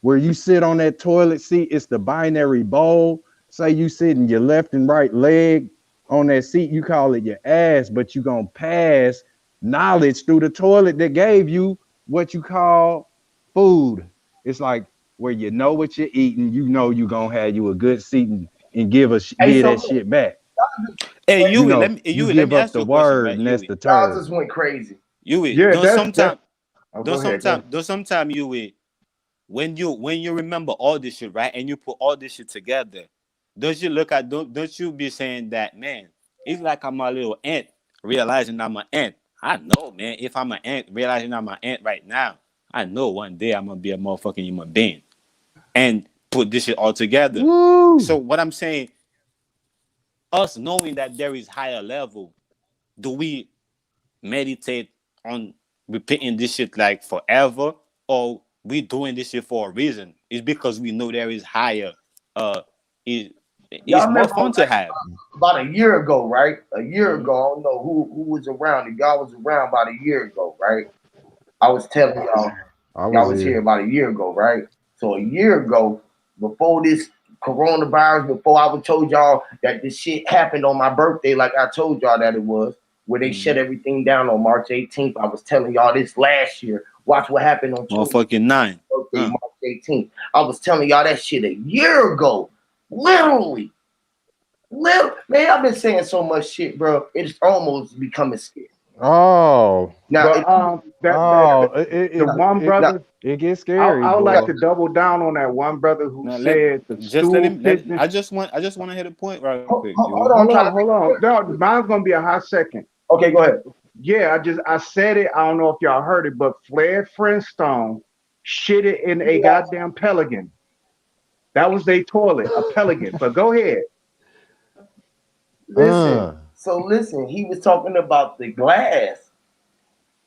where you sit on that toilet seat, it's the binary bowl. Say you sitting your left and right leg on that seat, you call it your ass, but you gonna pass knowledge through the toilet that gave you what you call food. It's like where you know what you're eating, you know you gonna have you a good seat and give Hey, so that look, shit back. Hey, You Yui, know, you let give me up ask the you a question, word right? and that's Yui, the y'all turd. just went crazy. Yui, Yeah, don't that's. sometimes, Oh, go ahead. Go ahead. Yui, when you remember all this shit, right, and you put all this shit together, don't you be saying that, man, it's like I'm a little ant realizing I'm an ant. I know, man, if I'm an ant realizing I'm an ant right now, I know one day I'm gonna be a motherfucking human being and put this shit all together. Woo! So what I'm saying, us knowing that there is higher level, do we meditate on repeating this shit like forever, or we doing this shit for a reason? It's because we know there is higher. It, Y'all it's more remember fun to have. about a year ago, right? A year ago, I don't know who was around. If y'all was around about a year ago, right? I was telling y'all, I y'all was was here here. about a year ago, right? So a year ago, before this coronavirus, before I was told y'all that this shit happened on my birthday, like I told y'all that it was, where they shut everything down on March 18th. I was telling y'all this last year. Watch what happened on Motherfucking 9. birthday, March 18th. I was telling y'all that shit a year ago. Literally. Man, I've been saying so much shit, bro. It's almost becoming scary. Oh, Now, But the one brother, it gets scary, I would like boy. to double down on that one brother who Now said the just let stool him. pigeon. I just want to hit a point right quick. hold on, I'm trying to Hold on. No, mine's gonna be a hot second. Okay, go ahead. Yeah, I said it. I don't know if y'all heard it, but Flair Flintstone shit it in a goddamn pelican. That was their toilet, a pelican. But go ahead. Listen, he was talking about the glass,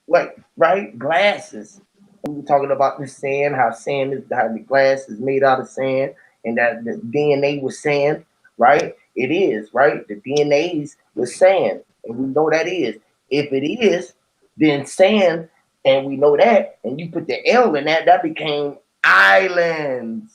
like, right? Glasses. We were talking about the sand, how the glass is made out of sand, and that the DNA was sand, right? It is, right? The DNA's was sand, and we know that is. If it is, then sand, and we know that, and you put the L in that, that became islands.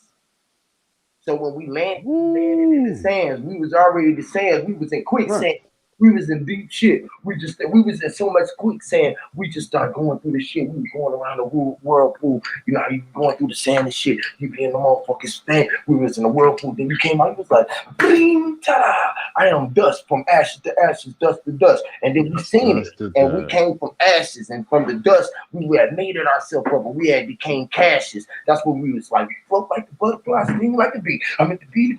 So when we landed in the sands, we was already the sands. We was in quicksand. We was in deep shit. We was in so much quicksand. We just started going through the shit. We was going around the whirlpool. You know how you going through the sand and shit. You be in the motherfucking stand. We was in the whirlpool. Then you came out. You was like, bling, ta-da! I am dust, from ashes to ashes, dust to dust. And then we seen it. And we came from ashes, and from the dust, we had made it ourselves up, and we had became cashes. That's what we was like. Float like the butterfly, sting like the bee. I mean, the bee.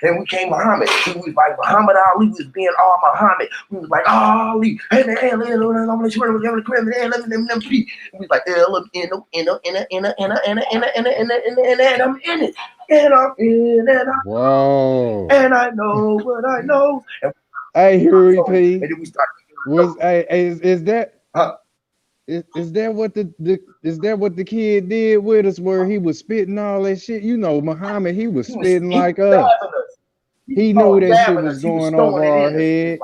And we came Muhammad. We was like Muhammad Ali was being all Muhammad. We was like Ali. And we was like I'm in it. And I'm in it. Whoa. And I know what I know. Hey, Huey P. And then we started. Is that is that what the kid did with us, where he was spitting all that shit? You know, Muhammad, he was spitting like us. He knew that shit was going over our head.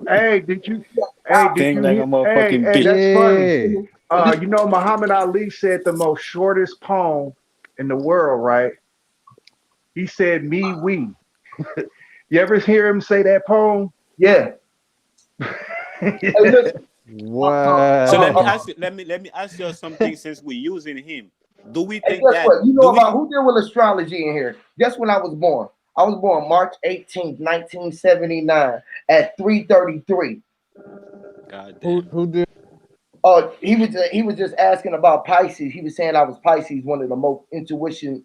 Hey, did you? Hey, Thing like a motherfucking hey, bitch. that's funny. You know, Muhammad Ali said the most shortest poem in the world, right? He said, "Me, we." You ever hear him say that poem? Yeah. Hey, listen. What? So let me ask you. Let me ask you something. Since we're using him, do we Hey, think guess that? what? You Do know we? about who deal with astrology in here? Guess when I was born? I was born March 18th, 1979 at 3:33. God damn. Who did? He was just asking about Pisces. He was saying I was Pisces, one of the most intuition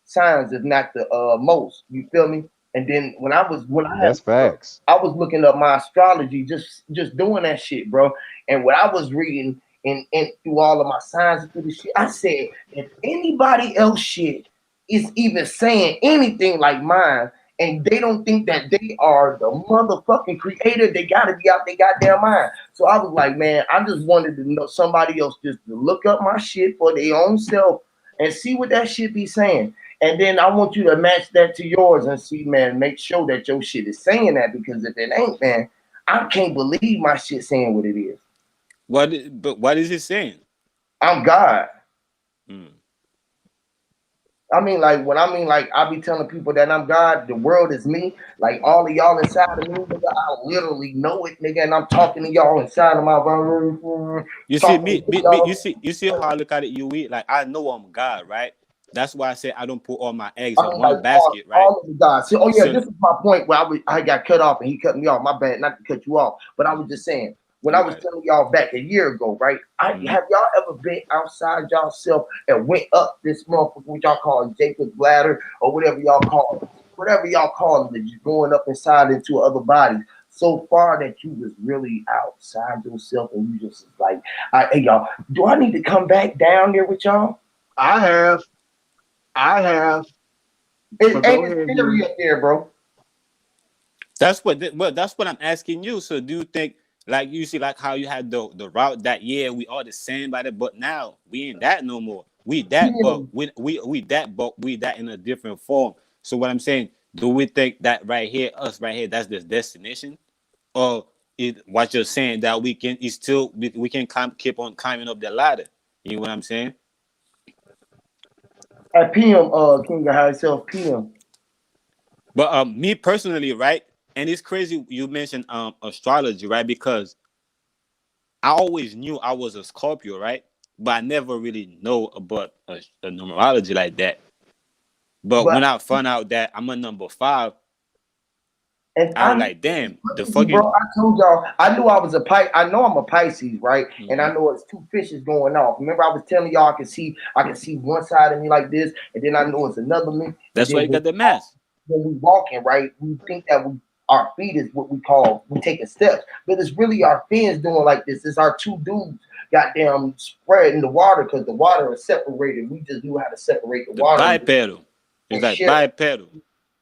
signs, if not the most. You feel me? And then when I had That's facts. I was looking up my astrology, just doing that shit, bro. And what I was reading and through all of my signs and through the shit, I said, if anybody else shit is even saying anything like mine, and they don't think that they are the motherfucking creator, they gotta be out their goddamn mind. So I was like, man, I just wanted to know somebody else just to look up my shit for their own self and see what that shit be saying. And then I want you to match that to yours and see, man, make sure that your shit is saying that, because if it ain't, man, I can't believe my shit saying what it is. But what is it saying? I'm God. Hmm. I mean, like, I be telling people that I'm God, the world is me. Like, all of y'all inside of me, nigga, I literally know it, nigga, and I'm talking to y'all inside of my You see, talking to y'all. you see how I look at it. Like I know I'm God, right? That's why I say I don't put all my eggs in I'm like one basket, right? all of the guys. So, oh yeah, So this is my point where I got cut off and he cut me off. My bad, not to cut you off, but I was just saying when I you was got it. telling y'all back a year ago, right? Mhm. Have y'all ever been outside y'allself and went up this motherfucker, what y'all call Jacob's ladder or whatever y'all call it, whatever y'all call it, that you're going up inside into other bodies so far that you was really outside yourself and you just like, hey y'all, do I need to come back down there with y'all? I have. It Go ain't ahead, scary up there, bro. That's what I'm asking you. So do you think, like, you see, like how you had the route that, yeah, we all the same by that, but now we ain't that no more. We that, Yeah. but we that in a different form. So what I'm saying, do we think that right here, us right here, that's the destination, or what you're saying that we can is still we can keep on climbing up the ladder? You know what I'm saying? At PM, King of High Self PM. But me personally, right, and it's crazy you mentioned astrology, right, because I always knew I was a Scorpio, right? But I never really know about a numerology like that. But But when I found out that I'm a number 5, and I was like, damn, the crazy, bro. fucking I told y'all I knew I was a Pisces. I know I'm a Pisces, right? And I Mhm. know it's two fishes going off. Remember, I was telling y'all I can see one side of me like this, and then I know it's another me. And That's why then you got the mask. when we walking, right, we think that our feet is what we call we taking steps, but it's really our fins doing like this. It's our two dudes goddamn spread in the water because the water is separated. We just knew how to separate the The water bipedal. It's and like share. bipedal.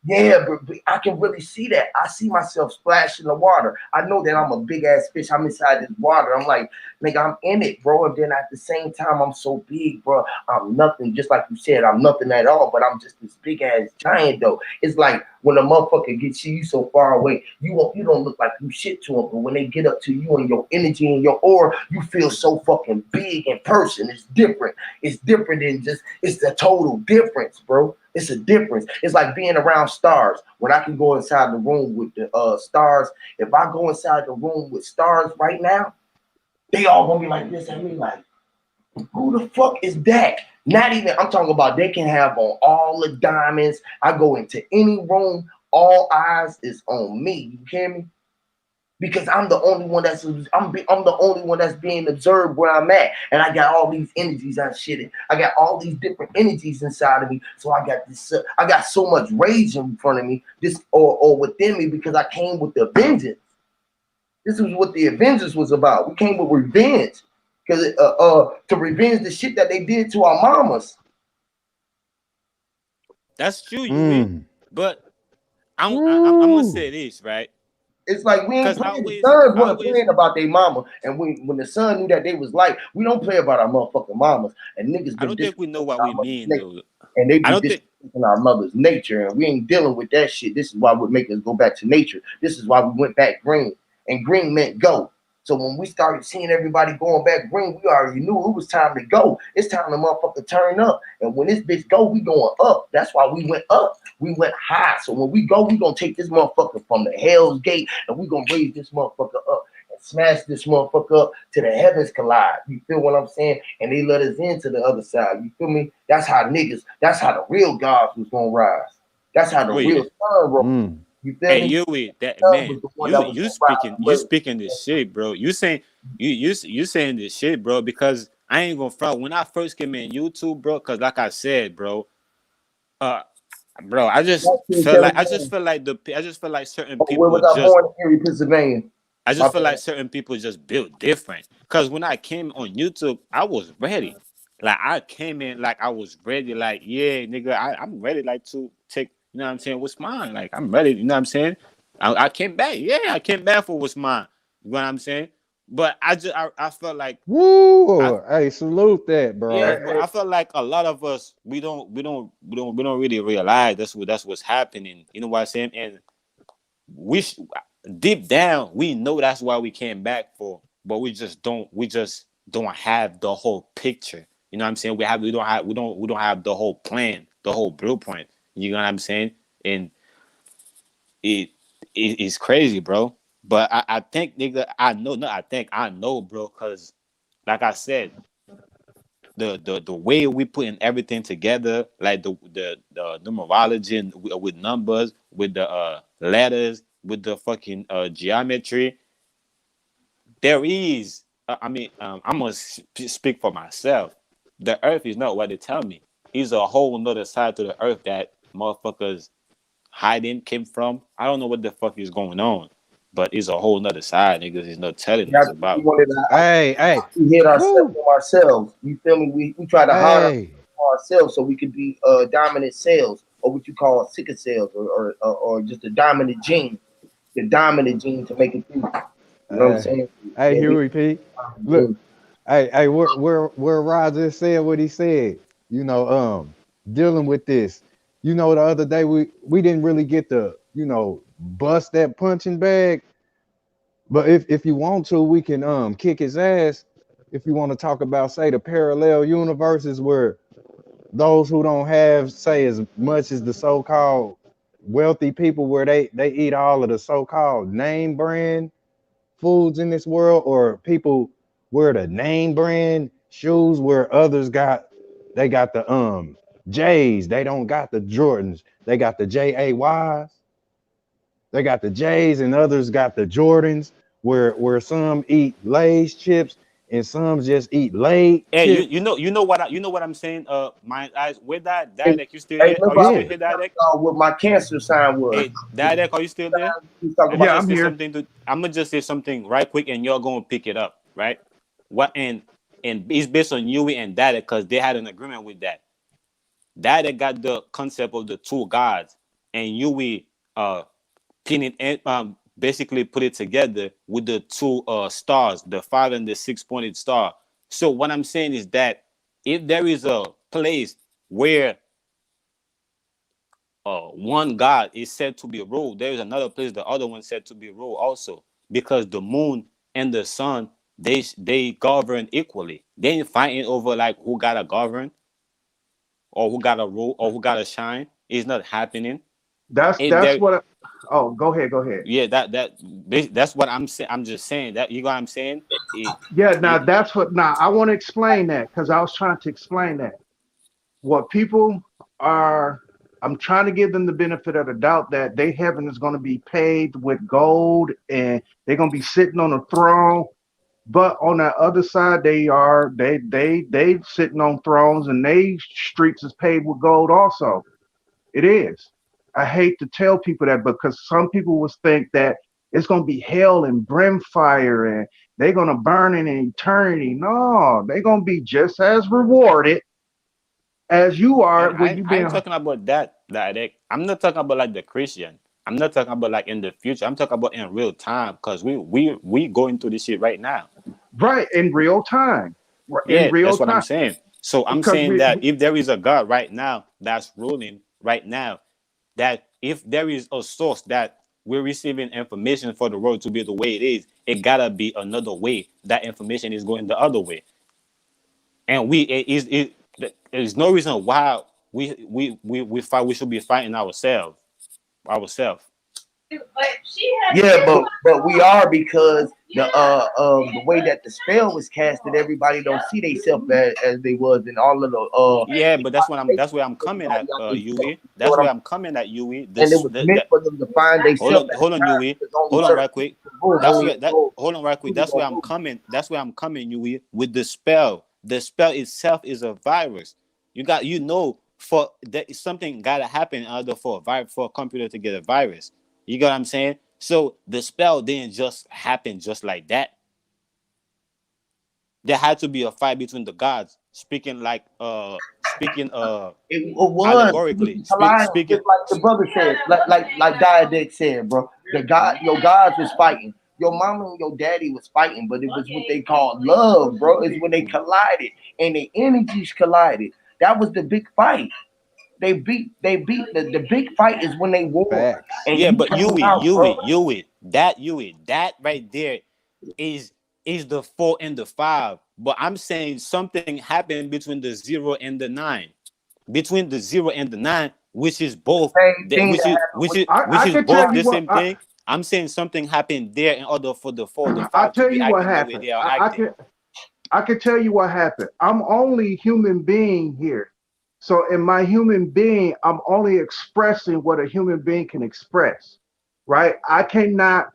Yeah, but I can really see that. I see myself splashing the water. I know that I'm a big ass fish. I'm inside this water. I'm like, nigga, I'm in it, bro. And then at the same time, I'm so big, bro. I'm nothing. Just like you said, I'm nothing at all. But I'm just this big ass giant, though. It's like when a motherfucker gets you so far away, you don't look like you shit to them. But when they get up to you and your energy and your aura, you feel so fucking big in person. It's different. It's different than just. It's the total difference, bro. It's a difference. It's like being around stars. When I can go inside the room with the stars, if I go inside the room with stars right now, they all gonna be like this at me, like, who the fuck is that? Not even, I'm talking about they can have on all the diamonds. I go into any room, all eyes is on me. You hear me? Because I'm the only one I'm the only one that's being observed where I'm at, and I got all these energies on shit. I got all these different energies inside of me, so I got this. I got so much rage in front of me, this or within me, because I came with the vengeance. This is what the Avengers was about. We came with revenge, because to revenge the shit that they did to our mamas. That's true, you. Mm. But I'm gonna Woo. say this, right? It's like we ain't Because playing. The sons I wasn't always playing about their mama, and when the son knew that they was like, we don't play about our motherfucking mamas, and niggas I been don't think we know disrespecting what our we mother's mean nature, though. and they I be don't think disrespecting our mother's nature, and we ain't dealing with that shit. This is why would make us go back to nature. This is why we went back green, and green meant go. So when we started seeing everybody going back green, we already knew it was time to go. It's time to motherfucker turn up. And when this bitch go, we going up. That's why we went up. We went high. So when we go, we gonna take this motherfucker from the hell's gate and we gonna raise this motherfucker up and smash this motherfucker up to the heavens collide. You feel what I'm saying? And they let us into the other side. You feel me? That's how the real gods was gonna rise. That's how the real sun rose. You feel Hey, me? that man, you speaking this shit, bro. You saying this shit, bro, because I ain't gonna front. When I first came in YouTube, bro, because like I said, bro, bro, I just feel like certain Where people was I just born? In Erie, Pennsylvania. I just feel like certain people just built different. Cause when I came on YouTube, I was ready. Like I came in like I was ready. Like, yeah, nigga, I'm ready. Like to take, you know what I'm saying? What's mine? Like I'm ready. You know what I'm saying? I came back. Yeah, I came back for what's mine. You know what I'm saying? But I felt like Woo! Hey, salute that, bro. yeah, but I felt like a lot of us we don't really realize that's what's happening. You know what I'm saying? And deep down we know that's why we came back for, but we just don't have the whole picture. You know what I'm saying? We don't have the whole plan, the whole blueprint. You know what I'm saying? And it's crazy, bro. But I think, nigga, I know, bro, because like I said, the way we putting everything together, like the numerology and with numbers, with the letters, with the fucking geometry, there is. I'm gonna speak for myself. The Earth is not what they tell me. It's a whole nother side to the Earth that motherfuckers hiding came from. I don't know what the fuck is going on, but it's a whole nother side, niggas is not telling us about. We hid ourselves from ourselves. You feel me? We try to hide ourselves so we could be dominant cells, or what you call sicker cells, or just a dominant gene, the dominant gene to make it through. You know what I'm saying? Hey, Huey P. Look, hey, where Roger said what he said. You know, dealing with this. You know, the other day we didn't really get to, you know, bust that punching bag. But if you want to, we can kick his ass. If you want to talk about, say, the parallel universes where those who don't have, say, as much as the so-called wealthy people, where they eat all of the so-called name brand foods in this world, or people wear the name brand shoes where others got the J's, they don't got the Jordans, they got the JAYs, they got the J's, and others got the Jordans, where some eat Lay's chips and some just eat Lay Hey, chips. you know what I'm saying? My eyes with that Dadek, you still here? Are you still here, Dadek? What my cancer sign was. Hey, Dadek, are you still there? I'm here. I'm gonna just say something right quick, and you're gonna pick it up, right? What and it's based on Yui and Dadek because they had an agreement with that. Dadek got the concept of the two gods, and Yui pin it and basically put it together with the two stars, the 5 and the 6-pointed star. So what I'm saying is that if there is a place where one god is said to be ruled, there is another place the other one said to be ruled also, because the moon and the sun, they govern equally. They ain't fighting over like who gotta govern or who gotta rule or who gotta shine. It's not happening. That's what. Oh, go ahead. Yeah, that's what I'm saying. I'm just saying that, you know what I'm saying. Yeah, now that's what. Now I want to explain that because I was trying to explain that. What people are, I'm trying to give them the benefit of the doubt that their heaven is going to be paved with gold and they're going to be sitting on a throne. But on the other side, they sitting on thrones and they streets is paved with gold also. It is. I hate to tell people that because some people would think that it's going to be hell and brimfire and they're going to burn in eternity. No, they're going to be just as rewarded as you are when you've I been. ain't talking about that. I'm not talking about like the Christian. I'm not talking about like in the future. I'm talking about in real time because we going through this shit right now. Right, in real time. In Yeah, real that's what I'm time. saying. So I'm Because saying that if there is a God right now that's ruling right now, that if there is a source that we're receiving information for the world to be the way it is. It gotta be another way. That information is going the other way, and there's no reason why we fight. We should be fighting ourselves. Yeah, but we are, because the way that the spell was casted, everybody don't see themselves as they was in all of the Yeah, but that's where I'm coming at, Yui. That's where I'm coming at, Yui. and it was meant for them to find themselves. Hold on, Yui. Hold on, right quick. Hold on, right quick. That's where I'm coming. That's where I'm coming, Yui, with the spell. The spell itself is a virus. For that something gotta happen in order for a computer to get a virus. You get what I'm saying? So the spell didn't just happen just like that. There had to be a fight between the gods, speaking it was allegorically. just like the brother said, like Diadec said, bro. Your gods was fighting. Your mama and your daddy was fighting, but it was what they called love, bro. It's when they collided and the energies collided. That was the big fight. They beat the big fight is when they war. And yeah, but Yui, that right there is the 4 and the 5. But I'm saying something happened between the 0 and the 9. Between the 0 and the 9, which is both which is both the same thing. I'm saying something happened there in order for the 4 and the 5 to be acting the way they are acting. I can tell you what happened. I'm only human being here. So in my human being, I'm only expressing what a human being can express, right? I cannot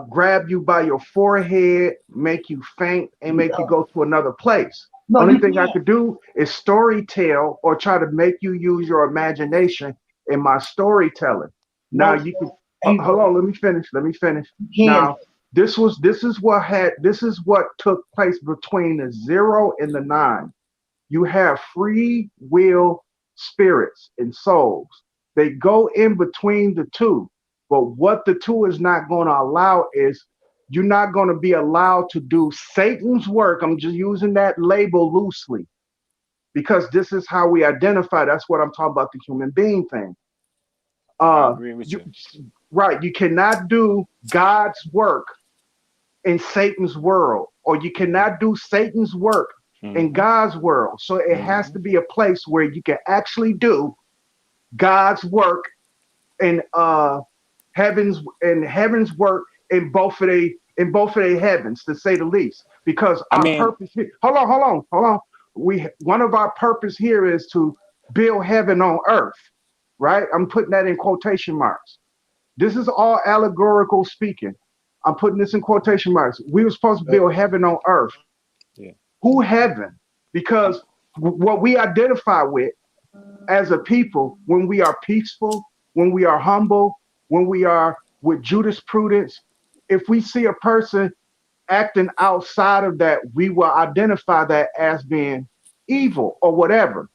grab you by your forehead, make you faint, and make you go to another place. No, only thing I could do is storytell or try to make you use your imagination in my storytelling. Now you can hold on, let me finish. Now this is what took place between the 0 and the 9. You have free will spirits and souls. They go in between the two. But what the two is not going to allow is you're not going to be allowed to do Satan's work. I'm just using that label loosely because this is how we identify. That's what I'm talking about, the human being thing. I agree with you. Right. You cannot do God's work in Satan's world, or you cannot do Satan's work in God's world. So it has to be a place where you can actually do God's work in heaven's work in both of their heavens, to say the least. Because our purpose here, hold on. One of our purpose here is to build heaven on earth, right? I'm putting that in quotation marks. This is all allegorical speaking. I'm putting this in quotation marks. We were supposed to build heaven on earth. Yeah. Who heaven? Because what we identify with as a people, when we are peaceful, when we are humble, when we are with jurisprudence, if we see a person acting outside of that, we will identify that as being evil or whatever.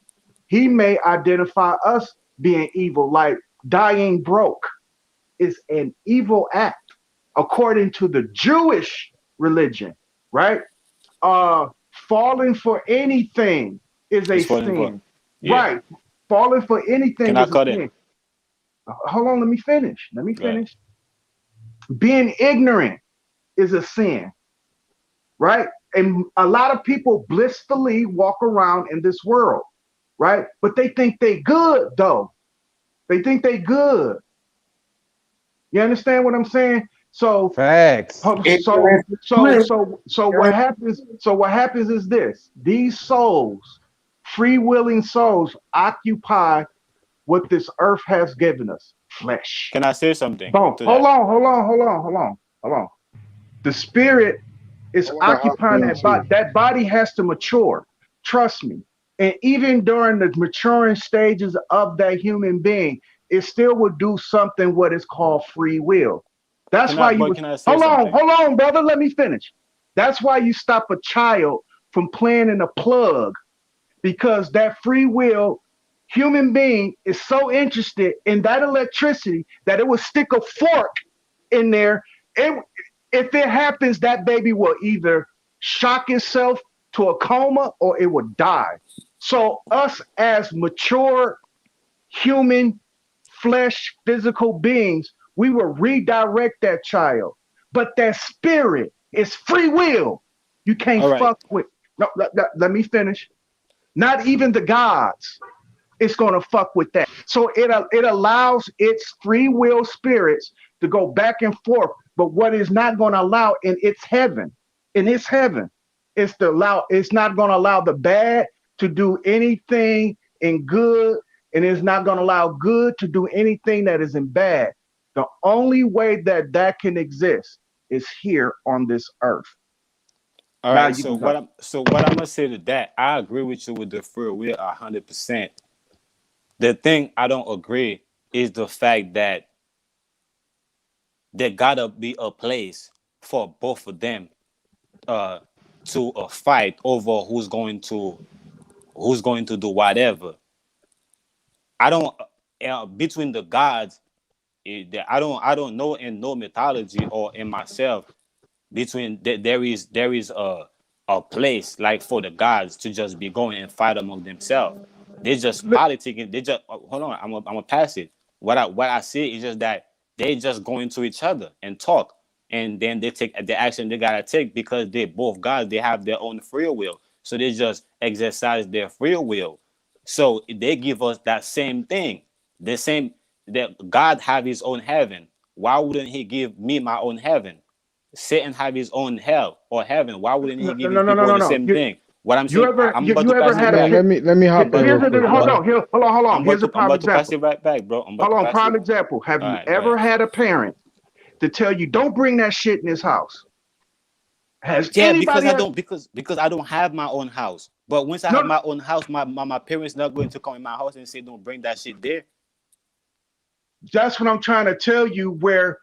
He may identify us being evil, like dying broke is an evil act according to the Jewish religion, right? Falling for anything is a sin. Right. Falling for anything is a sin. Hold on, let me finish. Being ignorant is a sin, right? And a lot of people blissfully walk around in this world, right? But they think they good, though. They think they good. You understand what I'm saying? So facts. So what happens? So what happens is this: these souls, free willing souls, occupy what this earth has given us, flesh. Can I say something? Hold on. The spirit is occupying that body. That body has to mature. Trust me. And even during the maturing stages of that human being, it still would do something what is called free will. That's why you hold on, brother. Let me finish. That's why you stop a child from playing in a plug, because that free will human being is so interested in that electricity that it will stick a fork in there. If it happens, that baby will either shock itself to a coma or it will die. So us as mature human flesh physical beings, we will redirect that child. But that spirit is free will. You can't fuck with. No, let me finish. Not even the gods. It's gonna fuck with that. So it allows its free will spirits to go back and forth. But what is not gonna allow in its heaven, is to allow. It's not gonna allow the bad to do anything in good, and it's not gonna allow good to do anything that is in bad. The only way that that can exist is here on this earth. All right. So what I'm gonna say to that, I agree with you with the free will 100%. The thing I don't agree is the fact that there gotta be a place for both of them to fight over who's going to do whatever. I don't between the gods. I don't know in no mythology or in myself between there is a place like for the gods to just be going and fight among themselves. They just politicking. They just hold on. I'm gonna pass it. What I see is just that they just go into each other and talk, and then they take the action they gotta take because they both gods. They have their own free will, so they just exercise their free will. So they give us that same thing, the same that God have His own heaven. Why wouldn't He give me my own heaven? Satan have his own hell or heaven. Why wouldn't he give his people the same thing? What I'm saying, I'm about to pass it back. Let me hop back real quick. Hold on. Here's a prime I'm about to example. pass it right back, bro. Hold on, prime example. Have you ever had a parent to tell you don't bring that shit in this house? Because I don't have my own house. But once I have my own house, my parents not going to come in my house and say don't bring that shit there. That's what I'm trying to tell you. Where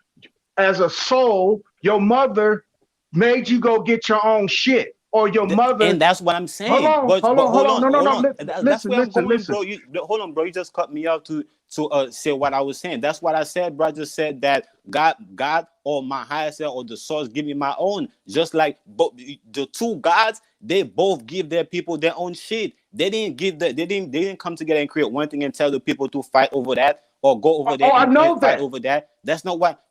as a soul, your mother made you go get your own shit, or your mother. And that's what I'm saying. Hold on. No. That's where I'm going, bro. Hold on, bro. You just cut me off to say what I was saying. That's what I said, bro. I just said that God or my higher self or the source give me my own. Just like the two gods, they both give their people their own shit. They didn't come together and create one thing and tell the people to fight over that. Or go over there and fight over that. That's not what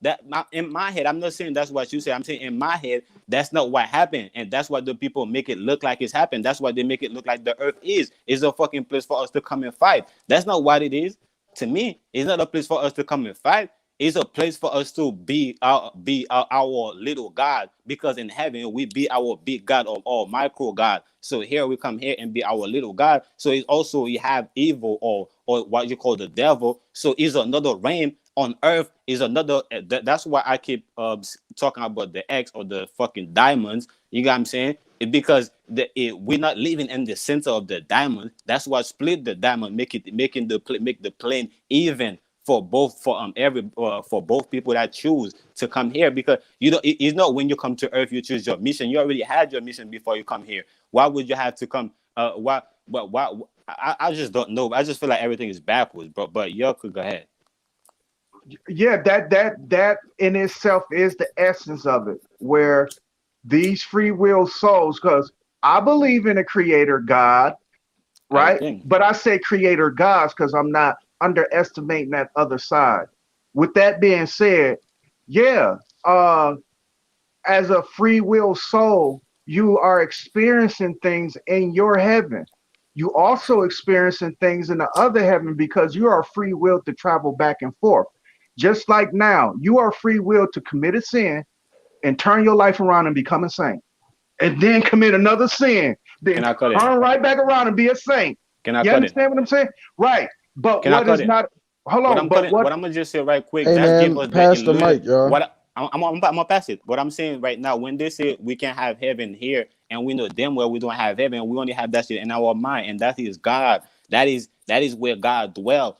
in my head. I'm not saying that's what you say. I'm saying in my head, that's not what happened, and that's what the people make it look like it's happened. That's why they make it look like the earth is a fucking place for us to come and fight. That's not what it is. To me, it's not a place for us to come and fight. It's a place for us to be our little God, because in heaven we be our big God or micro God. So here we come here and be our little God. So it's also you have evil or what you call the devil. So is another realm on earth, is another. That's why I keep talking about the X or the fucking diamonds. You got what I'm saying? Because we're not living in the center of the diamond. That's why split the diamond, make the plane even for both for both people that choose to come here, because it's not when you come to earth you choose your mission. You already had your mission before you come here. Why would you have to come? Why I just don't know. I just feel like everything is backwards, bro. But y'all could go ahead. Yeah, that in itself is the essence of it, where these free will souls, because I believe in a creator God, right? But I say creator gods because I'm not underestimating that other side. With that being said, yeah, as a free will soul, you are experiencing things in your heaven. You also experiencing things in the other heaven because you are free will to travel back and forth. Just like now, you are free will to commit a sin and turn your life around and become a saint, and then commit another sin, then turn right back around and be a saint. You understand what I'm saying? Right. But what is not? Hold on. What I'm gonna just say right quick. Hey man, pass the mic, y'all. I'm gonna pass it. What I'm saying right now, when they say we can't have heaven here, and we know damn well we don't have heaven, we only have that shit in our mind, and that is God. That is where God dwells.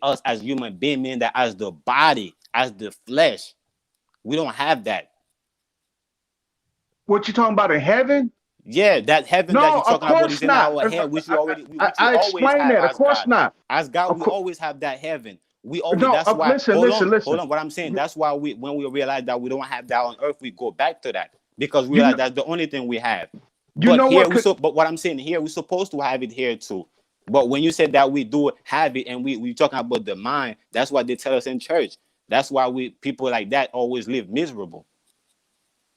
Us as human beings, mean that as the body, as the flesh, we don't have that. What you talking about in heaven? Yeah, that heaven that you're talking about is in our head, which we always have. Of course not. As God, we always have that heaven. We always. That's why. Hold on. What I'm saying. That's why when we realize that we don't have that on earth, we go back to that, because we realize that's the only thing we have. But what I'm saying here, we're supposed to have it here too. But when you said that we do have it, and we talking about the mind, that's what they tell us in church. That's why people like that always live miserable.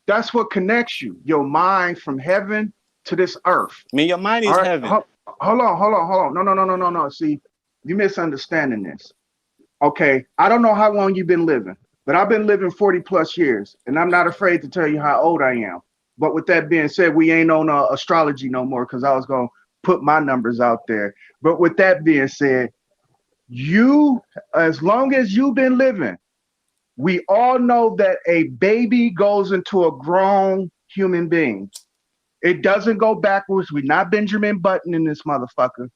That's what connects you, your mind from heaven to this earth. I mean, your mind is heaven. Hold on. No. See, you misunderstanding this. Okay, I don't know how long you've been living, but I've been living 40 plus years, and I'm not afraid to tell you how old I am. But with that being said, we ain't on astrology no more because I was going to put my numbers out there. But with that being said, as long as you've been living, we all know that a baby goes into a grown human being. It doesn't go backwards. We're not Benjamin Button in this motherfucker.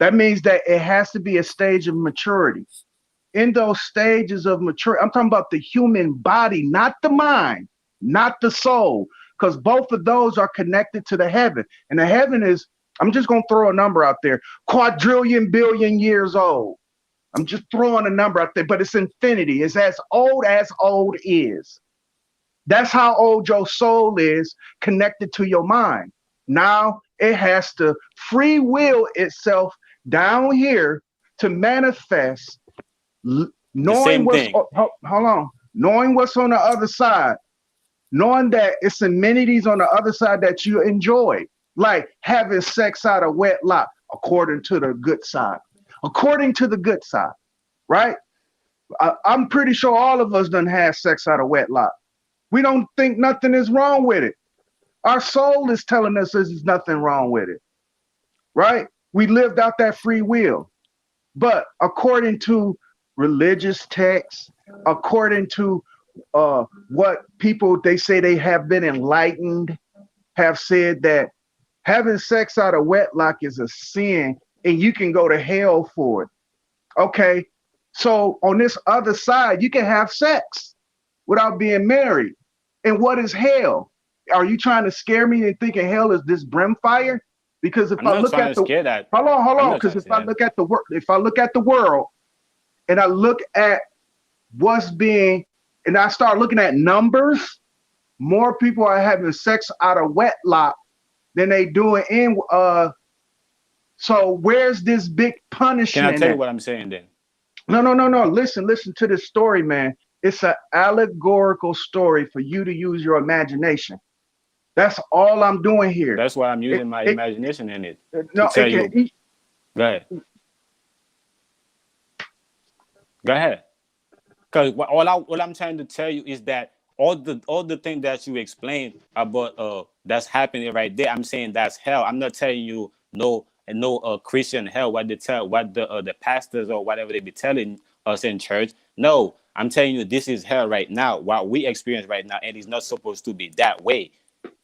That means that it has to be a stage of maturity. In those stages of maturity, I'm talking about the human body, not the mind, not the soul, because both of those are connected to the heaven. And the heaven is, I'm just going to throw a number out there, quadrillion billion years old. I'm just throwing a number out there, but it's infinity. It's as old is. That's how old your soul is connected to your mind. Now it has to free will itself down here to manifest, knowing what's knowing what's on the other side, knowing that it's amenities on the other side that you enjoy, like having sex out of wedlock, according to the good side. According to the good side, right? I'm pretty sure all of us done had sex out of wedlock. We don't think nothing is wrong with it. Our soul is telling us there's nothing wrong with it, right? We lived out that free will. But according to religious texts, according to what people, they say they have been enlightened, have said that having sex out of wedlock is a sin and you can go to hell for it. Okay, so on this other side, you can have sex without being married. And what is hell? Are you trying to scare me and thinking hell is this brimfire? Because if I look at the hold on, because if I look at the world and I look at what's being, and I start looking at numbers, more people are having sex out of wedlock than they doing in so where's this big punishment? Can I tell you what I'm saying then? No. Listen to this story, man. It's an allegorical story for you to use your imagination. That's all I'm doing here. That's why I'm using my imagination in it. No, to tell you. Go ahead. Go ahead. Because all I'm trying to tell you is that all the things that you explained about that's happening right there, I'm saying that's hell. I'm not telling you no Christian hell, what the pastors or whatever they be telling us in church. No, I'm telling you this is hell right now, what we experience right now, and it's not supposed to be that way.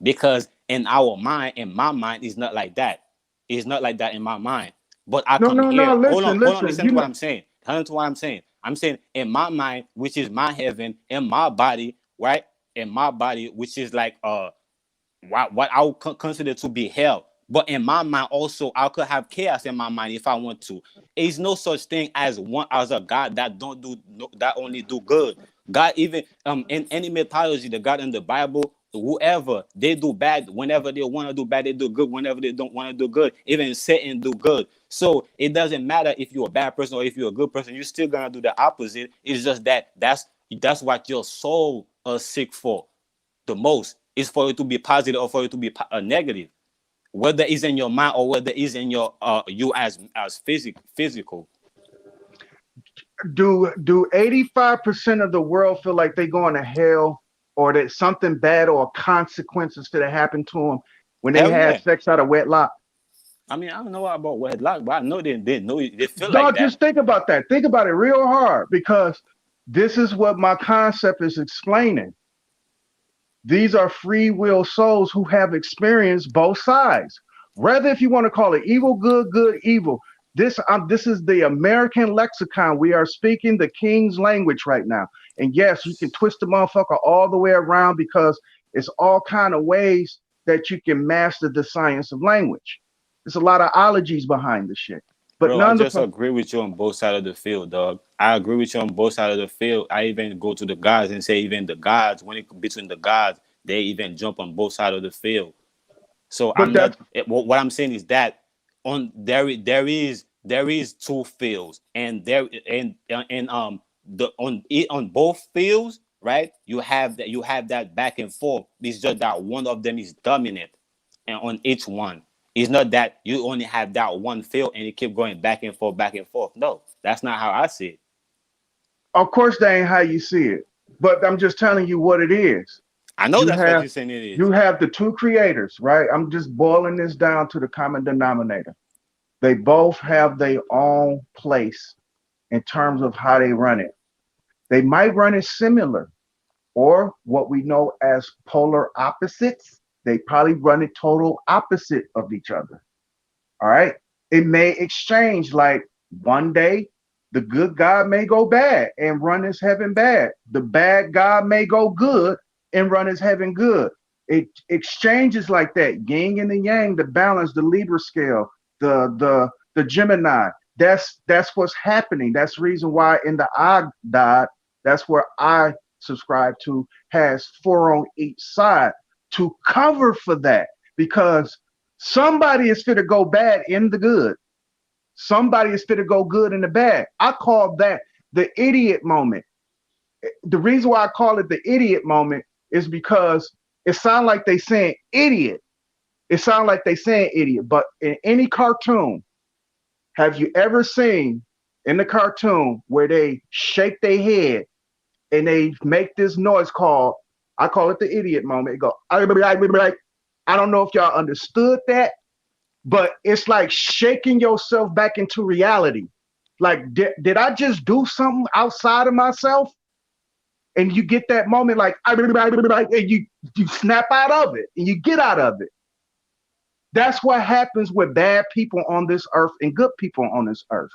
Because in our mind, in my mind, it's not like that. It's not like that in my mind. But I come here. Listen, hold on, listen to what I'm saying. Listen to what I'm saying. I'm saying in my mind, which is my heaven, in my body, right? In my body, which is like what I would consider to be hell. But in my mind also, I could have chaos in my mind if I want to. It's no such thing as a God that that only do good. God, even in any mythology, the God in the Bible, whoever, they do bad whenever they want to do bad, they do good whenever they don't want to do good. Even Satan do good. So it doesn't matter if you're a bad person or if you're a good person, you're still gonna do the opposite. It's just that's what your soul is sick for the most, is for it to be positive or for it to be negative, whether it's in your mind or whether it's in your you as physical. Do 85% of the world feel like they going to hell, or that something bad or consequences that happen to them when they have sex out of wedlock? I mean, I don't know about wedlock, but I know they feel like that. Just think about that. Think about it real hard, because this is what my concept is explaining. These are free will souls who have experienced both sides. Whether if you want to call it evil, good, evil. This is the American lexicon. We are speaking the King's language right now. And yes, you can twist the motherfucker all the way around, because it's all kind of ways that you can master the science of language. There's a lot of ologies behind the shit. But bro, I just agree with you on both sides of the field, dog. I agree with you on both sides of the field. I even go to the gods and say even the gods, between the gods, they even jump on both sides of the field. So what I'm saying is that there is two fields, and on both fields, right? You have that back and forth. It's just that one of them is dominant, and on each one, it's not that you only have that one field and you keep going back and forth, back and forth. No, that's not how I see it. Of course, that ain't how you see it, but I'm just telling you what it is. I know that's what you're saying it is. You have the two creators, right? I'm just boiling this down to the common denominator. They both have their own place in terms of how they run it. They might run it similar, or what we know as polar opposites. They probably run it total opposite of each other. All right. It may exchange, like one day the good God may go bad and run his heaven bad. The bad God may go good and run his heaven good. It exchanges like that. Yin and the yang, the balance, the Libra scale, the Gemini. That's what's happening. That's the reason why in the Agdad, that's where I subscribe to, has 4 on each side to cover for that, because somebody is fit to go bad in the good. Somebody is fit to go good in the bad. I call that the idiot moment. The reason why I call it the idiot moment is because it sounds like they saying idiot. It sounds like they saying idiot. But in any cartoon, have you ever seen in the cartoon where they shake their head and they make this noise called, I call it the idiot moment. It go, I don't know if y'all understood that, but it's like shaking yourself back into reality. Like, did I just do something outside of myself? And you get that moment like, and you snap out of it and you get out of it. That's what happens with bad people on this earth and good people on this earth.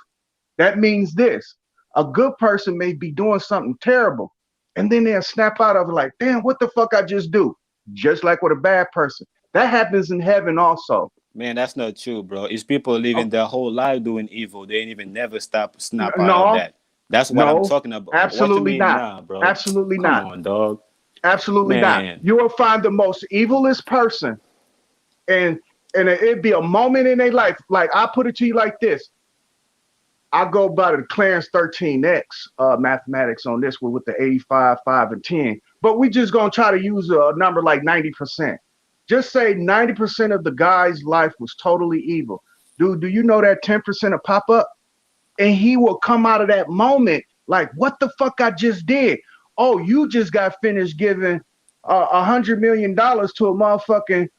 That means this: a good person may be doing something terrible, and then they'll snap out of it like, damn, what the fuck I just do? Just like with a bad person. That happens in heaven also. Man, that's not true, bro. It's people living their whole life doing evil. They ain't even never snap out No, of that. That's what I'm talking about. Absolutely what you mean not. now, bro? Absolutely Come not. on, dog. Absolutely Man. not. You will find the most evilest person, and it'd be a moment in their life. Like, I put it to you like this. I go by the Clarence 13X mathematics on this one with the 85, 5, and 10. But we just gonna try to use a number like 90%. Just say 90% of the guy's life was totally evil. Dude, do you know that 10% will pop up? And he will come out of that moment like, what the fuck I just did? Oh, you just got finished giving $100 million to a motherfucking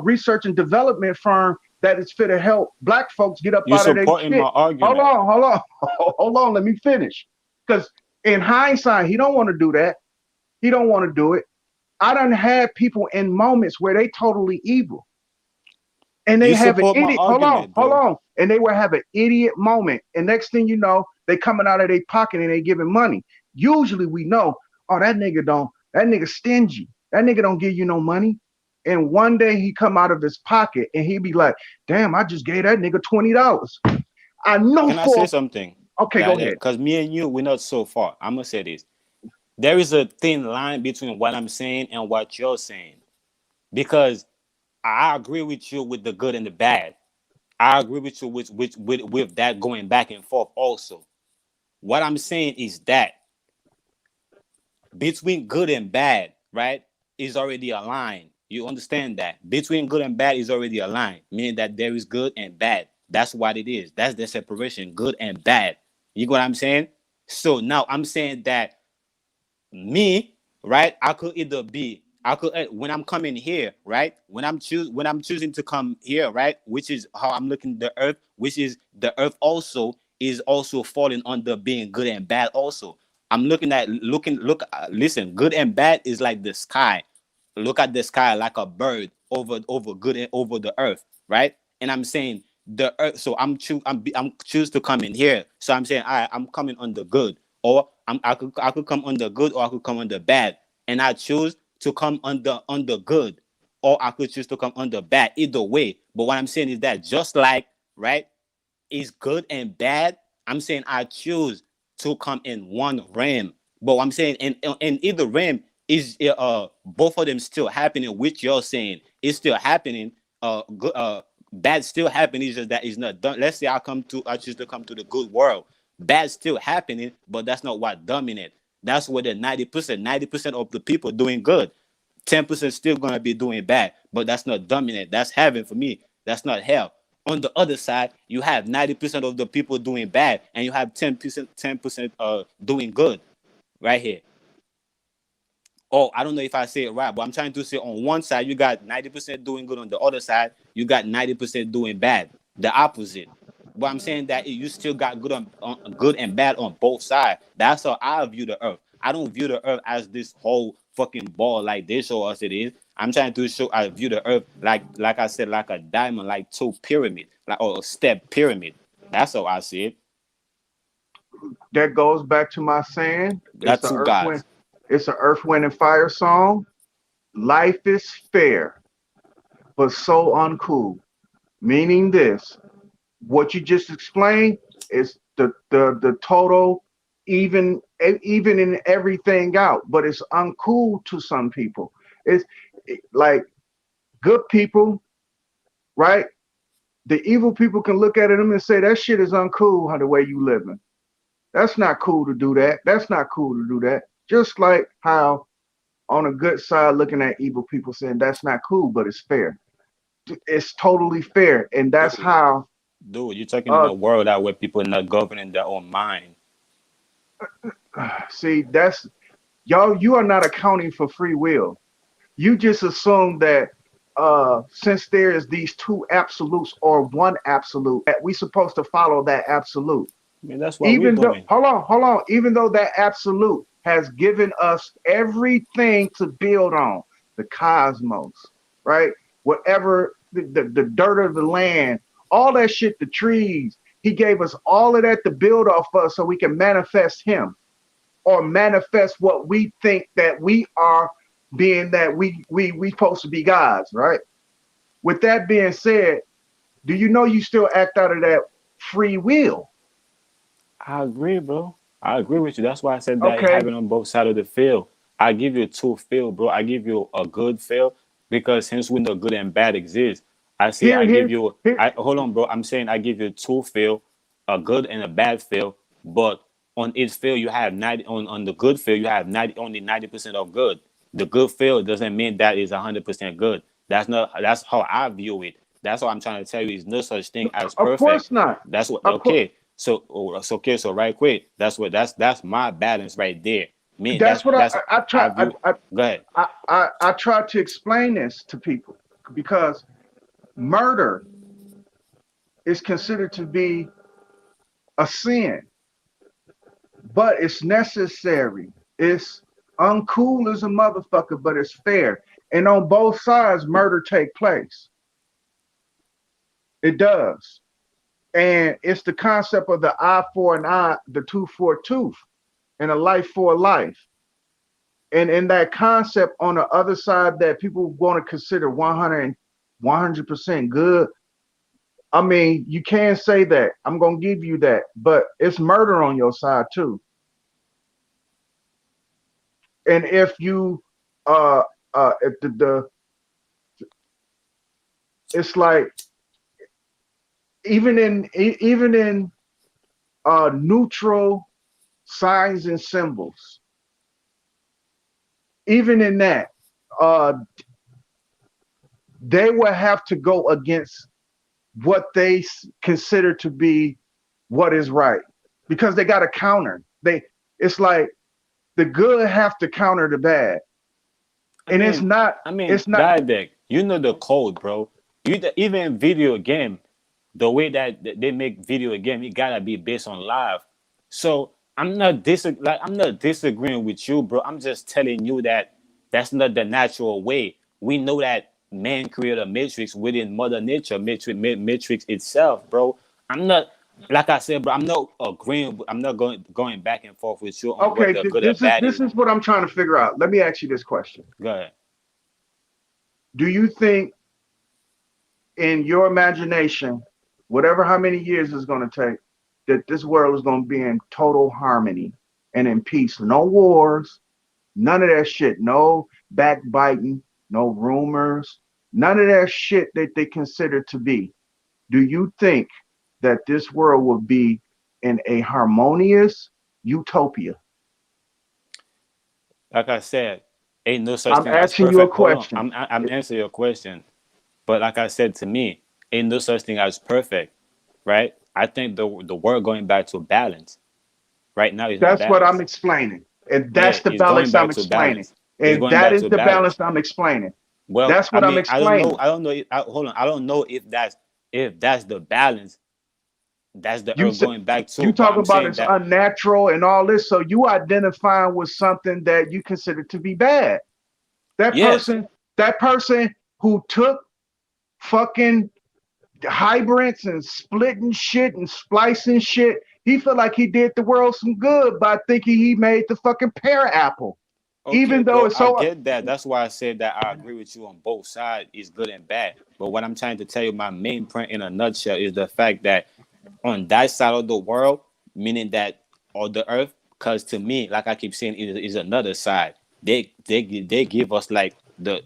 research and development firm that is fit to help black folks get up out of their shit. My argument. Hold on, let me finish. Because in hindsight, he don't want to do that. He don't want to do it. I done had people in moments where they totally evil. And they have an idiot. Hold on. And they will have an idiot moment. And next thing you know, they coming out of their pocket and they giving money. Usually we know, oh, that nigga stingy. That nigga don't give you no money. And one day he come out of his pocket and he be like, damn, I just gave that nigga $20. I know. Can I say something? Okay, go ahead. Because me and you, we're not so far. I'm gonna say this. There is a thin line between what I'm saying and what you're saying. Because I agree with you with the good and the bad. I agree with you with that going back and forth also. What I'm saying is that between good and bad, right, is already a line. You understand that? Between good and bad is already a line, meaning that there is good and bad. That's what it is. That's the separation, good and bad. You get what I'm saying? So now I'm saying that me, right, I could when I'm coming here, right, when I'm choosing to come here, right, which is how I'm looking at the earth, which is the earth also is also falling under being good and bad also. I'm listen, good and bad is like the sky. Look at the sky like a bird over good and over the earth, right? And I'm saying the earth, so I'm choose to come in here. So I'm saying, all right, I'm coming on the good, or I could come on the good, or I could come on the bad, and I choose to come on the good, or I could choose to come on the bad. Either way, but what I'm saying is that just like, right, is good and bad. I'm saying I choose to come in one realm. But I'm saying in either realm is both of them still happening, which you're saying is still happening. Bad still happening. It's just that it's not done. Let's say I choose to come to the good world. Bad still happening, but that's not what dominate. That's where the 90% of the people doing good. 10% still gonna be doing bad, but that's not dominant. That's heaven for me. That's not hell. On the other side, you have 90% of the people doing bad, and you have 10% doing good right here. Oh, I don't know if I say it right, but I'm trying to say on one side you got 90% doing good, on the other side you got 90% doing bad. The opposite. But I'm saying that you still got on good and bad on both sides. That's how I view the earth. I don't view the earth as this whole fucking ball like they show us it is. I'm trying to show I view the earth like I said, like a diamond, like two pyramid, like or a step pyramid. That's how I see it. That goes back to my saying. That's two gods. It's an earth, wind, and fire song. Life is fair, but so uncool. Meaning this, what you just explained is the total even in everything out, but it's uncool to some people. It's like good people, right? The evil people can look at them and say that shit is uncool how the way you living. That's not cool to do that. That's not cool to do that. Just like how on a good side looking at evil people saying that's not cool, but it's fair. It's totally fair. And that's how dude, you're talking in a world out where people are not governing their own mind. See, that's y'all, you are not accounting for free will. You just assume that since there is these two absolutes or one absolute, that we supposed to follow that absolute. I mean, that's what we're doing. Hold on. Even though that absolute has given us everything to build on, the cosmos, right? Whatever, the dirt of the land, all that shit, the trees, he gave us all of that to build off of so we can manifest him or manifest what we think that we are, being that we supposed to be gods, right? With that being said, do you know you still act out of that free will? I agree, bro. I agree with you. That's why I said that it happened on both sides of the field. I give you two field, bro. I give you a good field because since we know good and bad exist, I say hold on, bro. I'm saying I give you two field, a good and a bad field, but on each field you have 90 on the good field you have 90 only 90% of good. The good field doesn't mean that is 100% good. That's how I view it. That's what I'm trying to tell you. Is no such thing as perfect. Of course not. That's what So okay, so right quick. That's my balance right there. Me, that's what I try. Go ahead. I try to explain this to people because murder is considered to be a sin, but it's necessary. It's uncool as a motherfucker, but it's fair. And on both sides, murder take place. It does. And it's the concept of the eye for an eye, the tooth for a tooth, and a life for a life. And in that concept on the other side that people want to consider 100% good, I mean, you can say that. I'm going to give you that. But it's murder on your side too. And if you, if it's like, even in neutral signs and symbols, even in that, they will have to go against what they consider to be what is right, because they got to counter. It's like the good have to counter the bad, it's not. Diadeck, you know the code, bro. Even video game, the way that they make video game, it gotta be based on live. So I'm not disagreeing with you, bro. I'm just telling you that that's not the natural way. We know that man created a matrix within Mother Nature, matrix itself, bro. I'm not, like I said, bro. I'm not agreeing. I'm not going back and forth with you on what the good or bad is. This is what I'm trying to figure out. Let me ask you this question. Go ahead. Do you think, in your imagination, whatever how many years it's going to take, that this world is going to be in total harmony and in peace? No wars, none of that shit. No backbiting, no rumors, none of that shit that they consider to be. Do you think that this world will be in a harmonious utopia? Like I said, ain't no such I'm thing as asking you a perfect. Hold on, question. I'm answering your question. But like I said, to me, ain't no such thing as perfect, right? I think the world going back to balance. Right now, it's not That's what I'm balanced. explaining. And Yeah, that's the it's going balance I'm back to explaining. balance. It's And going that back is to the balance balance. I'm explaining. Well, That's I what I'm mean, I don't know. explaining. I don't know. Hold on. I don't know if that's the balance. That's the You earth said going back to. you But talk I'm about saying it's that unnatural and all this. So you identifying with something that you consider to be bad. That yes, person who took fucking hybrids and splitting shit and splicing shit, he felt like he did the world some good by thinking he made the fucking pear apple. okay, Even though bro, it's I so get that. That's why I said that I agree with you on both sides. It's good and bad. But what I'm trying to tell you, my main point in a nutshell, is the fact that on that side of the world, meaning that on the earth, because to me, like I keep saying, is another side. They give us like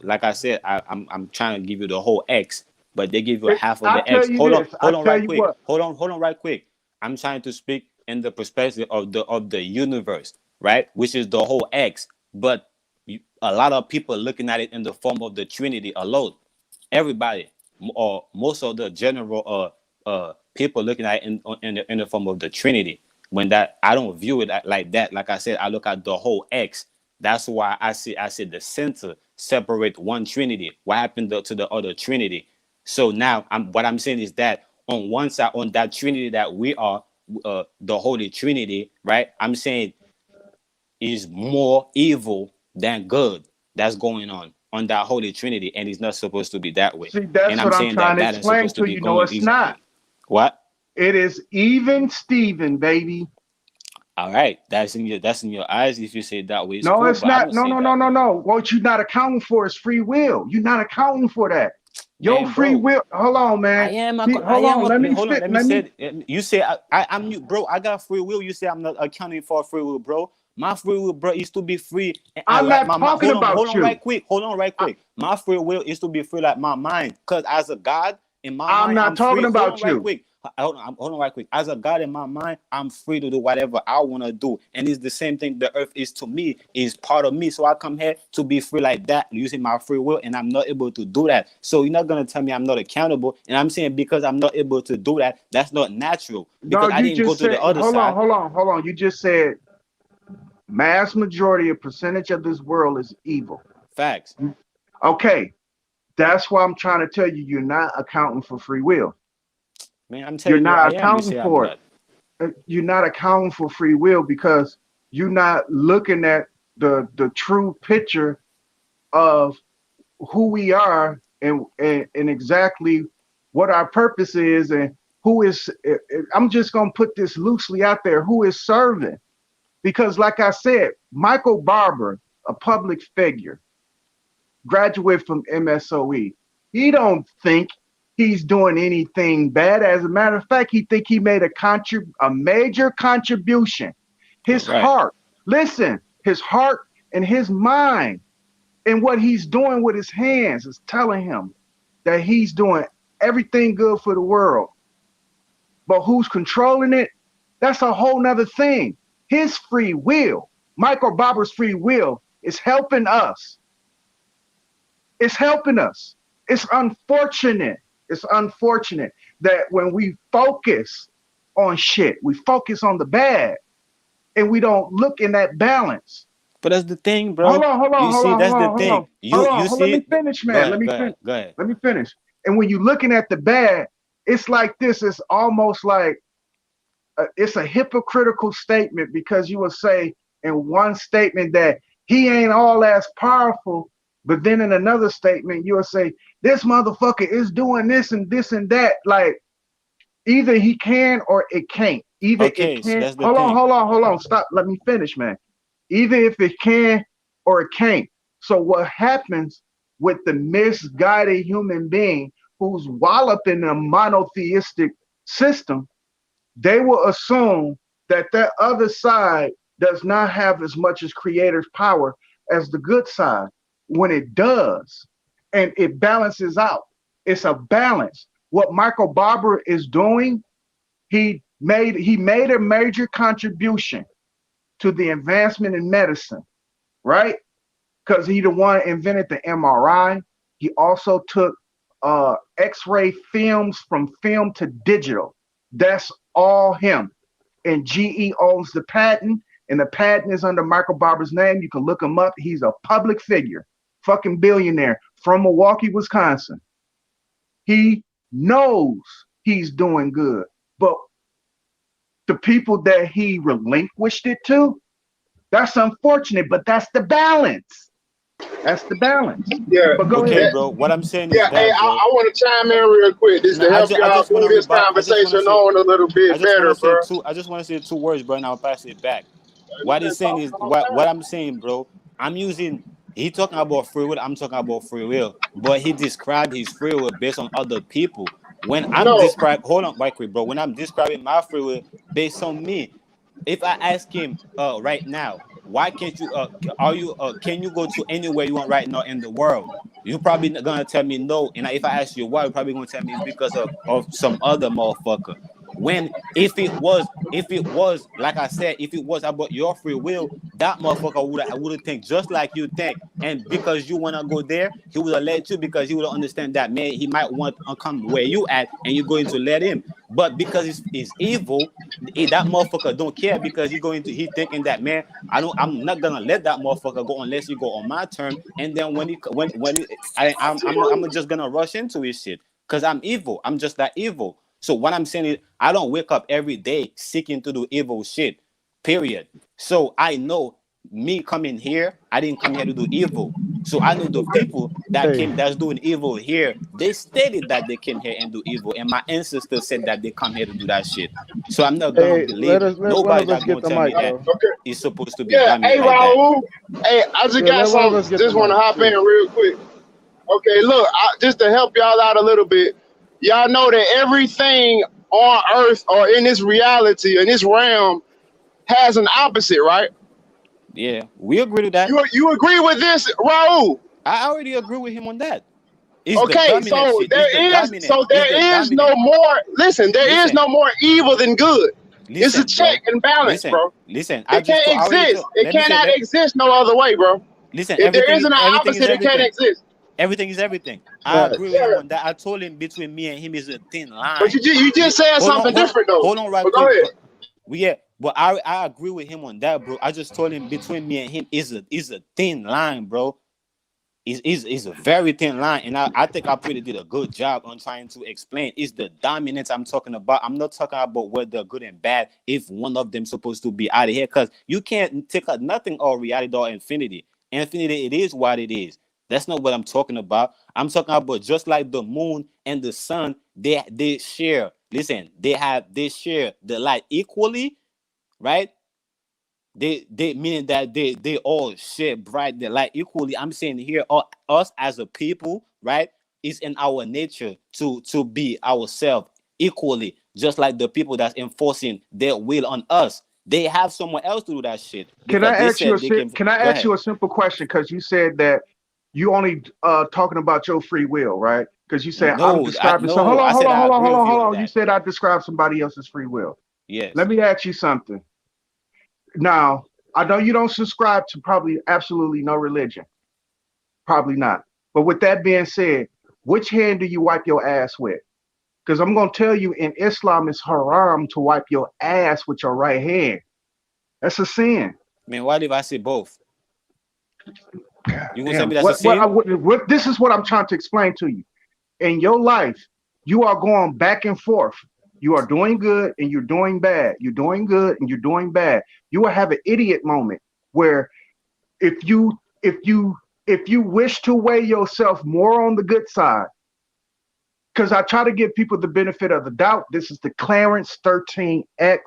like I said, I'm trying to give you the whole X, but they give you a half of I the tell X. you this, I Hold on tell right you quick. what, Hold on right quick. I'm trying to speak in the perspective of the universe, right? Which is the whole X. But a lot of people looking at it in the form of the Trinity alone. Everybody, or most of the general people looking at it in the form of the Trinity. When that, I don't view it like that. Like I said, I look at the whole X. That's why I see the center separate one Trinity. What happened to the other Trinity? So now what I'm saying is that on one side, on that Trinity that we are, the Holy Trinity, right? I'm saying is more evil than good that's going on that Holy Trinity, and it's not supposed to be that way. see, And that's I'm what I'm saying that trying to balance is explain supposed to to be you. No, going it's is not. what? It is even Steven, baby. All right, that's in your eyes. If you say it that way, it's No, cool, it's but I not. don't No, say no, it no, that no, way. no. What you're not accounting for is free will. You're not accounting for that. Your Man, free bro, will. Hold on, I man. am. Hold on. Let me Hold on. spit. Let me Let me. say it. You say I'm you, bro. I got free will. You say I'm not accounting for free will, bro. My free will, bro, is to be free. And I I'm like not my mind. talking Hold about on, right you. quick. Hold on, right quick. My free will is to be free, like my mind. Cause as a God in my I'm mind, not I'm talking free. Hold on, about right you. quick. Hold on, right quick. As a God in my mind, I'm free to do whatever I want to do, and it's the same thing. The earth is to me, is part of me. So I come here to be free like that, using my free will, and I'm not able to do that. So you're not gonna tell me I'm not accountable. And I'm saying because I'm not able to do that, that's not natural. No, Because I you didn't go just to the said. other Hold on. side. Hold on. Hold on. You just said mass majority, a percentage of this world is evil. Facts, Okay, that's why I'm trying to tell you. You're not accounting for free will. man. I'm You're telling you, I not am. You accounting say I'm for it. not. You're not accounting for free will because you're not looking at the true picture of who we are and exactly what our purpose is and who is. I'm just gonna put this loosely out there. Who is serving? Because, like I said, Michael Barber, a public figure, graduate from MSOE, he don't think he's doing anything bad. As a matter of fact, he think he made a major contribution. His Right. heart, listen, his heart and his mind and what he's doing with his hands is telling him that he's doing everything good for the world. But who's controlling it? That's a whole nother thing. His free will, Michael Barber's free will, is helping us. It's helping us. It's unfortunate. It's unfortunate that when we focus on shit, we focus on the bad, and we don't look in that balance. But that's the thing, Hold bro. on, hold You on, hold see, on, hold that's the on, hold thing. on, hold You on. Let me see. finish, Go man. Let ahead. me Go finish. ahead. Go ahead. Let me finish. And when you're looking at the bad, it's like this. It's almost like it's a hypocritical statement because you will say in one statement that he ain't all as powerful, but then in another statement you will say this motherfucker is doing this and this and that. Like either he can or it can't. Either it Okay, so can. that's the Hold on, thing. hold on, hold on. Stop. Let me finish, man. Either if it can or it can't. So what happens with the misguided human being who's walloped in a monotheistic system? They will assume that that other side does not have as much as creator's power as the good side when it does. And it balances out. It's a balance. What Michael Barber is doing, he made a major contribution to the advancement in medicine, right? Because he the one invented the MRI. He also took X-ray films from film to digital. That's all him. And GE owns the patent, and the patent is under Michael Barber's name. You can look him up. He's a public figure, fucking billionaire from Milwaukee, Wisconsin. He knows he's doing good, but the people that he relinquished it to, that's unfortunate, but that's the balance. That's the balance. Yeah. But go Okay, ahead. bro. What I'm saying is Yeah, hey, that, bro. I want to chime in real quick. This to help y'all move this conversation on a little bit better, bro. I just want to say 2 words, bro, and I'll pass it back. What he's saying is what I'm saying, bro. He talking about free will. I'm talking about free will, but he described his free will based on other people. When I'm describing, hold on, right quick, bro. When I'm describing my free will based on me, if I ask him, right now, why can't you? Can you go to anywhere you want right now in the world? You're probably not gonna tell me no. And if I ask you why, you're probably gonna tell me it's because of some other motherfucker. When if it was like I said, if it was about your free will, that motherfucker would think just like you think, and because you wanna go there, he would have let you because he would understand that man he might want to come where you at, and you're going to let him. But because it's evil, that motherfucker don't care because he thinking that man I'm not gonna let that motherfucker go unless you go on my term, and then I'm just gonna rush into his shit because I'm evil. I'm just that evil. So what I'm saying is, I don't wake up every day seeking to do evil shit, period. So I know me coming here, I didn't come here to do evil. So I know the people that's doing evil here, they stated that they came here and do evil. And my ancestors said that they come here to do that shit. So I'm not going to believe nobody that's going to tell me that it's supposed to be hey, like Raul. Hey, I just got something. Just want to hop in real quick. Okay, look, just to help y'all out a little bit. Y'all know that everything on Earth or in this reality, in this realm, has an opposite, right? Yeah, we agree with that. You agree with this, Raul? I already agree with him on that. Okay, so there is no more. Listen, there is no more evil than good. It's a check and balance, bro. Listen, it can't exist. It cannot exist no other way, bro. Listen, if there isn't an opposite, it can't exist. Everything is everything. I agree with him on that. I told him between me and him is a thin line. But you just said something different though. Hold on, right quick. Go ahead. But I agree with him on that, bro. I just told him between me and him is a thin line, bro. Is a very thin line, and I think I pretty did a good job on trying to explain. It's the dominance I'm talking about. I'm not talking about whether good and bad. If one of them supposed to be out of here, because you can't take out nothing or reality or infinity. Infinity, it is what it is. That's not what I'm talking about. I'm talking about just like the moon and the sun, they share. Listen, they share the light equally, right? They meaning that they all share bright the light equally. I'm saying here, us as a people, right? It's in our nature to be ourselves equally, just like the people that's enforcing their will on us. They have someone else to do that shit. Can I ask you a simple question? Because you said that you only talking about your free will, right? Because you said I'm describing. So hold on. You said I described somebody else's free will. Yes. Let me ask you something. Now, I know you don't subscribe to probably absolutely no religion. Probably not. But with that being said, which hand do you wipe your ass with? Because I'm going to tell you, in Islam, it's haram to wipe your ass with your right hand. That's a sin. Man, why did I say both? You gonna tell me that's a sin? This is what I'm trying to explain to you. In your life, you are going back and forth. You are doing good and you're doing bad. You're doing good and you're doing bad. You will have an idiot moment where if you wish to weigh yourself more on the good side, because I try to give people the benefit of the doubt. This is the Clarence 13X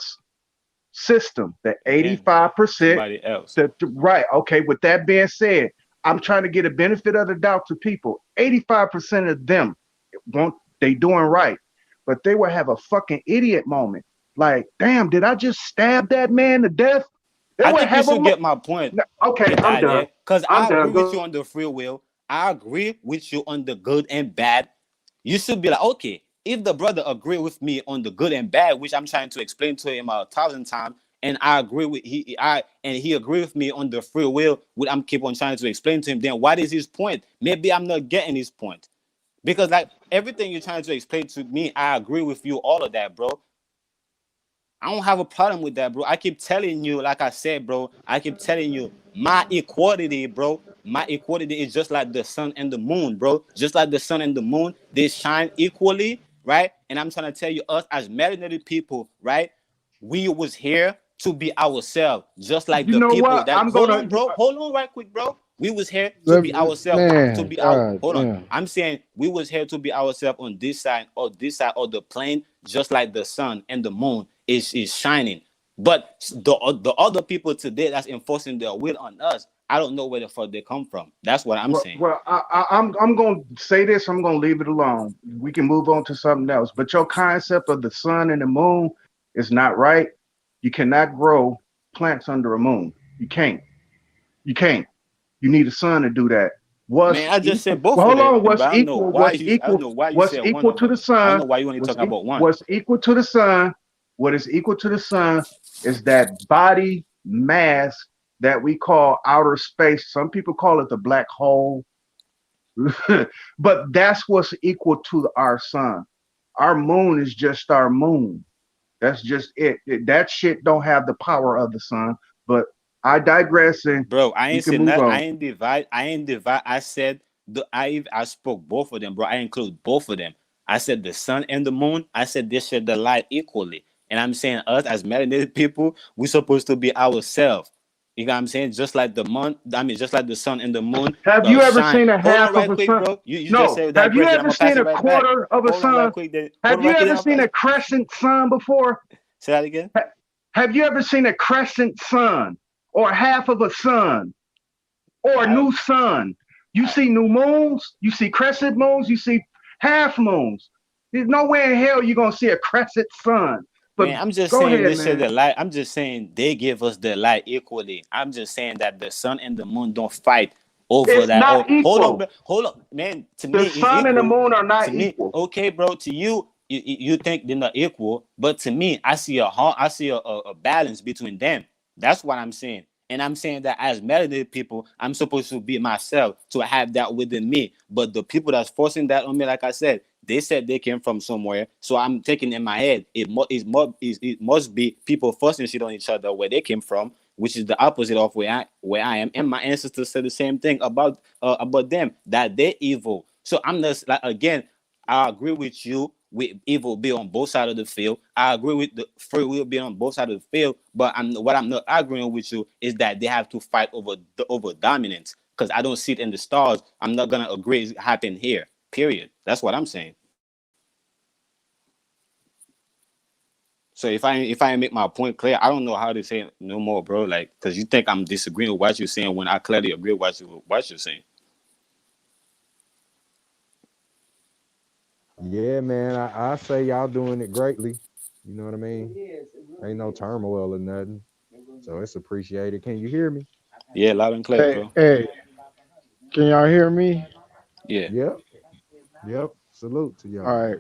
system, the 85%. Else. Right. Okay. With that being said, I'm trying to get a benefit of the doubt to people. 85% of them they doing right, but they will have a fucking idiot moment. Like, damn, did I just stab that man to death? I think you should get my point. Okay, I'm done. Because I agree with you on the free will. I agree with you on the good and bad. You should be like, okay, If the brother agree with me on the good and bad, which I'm trying to explain to him 1,000 times, and I agree with he agree with me on the free will, which I'm keep on trying to explain to him, then what is his point? Maybe I'm not getting his point. Because like everything you're trying to explain to me, I agree with you, all of that, bro. I don't have a problem with that, bro. I keep telling you, like I said, bro, I keep telling you, my equality, bro. My equality is just like the sun and the moon, bro. Just like the sun and the moon, they shine equally, right? And I'm trying to tell you, us as melanated people, right? We was here to be ourselves, just like You the know people what? that. I'm Hold gonna. on, bro. Hold on, right quick, bro. We was here to Let, be ourselves. To man, be our. God Hold on. damn. I'm saying we was here to be ourselves on this side of the plane, just like the sun and the moon is shining. But the other people today that's enforcing their will on us, I don't know where the fuck they come from. That's what I'm saying. Well, I'm going to say this. I'm going to leave it alone. We can move on to something else. But your concept of the sun and the moon is not right. You cannot grow plants under a moon. You can't. You can't. You need a sun to do that. What's Man, I just equal? said both Well, of hold them, on. but What's I don't know equal? why What's you. I don't equal? know why you What's said one equal of to them. the I don't sun? know why you only What's talking about one. what's equal to the sun? What is equal to the sun is that body mass that we call outer space. Some people call it the black hole. But that's what's equal to our sun. Our moon is just our moon. That's just it. That shit don't have the power of the sun. But I digress, and Bro, I we ain't can said move that. on. I ain't divide. I ain't divide. I said I spoke both of them, bro. I include both of them. I said the sun and the moon. I said they share the light equally. And I'm saying us as melanated people, we supposed to be ourselves. You know what I'm saying? Just like the moon, I mean, just like the sun and the moon Have you ever shine. seen a Hold on half of right a quick, sun? bro. You just No. said Have you digress, then I'm ever gonna pass seen it a right back. quarter of a Hold on right sun? quick, then hold Have on you right quick, ever then I'm seen pass. a crescent sun before? Say that again. Have you ever seen a crescent sun or half of a sun or a I, new sun? You I see new moons, you see crescent moons, you see half moons. There's nowhere in hell you're gonna see a crescent sun. But Man, I'm just go saying ahead, they share man. the light. I'm just saying they give us the light equally. I'm just saying that the sun and the moon don't fight over It's that. not Oh, hold on, equal. bro. Hold on, man. To The me, it's sun and the equal. moon are To not me, equal. okay, bro. To you, you think they're not equal, but to me, I see a balance between them. That's what I'm saying. And I'm saying that as melanated people, I'm supposed to be myself to have that within me. But the people that's forcing that on me, like I said, they said they came from somewhere. So I'm taking in my head, it must be people forcing shit on each other where they came from, which is the opposite of where I am. And my ancestors said the same thing about them, that they're evil. So I'm just like, again, I agree with you with evil being on both sides of the field. I agree with the free will being on both sides of the field. But what I'm not agreeing with you is that they have to fight over dominance. Because I don't see it in the stars. I'm not gonna agree it happen here. Period. That's what I'm saying. So if I make my point clear, I don't know how to say it no more, bro. Like, because you think I'm disagreeing with what you're saying when I clearly agree with what you're saying. Yeah, man. I say y'all doing it greatly. You know what I mean? Ain't no turmoil or nothing. So it's appreciated. Can you hear me? Yeah, loud and clear, Hey, bro. hey, can y'all hear me? Yeah. Yep. Yep. Salute to All y'all. right.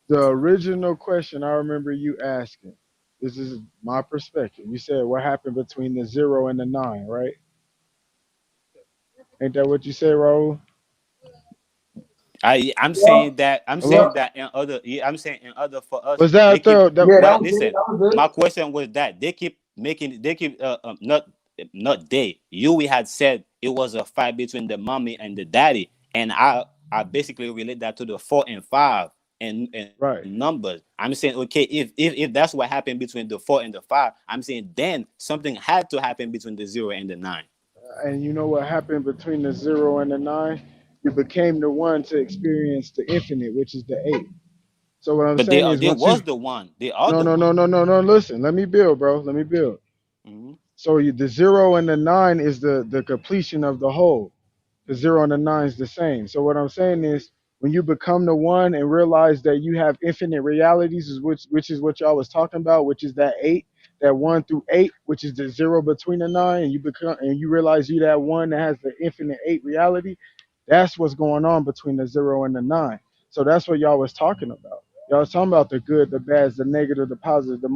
The original question I remember you asking. This is my perspective. You said what happened between the 0 and the 9, right? Ain't that what you said, Raul? I'm Yeah, saying that yeah, in other yeah, I'm saying in other for us Was that they a keep thorough? yeah. my That was it. listen, That was it. my question was that they keep not they you we had said it was a fight between the mommy and the daddy, and I basically relate that to the 4 and 5 and Right. numbers. I'm saying, okay, if that's what happened between the 4 and the 5, I'm saying then something had to happen between the 0 and the 9. And you know what happened between the 0 and the 9? You became the one to experience the infinite, which is the 8. So what I'm But saying is they once you was the one. They are no the no one. no no no no listen, let me build, bro. Let me build. Hmm. So the 0 and the 9 is the completion of the whole. The 0 and the 9 is the same. So what I'm saying is when you become the one and realize that you have infinite realities, is which is what y'all was talking about, which is that 8, that 1 through 8, which is the 0 between the 9, and you realize you that one that has the infinite 8 reality. That's what's going on between the 0 and the 9. So that's what y'all was talking about. Y'all was talking about the good, the bad, the negative, the positive, the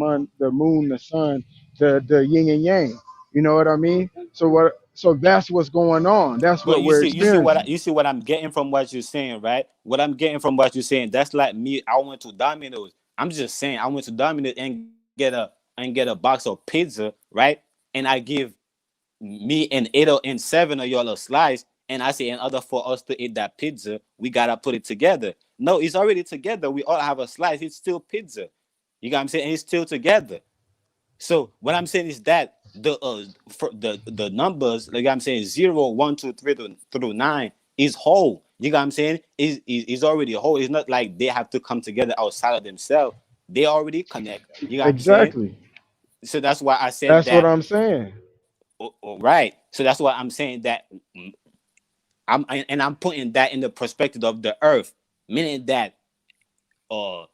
moon, the sun, the yin and yang. You know what I mean? So what? So that's what's going on. That's But what we're experiencing. you see what I'm getting from what you're saying, right? What I'm getting from what you're saying, that's like me. I went to Domino's. I'm just saying, I went to Domino's and get a box of pizza, right? And I give me and 7 of y'all a slice, and I say, in order for us to eat that pizza, we gotta put it together. No, it's already together. We all have a slice. It's still pizza. You got what I'm saying? And it's still together. So what I'm saying is that the numbers, like I'm saying, 0, 1, 2, 3 through 9 is whole. You got what I'm saying? Is already whole. It's not like they have to come together outside of themselves. They already connect. You got what I'm saying? Exactly. So that's why I said That's what that. I'm saying. Right. So that's why I'm saying that. I'm putting that in the perspective of the earth, meaning that uh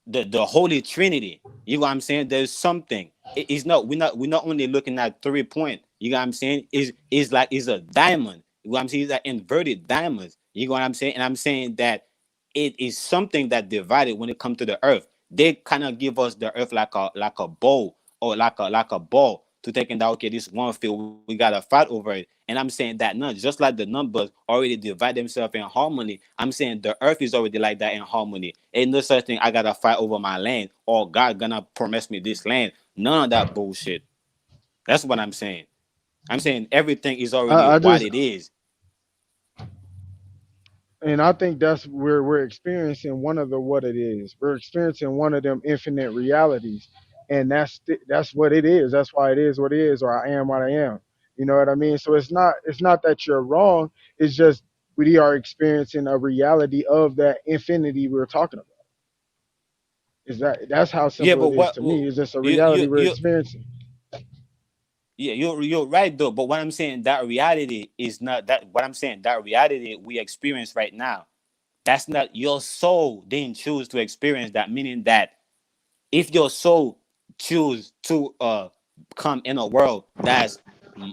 the Holy Trinity. You know what I'm saying? There's something. It's not we're not only looking at 3 point. You know what I'm saying? Is like it's a diamond. You know what I'm saying? It's like inverted diamonds. You know what I'm saying? And I'm saying that it is something that divided when it comes to the earth. They kind of give us the earth like a bowl or like a ball to taking that, okay, this one field we gotta fight over it. And I'm saying that no, just like the numbers already divide themselves in harmony, I'm saying the earth is already like that in harmony. Ain't no such thing I gotta fight over my land or God gonna promise me this land. None of that bullshit. That's what I'm saying. I'm saying everything is already I what just it is. And I think that's where we're experiencing one of the what it is. We're experiencing one of them infinite realities, and that's what it is. That's why it is what it is, or I am what I am. You know what I mean? So it's not that you're wrong. It's just we are experiencing a reality of that infinity we were talking about. That's how Yeah, simple but it is what to me. It's just a reality you we're experiencing. yeah, you're right though. But what I'm saying, that reality is not that. What I'm saying, that reality we experience right now, that's not your soul didn't choose to experience that. Meaning that if your soul choose to come in a world that's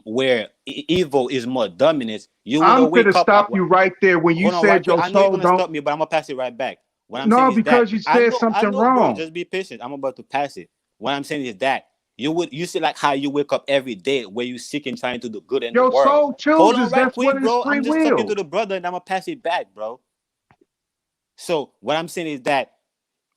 where evil is more dominant, you would I'm gonna wake up. stop you right there when you Hold on, right said quick. your I know you're soul gonna don't. stop me, but I'm gonna pass it right back. What I'm saying No, is that because you said I something know, bro. wrong. Just be patient. I'm about to pass it. What I'm saying is that you see like how you wake up every day where you seek and trying to do good in the Your world. soul Hold on, chooses. right That's what quick, is bro. free I'm just talking to will. the brother and I'm gonna pass it back, bro. So what I'm saying is that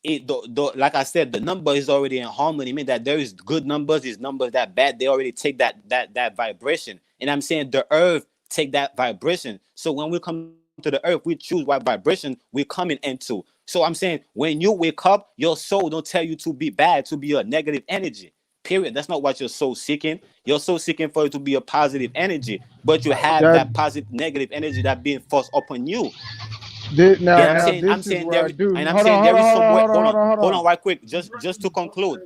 like I said, the number is already in harmony. I mean that there is good numbers, these numbers that bad, they already take that vibration. And I'm saying the earth take that vibration. So when we come to the earth, we choose what vibration we're coming into. So I'm saying when you wake up, your soul don't tell you to be bad, to be a negative energy. Period. That's not what your soul seeking. Your soul seeking for it to be a positive energy, but you have That that positive negative energy that being forced upon you. now And now I'm this is saying where I there, do. and I'm Hold on, saying hold there on, is hold some on, way. hold on, hold on, hold Hold on. on, right quick. Just to conclude.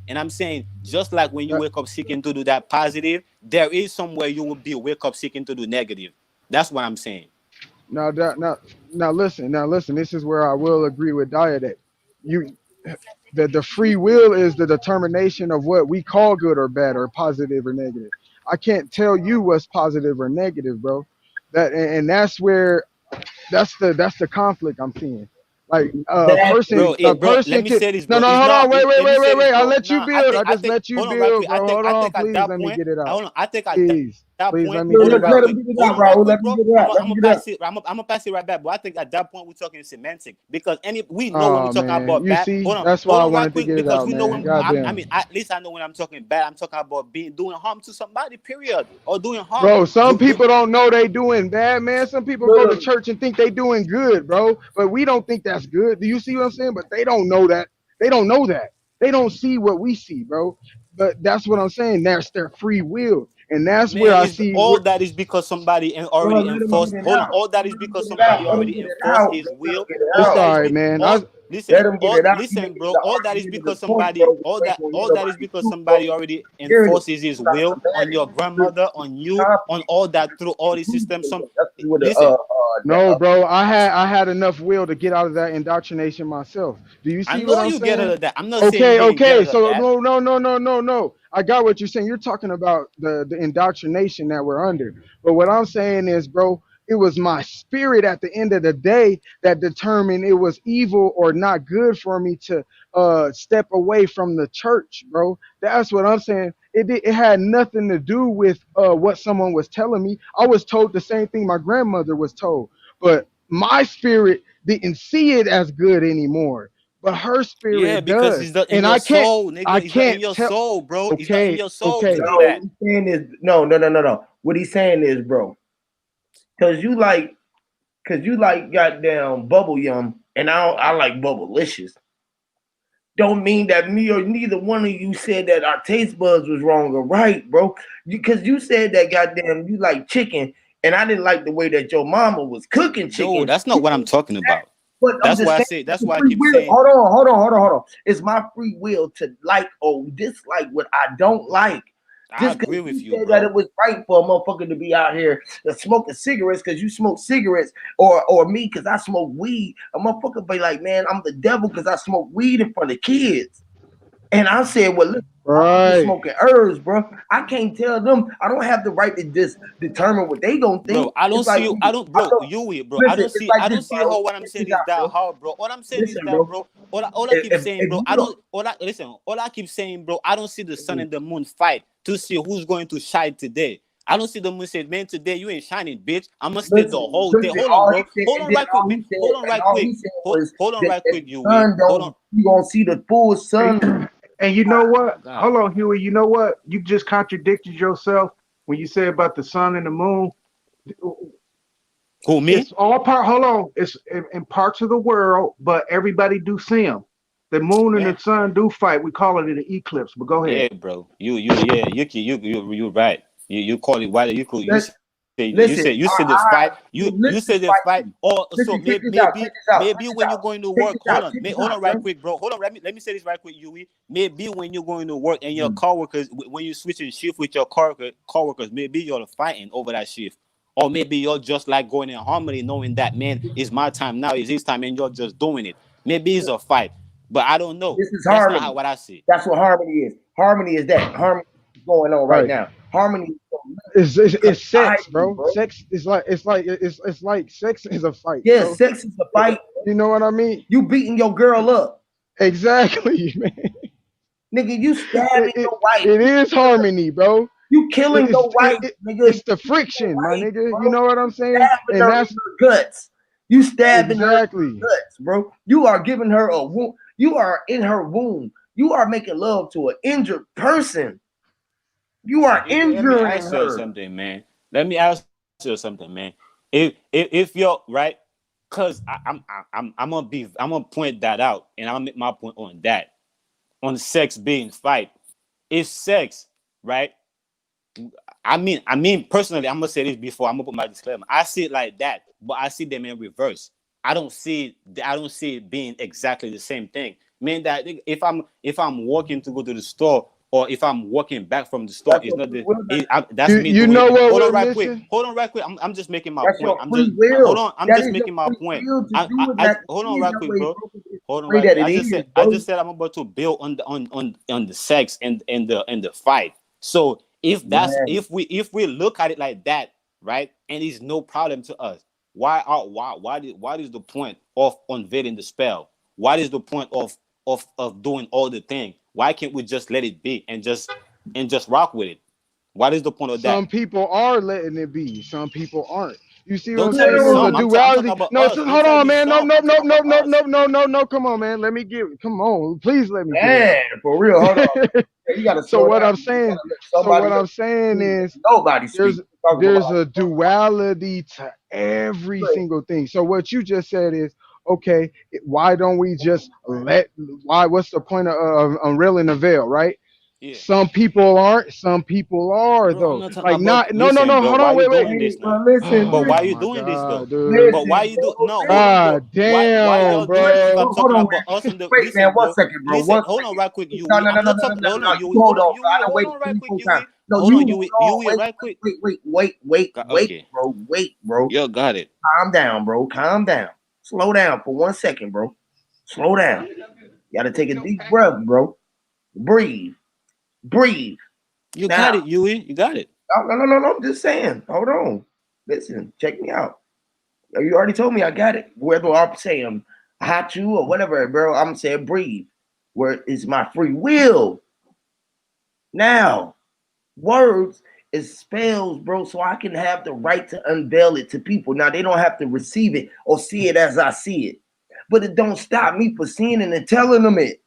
And I'm saying, just like when you Uh, wake up seeking to do that positive, there is somewhere you will be wake up seeking to do negative. That's what I'm saying. Now that now listen. This is where I will agree with Daya that you the free will is the determination of what we call good or bad or positive or negative. I can't tell you what's positive or negative, bro. And that's where that's the conflict I'm seeing. Like Bro, a bro, let person me can say this, no bro. no It's hold on not. wait wait Let me wait say wait this, wait I bro. let you No, build. I I just think. let you Hold on, right build, quick. bro. Hold I on, think at please that let me point. get it out. Hold on. I think at Please, that please point. let me Hold get on, it right out. Let him quick. get it Hold out, on, right Raul. Let quick, him bro. get it out. Let I'm him gonna get it out. pass it. I'm gonna pass it right back. But I think at that point we're talking semantic because we know when we're Oh talking man, about you bad. see, that's why Hold I on, right wanted to quick, get it because out, we know man. when I Goddamn. mean at least I know when I'm talking bad. I'm talking about doing harm to somebody. Period, or doing harm. Bro, some You people don't know they doing bad, man. Some people go to Brother, church and think they doing good, bro. But we don't think that's good. Do you see what I'm saying? But they don't know that. They don't know that. They don't see what we see, bro. But that's what I'm saying. That's their free will. And that's where Man, I is see all that is because somebody bro, already let him enforced. get it Hold on, out. all that Let is him because get it out. somebody Let him already get it enforced out. his Let him will. get it it's All out. all that is right, man. all. Let Listen, him get all it out. You listen, making bro. the All that is argument of the because point, bro. somebody. You ain't gonna All that is nobody because truth, bro. somebody already Hearing it. enforces his Stop will on combating. your grandmother, on you, on all that through all the systems. That's what the Listen. No, bro. I had enough will to get out of that indoctrination myself. Do you I see what know I'm you get out saying? of that. I'm not saying you Okay, didn't get okay. out of So that. no, no, no, no, no, no. I got what you're saying. You're talking about the indoctrination that we're under. But what I'm saying is, bro, It was my spirit at the end of the day that determined it was evil or not good for me to step away from the church, bro. That's what I'm saying. It had nothing to do with what someone was telling me. I was told the same thing my grandmother was told, but my spirit didn't see it as good anymore. But her Yeah, spirit because does, it's not in and your I can't. soul, I nigga. It's not in can't your tell. soul, bro. It's not in Okay, your soul to okay. do No, that. what he's saying is no. What he's saying is, bro, because you like goddamn bubble yum, and I like bubblicious. Don't mean that me or neither one of you said that our taste buds was wrong or right, bro. Because you said that goddamn you like chicken, and I didn't like the way that your mama was cooking No, chicken. that's not what I'm talking about. But I'm That's just why I saying, say. it's That's a why I free keep will. saying. Hold on. It's my free will to like or dislike what I don't like. I Just because agree with you you, said that bro. it was right for a motherfucker to be out here smoking cigarettes because you smoke cigarettes, or me because I smoke weed, a motherfucker be like, man, I'm the devil because I smoke weed in front of kids. And I said, well, listen, I'm just Right. smoking herbs, bro. I can't tell them. I don't have the right to just determine what they gonna Bro, think. I don't It's like see. me. I don't, I bro. don't You will, bro. listen. It's like I this, don't see bro. how what I'm Check saying this is out, that bro. hard, bro. All I'm saying is Listen, that, bro. bro. All I keep saying, If bro. you don't, All I keep saying, bro. I don't see the sun and the moon fight to see who's going to shine today. I don't see the moon say, man, today you ain't shining, bitch. I'm gonna stay the whole day. listen, Hold on, all bro. he said, Hold and on, then right quick, all he man. said, Hold on, and right all quick. he said was Hold on, that right if quick, the you will. sun Hold on. don't, you gonna see the full sun. And you know what? God. Hold on, Huey. You know what? You just contradicted yourself when you said about the sun and the moon. Who, me? It's all part. Hold on. It's in parts of the world, but everybody do see them. The moon and Yeah. the sun do fight. We call it an eclipse. But go ahead. Yeah, bro. Yeah, you right. You call it why Listen, you say the fight. You listen, say the fight. Or so listen, check this out, maybe when you're going to work, hold on right bro. quick, bro. Hold on, let me say this right quick, Yui. Maybe when you're going to work and your Mm. coworkers, when you switching shift with your coworkers, maybe you're fighting over that shift. Or maybe you're just like going in harmony, knowing that, man, it's my time now, it's his time, and you're just doing it. Maybe it's a fight, but I don't know. This is That's not harmony. what I see. That's what harmony is. Harmony is that. Harmony is going on right Right. now. Harmony is It's sex, society, bro. bro. Sex is it's like sex is a fight, Yeah, bro. sex is a fight. You know what I mean? You beating your girl up. Exactly, man. Nigga, you It, stabbing it, your wife. it is harmony, bro. You killing your wife, nigga. It's You the killing your friction, my wife, nigga. You bro. know what I'm saying? Stabbing And her in that's her guts. You stabbing her in exactly. her guts, bro. You are giving her a wound. You are in her womb. You are making love to an injured person. You are Let me injuring ask you her. something, man. Let me ask you something, man. If you're right, cause I'm gonna point that out, and I'll make my point on that, on sex being fight. If sex, right? I mean, personally, I'm gonna say this before I'm gonna put my disclaimer. I see it like that, but I see them in reverse. I don't see it being exactly the same thing. Mean that if I'm walking to go to the store, or if I'm walking back from the store, That's it's your not free the will. that's me You doing know it. what Hold we're on, right quick. missing? Hold on, right quick. I'm just making my That's point. your I'm just free will. hold on. I'm That just is your making my free point. will to do it. That Hold on, is right that quick, way, bro. bro. It's the Hold on, way right that quick. it is, I bro. just said I'm about to build on the sex and the fight. So Man. if we look at it like that, right, and it's no problem to us, what is the point of unveiling the spell? What is the point of doing all the thing? Why can't we just let it be and just rock with it? What is the point of that? Some people are letting it be. Some people aren't. You see what I'm Don't tell saying? me There's a some. I'm talking duality. about No, us. Don't hold tell on, me man. No, some. no, I'm no, talking no, about no, us. no, no, no, no. Come on, man. Let me give it. Come on. Please let me get it Man, for real. Hold on. out. You gotta So slow what down. I'm You saying, gotta let so somebody what I'm saying else. is Nobody speak. Talking about there's like a duality to every single thing. So what you just said is, okay, why don't we just what's the point of unveiling the veil, right? Yeah, Some people aren't, some people are bro. I'm though. not talking Like about. not no no Listen, no, bro. hold Why on, you wait. doing this now? listen, But why Oh you my doing this god, though? dude. But why listen, you do bro. no? Hold on, Listen. bro. God Why damn, y'all doing it? If I'm bro. Hold talking on, about man. us and the Wait, man. listen, 1 bro. second, bro. Listen, 1 hold on, second. right quick, No, Yui. no, no, I'm no, not no, no, talking. no, Hold no. on, You Yui. hold Hold on, on, bro. Yui. I done Hold waited on, right 3, quick, 4 times. Yui. No, Hold you on, hold on. Yui, right quick. Wait, Okay, bro. you got it. Calm down, bro. Calm down. Slow down for 1 second, bro. Slow down. You gotta take a deep breath, bro. Breathe. Breathe. You got Now. it, Yui. You got it. No. I'm just saying. Hold on. Listen, check me out. You already told me I got it. Whether I'm saying hot you or whatever, bro, I'm saying breathe. Where is my free will? Now, words is spells, bro, so I can have the right to unveil it to people. Now, they don't have to receive it or see it as I see it. But it don't stop me from seeing it and telling them it.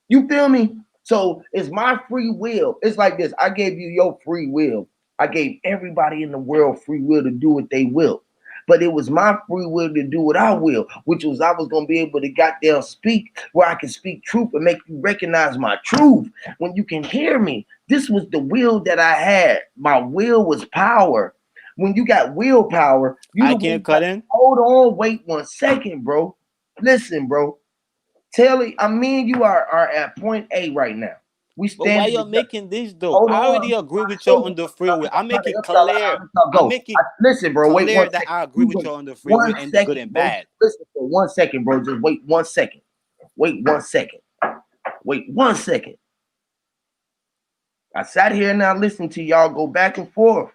You feel me? So it's my free will. It's like this. I gave you your free will. I gave everybody in the world free will to do what they will. But it was my free will to do what I will, which was I was going to be able to goddamn speak where I can speak truth and make you recognize my truth when you can hear me. This was the will that I had. My will was power. When you got willpower, I can't cut in. Hold on, wait 1 second, bro. Listen, bro. Taylor, I mean, you are at point A right now. We But why stand. you're making this though? Hold I on. already agree with you on the free will. I make it Y'all clear. go. I make it Listen, bro. Wait 1 clear that second. I agree with you on the free will and the good and bro. bad. Listen for 1 second, bro. Just wait 1 second. Wait 1 second. Wait 1 second. I sat here and I listened to y'all go back and forth.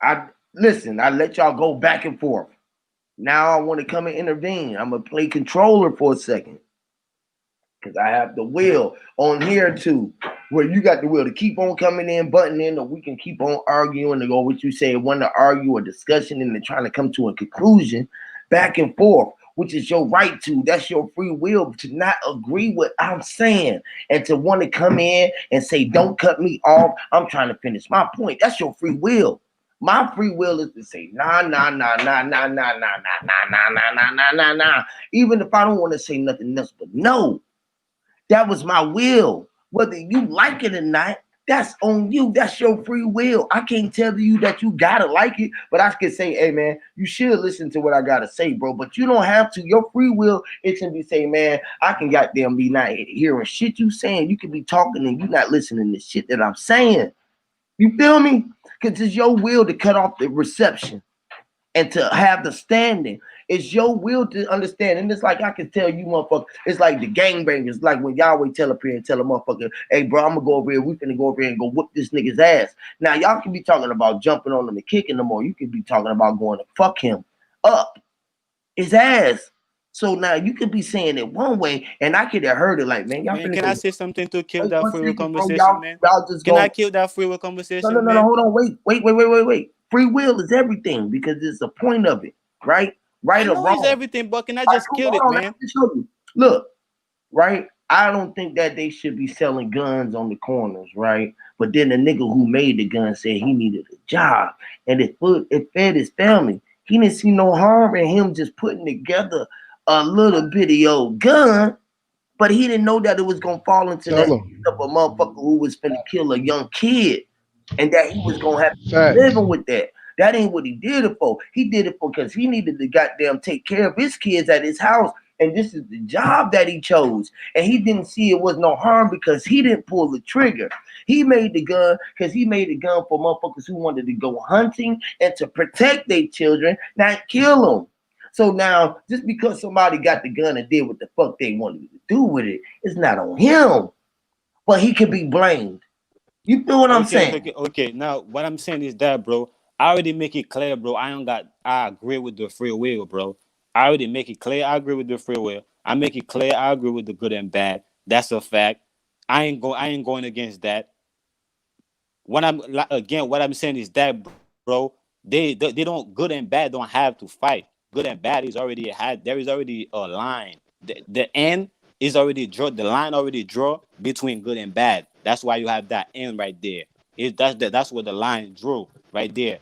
I let y'all go back and forth. Now I want to come and intervene. I'm gonna play controller for a second. Because I have the will on here too, where you got the will to keep on coming in, butting in, or we can keep on arguing to go what you say, want to argue or discussion and then trying to come to a conclusion back and forth, which is your right to. That's your free will to not agree with what I'm saying and to want to come in and say, don't cut me off. I'm trying to finish my point. That's your free will. My free will is to say, nah. Even if I don't want to say nothing else but no. That was my will. Whether you like it or not, that's on you. That's your free will. I can't tell you that you gotta like it, but I can say, hey man, you should listen to what I gotta say, bro. But you don't have to. Your free will, it can be say, man, I can goddamn be not hearing shit you saying. You can be talking and you not listening to shit that I'm saying. You feel me? Because it's your will to cut off the reception and to have the standing. It's your will to understand. And it's like I can tell you, motherfucker, it's like the gangbangers, like when Yahweh tell up here and tell a motherfucker, hey, bro, I'm going to go over here. We finna go over here and go whoop this nigga's ass. Now, y'all can be talking about jumping on him and kicking him, or you can be talking about going to fuck him up his ass. So now you could be saying it one way, and I could have heard it like, man, y'all Man, finna can go. I say something to kill Wait that 1 free will second, bro. conversation, man? Y'all just Can go. I kill that free will conversation, No, man? hold on, wait. Free will is everything because it's the point of it, right? Right I or know wrong. it's everything, but can I just kill it, man? Show you. Look, right? I don't think that they should be selling guns on the corners, right? But then the nigga who made the gun said he needed a job and it fed his family. He didn't see no harm in him just putting together a little bitty old gun, but he didn't know that it was gonna fall into the hands of a motherfucker who was finna kill a young kid and that he was gonna have to be living with that. That ain't what he did it for. He did it for because he needed to goddamn take care of his kids at his house. And this is the job that he chose. And he didn't see it was no harm because he didn't pull the trigger. He made the gun because he made the gun for motherfuckers who wanted to go hunting and to protect their children, not kill them. So now, just because somebody got the gun and did what the fuck they wanted to do with it, it's not on him. But he can be blamed. You feel what I'm saying? Okay. Now, what I'm saying is that, bro, I already make it clear, bro. I agree with the free will, bro. I already make it clear. I agree with the free will. I make it clear. I agree with the good and bad. That's a fact. I ain't going against that. What I'm saying is that, bro, they don't good and bad don't have to fight. Good and bad is already had. There is already a line. The end is already draw. The line already draw between good and bad. That's why you have that end right there. That's where the line drew right there.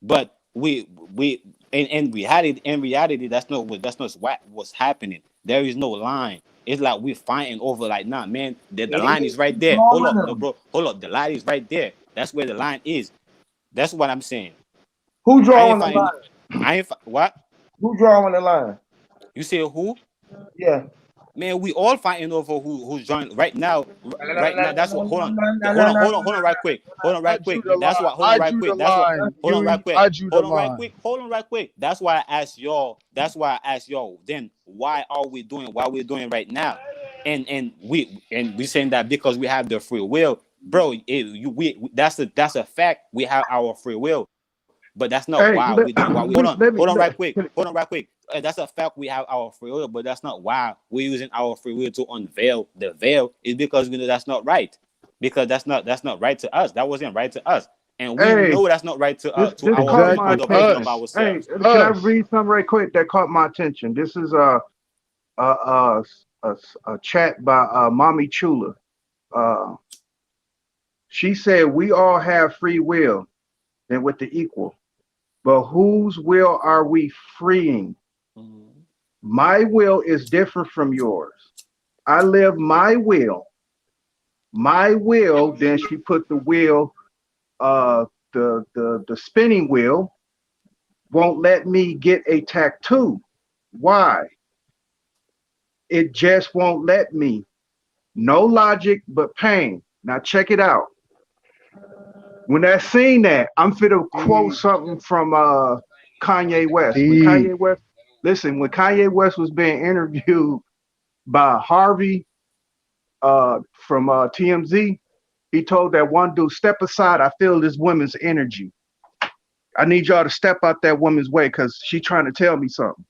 But in reality, that's not what was happening. There is no line. It's like we're fighting over like, nah, man, the line is right there. Hold up, no, bro. Hold up. The line is right there. That's where the line is. That's what I'm saying. Who drawing the line? What? Who drawing the line? You say who? Yeah. Man, we all fighting over who's joining right now. Right now, that's what. Hold on, right quick. Hold on, right quick. That's what. Hold on, right quick. That's what. Hold on, right quick. Hold on, right quick. Hold on, right quick. That's why I asked y'all. That's why I asked y'all. Then why are we doing what we're doing right now? And we saying that because we have the free will, bro. That's a fact. We have our free will. But that's not why we do what we hold on right quick. Can- Hold on right quick. That's a fact, we have our free will, but that's not why we're using our free will to unveil the veil. Is because we know that's not right. Because that's not right to us. That wasn't right to us. And we Hey, know that's not right to this our caught my other version of attention. Hey, ourselves. can I read something right quick that caught my attention? This is a chat by Mommy Chula. She said we all have free will, and with the equal, but whose will are we freeing? My will is different from yours. I live my will. My will. Then she put the wheel, the spinning wheel, won't let me get a tattoo. Why? It just won't let me. No logic but pain. Now check it out. When I seen that, I'm finna quote something from Kanye West. When Kanye West, listen, when Kanye West was being interviewed by Harvey from TMZ, he told that one dude, "Step aside. I feel this woman's energy. I need y'all to step out that woman's way because she's trying to tell me something."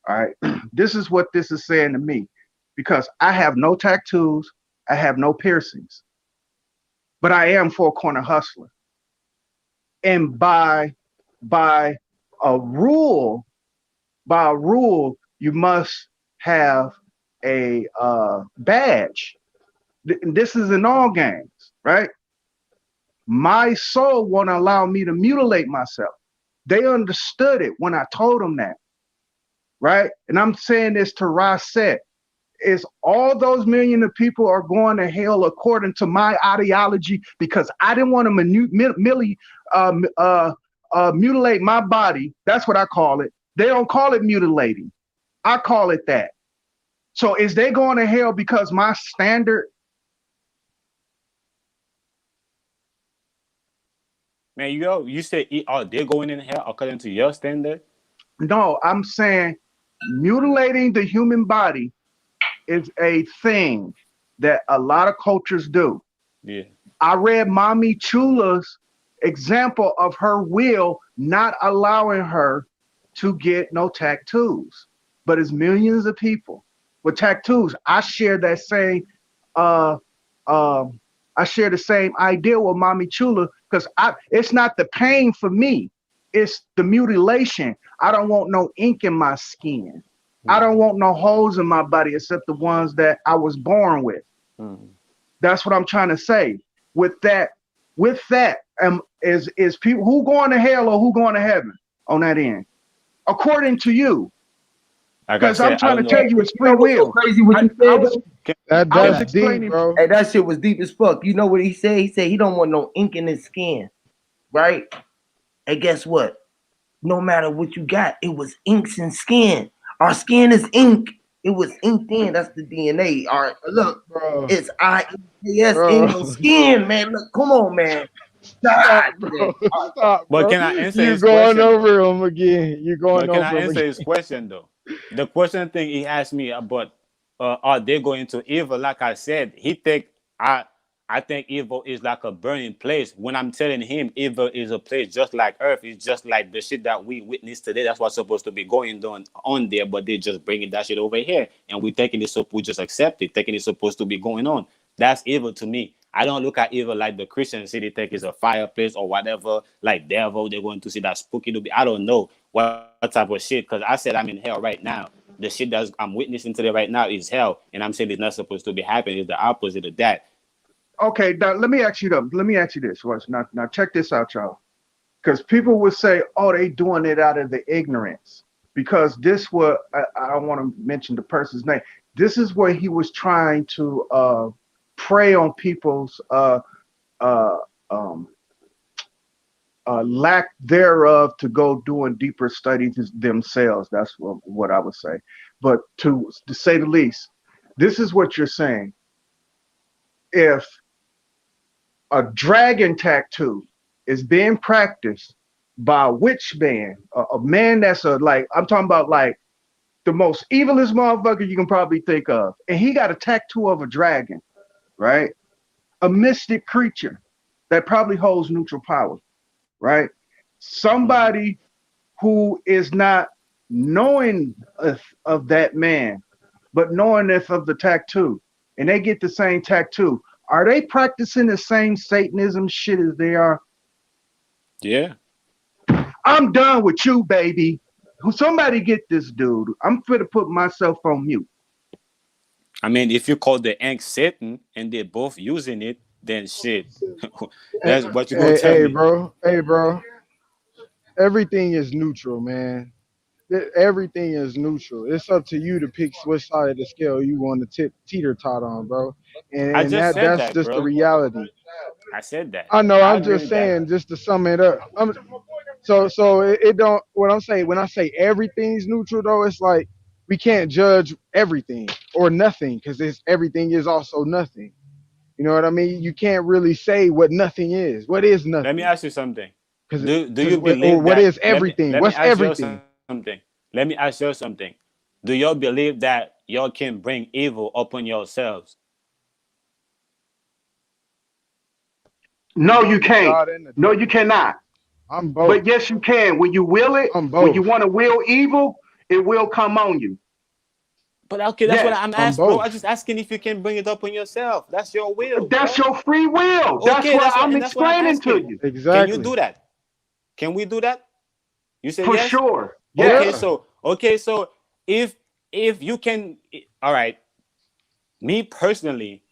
All right. This is what this is saying to me, because I have no tattoos, I have no piercings, but I am four corner hustler. And by a rule, you must have a badge. This is in all games, right? My soul won't allow me to mutilate myself. They understood it when I told them that, right? And I'm saying this to Raset, is all those million of people are going to hell according to my ideology because I didn't want to mutilate my body. That's what I call it. They don't call it mutilating. I call it that. So is they going to hell because my standard? Man, you said they're going in hell according to your standard? No, I'm saying mutilating the human body is a thing that a lot of cultures do. Yeah. I read Mommy Chula's example of her will not allowing her to get no tattoos, but it's millions of people with tattoos. I share that same I share the same idea with Mommy Chula because it's not the pain for me, it's the mutilation. I don't want no ink in my skin. I don't want no holes in my body except the ones that I was born with. That's what I'm trying to say. With that, is people who going to hell or who going to heaven on that end, according to you? Because I'm trying to tell you, it's free will. So crazy what you said. That's deep, bro. Hey, that shit was deep as fuck. You know what he said? He said he don't want no ink in his skin, right? And guess what? No matter what you got, it was inks and skin. Our skin is ink. It was inked in. That's the DNA. All right, look, bro. It's INKS in your skin, man. Look, come on, man. Stop, bro. Stop, bro. But can I answer You're his going question? over him again. You're going But can over I him answer again. his question though? The question thing he asked me about are they going to evil? Like I said, I think evil is like a burning place. When I'm telling him evil is a place just like Earth, it's just like the shit that we witnessed today. That's what's supposed to be going on there, but they just bringing that shit over here, and we taking it, so we just accept it, thinking it's supposed to be going on. That's evil to me. I don't look at evil like the Christian city think is a fireplace or whatever, like devil. They're going to see that spooky to be. I don't know what type of shit, because I said I'm in hell right now. The shit that I'm witnessing today right now is hell, and I'm saying it's not supposed to be happening. It's the opposite of that. Okay, now let me ask you this. Now check this out, y'all. Because people would say, "Oh, they doing it out of the ignorance." Because this was I don't want to mention the person's name. This is where he was trying to prey on people's lack thereof to go doing deeper studies themselves. That's what I would say. But to say the least, this is what you're saying. If a dragon tattoo is being practiced by a witch man, a man that's I'm talking about like the most evilest motherfucker you can probably think of, and he got a tattoo of a dragon, right? A mystic creature that probably holds neutral power, right? somebody who is not knowing of that man, but knowing of the tattoo, and they get the same tattoo, are they practicing the same Satanism shit as they are? Yeah. I'm done with you, baby. Somebody get this dude. I'm finna put myself on mute. I mean, if you call the ink Satan and they're both using it, then shit. That's what you gonna tell me. Hey, bro. Everything is neutral, man. Everything is neutral. It's up to you to pick which side of the scale you want to teeter tot on, bro. I And just said that's that, just the bro. reality. I said that. I know. I I'm agree just with saying, that. just to sum it up. So it don't. What I'm saying when I say everything's neutral, though, it's like we can't judge everything or nothing because everything is also nothing. You know what I mean? You can't really say what nothing is. What is Let me nothing? ask you something. Because Do you or believe what that? is everything? Let me What's ask you everything? something. Let me ask you something. Do you believe that y'all can bring evil upon yourselves? No, you can't. God and the No, devil. you cannot. I'm both. But yes, you can. When you will it, I'm when you both. want to will evil, it will come on you. But okay, that's what Yes. I'm I'm asking, bro. both. I'm just asking if you can bring it upon yourself. That's your will, That's bro. your free will. That's Okay, what I'm that's what I'm explaining to asking. you. Can you Exactly. do that? Can we do that? You say For yes? sure. Okay, Yes. Yeah. so if you can, all right. Me personally,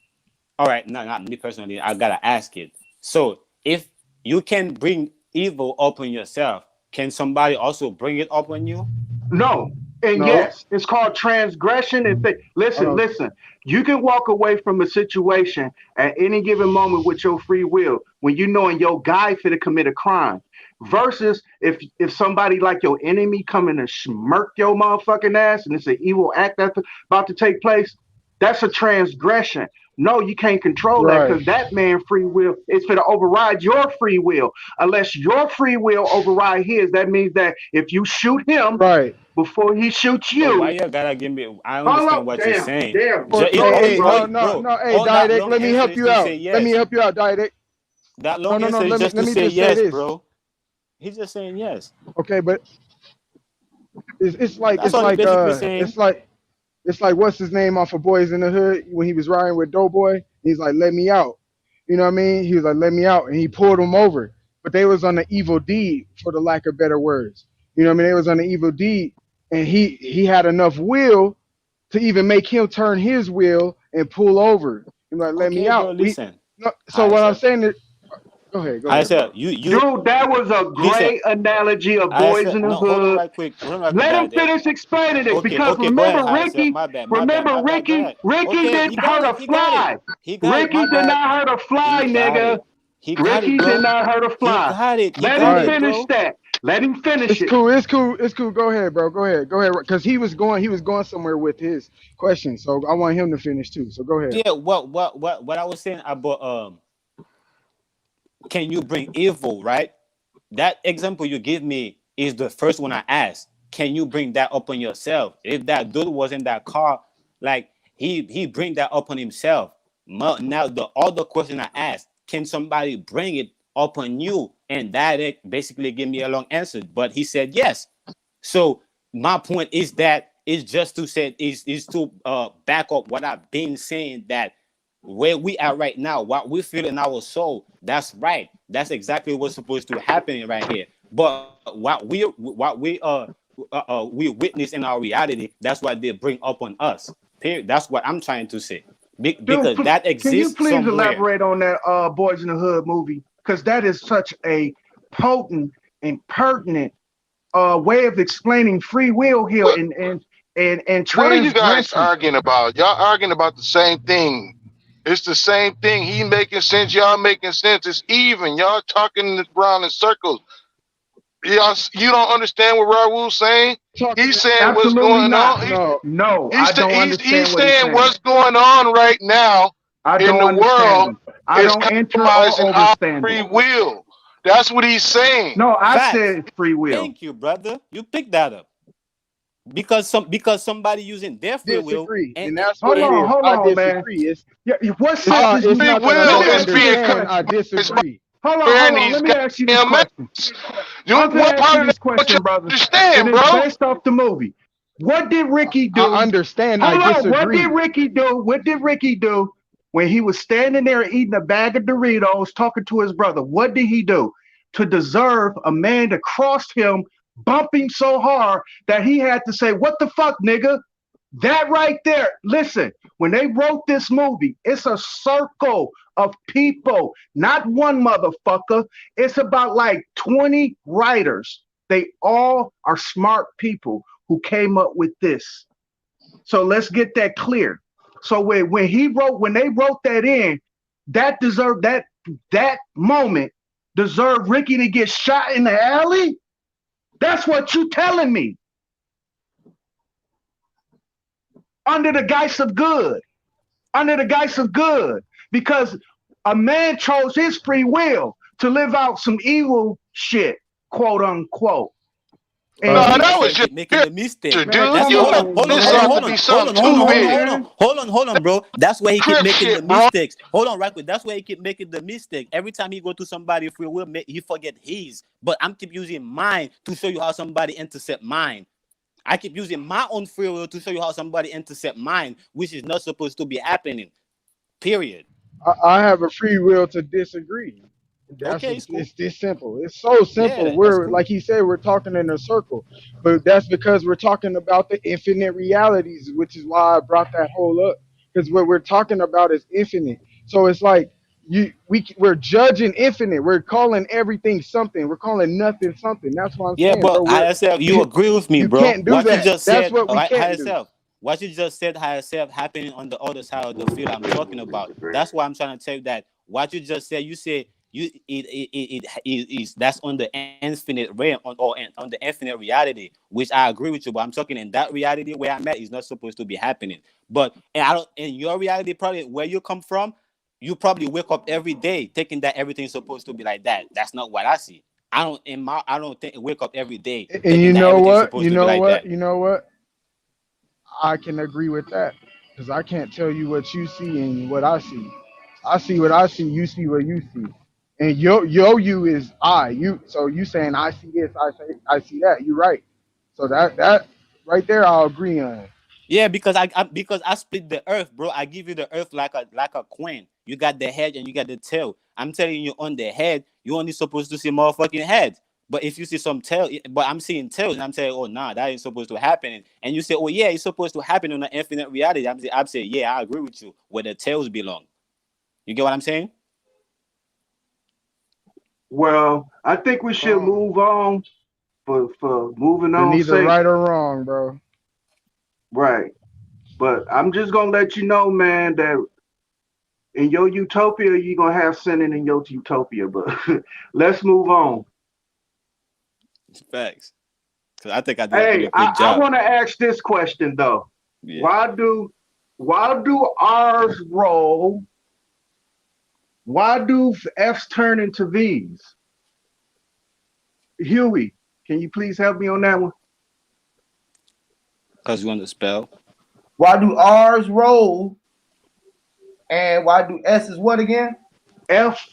all right, no, not me personally. I gotta ask it. So if you can bring evil upon yourself, can somebody also bring it upon you? No. And No. yes, it's called transgression. And listen, Uh, listen. You can walk away from a situation at any given moment with your free will when you knowing your guy finna commit a crime. Versus if somebody like your enemy coming to smirk your motherfucking ass and it's an evil act that's about to take place, that's a transgression. No, you can't control that right. because that man free will is going to override your free will. Unless your free will override his, that means that if you shoot him Right. before he shoots Bro, why you, you gotta give me? I follow. understand what you're Damn, saying. damn. Or, It, Go hey, ahead, hey, bro. bro, hey, all that Didac, long let me answer help is you to say out. Let me yes. help you out, Didac. That No, long no, no. answer is just Let to me say just say yes, this. bro. He's just saying yes. Okay, but it's like That's all he's basically saying. it's like what's his name off of Boys in the Hood when he was riding with Doughboy. He's like, let me out. You know what I mean? He was like, let me out, and he pulled him over. But they was on the evil deed, for the lack of better words. You know what I mean? They was on the evil deed, and he had enough will to even make him turn his wheel and pull over. He's like, let me Okay, bro. out. Listen, So I what I'm said, saying is, go ahead, bro. Dude, that was a listen. great analogy of I Boys said, in the no. Hold on, Hood. right quick. Hold on, right quick, Let him Dad. finish explaining it Okay, because okay, go ahead, remember Hazel. Ricky, My bad, remember Go Ricky, ahead. Ricky Okay, he didn't got hurt it. a fly. He got it. My Ricky did bad. not hurt a He fly, got nigga. it. He got it, Ricky did bro. not hurt a He fly. got it. He Let got him Right. it, finish bro. that. Let him finish It's it. cool. It's cool. It's cool. Go ahead, bro. Go ahead. Because he was going somewhere with his question. So I want him to finish too. So go ahead. Yeah. What I was saying about can you bring evil, right? That example you give me is the first one I asked. Can you bring that upon yourself? If that dude was in that car, like he bring that upon himself. Now the other question I asked, can somebody bring it upon you? And that it basically gave me a long answer. But he said yes. So my point is that is just to say is to back up what I've been saying, that where we are right now, what we feel in our soul, that's right. That's exactly what's supposed to happen right here. But what we witness in our reality, that's what they bring up on us. Period. That's what I'm trying to say. Dude, Because that can you exists please somewhere. elaborate on that Boys in the Hood movie? Because that is such a potent and pertinent way of explaining free will here What and what are you guys transgression. arguing about? Y'all arguing about the same thing. It's the same thing. He making sense. Y'all making sense. It's even. Y'all talking around in circles. You don't understand what Raul's saying? Talking. He's saying what's Absolutely going not. on. No. No, I don't He's understand what he's saying saying. what's going on right now I in don't the understand world him. I is don't enter or compromising our overstand it. free will. That's what he's saying. No, I Facts. said free will. Thank you, brother. You picked that up. Because somebody using their free will Disagree, and and that's what it is. Hold I on, man. disagree. Yeah, what Our sense is It's free you? not that I Let will me don't is ask you being this understand. I question. compromised by disagree. Hold and on. these Let me ask you this goddamn question. maps. I'm gonna What ask you part of this that don't you question, brother, and understand, it's bro? based off the movie. What did Ricky I do? understand. I Hold on. What did disagree. Ricky do? What did Ricky do when he was standing there eating a bag of Doritos, talking to his brother? What did he do to deserve a man to cross him, bump him so hard that he had to say, "What the fuck, nigga?" That right there. Listen, when they wrote this movie, it's a circle of people, not one motherfucker. It's about like 20 writers. They all are smart people who came up with this. So let's get that clear. So when they wrote that in, that deserved that moment deserved Ricky to get shot in the alley. That's what you telling me. Under the guise of good. Under the guise of good. Because a man chose his free will to live out some evil shit, quote unquote. No, And he, that That's why was you just keep making the mistake. picture, man, dude. That's come You hold making on, on, hold on, this hold on, man. out hold to on, be hold something on, hold Come on, too hold on, on, big. hold on, man. hold on, bro. That's where he keep Crip making the shit, bro. mistakes. Hold on, right quick. That's where he keep making the mistake. Every time he go to somebody free will, he forget his. But I'm keep using mine to show you how somebody intercept mine. I keep using my own free will to show you how somebody intercept mine, which is not supposed to be happening. Period. I have a free will to disagree. Okay, it's cool. It's this simple. It's so Yeah, simple. that's We're cool. like he said, we're talking in a circle, but that's because we're talking about the infinite realities, which is why I brought that whole up. Because what we're talking about is infinite. So it's like we're judging infinite. We're calling everything something. We're calling nothing something. That's what I'm Yeah, saying, but bro. higher self, you agree with me, You bro. can't do What you that. just That's said, what we can't higher do. self. What you just said, higher self, happening on the other side of the field I'm talking about. That's why I'm trying to tell you that what you just said, you said it is that's on the infinite realm on the infinite reality, which I agree with you. But I'm talking in that reality where I'm at is not supposed to be happening. But and I don't in your reality, probably where you come from, you probably wake up every day thinking that everything's supposed to be like that. That's not what I see. I don't think wake up every day And thinking you that know everything's what? supposed to be like that. You know what? I can agree with that because I can't tell you what you see and what I see. I see what I see. You see what you see, and yo you is I. You so you saying I see this, I see that. You're right. So that right there, I'll agree on. Yeah, because I split the earth, bro. I give you the earth like a coin. You got the head and you got the tail. I'm telling you, on the head, you only supposed to see motherfucking head. But if you see some tail, but I'm seeing tails, and I'm saying, oh nah, that ain't supposed to happen. And you say, oh yeah, it's supposed to happen on an infinite reality. I'm saying, yeah, I agree with you. Where the tails belong. You get what I'm saying? well, I think we should move on for moving You're on neither sake. right or wrong, bro. Right. But I'm just gonna let you know, man, that in your utopia, you're gonna have sinning in your utopia. But let's move on. Facts. Because I think I did a Hey, pretty I, good I job. want to ask this question though. Yeah. Why do R's roll? Why do F's turn into V's? Huey, can you please help me on that one? Because you want to spell. Why do R's roll and why do S's what again? F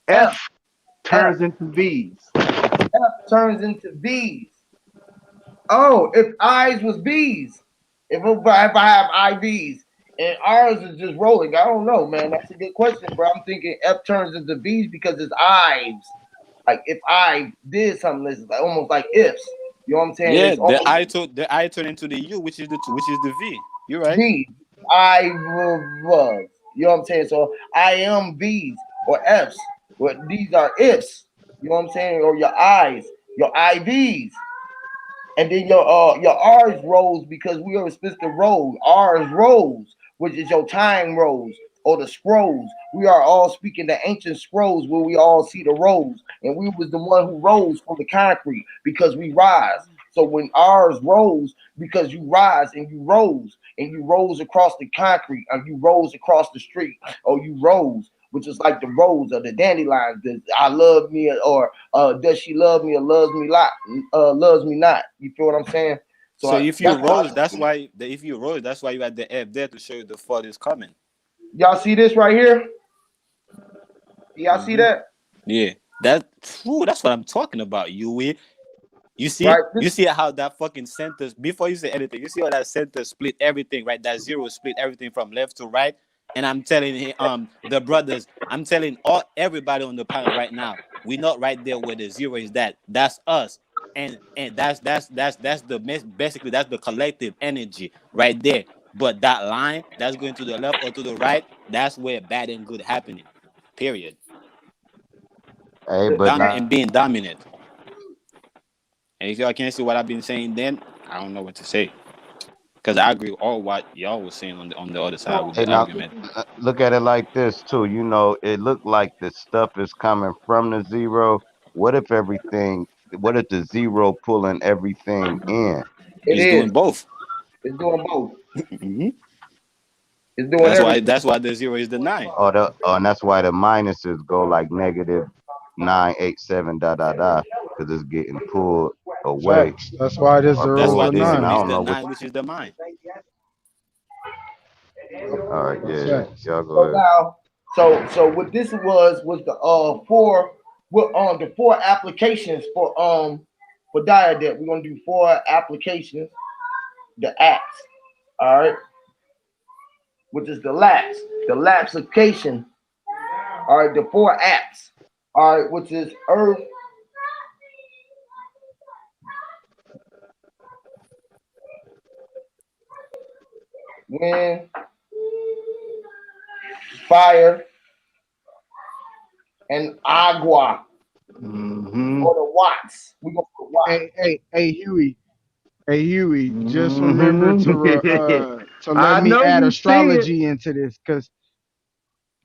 F F F turns into V's. F turns into V's. Oh, if I's was B's, if I have IVs and R's is just rolling, I don't know, man. That's a good question, bro. I'm thinking F turns into V's because it's I's. Like if I did something, it's like, almost like ifs. You know what I'm saying? Yeah, It's almost the I turn into the U, which is the V. You're right. V. I was. You know what I'm saying? So I am V's or F's. But these are ifs. You know what I'm saying? Or your I's, your IVs. And then your R's rolls because we are supposed to roll. R's rolls, which is your time rolls or the scrolls. We are all speaking the ancient scrolls where we all see the rolls. And we was the one who rose from the concrete because we rise. So when ours rose, because you rise and you rose across the concrete, or you rose across the street, or you rose, which is like the rose or the dandelions. The I love me or does she love me or loves me not? You feel what I'm saying? So So if you that's rose, why if you rose, that's why you had the F there to show you the fall is coming. y'all see this right here. Y'all see Hmm. that? Yeah, that's what I'm talking about. You see, Right? you see how that fucking center, before you say anything, you see how that center split everything, right? That zero split everything from left to right. And I'm telling the brothers, I'm telling everybody on the panel right now, we're not right there where the zero is. That's us, and that's basically that's the collective energy right there. But that line that's going to the left or to the right, that's where bad and good happening. Period. Hey, but not And being dominant. And if y'all can't see what I've been saying, then I don't know what to say. Because I agree with all what y'all was saying on the other side with Hey, the now argument. look at it like this too. You know, it looked like the stuff is coming from the zero. What if everything? What if the zero pulling everything in? It It's is. doing both. It's doing both. Mhm. It's doing everything. That's why the zero is the 9. And that's why the minuses go like -987 because it's getting pulled away Facts. That's why the or That's zeros why are pulled the in. zero I nine. is don't the know which. 9, which is the mind. All right, That's yeah, facts. y'all go So ahead. now, so what this was the the 4 applications for diadept. We're gonna do 4 applications. The acts, all right, which is the lapse application. All right, the 4 acts, all right, which is earth, wind, fire, and agua, Mm-hmm. or the watts. We gonna put watts. Hey, Huey. Hey, Huey. Just remember Mm-hmm. to let I me know add you see it. astrology into this, cause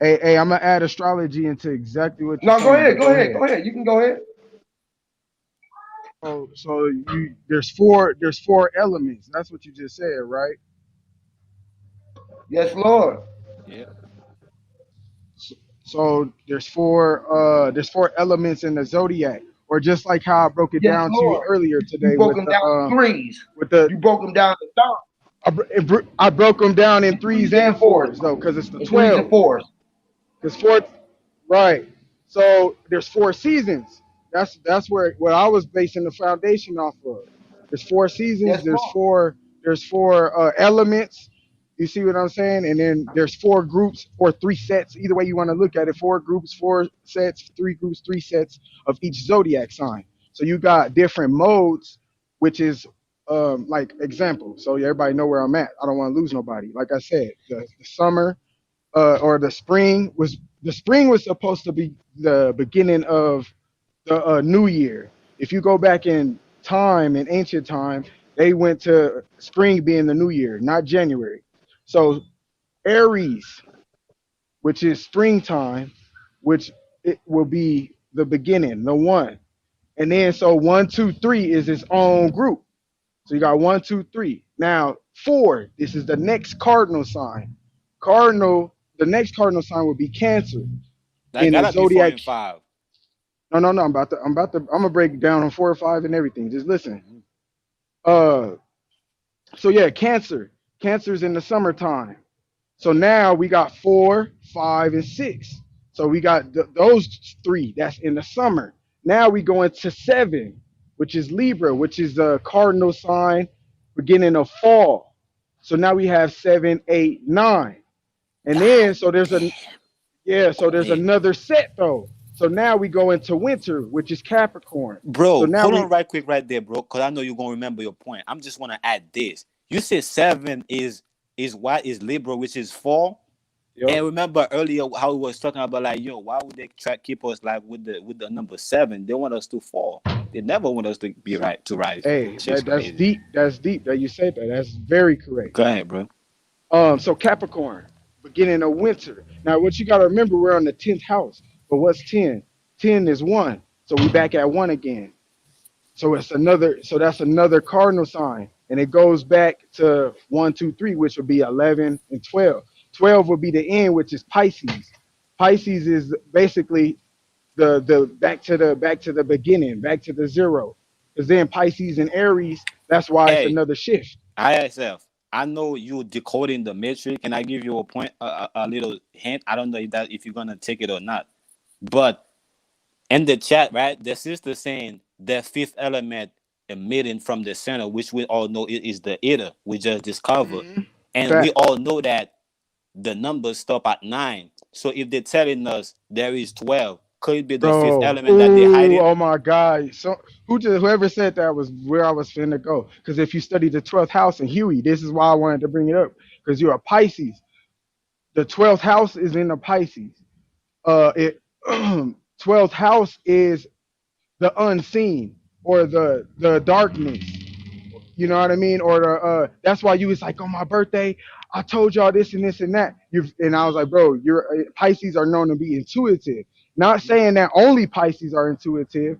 hey, I'm gonna add astrology into exactly what you're No, go saying. ahead, But go go ahead, ahead. go ahead. You can go ahead. So there's four elements. That's what you just said, right? Yes, Lord. Yeah. So there's four elements in the zodiac, or just like how I broke it Yes, down to you Lord. earlier You today broke them down to threes. with the You broke them down to down I broke them down in in threes threes and and fours. fours though, because it's the In threes and 12. fours. Because four, right? So there's 4 seasons. That's where what I was basing the foundation off of. There's 4 seasons. Yes, There's Lord. four elements. You see what I'm saying? And then there's 4 groups or 3 sets. Either way you want to look at it, 4 groups, 4 sets, 3 groups, 3 sets of each zodiac sign. So you got different modes, which is like example. So everybody know where I'm at. I don't want to lose nobody. Like I said, the summer or the spring was supposed to be the beginning of the new year. If you go back in time, in ancient time, they went to spring being the new year, not January. So Aries, which is springtime, which it will be the beginning, the one. And then so 1, 2, 3 is its own group. So you got 1, 2, 3. Now 4, this is the next cardinal sign. The next cardinal sign would be Cancer That in the gotta be 4 zodiac. and 5. No. I'm gonna break it down on 4 or 5 and everything. Just listen. Mhm. Uh, so yeah, Cancer. Cancer's in the summertime. So now we got 4, 5, and 6. So we got those 3. That's in the summer. Now we go into 7, which is Libra, which is the cardinal sign, beginning of fall. So now we have 7, 8, 9, and then God so there's damn. a yeah. So Go there's ahead. another set though. So now we go into winter, which is Capricorn. So Bro, now hold on we right quick right there, bro. Cause I know you're gonna remember your point. I'm just wanna add this. You said 7 is what is Libra, which is 4. yep. And remember earlier how we was talking about like, yo, why would they try to keep us like with the number 7? They want us to fall. They never want us to be right to rise. Hey, Shit's that's crazy. deep. That's deep that you said that. That's very correct. Go ahead, bro. So Capricorn, beginning of winter. Now what you gotta remember, we're on the 10th house. But what's 10? 10 is 1. So we back at 1 again. So that's another cardinal sign. And it goes back to 1, 2, 3, which would be 11 and 12. 12 would be the end, which is Pisces. Pisces is basically the back to the beginning, back to the zero. Because then Pisces and Aries, that's why it's Hey, another shift. ISF. I know you decoding the matrix. Can I give you a point, a little hint? I don't know if you're gonna take it or not. But In the chat, right? The sister saying the fifth element emitting from the center, which we all know it is the ether we just discovered, and we Fact. all know that the numbers stop at 9. So if they're telling us there is 12, could it be the fifth Bro, element that they're ooh, hiding? oh my God! So whoever said that was where I was finna go. Because if you study the 12th house in Huey, this is why I wanted to bring it up. Because you're a Pisces. The 12th house is in the Pisces. It 12th house is the unseen or the darkness. You know what I mean? Or the that's why you was like on my birthday, I told y'all this and this and that. And I was like, bro, your Pisces are known to be intuitive. Not saying that only Pisces are intuitive,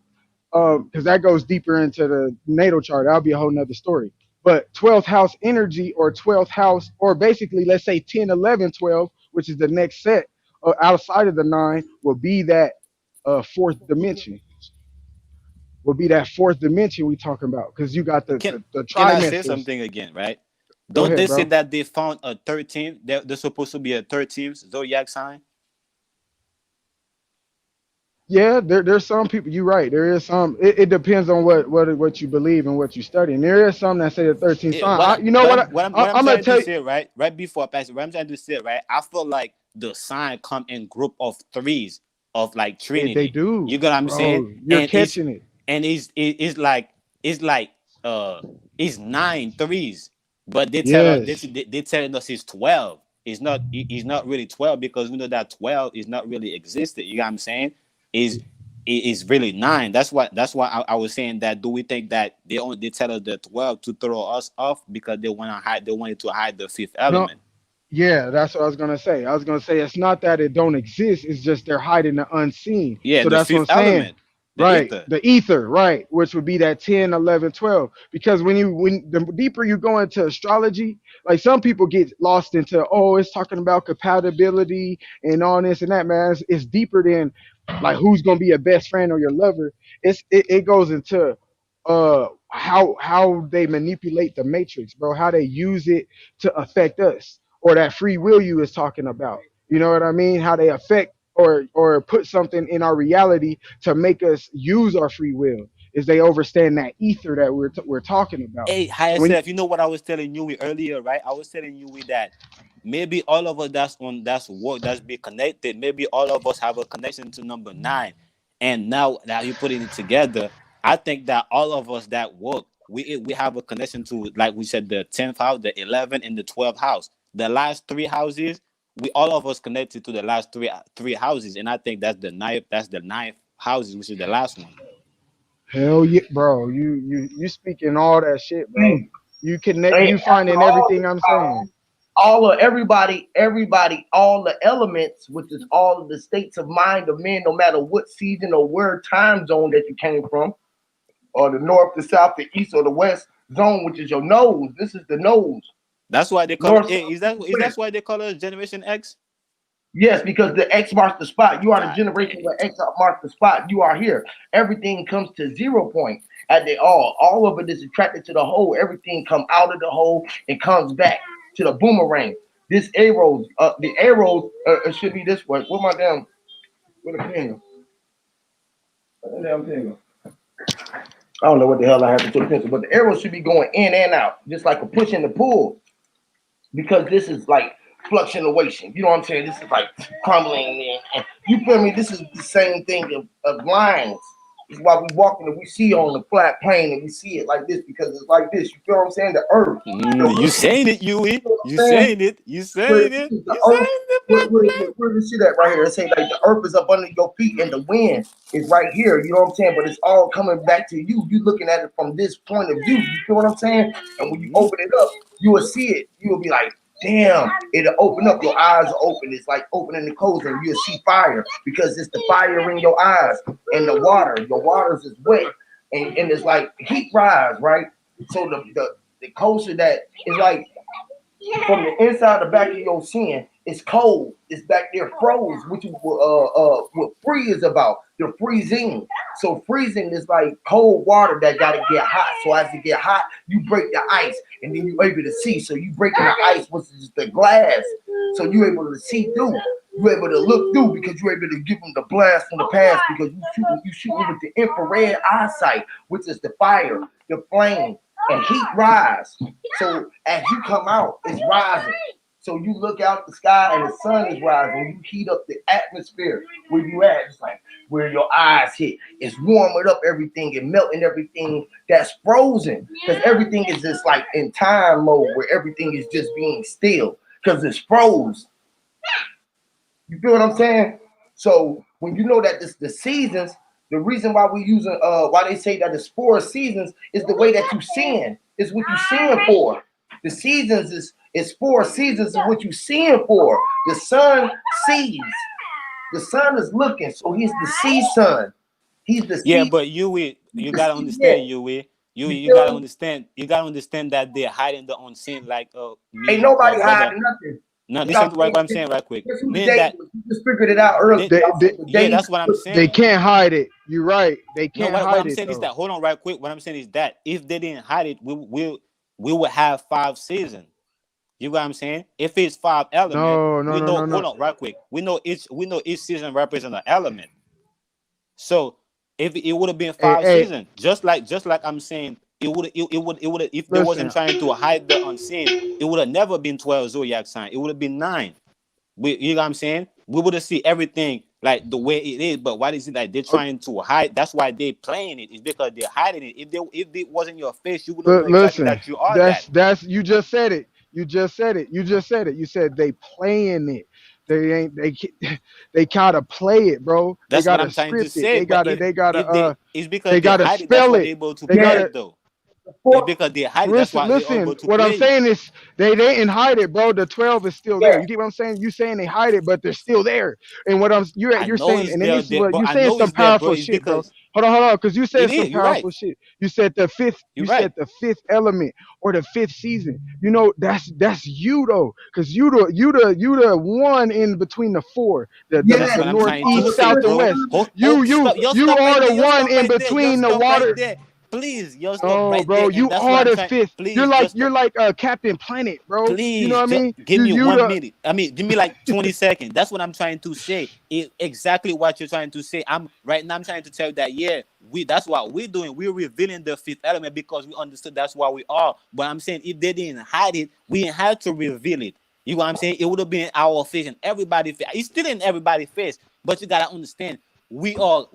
because that goes deeper into the natal chart. That'll be a whole nother story. But 12th house energy or 12th house, or basically let's say 10, 11, 12, which is the next set outside of the 9, will be that fourth dimension. Will be that fourth dimension we talking about, because you got Can the can I say trimesters. something again, right? Go Don't ahead, they say bro. that they found a 13th? There's supposed to be a 13th zodiac sign. Yeah, there's some people. You're right. There is some. It depends on what you believe and what you study. And there is some that say the 13th It, sign. what I, You know what what? I'm what I'm I, what I'm I'm gonna trying to tell you. say, right before I pass it, what I'm trying to say, right? I feel like the sign come in group of threes of like They Trinity. do, You get what I'm saying? bro. You're And it's catching it. and it's like it's 9 threes, but they tell us Yes. they telling us it's 12. It's not really 12 because we know that 12 is not really existed. You know what I'm saying? Is is really 9. That's why I was saying that. Do we think that they tell us the 12 to throw us off because they want to hide? They wanted to hide the fifth No. element. Yeah, that's what I was gonna say. I was gonna say it's not that it don't exist. It's just they're hiding the unseen. Yeah, So the that's what fifth I'm saying. element, the Right, ether. the ether, right, which would be that 10, 11, 12. Because when the deeper you go into astrology, like some people get lost into, oh, it's talking about compatibility and all this and that, man. It's deeper than like who's gonna be your best friend or your lover. It goes into how they manipulate the matrix, bro, how they use it to affect us, or that free will you was talking about. You know what I mean? How they affect or put something in our reality to make us use our free will, is they overstand that ether that we're talking about. Hey, higher When self, you know what I was telling you earlier, right? I was telling you that maybe all of us that's work that's be connected. Maybe all of us have a connection to number 9, and now that you putting it together, I think that all of us that work, we have a connection to, like we said, the 10th house, the 11th, and the 12th house. The last 3 houses, we all of us connected to the last three houses, and I think that's the ninth. That's the ninth houses, which is the last one. hell yeah, bro, you speaking all that shit, bro. Hey, You connect, hey, you after finding all everything this I'm time, saying. all of everybody, all the elements, which is all of the states of mind of men, no matter what season or where time zone that you came from, or the north, the south, the east, or the west zone, which is your nose. This is the nose. That's why they call it. North, south, Hey, east, that west. why they call it Generation X? Yes, because the X marks the spot. You are the God generation dang. where X marks the spot. You are here. Everything comes to 0 point at the all. All of it is attracted to the whole. Everything come out of the hole and comes back to the boomerang. This arrows, the arrows it should be this way. What my damn, what a finger? What the damn finger? I don't know what the hell I have to the pencil, but the arrows should be going in and out, just like a push and a pull, because this is like fluctuation. You know what I'm saying? This is like crumbling. And you feel me? This is the same thing of lines. This is why we walking and we see on the flat plane and we see it like this because it's like this. You feel what I'm saying? The earth. You saying it, Yui. You know You what I'm saying? saying it. You Where saying it. the You earth, saying it, black man. where we see that right here? It say like the earth is up under your feet and the wind is right here. You know what I'm saying? But it's all coming back to you. You looking at it from this point of view. You feel what I'm saying? And when you open it up, you will see it. You will be like, damn, it'll open up. Your eyes are open. It's like opening the closing. You'll see fire because it's the fire in your eyes and the water. Your waters is wet and it's like heat rise, right? So the closer that is like from the inside the back of your skin, it's cold. It's back there froze, which is what free is about. The freezing. So freezing is like cold water that gotta get hot. So as it get hot, you break the ice, and then you're able to see. So you breaking the ice, which is the glass. So you're able to see through. You're able to look through because you're able to give them the blast from the past because you shooting with the infrared eyesight, which is the fire, the flame, and heat rise. So as you come out, it's rising. So you look out the sky and the sun is rising. You heat up the atmosphere where you at. It's like where your eyes hit. It's warming up everything and melting everything that's frozen. Because everything is just like in time mode where everything is just being still because it's froze. You feel what I'm saying? So when you know that this the seasons, the reason why we using why they say that it's 4 seasons is the way that you seeing. Is what you seeing for. The seasons is 4 seasons of what you seeing for. The sun sees. The sun is looking, so he's the sea sun. He's the Yeah, sea. but you gotta understand, you gotta understand. You gotta understand that they're hiding the unseen, like me Ain't and nobody brother. hiding nothing. No, listen Stop to what saying I'm saying right quick. guess who the Meaning day that was? You just figured it out earlier. yeah, that's what I'm They saying. can't hide it. You're right. They No, can't what hide I'm it saying is though. that hold on right quick. What I'm saying is that if they didn't hide it, we would have 5 seasons. You know what I'm saying? If it's 5 elements, No, no, we no, know. no, Hold no. on, right quick. We know each season represents an element. So if it would have been Hey, 5 hey, seasons, just like I'm saying, it would if they wasn't listen. trying to hide the unseen, it would have never been 12 zodiac sign. It would have been 9. You know what I'm saying? We would have seen everything like the way it is. But why is it like they're trying to hide? That's why they're playing it. It's because they're hiding it. If it wasn't your face, you wouldn't know exactly Listen. that you are that. That's you just said it. You just said it. You just said it. You said they playing it. They ain't they gotta play it, bro. They That's what gotta I'm trying to script it. say. But They if they gotta it's because they they gotta hide it. That's spell why they're it. able to They play gotta it though. It's because they hide it. That's why they're listen. able to What I'm play it. saying is they didn't hide it, bro. The 12 is still there. You get what I'm saying? You saying they hide it, but they're still there. And what I you're know saying, it's and then there, this is what but you I saying know some it's there, bro. powerful It's shit, bro. because Hold on, because you it said some is. You're right. powerful shit. You said the fifth. You're You right. said the 5th element or the 5th season. You know that's you though, because you the one in between the 4, That's the what Yes, I'm north, trying to east, say, south, and bro. west. Stop. Yo, You stop are right the there. Yo, one stop in right there. Yo, between the stop right water. there. Please, yo, stop No, right bro, there. And you that's what are I'm the trying. 5th. You're Please, like just you're stop. like Captain Planet, bro. You know Please, what I just mean? give me You 1 minute. I mean, give me like 20 seconds. That's what I'm trying to say. Exactly what you're trying to say. I'm right now. I'm trying to tell you that yeah, that's what we're doing. We're revealing the 5th element because we understood that's what we are. But I'm saying if they didn't hide it, we didn't have to reveal it. You know what I'm saying? It would have been our face and everybody's face. It's still in everybody's face, but you gotta understand we are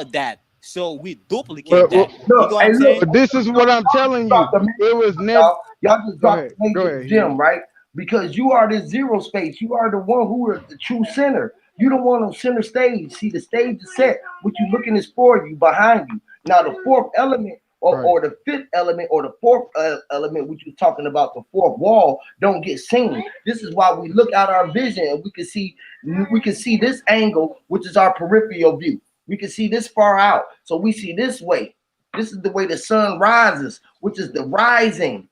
that. So we duplicate well, that. You know look, what hey, I'm look, saying? but this is what I'm y'all just telling you. dropped the It was never. y'all. Y'all just dropped the Go major ahead, gem, Huey. right? Because you are the zero space. You are the one who is the true center. You the one on center stage. See, the stage is set. What you looking is for you, behind you. Now, the 4th element Right. or the 5th element or the 4th element, which you're talking about, the 4th wall, don't get seen. This is why we look out our vision and we can see this angle, which is our peripheral view. We can see this far out. So we see this way. This is the way the sun rises, which is the rising.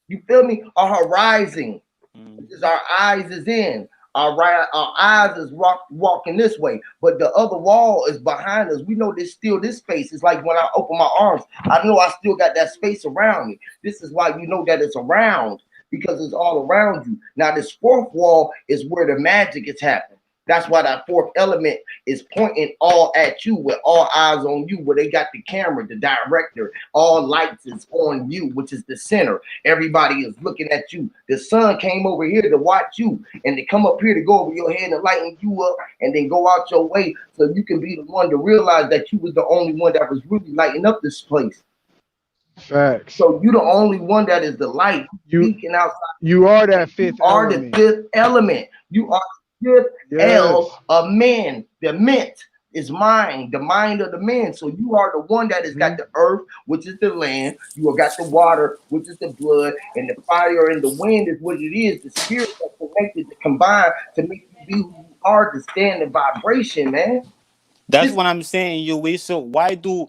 You feel me? Our horizon, which is our eyes is in. Our eyes is walking this way, but the other wall is behind us. We know there's still this space. It's like when I open my arms, I know I still got that space around me. This is why you know that it's around because it's all around you. Now this 4th wall is where the magic is happening. That's why that 4th element is pointing all at you with all eyes on you, where they got the camera, the director, all lights is on you, which is the center. Everybody is looking at you. The sun came over here to watch you, and they come up here to go over your head and lighten you up, and then go out your way so you can be the one to realize that you was the only one that was really lighting up this place. Facts. So you the only one that is the light You speaking outside. you are that 5th You are the element. 5th element. You are the 5th Yes. of men. The mint is mind, the mind of the man. So you are the one that has got the earth, which is the land. You have got the water, which is the blood, and the fire and the wind is what it is. The spirit that's connected to combine to make you be who you are, to stand in vibration, man. That's This what I'm saying, you we so why do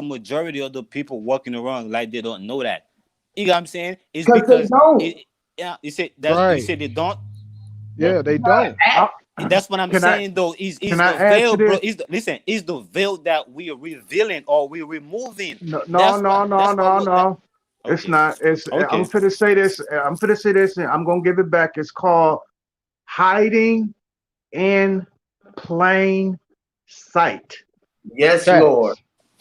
majority of the people walking around like they don't know that? You know what I'm saying? It's because they because don't. it yeah, you Right. said they don't. Yeah, they You gotta don't. act. That's what I'm Can I saying though. Is can I the add veil, to bro? this? Listen, is the veil that we are revealing or we removing? No, no, That's no, what no, no, that no. It's okay. not. It's. I'm Okay. finna say this. I'm finna say this, and I'm gonna give it back. It's called hiding in plain sight. Yes, Lord.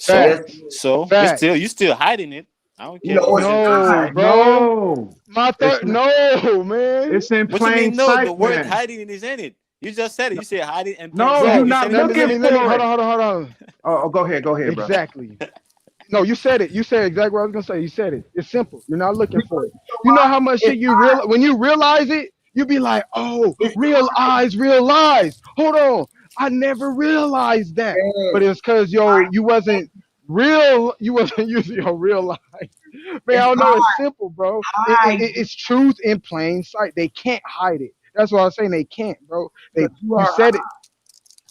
Facts. So, Yes. Facts. you Facts. still hiding it. I don't care. No, it's No, not. bro. No, My it's third. No, man. it's in What you plain mean? No, the sight, word man. hiding is in it. You just said it. You said hiding in plain No, sight. you're Bro, You not said it let again. looking me let me for hold it. on, hold on, hold on. Oh, go ahead, bro. Exactly. No, you said it. You said exactly what I was gonna say. You said it. It's simple. You're not looking for it. You know how much It's shit you real when you realize it, you be like, oh, it's realize. Hold on. I never realized that. But it's cause you wasn't real, you wasn't using your real life. Man, I it's don't know. It's simple, bro. high, It's truth in plain sight. They can't hide it. That's what I'm saying. They can't, bro. but you You are said it.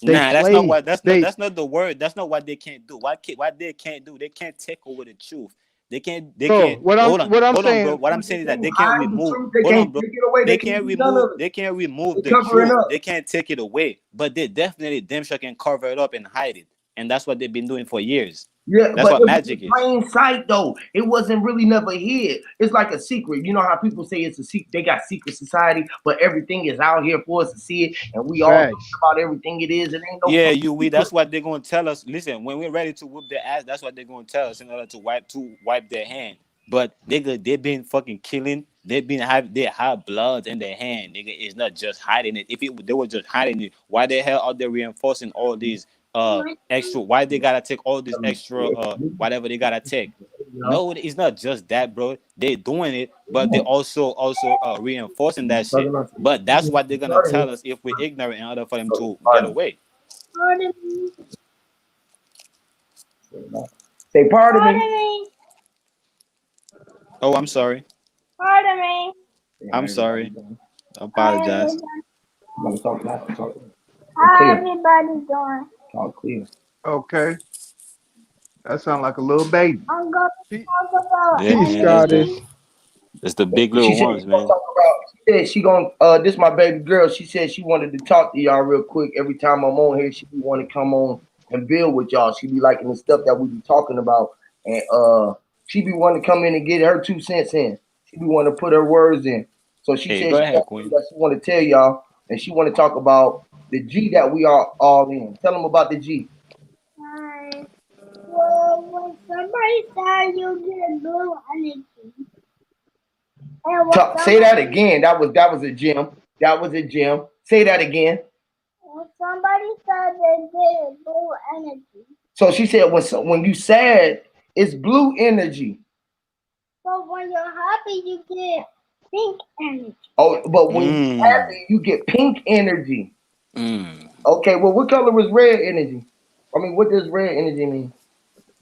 They Nah, that's not play. what. That's not. They That's not the word. That's not what they can't do. What they can't do? They can't take over the truth. They can't. They bro. can't. What I'm Hold on. what I'm Hold on, bro. saying. What I'm they saying is that can't they can't hide the remove. truth. They Hold can't on, bro. take it away. They They can't can't do none remove. of it. They can't remove They the cover it truth. up. They can't take it away. But they definitely damn sure can cover it up and hide it. And that's what they've been doing for years. Yeah, That's but what it was in magic is. plain sight though. It wasn't really never hid. It's like a secret. You know how people say it's a secret. They got secret society, but everything is out here for us to see it, and we all talk Facts. about everything it is. It ain't no Yeah, fucking we. secret. That's what they're gonna tell us. Listen, when we're ready to whoop their ass, that's what they're gonna tell us in order to wipe their hand. But nigga, they've been fucking killing. They have blood in their hand. Nigga, it's not just hiding it. If they were just hiding it, why the hell are they reinforcing all these extra? Why they gotta take all these extra whatever they gotta take? You know? No, it's not just that, bro. They're doing it, but they also reinforcing that shit. But that's what they're gonna tell us if we're ignorant in order for them to get away. Say pardon me. Oh, I'm sorry. Pardon me. I'm sorry. I How apologize. everybody doing? Talk clear. Okay, that sounds like a little baby. I'm going to Pe- talk about Yeah, Peace, man. That's goddess. the big She little said ones, she gonna man. talk about. She said she gonna. This my baby girl. She said she wanted to talk to y'all real quick. Every time I'm on here, she be want to come on and build with y'all. She be liking the stuff that we be talking about, and she be wanting to come in and get her 2 cents in. She be wanting to put her words in. So she Hey, said go she ahead, Queen. want to tell y'all, and she want to talk about the G that we are all in. Tell them about the G. Well, when somebody says you get a blue energy, and Say that again. That was a gem. That was a gem. Say that again. when somebody says they get a blue energy, So she said when you sad, it's blue energy. but when you're happy, you get pink energy. Oh, but when you Mm. happy, you get pink energy. Mm. Okay, well, what color is red energy? I mean, what does red energy mean?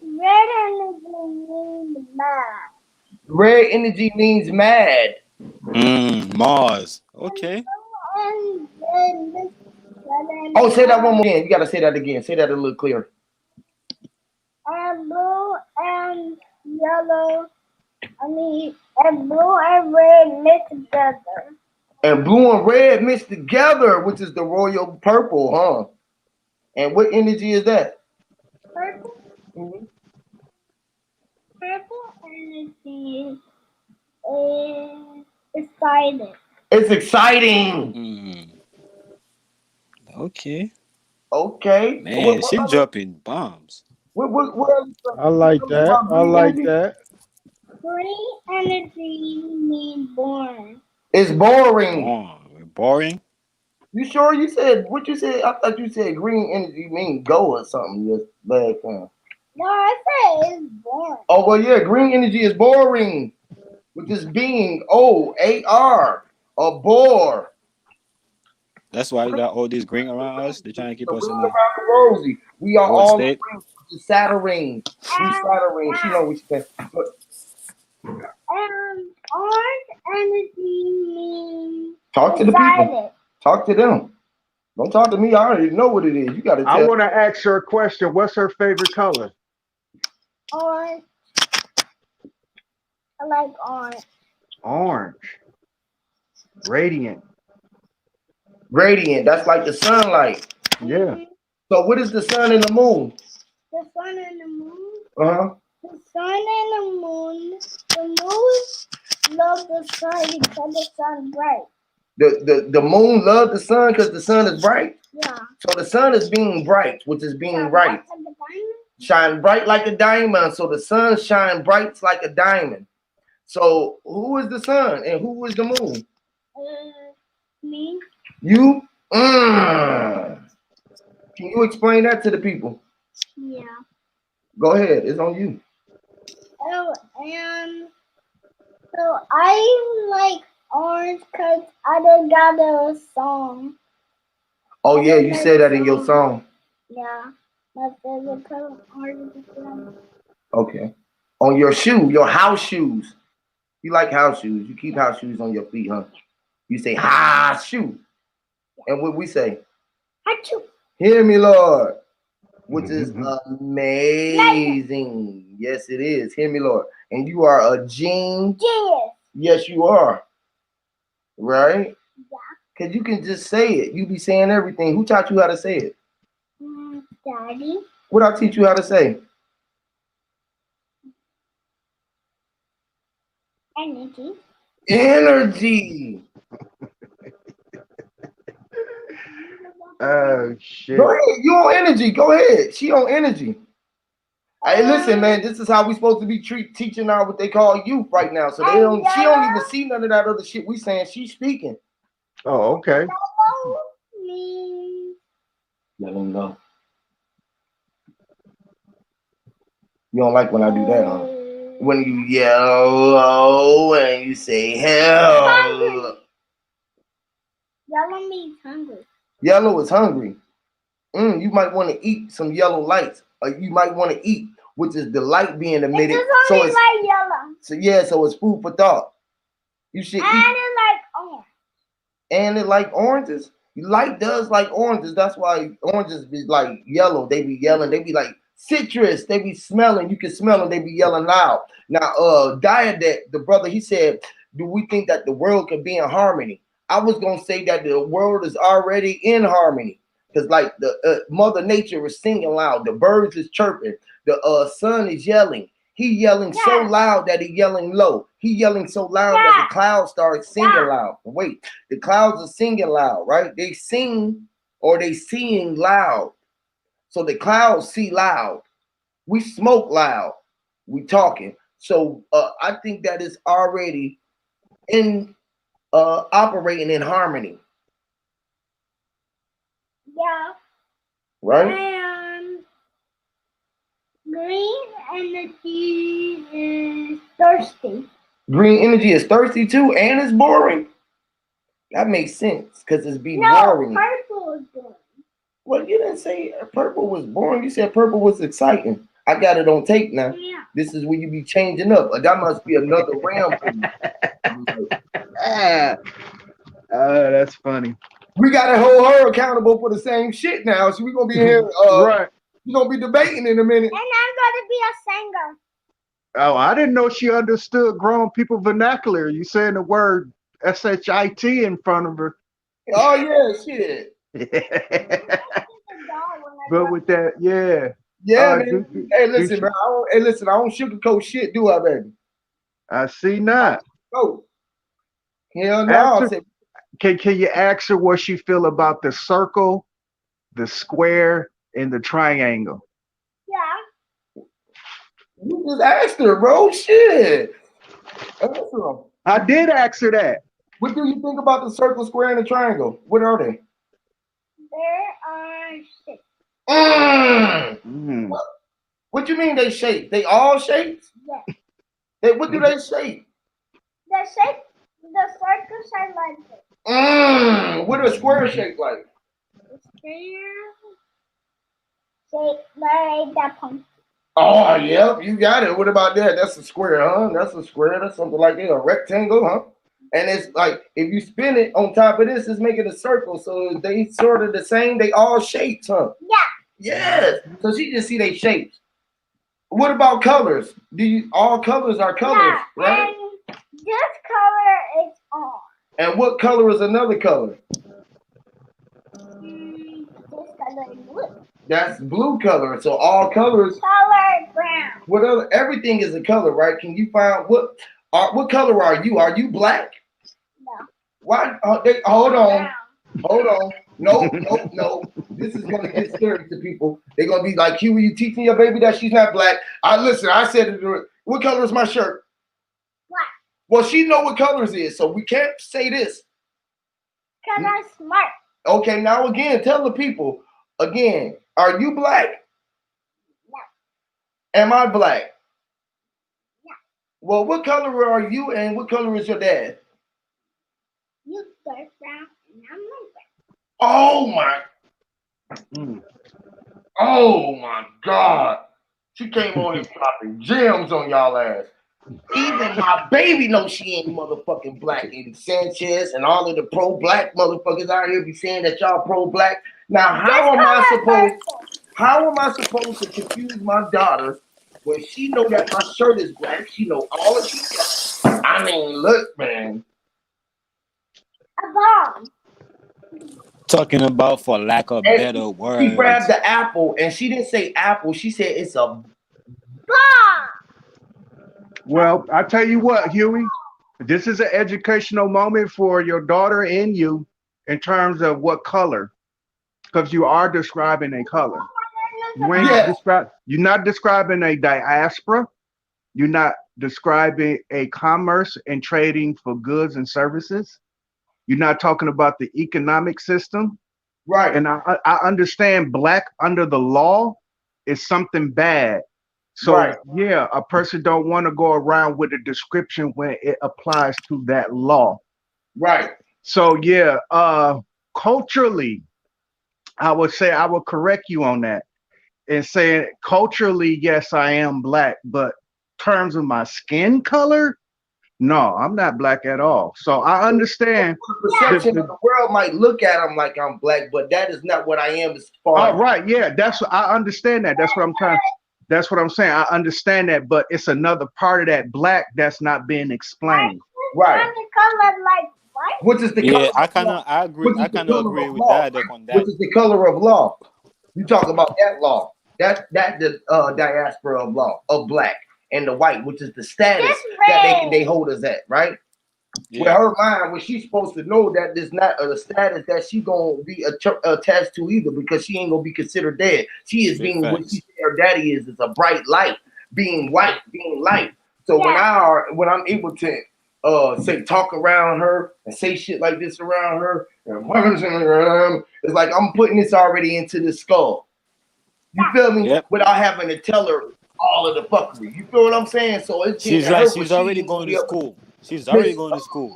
Red energy means mad. Red energy means mad. Mars. Okay. And then this Oh, say that one more again. You gotta say that again. Say that a little clearer. and blue and yellow. I mean, and blue and red mixed together. And blue and red mixed together, which is the royal purple, huh? And what energy is that? Purple, Mm-hmm. purple energy is excited. It's exciting. Okay. Okay. Man, she dropping bombs. What else? I like that. I Green like energy? that. Green energy means born. It's boring. Boring. You sure you said what you said? I thought you said green energy mean go or something just last time. No, I said it's born. Oh well, yeah, green energy is boring. With this being OAR, a bore. That's why we got all these green around us. They're trying to keep The us ring in around a the rosy. We are old all in state. green. The Saturn. We Saturn. She know what she said. Orange energy means Talk to the excited. people. Talk to them. Don't talk to me. I already know what it is. You got to I tell. want to ask her a question. What's her favorite color? Orange. I like orange. Orange. Radiant. Radiant. That's like the sunlight. Yeah. So what is the sun and the moon? The sun and the moon. Uh-huh. The sun and the moon. The moon love the sun because the sun's bright. The moon loves the sun because the sun is bright. Yeah. So the sun is being bright, which is being right. Shine bright like a diamond. So the sun shine bright like a diamond. So who is the sun and who is the moon? Me. You? Can you explain that to the people? Yeah. Go ahead. It's on you. Oh, and so I like orange because I done got a song. Oh yeah, you said that in your song. Yeah. My favorite color orange is brown. Okay. On your shoe, your house shoes. You like house shoes. You keep house shoes on your feet, huh? You say ha shoe. And what we say? Achoo. Hear me, Lord. Which is amazing. Yes, it is. Hear me, Lord. And you are a genius. Yes, you are. Right? Yeah. Because you can just say it. You be saying everything. Who taught you how to say it? Daddy. What I teach you how to say? Energy. Energy. Oh shit. Go ahead. You on energy. Go ahead. She on energy. Hey, listen, man. This is how we supposed to be teaching now what they call youth right now. So they don't. She don't even see none of that other shit we saying. She's speaking. Oh, okay. Let them know. You don't like when I do that, huh? When you yell and you say hell. Yellow means hungry. Yellow is hungry. You might want to eat some yellow lights, or you might want to eat, which is the light being emitted. So it's like yellow. So yeah, so it's food for thought. You should eat. And it like orange. And it like oranges. Light does like oranges. That's why oranges be like yellow. They be yelling. They be like citrus. They be smelling. You can smell them. They be yelling loud. Now, Diadet, the brother, he said, do we think that the world can be in harmony? I was gonna say that the world is already in harmony. Because like the Mother Nature is singing loud. The birds is chirping. The sun is yelling. He yelling so loud that he yelling low. He yelling so loud that the clouds start singing loud. Wait, the clouds are singing loud, right? They sing or they seeing loud. So the clouds see loud. We smoke loud. We talking. So I think that is already in operating in harmony. Yeah. Right? And green energy is thirsty. Green energy is thirsty too, and it's boring. That makes sense because it's boring. Purple is boring. Well, you didn't say purple was boring. You said purple was exciting. I got it on tape now. Yeah. This is where you be changing up. That must be another realm for you. That's funny. We gotta hold her accountable for the same shit now. So we're gonna be here. Right. We're gonna be debating in a minute. And I'm gonna be a singer. Oh, I didn't know she understood grown people vernacular. You saying the word SHIT in front of her. Oh yeah, shit. But with that, yeah. Yeah, man. Hey, listen, man. I don't sugarcoat shit, do I, baby? I see not. Oh. Hell no. Can you ask her what she feel about the circle, the square, and the triangle? Yeah. You just asked her, bro. Shit. I did ask her that. What do you think about the circle, square, and the triangle? What are they? There are shapes. What you mean they shape? They all shapes? Yeah. What do they shape? The circle shape like this. What are square shape like? The square shape like that point. Oh, yeah, you got it. What about that? That's a square, huh? That's a square. That's something like that. A rectangle, huh? And it's like, if you spin it on top of this, it's making a circle. So they sort of the same. They all shapes, huh? Yeah. Yes. So she just see they shapes. What about colors? All colors are colors, right? And this color is orange. And what color is another color? This color is blue. That's blue color. So all colors. Color brown. What other? Everything is a color, right? Can you find what color are you? Are you black? No. Why? Hold on. No. This is gonna get scary to people. They're gonna be like, "Huey, you teaching your baby that she's not black?" Listen. I said it. What color is my shirt? Black. Well, she know what colors it is, so we can't say this. Cause I'm smart. Okay, now again, tell the people again. Are you black? No. Am I black? No. Well, what color are you, and what color is your dad? You dark brown, and I'm light brown. Oh my! Oh my God! She came on here dropping gems on y'all ass. Even my baby knows she ain't motherfucking black. And Sanchez and all of the pro-black motherfuckers out here be saying that y'all pro-black. Now, how am I supposed to confuse my daughter when she know that my shirt is black? She know all of these. I mean, look, man. A bomb. Talking about, for lack of And better words. she grabbed the apple, and she didn't say apple. She said it's a bomb. Well, I tell you what, Huey, this is an educational moment for your daughter and you in terms of what color, because you are describing a color. You're not describing a diaspora. You're not describing a commerce and trading for goods and services. You're not talking about the economic system. Right. And I understand black under the law is something bad. So right. Yeah, a person don't want to go around with a description when it applies to that law. Right. So yeah, culturally, I would say I would correct you on that and say culturally, yes, I am black, but in terms of my skin color, no, I'm not black at all. So I understand. The perception of the world might look at him like I'm black, but that is not what I am as far as. Right, yeah, that's what I understand that. That's what I'm trying. That's what I'm saying. I understand that, but it's another part of that black that's not being explained. Right. Color like what? Which is the color? I agree. I kind of agree with that on that. Which is the color of law? You talk about that law. That the diaspora of law of black and the white, which is the status that they hold us at, right? Yeah. With her mind, when she's supposed to know that there's not a status that she gonna be attached to either, because she ain't gonna be considered dead. She is being what she said her daddy is a bright light, being white, being light. So when I'm able to say talk around her and say shit like this around her, it's like I'm putting this already into the skull. You feel me? Yep. Without having to tell her all of the fuckery. You feel what I'm saying? So it's she's already going to school. She's already going to school.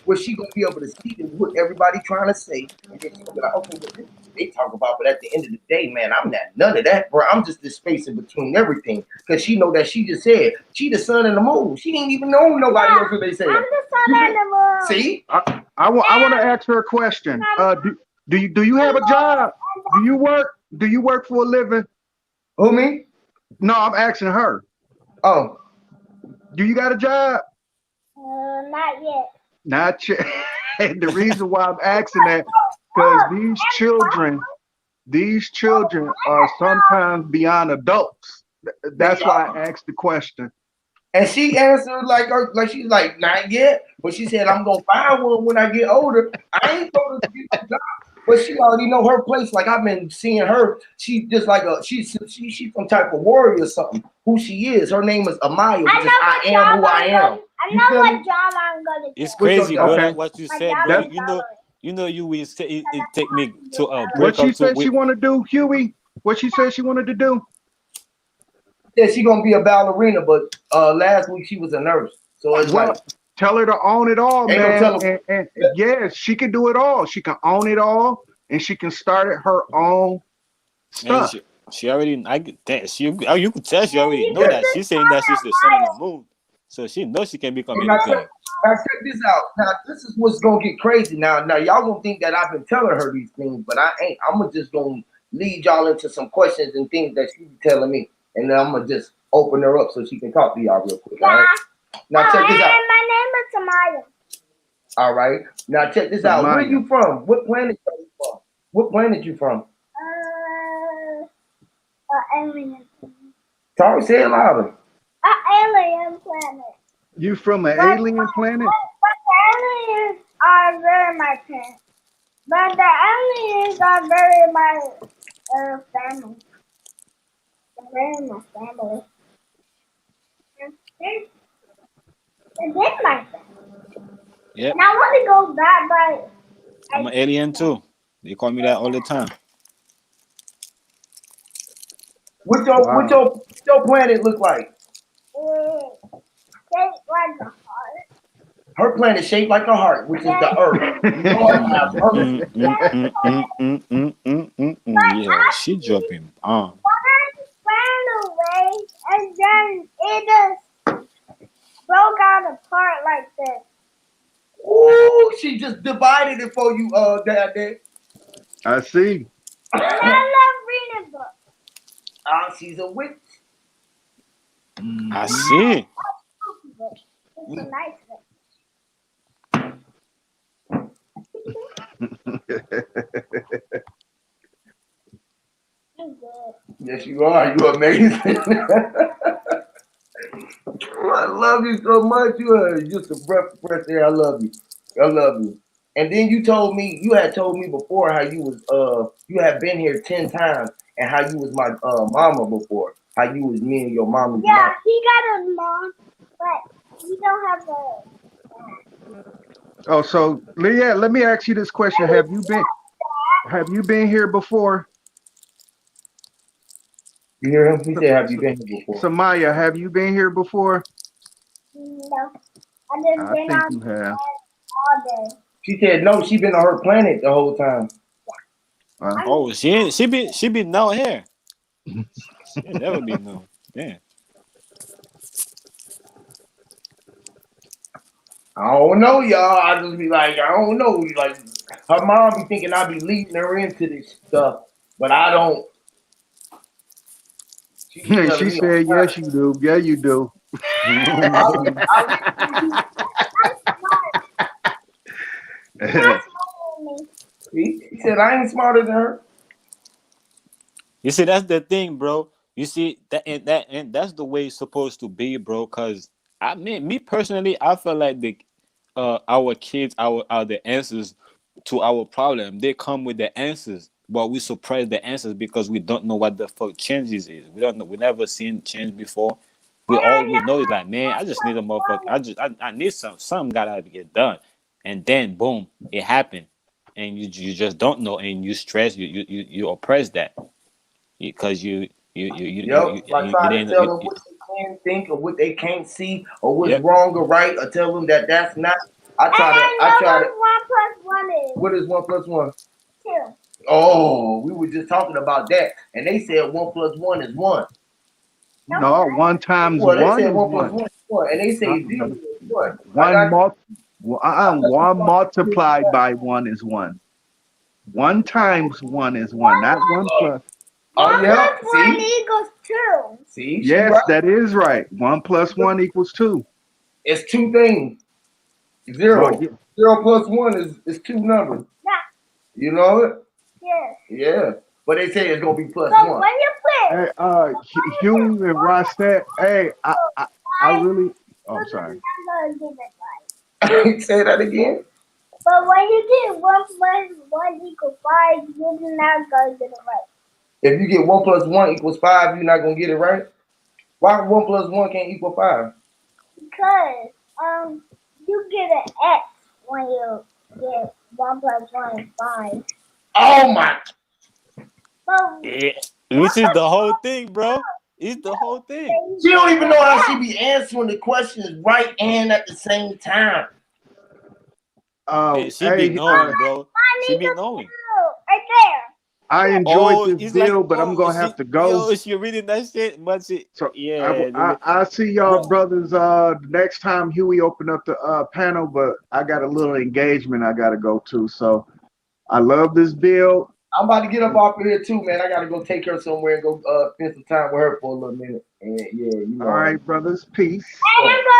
Where she gonna be able to see what everybody trying to say, and then she gonna be like, okay, well, this is what they talk about. But at the end of the day, man, I'm not none of that, bro. I'm just the space in between everything. Because she know that she just said she the sun and the moon. She didn't even know nobody else what they said. I'm the sun and the moon. See, I want to ask her a question. Do you have a job? Do you work? Do you work for a living? Who, me? No, I'm asking her. Oh. Do you got a job? Not yet. Not yet. And the reason why I'm asking that, because these children are sometimes beyond adults. That's why I asked the question. And she answered like she's like, not yet. But she said, I'm gonna find one when I get older. I ain't told her to get a job. But she already know her place. Like I've been seeing her. She just like she's some type of warrior or something. Who she is. Her name is Amaya, which is I am who I am. I know what job I'm gonna do. It's crazy, bro. What you said, bro. You know, you will say it take me to a break. What she said she want to do, Huey? What she said she wanted to do? Yeah, she gonna be a ballerina, but last week she was a nurse. So it's like, tell her to own it all, man. And yes, she can do it all. She can own it all, and she can start at her own stuff. She already, you could tell she already know that. She's saying that she's the sun and the moon, so she knows she can become anything. Now check this out. Now this is what's gonna get crazy. Now y'all gonna think that I've been telling her these things, but I ain't. I'm just gonna lead y'all into some questions and things that she be telling me, and then I'm gonna just open her up so she can talk to y'all real quick. All right. Now check this out. My name is Amaya. All right. Now check this out. Where are you from? What planet are you from? What planet you from? Alien. Sorry, say it louder. Alien planet. You from an alien planet? I bury my parents. But the aliens are bury my family. They bury my family. And this my family. Yep. And I want to go back, but I'm an alien too. They call me that all the time. What Wow. your planet look like? shaped like a heart. Her planet shaped like a heart, which is the Earth. You know I have Earth. Yeah, she dropping bomb. Ran away, and then it just broke out apart like this. Ooh, she just divided it for you, Dad. I see. And I love reading books. She's a witch. I see. It's a nice Yes, you are. You're amazing. I love you so much. You are just a breath of fresh air. I love you. I love you. And then you had told me before how you was you had been here 10 times and how you was my mama before. How you was me and your mama. Yeah, he got a mom, but he don't have a. Oh, so Leah, let me ask you this question: Have you been here before? You hear him? He said, "Have you been here before?" Samaya, have you been here before? No, I just been think on you have. all day. She said no. She been on her planet the whole time. Oh, she be down here. She never be known. Yeah. I don't know, y'all. I just be like, I don't know. Like, her mom be thinking I be leading her into this stuff, but I don't. She be telling She me said, "Yes, you do. Yeah, you do." He said I ain't smarter than her. You see, that's the thing, bro. You see and that's the way it's supposed to be, bro. Cause I mean, me personally, I feel like our kids are the answers to our problem. They come with the answers, but we suppress the answers because we don't know what the fuck changes is. We don't know. We never seen change before. All we know is like, man, I just need a motherfucker. I need something gotta get done, and then boom, it happened, and you just don't know, and you stress, you oppress that because you Like trying to didn't. tell them what they can think or what they can't see or what's Yep. wrong or right, or tell them that that's not. I try to. 1 + 1 is. What is 1 + 1? 2. Oh, we were just talking about that, and they said 1 + 1 is 1. No, 1 times Well, they 1 said is 1 + 1. 1 is 1, and they say 0 is 1. One multiplied by 1 is 1. 1 times 1 is 1, not 1 plus. Oh yeah, 1 + 1 equals 2. See, yes, right. that is right. 1 + 1 equals 2. It's 2 things. 0. Well, yeah. 0 + 1 is 2 numbers. Yeah. You know it? Yes. Yeah. But they say it's gonna be +1. But when you play, Hey, Huey and Rosette. Hey, I really. Oh, I'm sorry. I'm gonna give it right. Say that again. But when you get 1 + 1 equals 5, you're not gonna get it right. If you get 1 + 1 equals 5, you're not gonna get it right. Why 1 + 1 can't equal 5? Because you get an X when you get 1 + 1 is 5. Oh my! But This is the whole thing, bro. It's the whole thing. She don't even know how she be answering the questions right and at the same time. Man, she be knowing, bro. She be knowing. Right there. I enjoyed this deal, but I'm gonna have to go. Yo, she reading that shit, but So yeah. I see y'all brothers next time Huey open up the panel, but I got a little engagement I gotta go to. So I love this bill. I'm about to get up off of here too, man. I gotta go take her somewhere and go spend some time with her for a little minute. And yeah, you know. All right, brothers. Peace.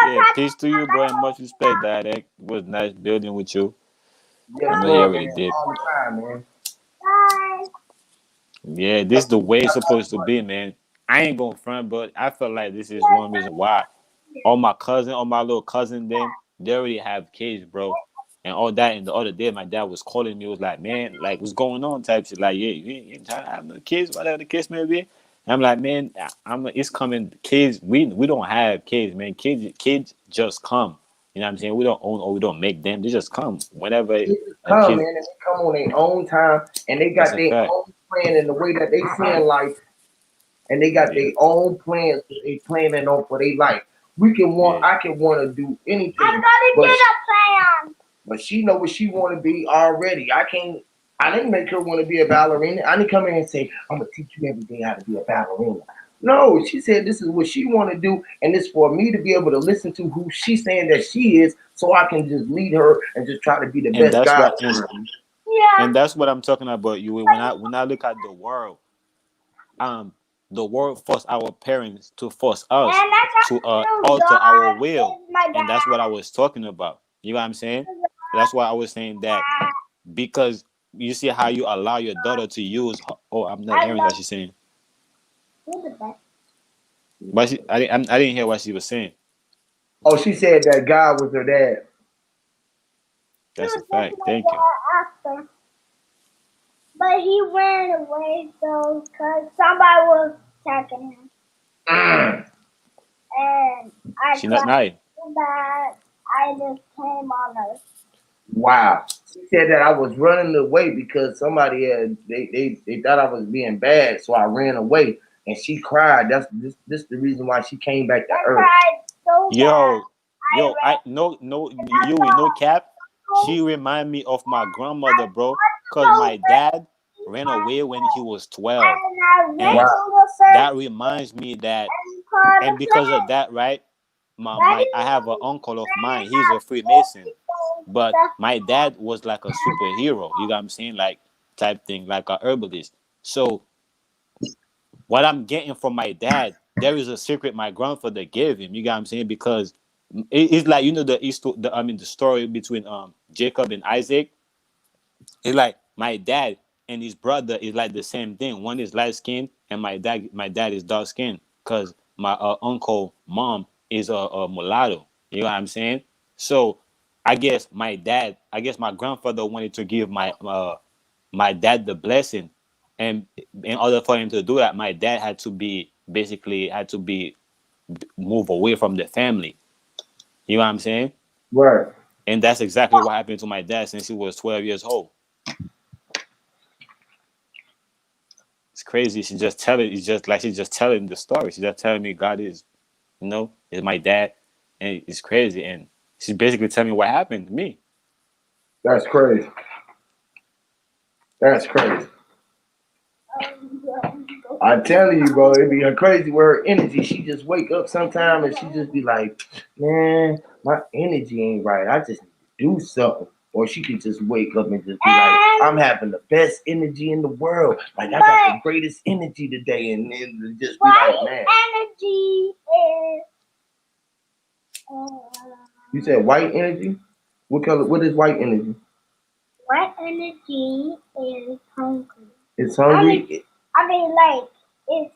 Yeah, peace to you, bro, and much respect, Dad. It was nice building with you. Yes, I know you Lord, already man. did. All the time, man. Bye. Yeah, this is the way it's supposed to be, man. I ain't going front, but I feel like this is one reason why all my little cousin, them, they already have kids, bro. and all that. And the other day, my dad was calling me. Was like, man, like, what's going on? Type shit. Like, yeah, you ain't trying to have no kids, whatever the case may be. And I'm like, man, it's coming. Kids, we don't have kids, man. Kids just come. You know what I'm saying? We don't own or we don't make them. They just come whenever They just a come, kid. man, and they come on their own time, and they That's got a their fact. own plan and the way that they see in life, and they got Yeah. their own plans that they planning on for their life. I can want to do anything. I'm gonna but get a plan. But she know what she want to be already. I didn't make her want to be a ballerina. I didn't come in and say, I'm going to teach you everything how to be a ballerina. No, she said this is what she want to do, and it's for me to be able to listen to who she's saying that she is, so I can just lead her and just try to be the And best that's guy. what Yeah. and that's what I'm talking about. You when I look at the world, the world forced our parents to force us And that's to how alter our God will, is my and that's dad. what I was talking about. You know what I'm saying? That's why I was saying that, because you see how you allow your daughter to use. Oh, I'm not I hearing love that she's saying. you the best. But I didn't hear what she was saying. Oh, she said that God was her dad. That's a You was fact. my Thank you. dad after. But he ran away though, because somebody was attacking him. And I She not cried nice. so bad, I just came on her. Wow. She said that I was running away because somebody they thought I was being bad, so I ran away. And she cried. That's this the reason why she came back to I Earth. cried so bad. Yo, I you with no cap. She remind me of my grandmother, bro. Cause my dad ran away when he was 12, and that reminds me that, and because of that, right? I have an uncle of mine. He's a Freemason, but my dad was like a superhero. You know what I'm saying? Like type thing, like a herbalist. So what I'm getting from my dad, there is a secret my grandfather gave him. You got what I'm saying? Because it's like, you know, the story between Jacob and Isaac. It's like my dad and his brother is like the same thing. One is light skinned and my dad is dark skinned, because my uncle mom is a mulatto. You know what I'm saying? So I guess my grandfather wanted to give my dad the blessing, and in order for him to do that, my dad had to be move away from the family. You know what I'm saying? Right. And that's exactly what happened to my dad since he was 12 years old. It's crazy. It's just like she's just telling the story. She's just telling me God is, is my dad, and it's crazy. And she's basically telling me what happened to me. That's crazy. That's crazy. I'm telling you, bro, it'd be a crazy with her energy. She just wake up sometime and she just be like, man, my energy ain't right. I just need to do something. Or she could just wake up and just be like, I'm having the best energy in the world. Like, I got the greatest energy today. And then just be like, man. Energy is. You said white energy? What color? What is white energy? White energy is hungry. It's hungry? I mean, like, it's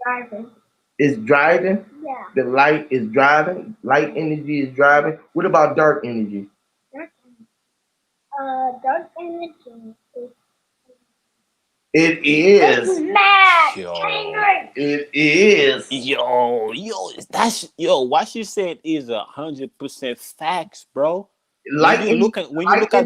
driving. It's driving? Yeah. The light is driving? Light energy is driving? What about dark energy? Dark energy is. It is. It's mad. Yo. It is. Yo, what she said is 100% facts, bro. When you look at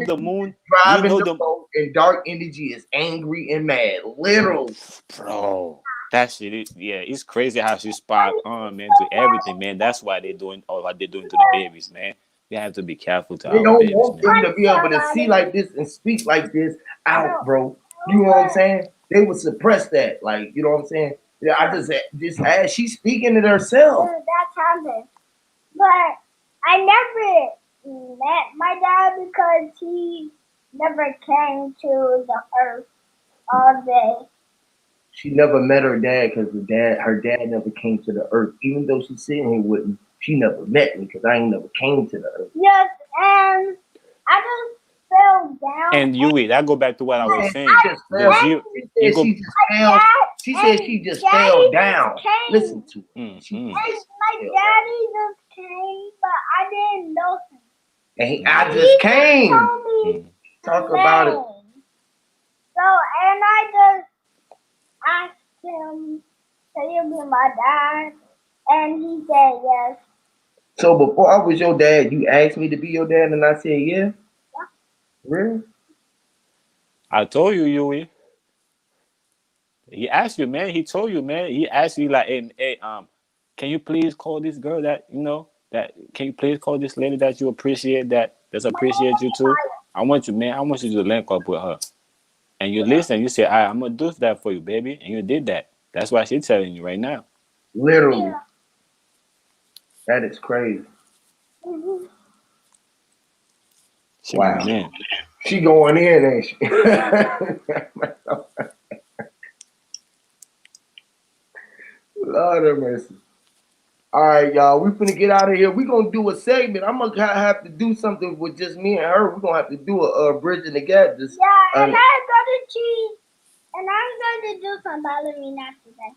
the moon, driving the boat, and dark energy is angry and mad. Literally. Bro, that shit it's crazy how she's spot on, man, to everything, man. That's why they're doing all what they're doing to the babies, man. We have to be careful to They our don't babies, want man. them to be able to see like this and speak like this out, bro. You know what I'm saying? They would suppress that, like, you know what I'm saying? Yeah, I just as she's speaking it herself. That's happened. But I never met my dad because he never came to the earth all day. She never met her dad because her dad never came to the earth. Even though she's sitting here with me, she never met me because I ain't never came to the earth. Yes, and I just fell down. And that go back to what I was saying. She said she just fell down. Listen to her. My daddy just came, but I didn't know him. And I just came. Told me Talk about it. So, and I just asked him, "Can you be my dad?" And he said yes. So before I was your dad, you asked me to be your dad, and I said yeah. Yeah. Really? I told you, Yui. He asked you, man. He told you, man. He asked you like, hey, can you please call this girl that can you please call this lady that you appreciate that's appreciate you too? I want you, man. I want you to link up with her. And you listen. You say, I'm gonna do that for you, baby. And you did that. That's why she's telling you right now. Literally. Yeah. That is crazy. Mm-hmm. She Wow. going in. She going in, ain't she? Lord have mercy. All right, y'all. We finna get out of here. We gonna do a segment. I'm gonna have to do something with just me and her. We're gonna have to do a bridging the gap. Just, yeah, and I'm gonna cheat, and I'm going to do some ballerina today.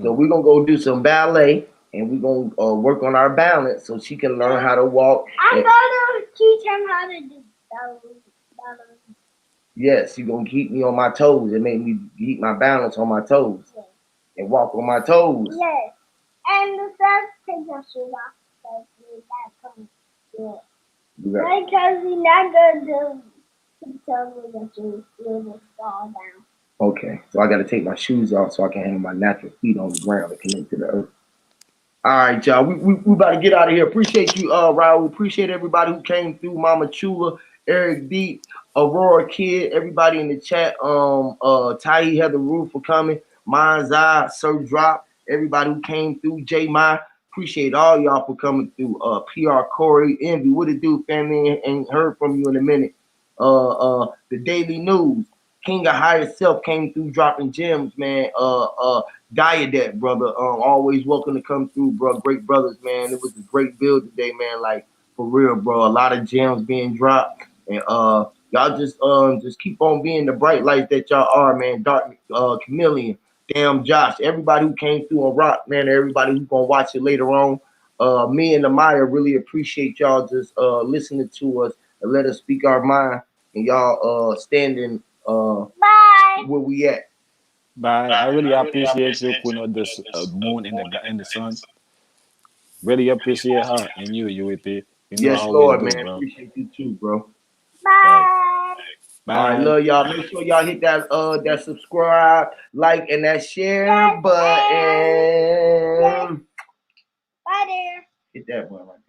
So we're gonna go do some ballet, and we're gonna work on our balance so she can learn how to walk. I'm gonna teach him how to do ballerina. Yes, you're gonna keep me on my toes and make me keep my balance on my toes. Yes. And walk on my toes. Yes. And the first take your shoes off because you got to do it. Because you're not gonna do tell me that you just fall down. Okay, so I gotta take my shoes off so I can have my natural feet on the ground and connect to the earth. All right, y'all. We about to get out of here. Appreciate you, Raul. Appreciate everybody who came through. Mama Chula, Eric Deep, Aurora Kid, everybody in the chat. Tai Heather Roof for coming. Mine's Eye, Sir Drop, everybody who came through. J My, appreciate all y'all for coming through. PR Corey, Envy, what it do, family? Ain't heard from you in a minute. The Daily News, King of Higher Self came through dropping gems, man. Diadet, brother. Always welcome to come through, bro. Great brothers, man. It was a great build today, man. Like for real, bro. A lot of gems being dropped, and y'all just keep on being the bright lights that y'all are, man. Dark Chameleon, damn Josh, everybody who came through on Rock, man. Everybody who's gonna watch it later on. Me and Amaya really appreciate y'all just listening to us and let us speak our mind, and y'all standing Bye. where we at. Bye. I really appreciate you, Queen of the Moon in the sun. Really appreciate her and you, UAP. You know Yes, I always Lord, do, man. bro. Appreciate you too, bro. Bye. Bye. All right, love y'all. Make sure y'all hit that subscribe, like, and that share button. Bye there. Hit that button right there.